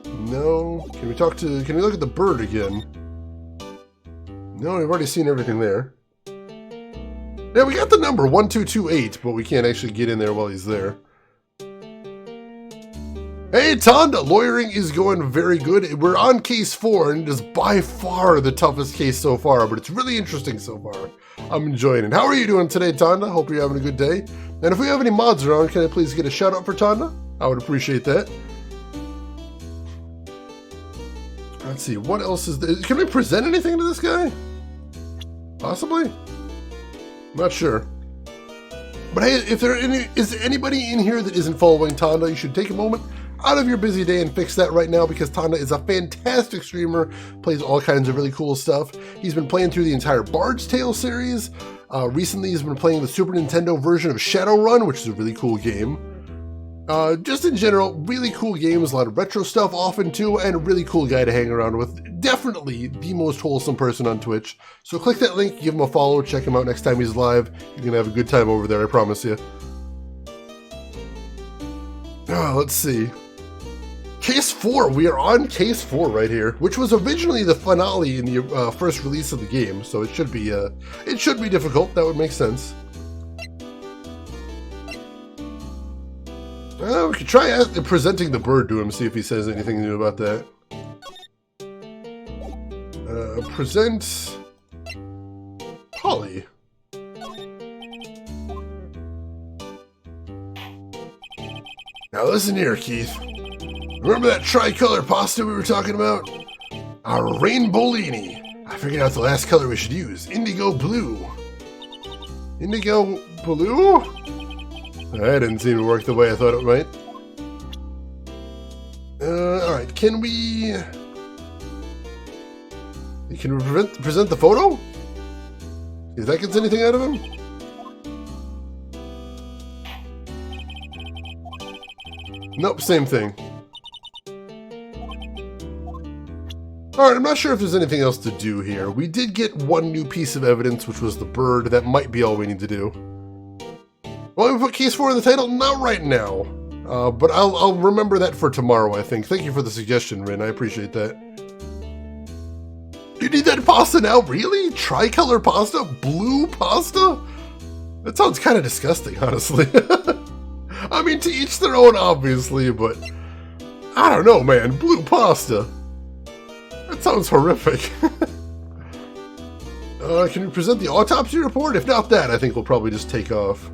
No. Can we look at the bird again? No, we've already seen everything there. Yeah, we got the number 1228, but we can't actually get in there while he's there. Hey, Tonda, lawyering is going very good. We're on case 4, and it is by far the toughest case so far, but it's really interesting so far. I'm enjoying it. How are you doing today, Tonda? Hope you're having a good day. And if we have any mods around, can I please get a shout out for Tonda? I would appreciate that. Let's see, what else is there? Can we present anything to this guy? Possibly? Not sure. But hey, if there is anybody in here that isn't following Tonda, you should take a moment out of your busy day and fix that right now, because Tonda is a fantastic streamer, plays all kinds of really cool stuff. He's been playing through the entire Bard's Tale series. Recently he's been playing the Super Nintendo version of Shadowrun, which is a really cool game. Just in general, really cool games, a lot of retro stuff often too, and a really cool guy to hang around with. Definitely the most wholesome person on Twitch. So click that link, give him a follow, check him out next time he's live. You're gonna have a good time over there, I promise you. Let's see. Case 4, we are on Case 4 right here, which was originally the finale in the first release of the game, so it should be difficult. That would make sense. We could try presenting the bird to him, see if he says anything new about that. Present Polly. Now listen here, Keith. Remember that tricolor pasta we were talking about? Our rainbowlini. I figured out the last color we should use. Indigo blue. Indigo blue? That didn't seem to work the way I thought it might. Alright, can we present the photo? See if that gets anything out of him? Nope, same thing. Alright, I'm not sure if there's anything else to do here. We did get one new piece of evidence, which was the bird. That might be all we need to do. Well, we put case 4 in the title? Not right now. But I'll remember that for tomorrow, I think. Thank you for the suggestion, Rin. I appreciate that. You need that pasta now? Really? Tricolor pasta? Blue pasta? That sounds kind of disgusting, honestly. I mean, to each their own, obviously, but I don't know, man. Blue pasta. That sounds horrific. Can you present the autopsy report? If not that, I think we'll probably just take off.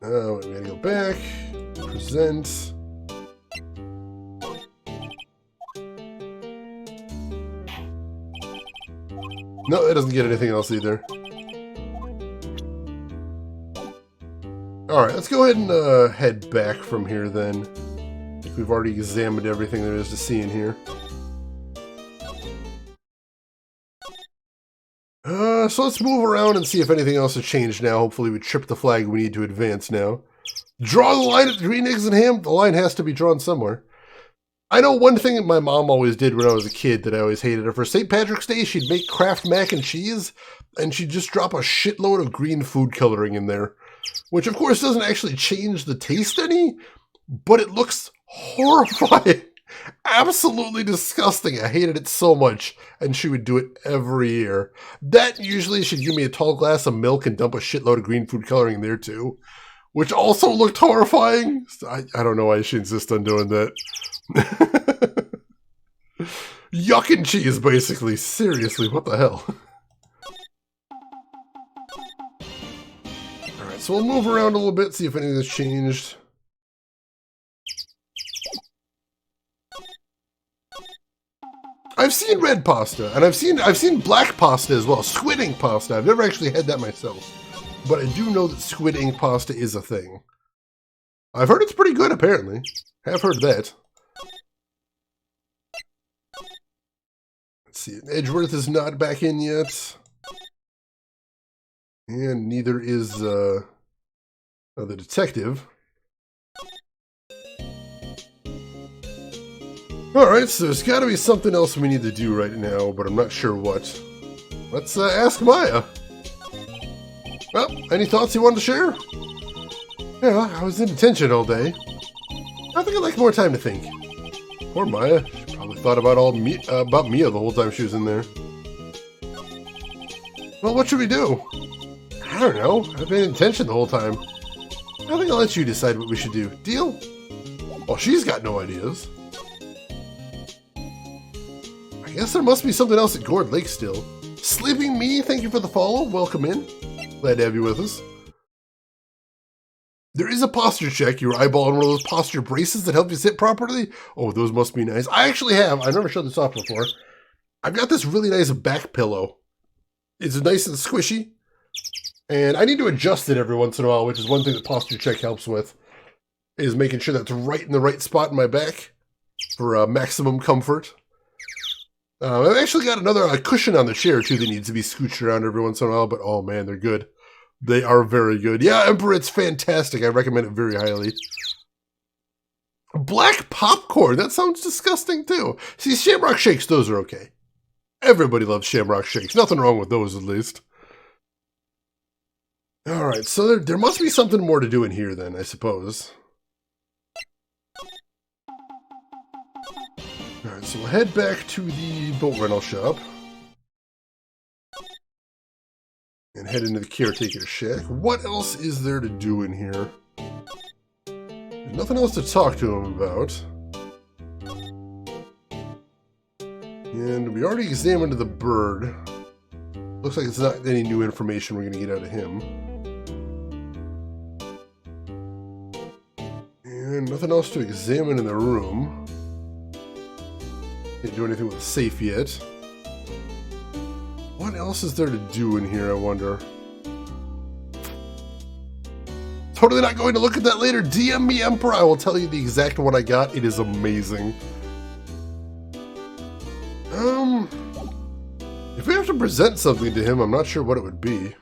We gotta go back. Present. No, it doesn't get anything else either. Alright, let's go ahead and head back from here then. I think we've already examined everything there is to see in here. So let's move around and see if anything else has changed now. Hopefully we tripped the flag we need to advance now. Draw the line at green eggs and ham. The line has to be drawn somewhere. I know one thing that my mom always did when I was a kid that I always hated her. For St. Patrick's Day, she'd make Kraft mac and cheese, and she'd just drop a shitload of green food coloring in there. Which, of course, doesn't actually change the taste any, but it looks horrifying. Absolutely disgusting. I hated it so much, and she would do it every year. That usually she'd give me a tall glass of milk and dump a shitload of green food coloring in there too, which also looked horrifying. I don't know why she insists on doing that. Yuck and cheese, basically. Seriously, what the hell? Alright, so we'll move around a little bit, see if anything has changed. I've seen red pasta, and I've seen black pasta as well, squid ink pasta. I've never actually had that myself, but I do know that squid ink pasta is a thing. I've heard it's pretty good, apparently. Have heard that. Let's see, Edgeworth is not back in yet. And neither is the detective. Alright, so there's got to be something else we need to do right now, but I'm not sure what. Let's ask Maya. Well, any thoughts you wanted to share? Yeah, I was in detention all day. I think I'd like more time to think. Poor Maya. She probably thought about about Mia the whole time she was in there. Well, what should we do? I don't know. I've been in detention the whole time. I think I'll let you decide what we should do. Deal? Well, she's got no ideas. I guess there must be something else at Gourd Lake still. Sleeping Me, thank you for the follow. Welcome in. Glad to have you with us. There is a posture check. You're eyeballing one of those posture braces that help you sit properly. Oh, those must be nice. I actually have. I've never showed this off before. I've got this really nice back pillow. It's nice and squishy. And I need to adjust it every once in a while, which is one thing that posture check helps with, is making sure that's right in the right spot in my back for maximum comfort. I've actually got another cushion on the chair, too, that needs to be scooched around every once in a while, but oh man, they're good. They are very good. Yeah, Emperor, it's fantastic. I recommend it very highly. Black popcorn, that sounds disgusting, too. See, Shamrock Shakes, those are okay. Everybody loves Shamrock Shakes. Nothing wrong with those, at least. Alright, so there must be something more to do in here, then, I suppose. Alright, so we'll head back to the boat rental shop. And head into the caretaker's shack. What else is there to do in here? There's nothing else to talk to him about. And we already examined the bird. Looks like it's not any new information we're going to get out of him. And nothing else to examine in the room. Can't do anything with the safe yet. What else is there to do in here, I wonder? Totally not going to look at that later. DM me, Emperor. I will tell you the exact one I got. It is amazing. If we have to present something to him, I'm not sure what it would be.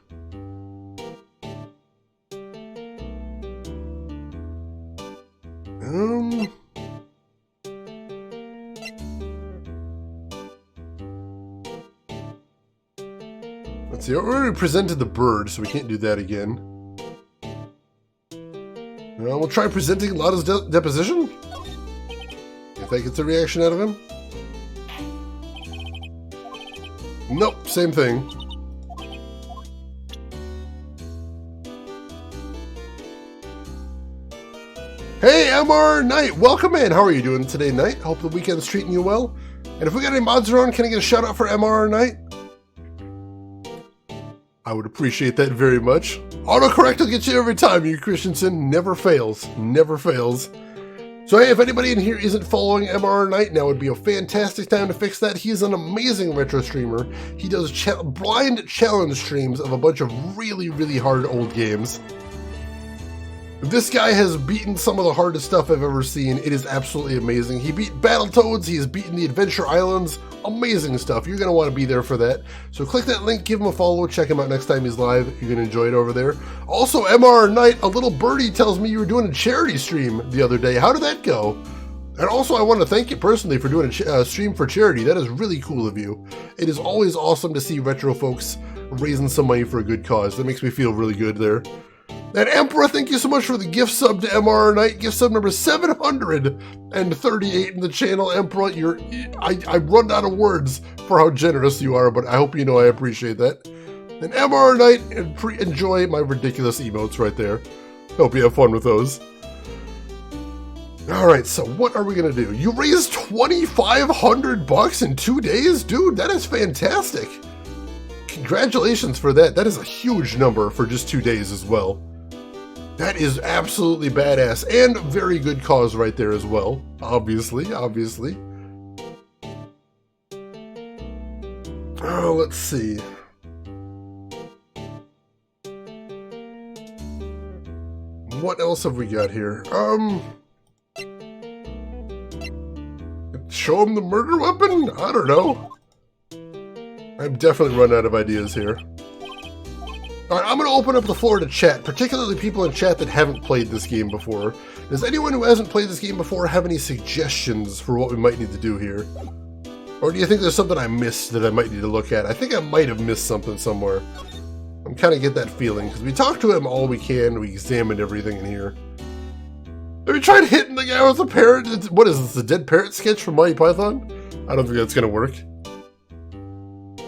Let's see, I already presented the bird, so we can't do that again. We'll try presenting Lotta's deposition. If that gets a reaction out of him. Nope, same thing. Hey, MR Knight, welcome in. How are you doing today, Knight? Hope the weekend's treating you well. And if we got any mods around, can I get a shout out for MR Knight? I would appreciate that very much. Autocorrect will get you every time, you Christensen. Never fails. Never fails. So hey, if anybody in here isn't following MR Knight, now would be a fantastic time to fix that. He is an amazing retro streamer. He does blind challenge streams of a bunch of really, really hard old games. This guy has beaten some of the hardest stuff I've ever seen. It is absolutely amazing. He beat Battletoads, he's beaten the Adventure Islands. Amazing stuff. You're going to want to be there for that. So click that link, give him a follow, check him out next time he's live. You're going to enjoy it over there. Also, MR Knight, a little birdie tells me you were doing a charity stream the other day. How did that go? And also, I want to thank you personally for doing a stream for charity. That is really cool of you. It is always awesome to see retro folks raising some money for a good cause. That makes me feel really good there. And Emperor, thank you so much for the gift sub to MR Knight. Gift sub number 738 in the channel. Emperor, I run out of words for how generous you are, but I hope you know I appreciate that. And MR Knight, enjoy my ridiculous emotes right there. Hope you have fun with those. Alright, so what are we going to do? You raised $2,500 in 2 days? Dude, that is fantastic. Congratulations for that. That is a huge number for just 2 days as well. That is absolutely badass and very good cause right there as well. Obviously. Oh, let's see. What else have we got here? Show him the murder weapon? I don't know. I've definitely run out of ideas here. Alright, I'm going to open up the floor to chat, particularly people in chat that haven't played this game before. Does anyone who hasn't played this game before have any suggestions for what we might need to do here? Or do you think there's something I missed that I might need to look at? I think I might have missed something somewhere. I'm kind of get that feeling, because we talked to him all we can, we examined everything in here. Have you tried hitting the guy with a parrot? What is this, the dead parrot sketch from Monty Python? I don't think that's going to work.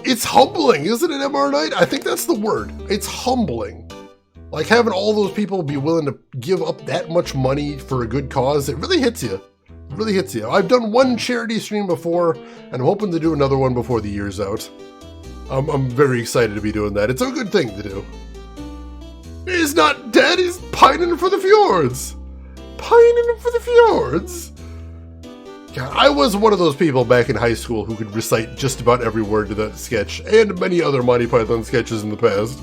It's humbling, isn't it, MR Knight? I think that's the word. It's humbling. Like, having all those people be willing to give up that much money for a good cause, it really hits you. It really hits you. I've done one charity stream before, and I'm hoping to do another one before the year's out. I'm very excited to be doing that. It's a good thing to do. He's not dead, he's pining for the fjords. Pining for the fjords. God, I was one of those people back in high school who could recite just about every word to that sketch, and many other Monty Python sketches in the past.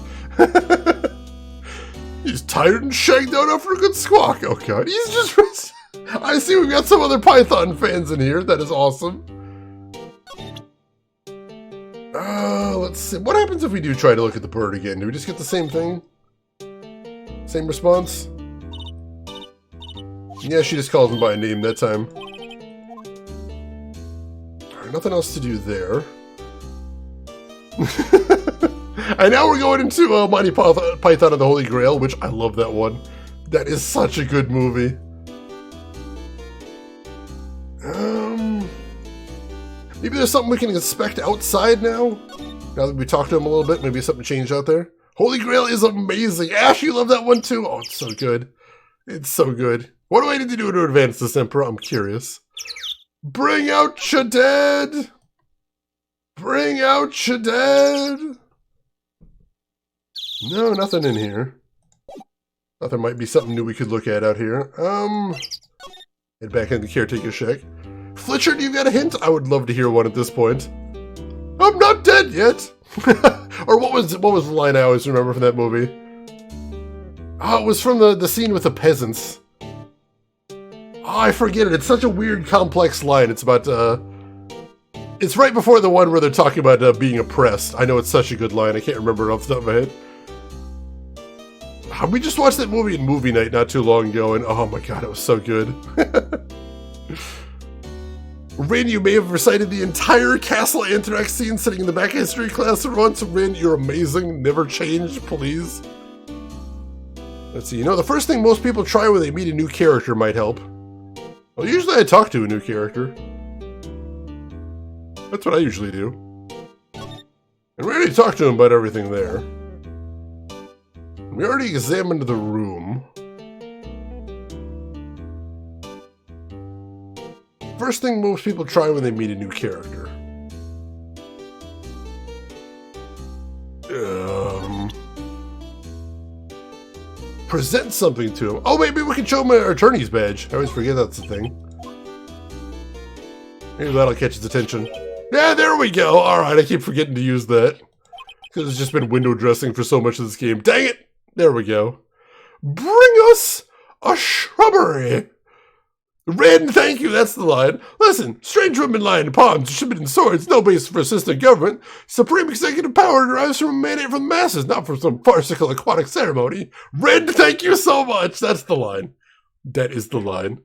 He's tired and shagged out after a good squawk. Oh god, he's just... I see we've got some other Python fans in here. That is awesome. Let's see. What happens if we do try to look at the bird again? Do we just get the same thing? Same response? Yeah, she just calls him by name that time. Nothing else to do there. And now we're going into Monty Python and the Holy Grail, which I love that one. That is such a good movie. Maybe there's something we can inspect outside now? Now that we talked to him a little bit, maybe something changed out there. Holy Grail is amazing. Ash, you love that one too? Oh, it's so good. It's so good. What do I need to do to advance this, Emperor? I'm curious. Bring out your dead! Bring out your dead! No, nothing in here. Thought there might be something new we could look at out here. Head back in the caretaker shack. Fletcher, do you got a hint? I would love to hear one at this point. I'm not dead yet! Or what was the line I always remember from that movie? Oh, it was from the scene with the peasants. Oh, I forget it. It's such a weird, complex line. It's about, it's right before the one where they're talking about being oppressed. I know it's such a good line. I can't remember it off the top of my head. We just watched that movie in movie night not too long ago, and oh my god, it was so good. Rin, you may have recited the entire Castle Anthrax scene sitting in the back history class at once. Rin, you're amazing. Never change, please. Let's see. You know, the first thing most people try when they meet a new character might help. Well, usually I talk to a new character. That's what I usually do. And we already talked to him about everything there. We already examined the room. First thing most people try when they meet a new character. Present something to him. Oh, maybe we can show him our attorney's badge. I always forget that's the thing. Maybe that'll catch his attention. Yeah, there we go. Alright, I keep forgetting to use that. Because it's just been window dressing for so much of this game. Dang it! There we go. Bring us a shrubbery. Red, thank you, that's the line. Listen, strange women lying in palms, distributing swords, no basis for assistant government. Supreme executive power derives from a mandate from the masses, not from some farcical aquatic ceremony. Red, thank you so much. That's the line. That is the line.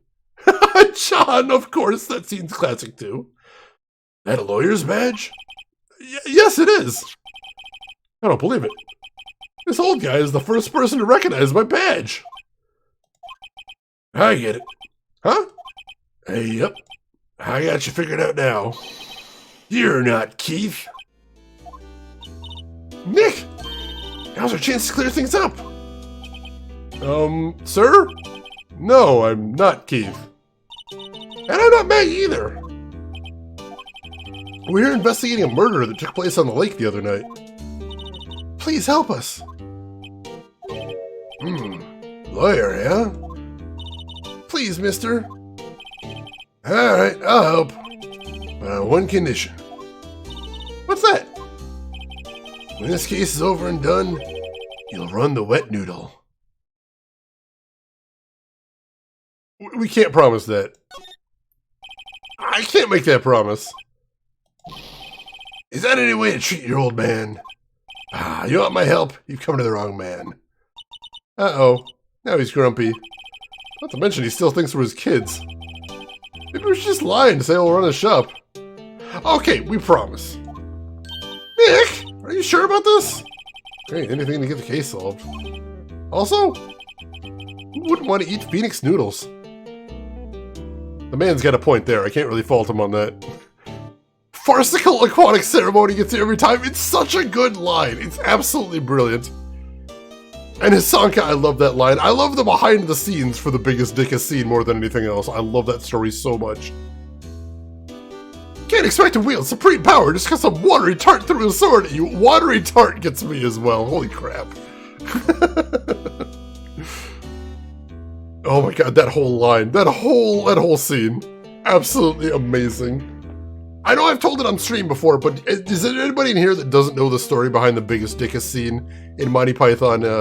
John, of course, that scene's classic too. That a lawyer's badge? Yes, it is. I don't believe it. This old guy is the first person to recognize my badge. I get it. Huh? Hey, yep. I got you figured out now. You're not Keith. Nick! Now's our chance to clear things up. Sir? No, I'm not Keith. And I'm not Maggie either. We're here investigating a murder that took place on the lake the other night. Please help us. Lawyer, yeah? Please, mister. Alright, I'll help. But on one condition. What's that? When this case is over and done, you'll run the wet noodle. We can't promise that. I can't make that promise. Is that any way to treat your old man? You want my help? You've come to the wrong man. Uh-oh. Now he's grumpy. Not to mention he still thinks we're his kids. Maybe we should just lie and say we'll run a shop. Okay, we promise. Nick, are you sure about this? Hey, anything to get the case solved. Also, who wouldn't want to eat Phoenix noodles? The man's got a point there. I can't really fault him on that. Farcical aquatic ceremony gets you every time. It's such a good line. It's absolutely brilliant. And Hisanka, I love that line. I love the behind the scenes for the biggest dickest scene more than anything else. I love that story so much. Can't expect to wield supreme power just because some watery tart threw a sword at you. Watery tart gets me as well. Holy crap. Oh my god, that whole line. That whole scene. Absolutely amazing. I know I've told it on stream before, but is there anybody in here that doesn't know the story behind the biggest dickest scene in Monty Python's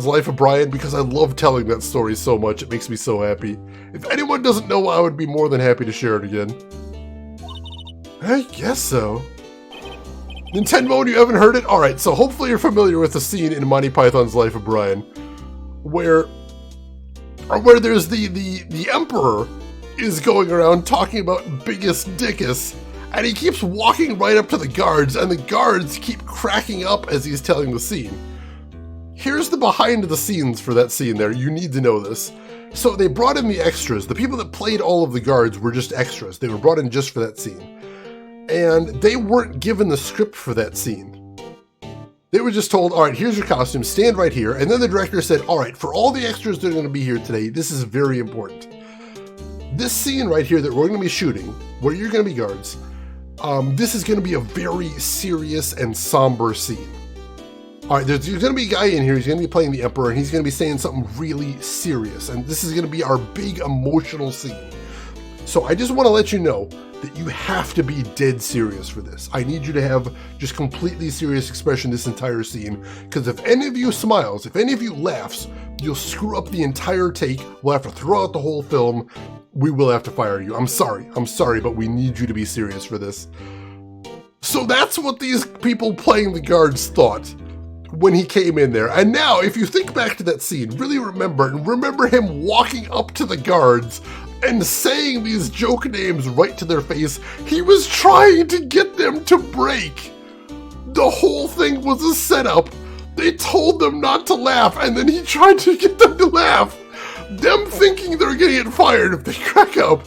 Life of Brian? Because I love telling that story so much, it makes me so happy. If anyone doesn't know, I would be more than happy to share it again. I guess so. Nintendo, you haven't heard it? Alright, so hopefully you're familiar with the scene in Monty Python's Life of Brian, where there's the Emperor is going around talking about biggest dickus, and he keeps walking right up to the guards, and the guards keep cracking up as he's telling the scene. Here's the behind the scenes for that scene there. You need to know this. So they brought in the extras. The people that played all of the guards were just extras. They were brought in just for that scene. And they weren't given the script for that scene. They were just told, all right, here's your costume, stand right here. And then the director said, all right, for all the extras that are going to be here today, this is very important. This scene right here that we're going to be shooting, where you're going to be guards, this is going to be a very serious and somber scene. All right, there's going to be a guy in here, he's going to be playing the Emperor, and he's going to be saying something really serious, and this is going to be our big emotional scene. So I just want to let you know that you have to be dead serious for this. I need you to have just completely serious expression this entire scene, because if any of you smiles, if any of you laughs, you'll screw up the entire take, we'll have to throw out the whole film, we will have to fire you. I'm sorry, but we need you to be serious for this. So that's what these people playing the guards thought when he came in there. And now, if you think back to that scene, really remember him walking up to the guards and saying these joke names right to their face. He was trying to get them to break. The whole thing was a setup. They told them not to laugh, and then he tried to get them to laugh. Them thinking they're gonna get fired if they crack up.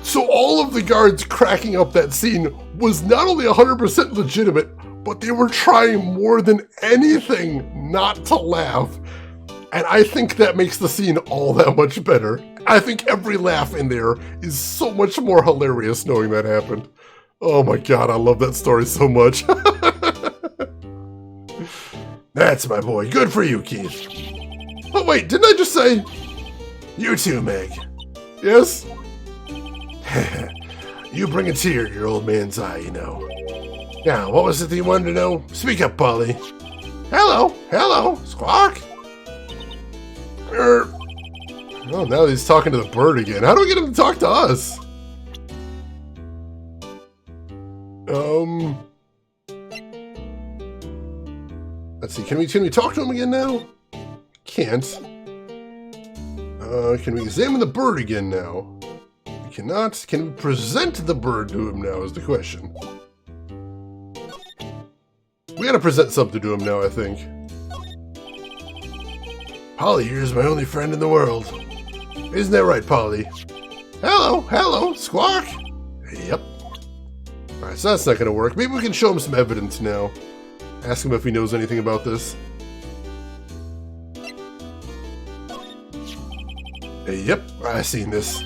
So all of the guards cracking up that scene was not only 100% legitimate, but they were trying more than anything not to laugh. And I think that makes the scene all that much better. I think every laugh in there is so much more hilarious knowing that happened. Oh my god, I love that story so much. That's my boy. Good for you, Keith. Oh wait, didn't I just say... You too, Meg. Yes? You bring a tear to your old man's eye, you know. Now, what was it that you wanted to know? Speak up, Polly. Hello, Squawk. Oh, now he's talking to the bird again. How do we get him to talk to us? Let's see, can we talk to him again now? Can't. Can we examine the bird again now? We cannot. Can we present the bird to him now is the question. We gotta present something to him now, I think. Polly here is my only friend in the world. Isn't that right, Polly? Hello, Squawk. Yep. Alright, so that's not gonna work. Maybe we can show him some evidence now. Ask him if he knows anything about this. Yep, I've seen this.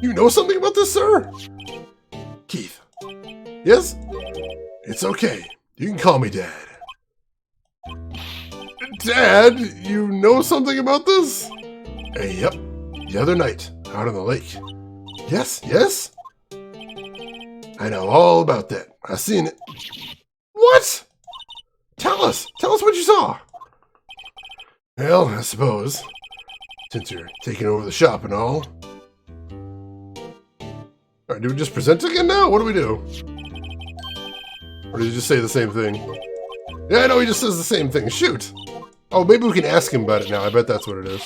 You know something about this, sir? Keith. Yes? It's okay. You can call me Dad. Dad, you know something about this? Yep. The other night, out on the lake. Yes? I know all about that. I seen it. What? Tell us what you saw. Well, I suppose, since you're taking over the shop and all. Alright, do we just present again now? What do we do? Or did he just say the same thing? Yeah, I know he just says the same thing. Shoot! Oh, maybe we can ask him about it now. I bet that's what it is.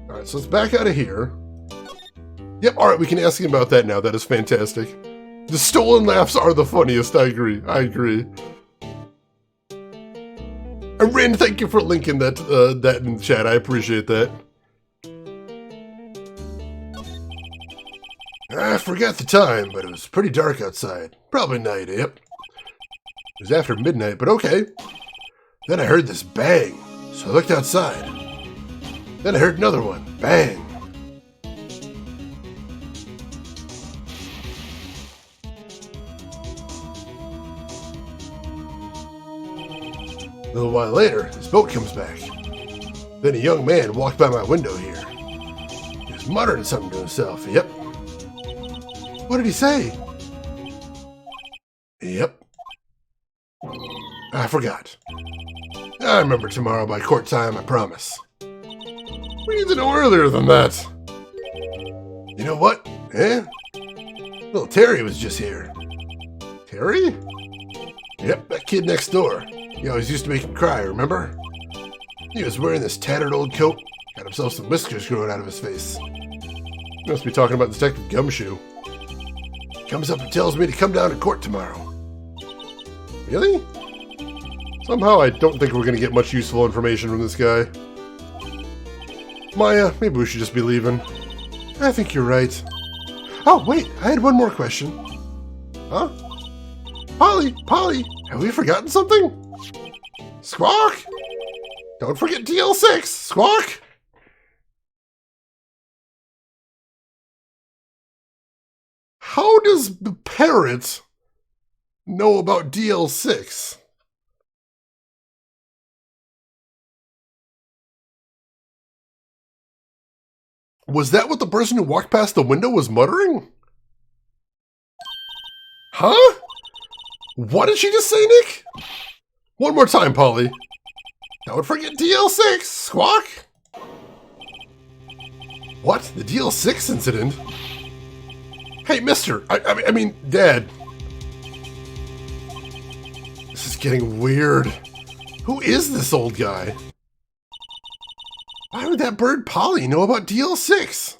Alright, so let's back out of here. Yep, alright, we can ask him about that now. That is fantastic. The stolen laughs are the funniest, I agree. And Rin, thank you for linking that that in the chat. I appreciate that. I forgot the time, but it was pretty dark outside. Probably night, yep. It was after midnight, but okay. Then I heard this bang, so I looked outside. Then I heard another one, bang. A little while later, his boat comes back. Then a young man walked by my window here. He was muttering something to himself. Yep. What did he say? Yep. I forgot. I remember tomorrow by court time, I promise. We need to know earlier than that. You know what? Little Terry was just here. Terry? Yep, that kid next door. He always used to make him cry, remember? He was wearing this tattered old coat, had himself some whiskers growing out of his face. He must be talking about Detective Gumshoe. He comes up and tells me to come down to court tomorrow. Really? Somehow I don't think we're going to get much useful information from this guy. Maya, maybe we should just be leaving. I think you're right. Oh, wait, I had one more question. Huh? Polly, have we forgotten something? Squawk! Don't forget DL6, Squawk! How does the parrot know about DL6? Was that what the person who walked past the window was muttering? Huh? What did she just say, Nick? One more time, Polly. Don't forget DL6, Squawk! What? The DL6 incident? Hey, mister! I mean, Dad. This is getting weird. Who is this old guy? Why Why would that bird Polly know about DL6?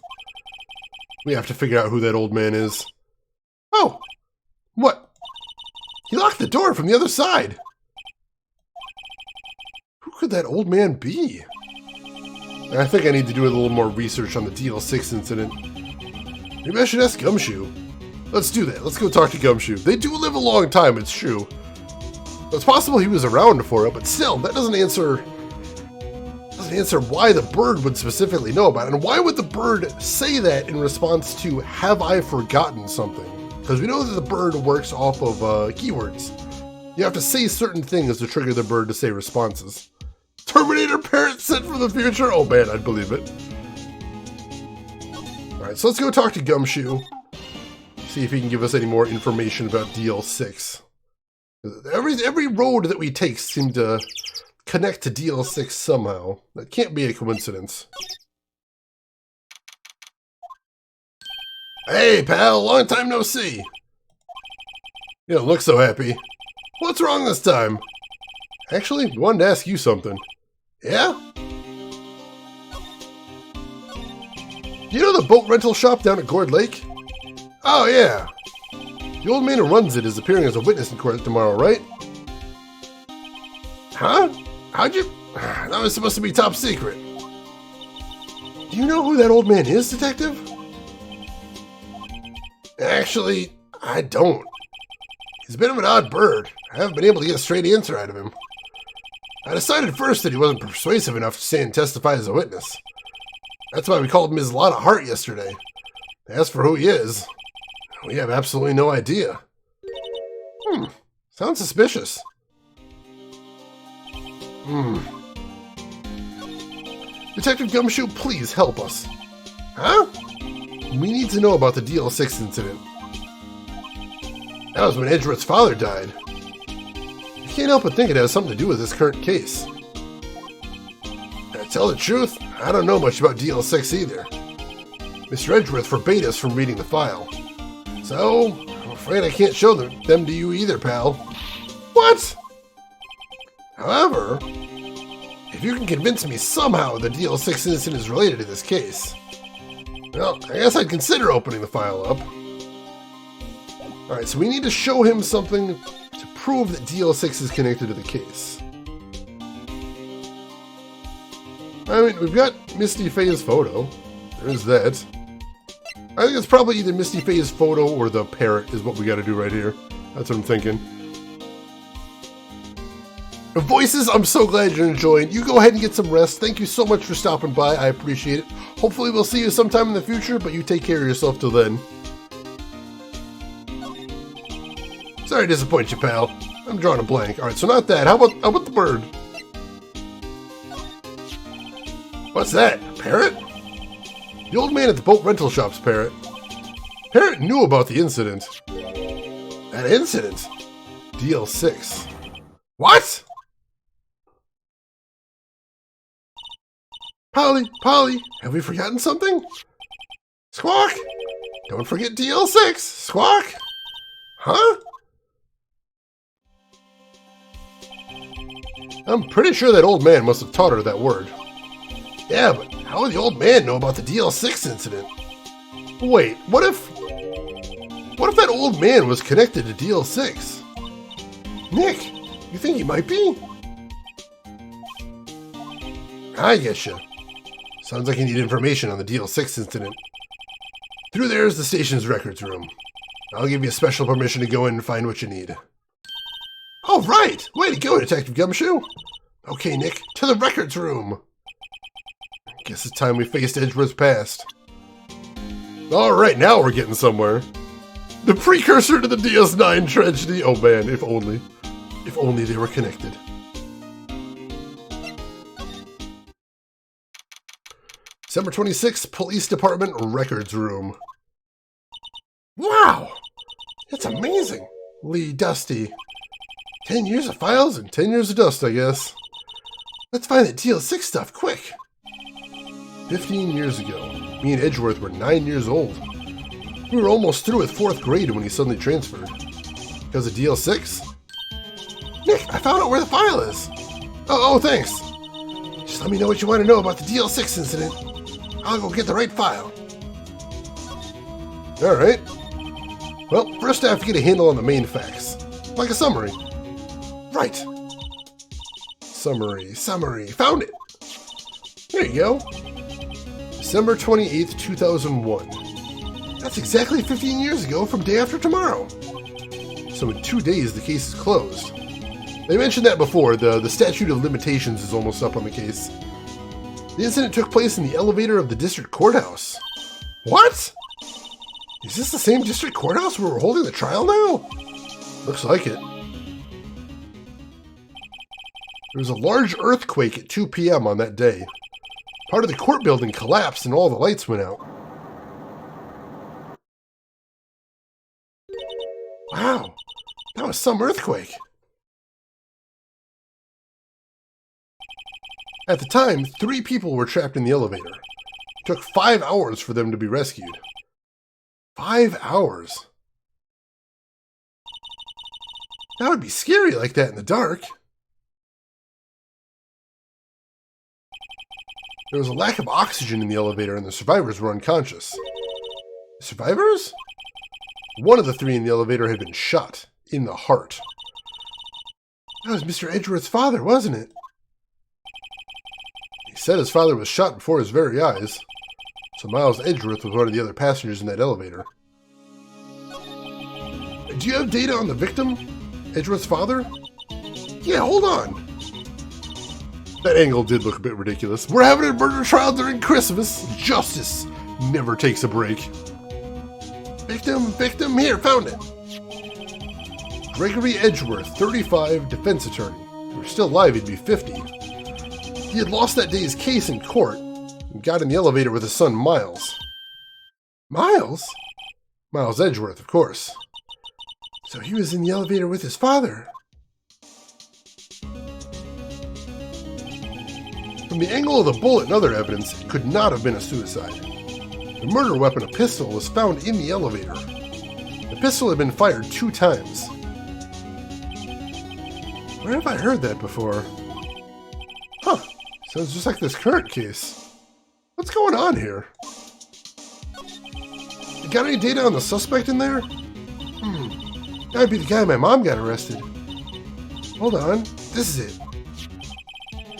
We have to figure out who that old man is. Oh! What? He locked the door from the other side! Who could that old man be? I think I need to do a little more research on the DL6 incident. Maybe I should ask Gumshoe. Let's do that. Let's go talk to Gumshoe. They do live a long time, it's true. It's possible he was around for it, but still, that doesn't answer why the bird would specifically know about it. And why would the bird say that in response to, have I forgotten something? Because we know that the bird works off of keywords. You have to say certain things to trigger the bird to say responses. Terminator parrot sent from the future? Oh man, I'd believe it. Alright, so let's go talk to Gumshoe. See if he can give us any more information about DL6. Every road that we take seemed to connect to DL6 somehow. That can't be a coincidence. Hey pal, long time no see. You don't look so happy. What's wrong this time? Actually, I wanted to ask you something. Yeah? You know the boat rental shop down at Gourd Lake? Oh yeah. The old man who runs it is appearing as a witness in court tomorrow, right? Huh? How'd you... That was supposed to be top secret. Do you know who that old man is, detective? Actually, I don't. He's a bit of an odd bird. I haven't been able to get a straight answer out of him. I decided first that he wasn't persuasive enough to stand and testify as a witness. That's why we called him his lot of heart yesterday. As for who he is, we have absolutely no idea. Sounds suspicious. Detective Gumshoe, please help us. Huh? We need to know about the DL6 incident. That was when Edgeworth's father died. I can't help but think it has something to do with this current case. To tell the truth, I don't know much about DL6 either. Mr. Edgeworth forbade us from reading the file. So, I'm afraid I can't show them to you either, pal. What? However, if you can convince me somehow the DL6 incident is related to this case, well, I guess I'd consider opening the file up. Alright, so we need to show him something to prove that DL6 is connected to the case. I mean, we've got Misty Faye's photo. There's that. I think it's probably either Misty Faye's photo or the parrot is what we gotta do right here. That's what I'm thinking. Voices, I'm so glad you're enjoying. You go ahead and get some rest. Thank you so much for stopping by. I appreciate it. Hopefully we'll see you sometime in the future, but you take care of yourself till then. Sorry to disappoint you, pal. I'm drawing a blank. Alright, so not that. How about the bird? What's that? A parrot? The old man at the boat rental shop's parrot. Parrot knew about the incident. That incident? DL6. What? Polly, have we forgotten something? Squawk! Don't forget DL6! Squawk! Huh? I'm pretty sure that old man must have taught her that word. Yeah, but how would the old man know about the DL6 incident? Wait, what if that old man was connected to DL6? Nick, you think he might be? I getcha. Sounds like you need information on the DL6 incident. Through there is the station's records room. I'll give you special permission to go in and find what you need. All right! Way to go, Detective Gumshoe! Okay, Nick, to the records room! Guess it's time we faced Edgeworth's past. Alright, now we're getting somewhere. The precursor to the DS9 tragedy. Oh man, if only. If only they were connected. December 26th, Police Department Records Room. Wow! It's amazing! Lee Dusty. 10 years of files and 10 years of dust, I guess. Let's find that DL6 stuff, quick! 15 years ago, me and Edgeworth were 9 years old. We were almost through with 4th grade when he suddenly transferred. Because of DL6? Nick, I found out where the file is! Oh, thanks! Just Let me know what you want to know about the DL6 incident. I'll go get the right file. Alright. Well, first I have to get a handle on the main facts. Like a summary. Right. Summary. Found it. There you go. December 28th, 2001. That's exactly 15 years ago from day after tomorrow. So in 2 days, the case is closed. They mentioned that before. The statute of limitations is almost up on the case. The incident took place in the elevator of the district courthouse. What? Is this the same district courthouse where we're holding the trial now? Looks like it. There was a large earthquake at 2 p.m. on that day. Part of the court building collapsed and all the lights went out. Wow, that was some earthquake. At the time, 3 people were trapped in the elevator. It took 5 hours for them to be rescued. 5 hours? That would be scary like that in the dark. There was a lack of oxygen in the elevator and the survivors were unconscious. Survivors? One of the 3 in the elevator had been shot in the heart. That was Mr. Edgeworth's father, wasn't it? He said his father was shot before his very eyes. So Miles Edgeworth was one of the other passengers in that elevator. Do you have data on the victim? Edgeworth's father? Yeah, hold on. That angle did look a bit ridiculous. We're having a murder trial during Christmas. Justice never takes a break. Victim, here, found it. Gregory Edgeworth, 35, defense attorney. If he were still alive, he'd be 50. He had lost that day's case in court and got in the elevator with his son, Miles. Miles? Miles Edgeworth, of course. So he was in the elevator with his father. From the angle of the bullet and other evidence, it could not have been a suicide. The murder weapon, a pistol, was found in the elevator. The pistol had been fired 2 times. Where have I heard that before? Huh. Sounds just like this current case. What's going on here? You got any data on the suspect in there? That would be the guy my mom got arrested. Hold on. This is it.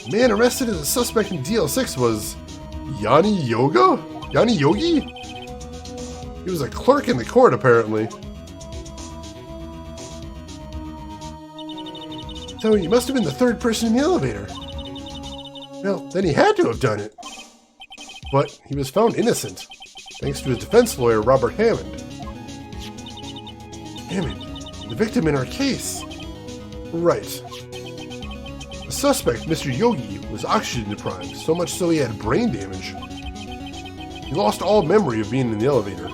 The man arrested as a suspect in DL6 was Yanni Yogi? He was a clerk in the court, apparently. So he must have been the 3rd person in the elevator. Well, then he had to have done it. But he was found innocent, thanks to his defense lawyer, Robert Hammond. Hammond, the victim in our case. Right. The suspect, Mr. Yogi, was oxygen deprived, so much so he had brain damage. He lost all memory of being in the elevator.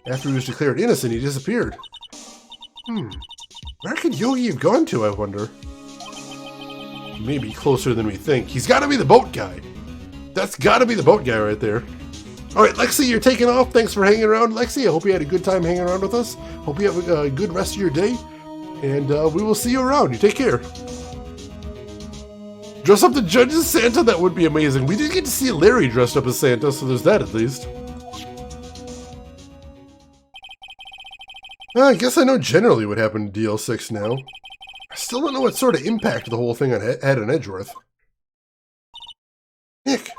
After he was declared innocent, he disappeared. Where could Yogi have gone to, I wonder? Maybe closer than we think. He's got to be the boat guy. That's got to be the boat guy right there. Alright, Lexi, you're taking off. Thanks for hanging around, Lexi. I hope you had a good time hanging around with us. Hope you have a good rest of your day. And we will see you around. You take care. Dress up the judge as Santa? That would be amazing. We did get to see Larry dressed up as Santa, so there's that at least. I guess I know generally what happened to DL6 now. I still don't know what sort of impact the whole thing had on Edgeworth. Nick,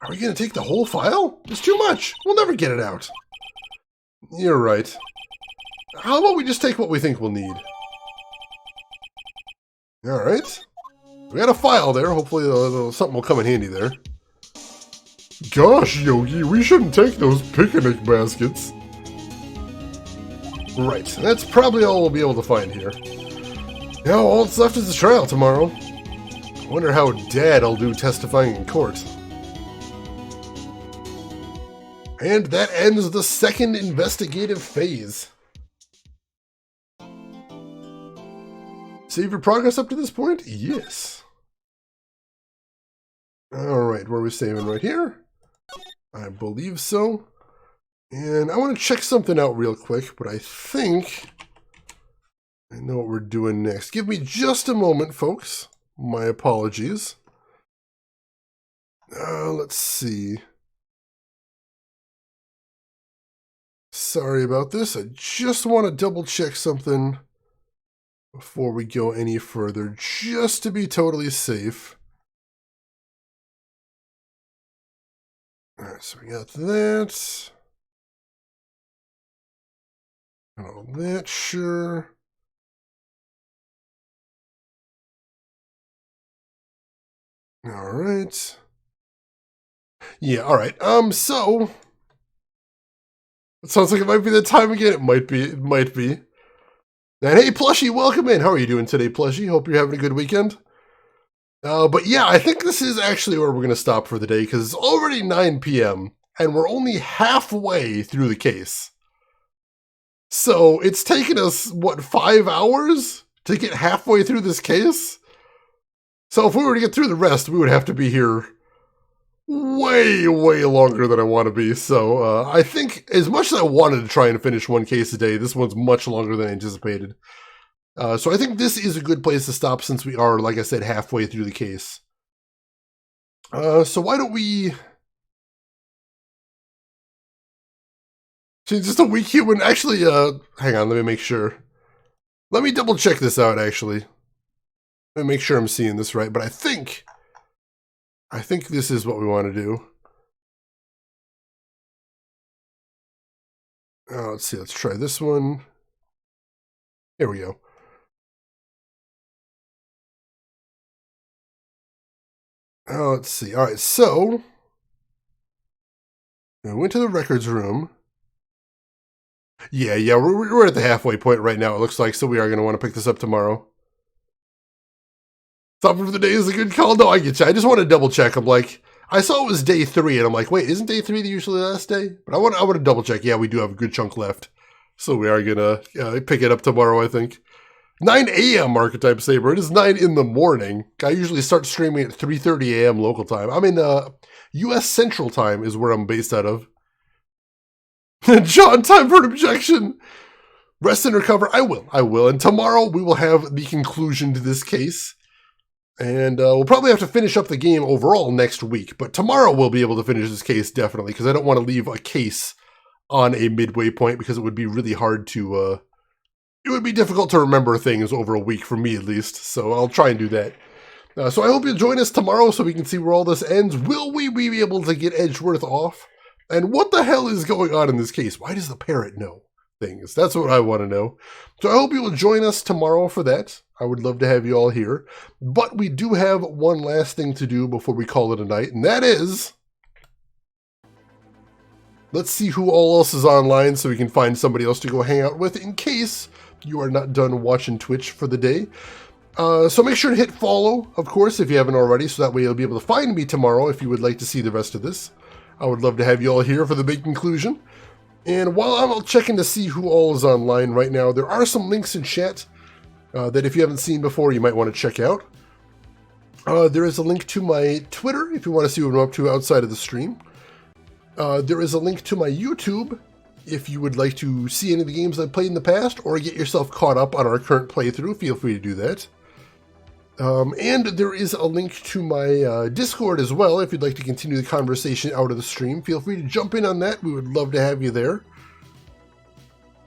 are we going to take the whole file? It's too much. We'll never get it out. You're right. How about we just take what we think we'll need? Alright. We got a file there. Hopefully something will come in handy there. Gosh, Yogi, we shouldn't take those picnic baskets. Right, that's probably all we'll be able to find here. Now all that's left is the trial tomorrow. I wonder how Dad'll do testifying in court. And that ends the 2nd investigative phase. Save your progress up to this point? Yes. Alright, where are we saving? Right here? I believe so. And I want to check something out real quick, but I think I know what we're doing next. Give me just a moment, folks. My apologies. Let's see. Sorry about this. I just want to double check something before we go any further, just to be totally safe. Alright, so we got that. And all that, sure. Alright. Yeah, alright. So it sounds like it might be the time again. It might be. It might be. And hey, Plushie, welcome in. How are you doing today, Plushie? Hope you're having a good weekend. But yeah, I think this is actually where we're going to stop for the day, because it's already 9 p.m., and we're only halfway through the case. So it's taken us, what, 5 hours to get halfway through this case? So if we were to get through the rest, we would have to be here way, way longer than I want to be. So I think as much as I wanted to try and finish one case a day, this one's much longer than I anticipated. So I think this is a good place to stop since we are, like I said, halfway through the case. So why don't we... She's just a weak human. Actually, hang on, let me make sure. Let me double check this out, actually. Let me make sure I'm seeing this right, but I think this is what we want to do. Let's see, let's try this one. Here we go. Let's see. All right, so we went to the records room. Yeah, we're at the halfway point right now, it looks like, so we are going to want to pick this up tomorrow. Stopping for the day is a good call. No, I get you. I just want to double check. I'm like, I saw it was day 3, and I'm like, wait, isn't day 3 the usually last day? But I want to double check. Yeah, we do have a good chunk left. So we are going to pick it up tomorrow, I think. 9 a.m. Archetype Saber. It is 9 in the morning. I usually start streaming at 3:30 a.m. local time. I'm in U.S. Central Time is where I'm based out of. John, time for an objection. Rest and recover. I will. And tomorrow we will have the conclusion to this case. And we'll probably have to finish up the game overall next week. But tomorrow we'll be able to finish this case, definitely. Because I don't want to leave a case on a midway point. Because it would be really hard to... it would be difficult to remember things over a week, for me at least. So I'll try and do that. So I hope you'll join us tomorrow so we can see where all this ends. Will we be able to get Edgeworth off? And what the hell is going on in this case? Why does the parrot know things? That's what I want to know. So I hope you will join us tomorrow for that. I would love to have you all here. But we do have one last thing to do before we call it a night, and that is... let's see who all else is online so we can find somebody else to go hang out with in case you are not done watching Twitch for the day. So make sure to hit follow, of course, if you haven't already, so that way you'll be able to find me tomorrow if you would like to see the rest of this. I would love to have you all here for the big conclusion. And while I'm all checking to see who all is online right now, there are some links in chat that if you haven't seen before, you might want to check out. There is a link to my Twitter if you want to see what I'm up to outside of the stream. There is a link to my YouTube if you would like to see any of the games I've played in the past or get yourself caught up on our current playthrough. Feel free to do that. And there is a link to my Discord as well. If you'd like to continue the conversation out of the stream, feel free to jump in on that. We would love to have you there.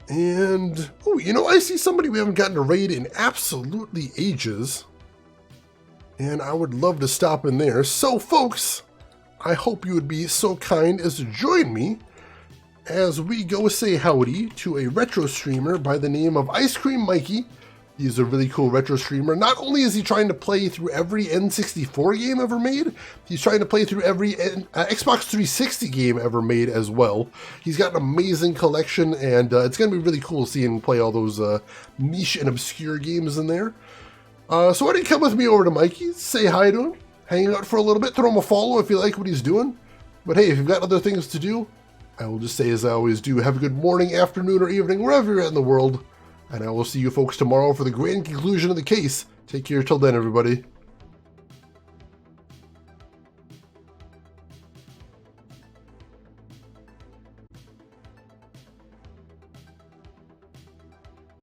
And, oh, you know, I see somebody we haven't gotten to raid in absolutely ages. And I would love to stop in there. So, folks, I hope you would be so kind as to join me as we go say howdy to a retro streamer by the name of Ice Cream Mikey. He's a really cool retro streamer. Not only is he trying to play through every N64 game ever made, he's trying to play through every Xbox 360 game ever made as well. He's got an amazing collection, and it's going to be really cool seeing him play all those niche and obscure games in there. So why don't you come with me over to Mikey, say hi to him, hang out for a little bit, throw him a follow if you like what he's doing. But hey, if you've got other things to do, I will just say as I always do, have a good morning, afternoon, or evening, wherever you're at in the world. And I will see you folks tomorrow for the grand conclusion of the case. Take care till then, everybody.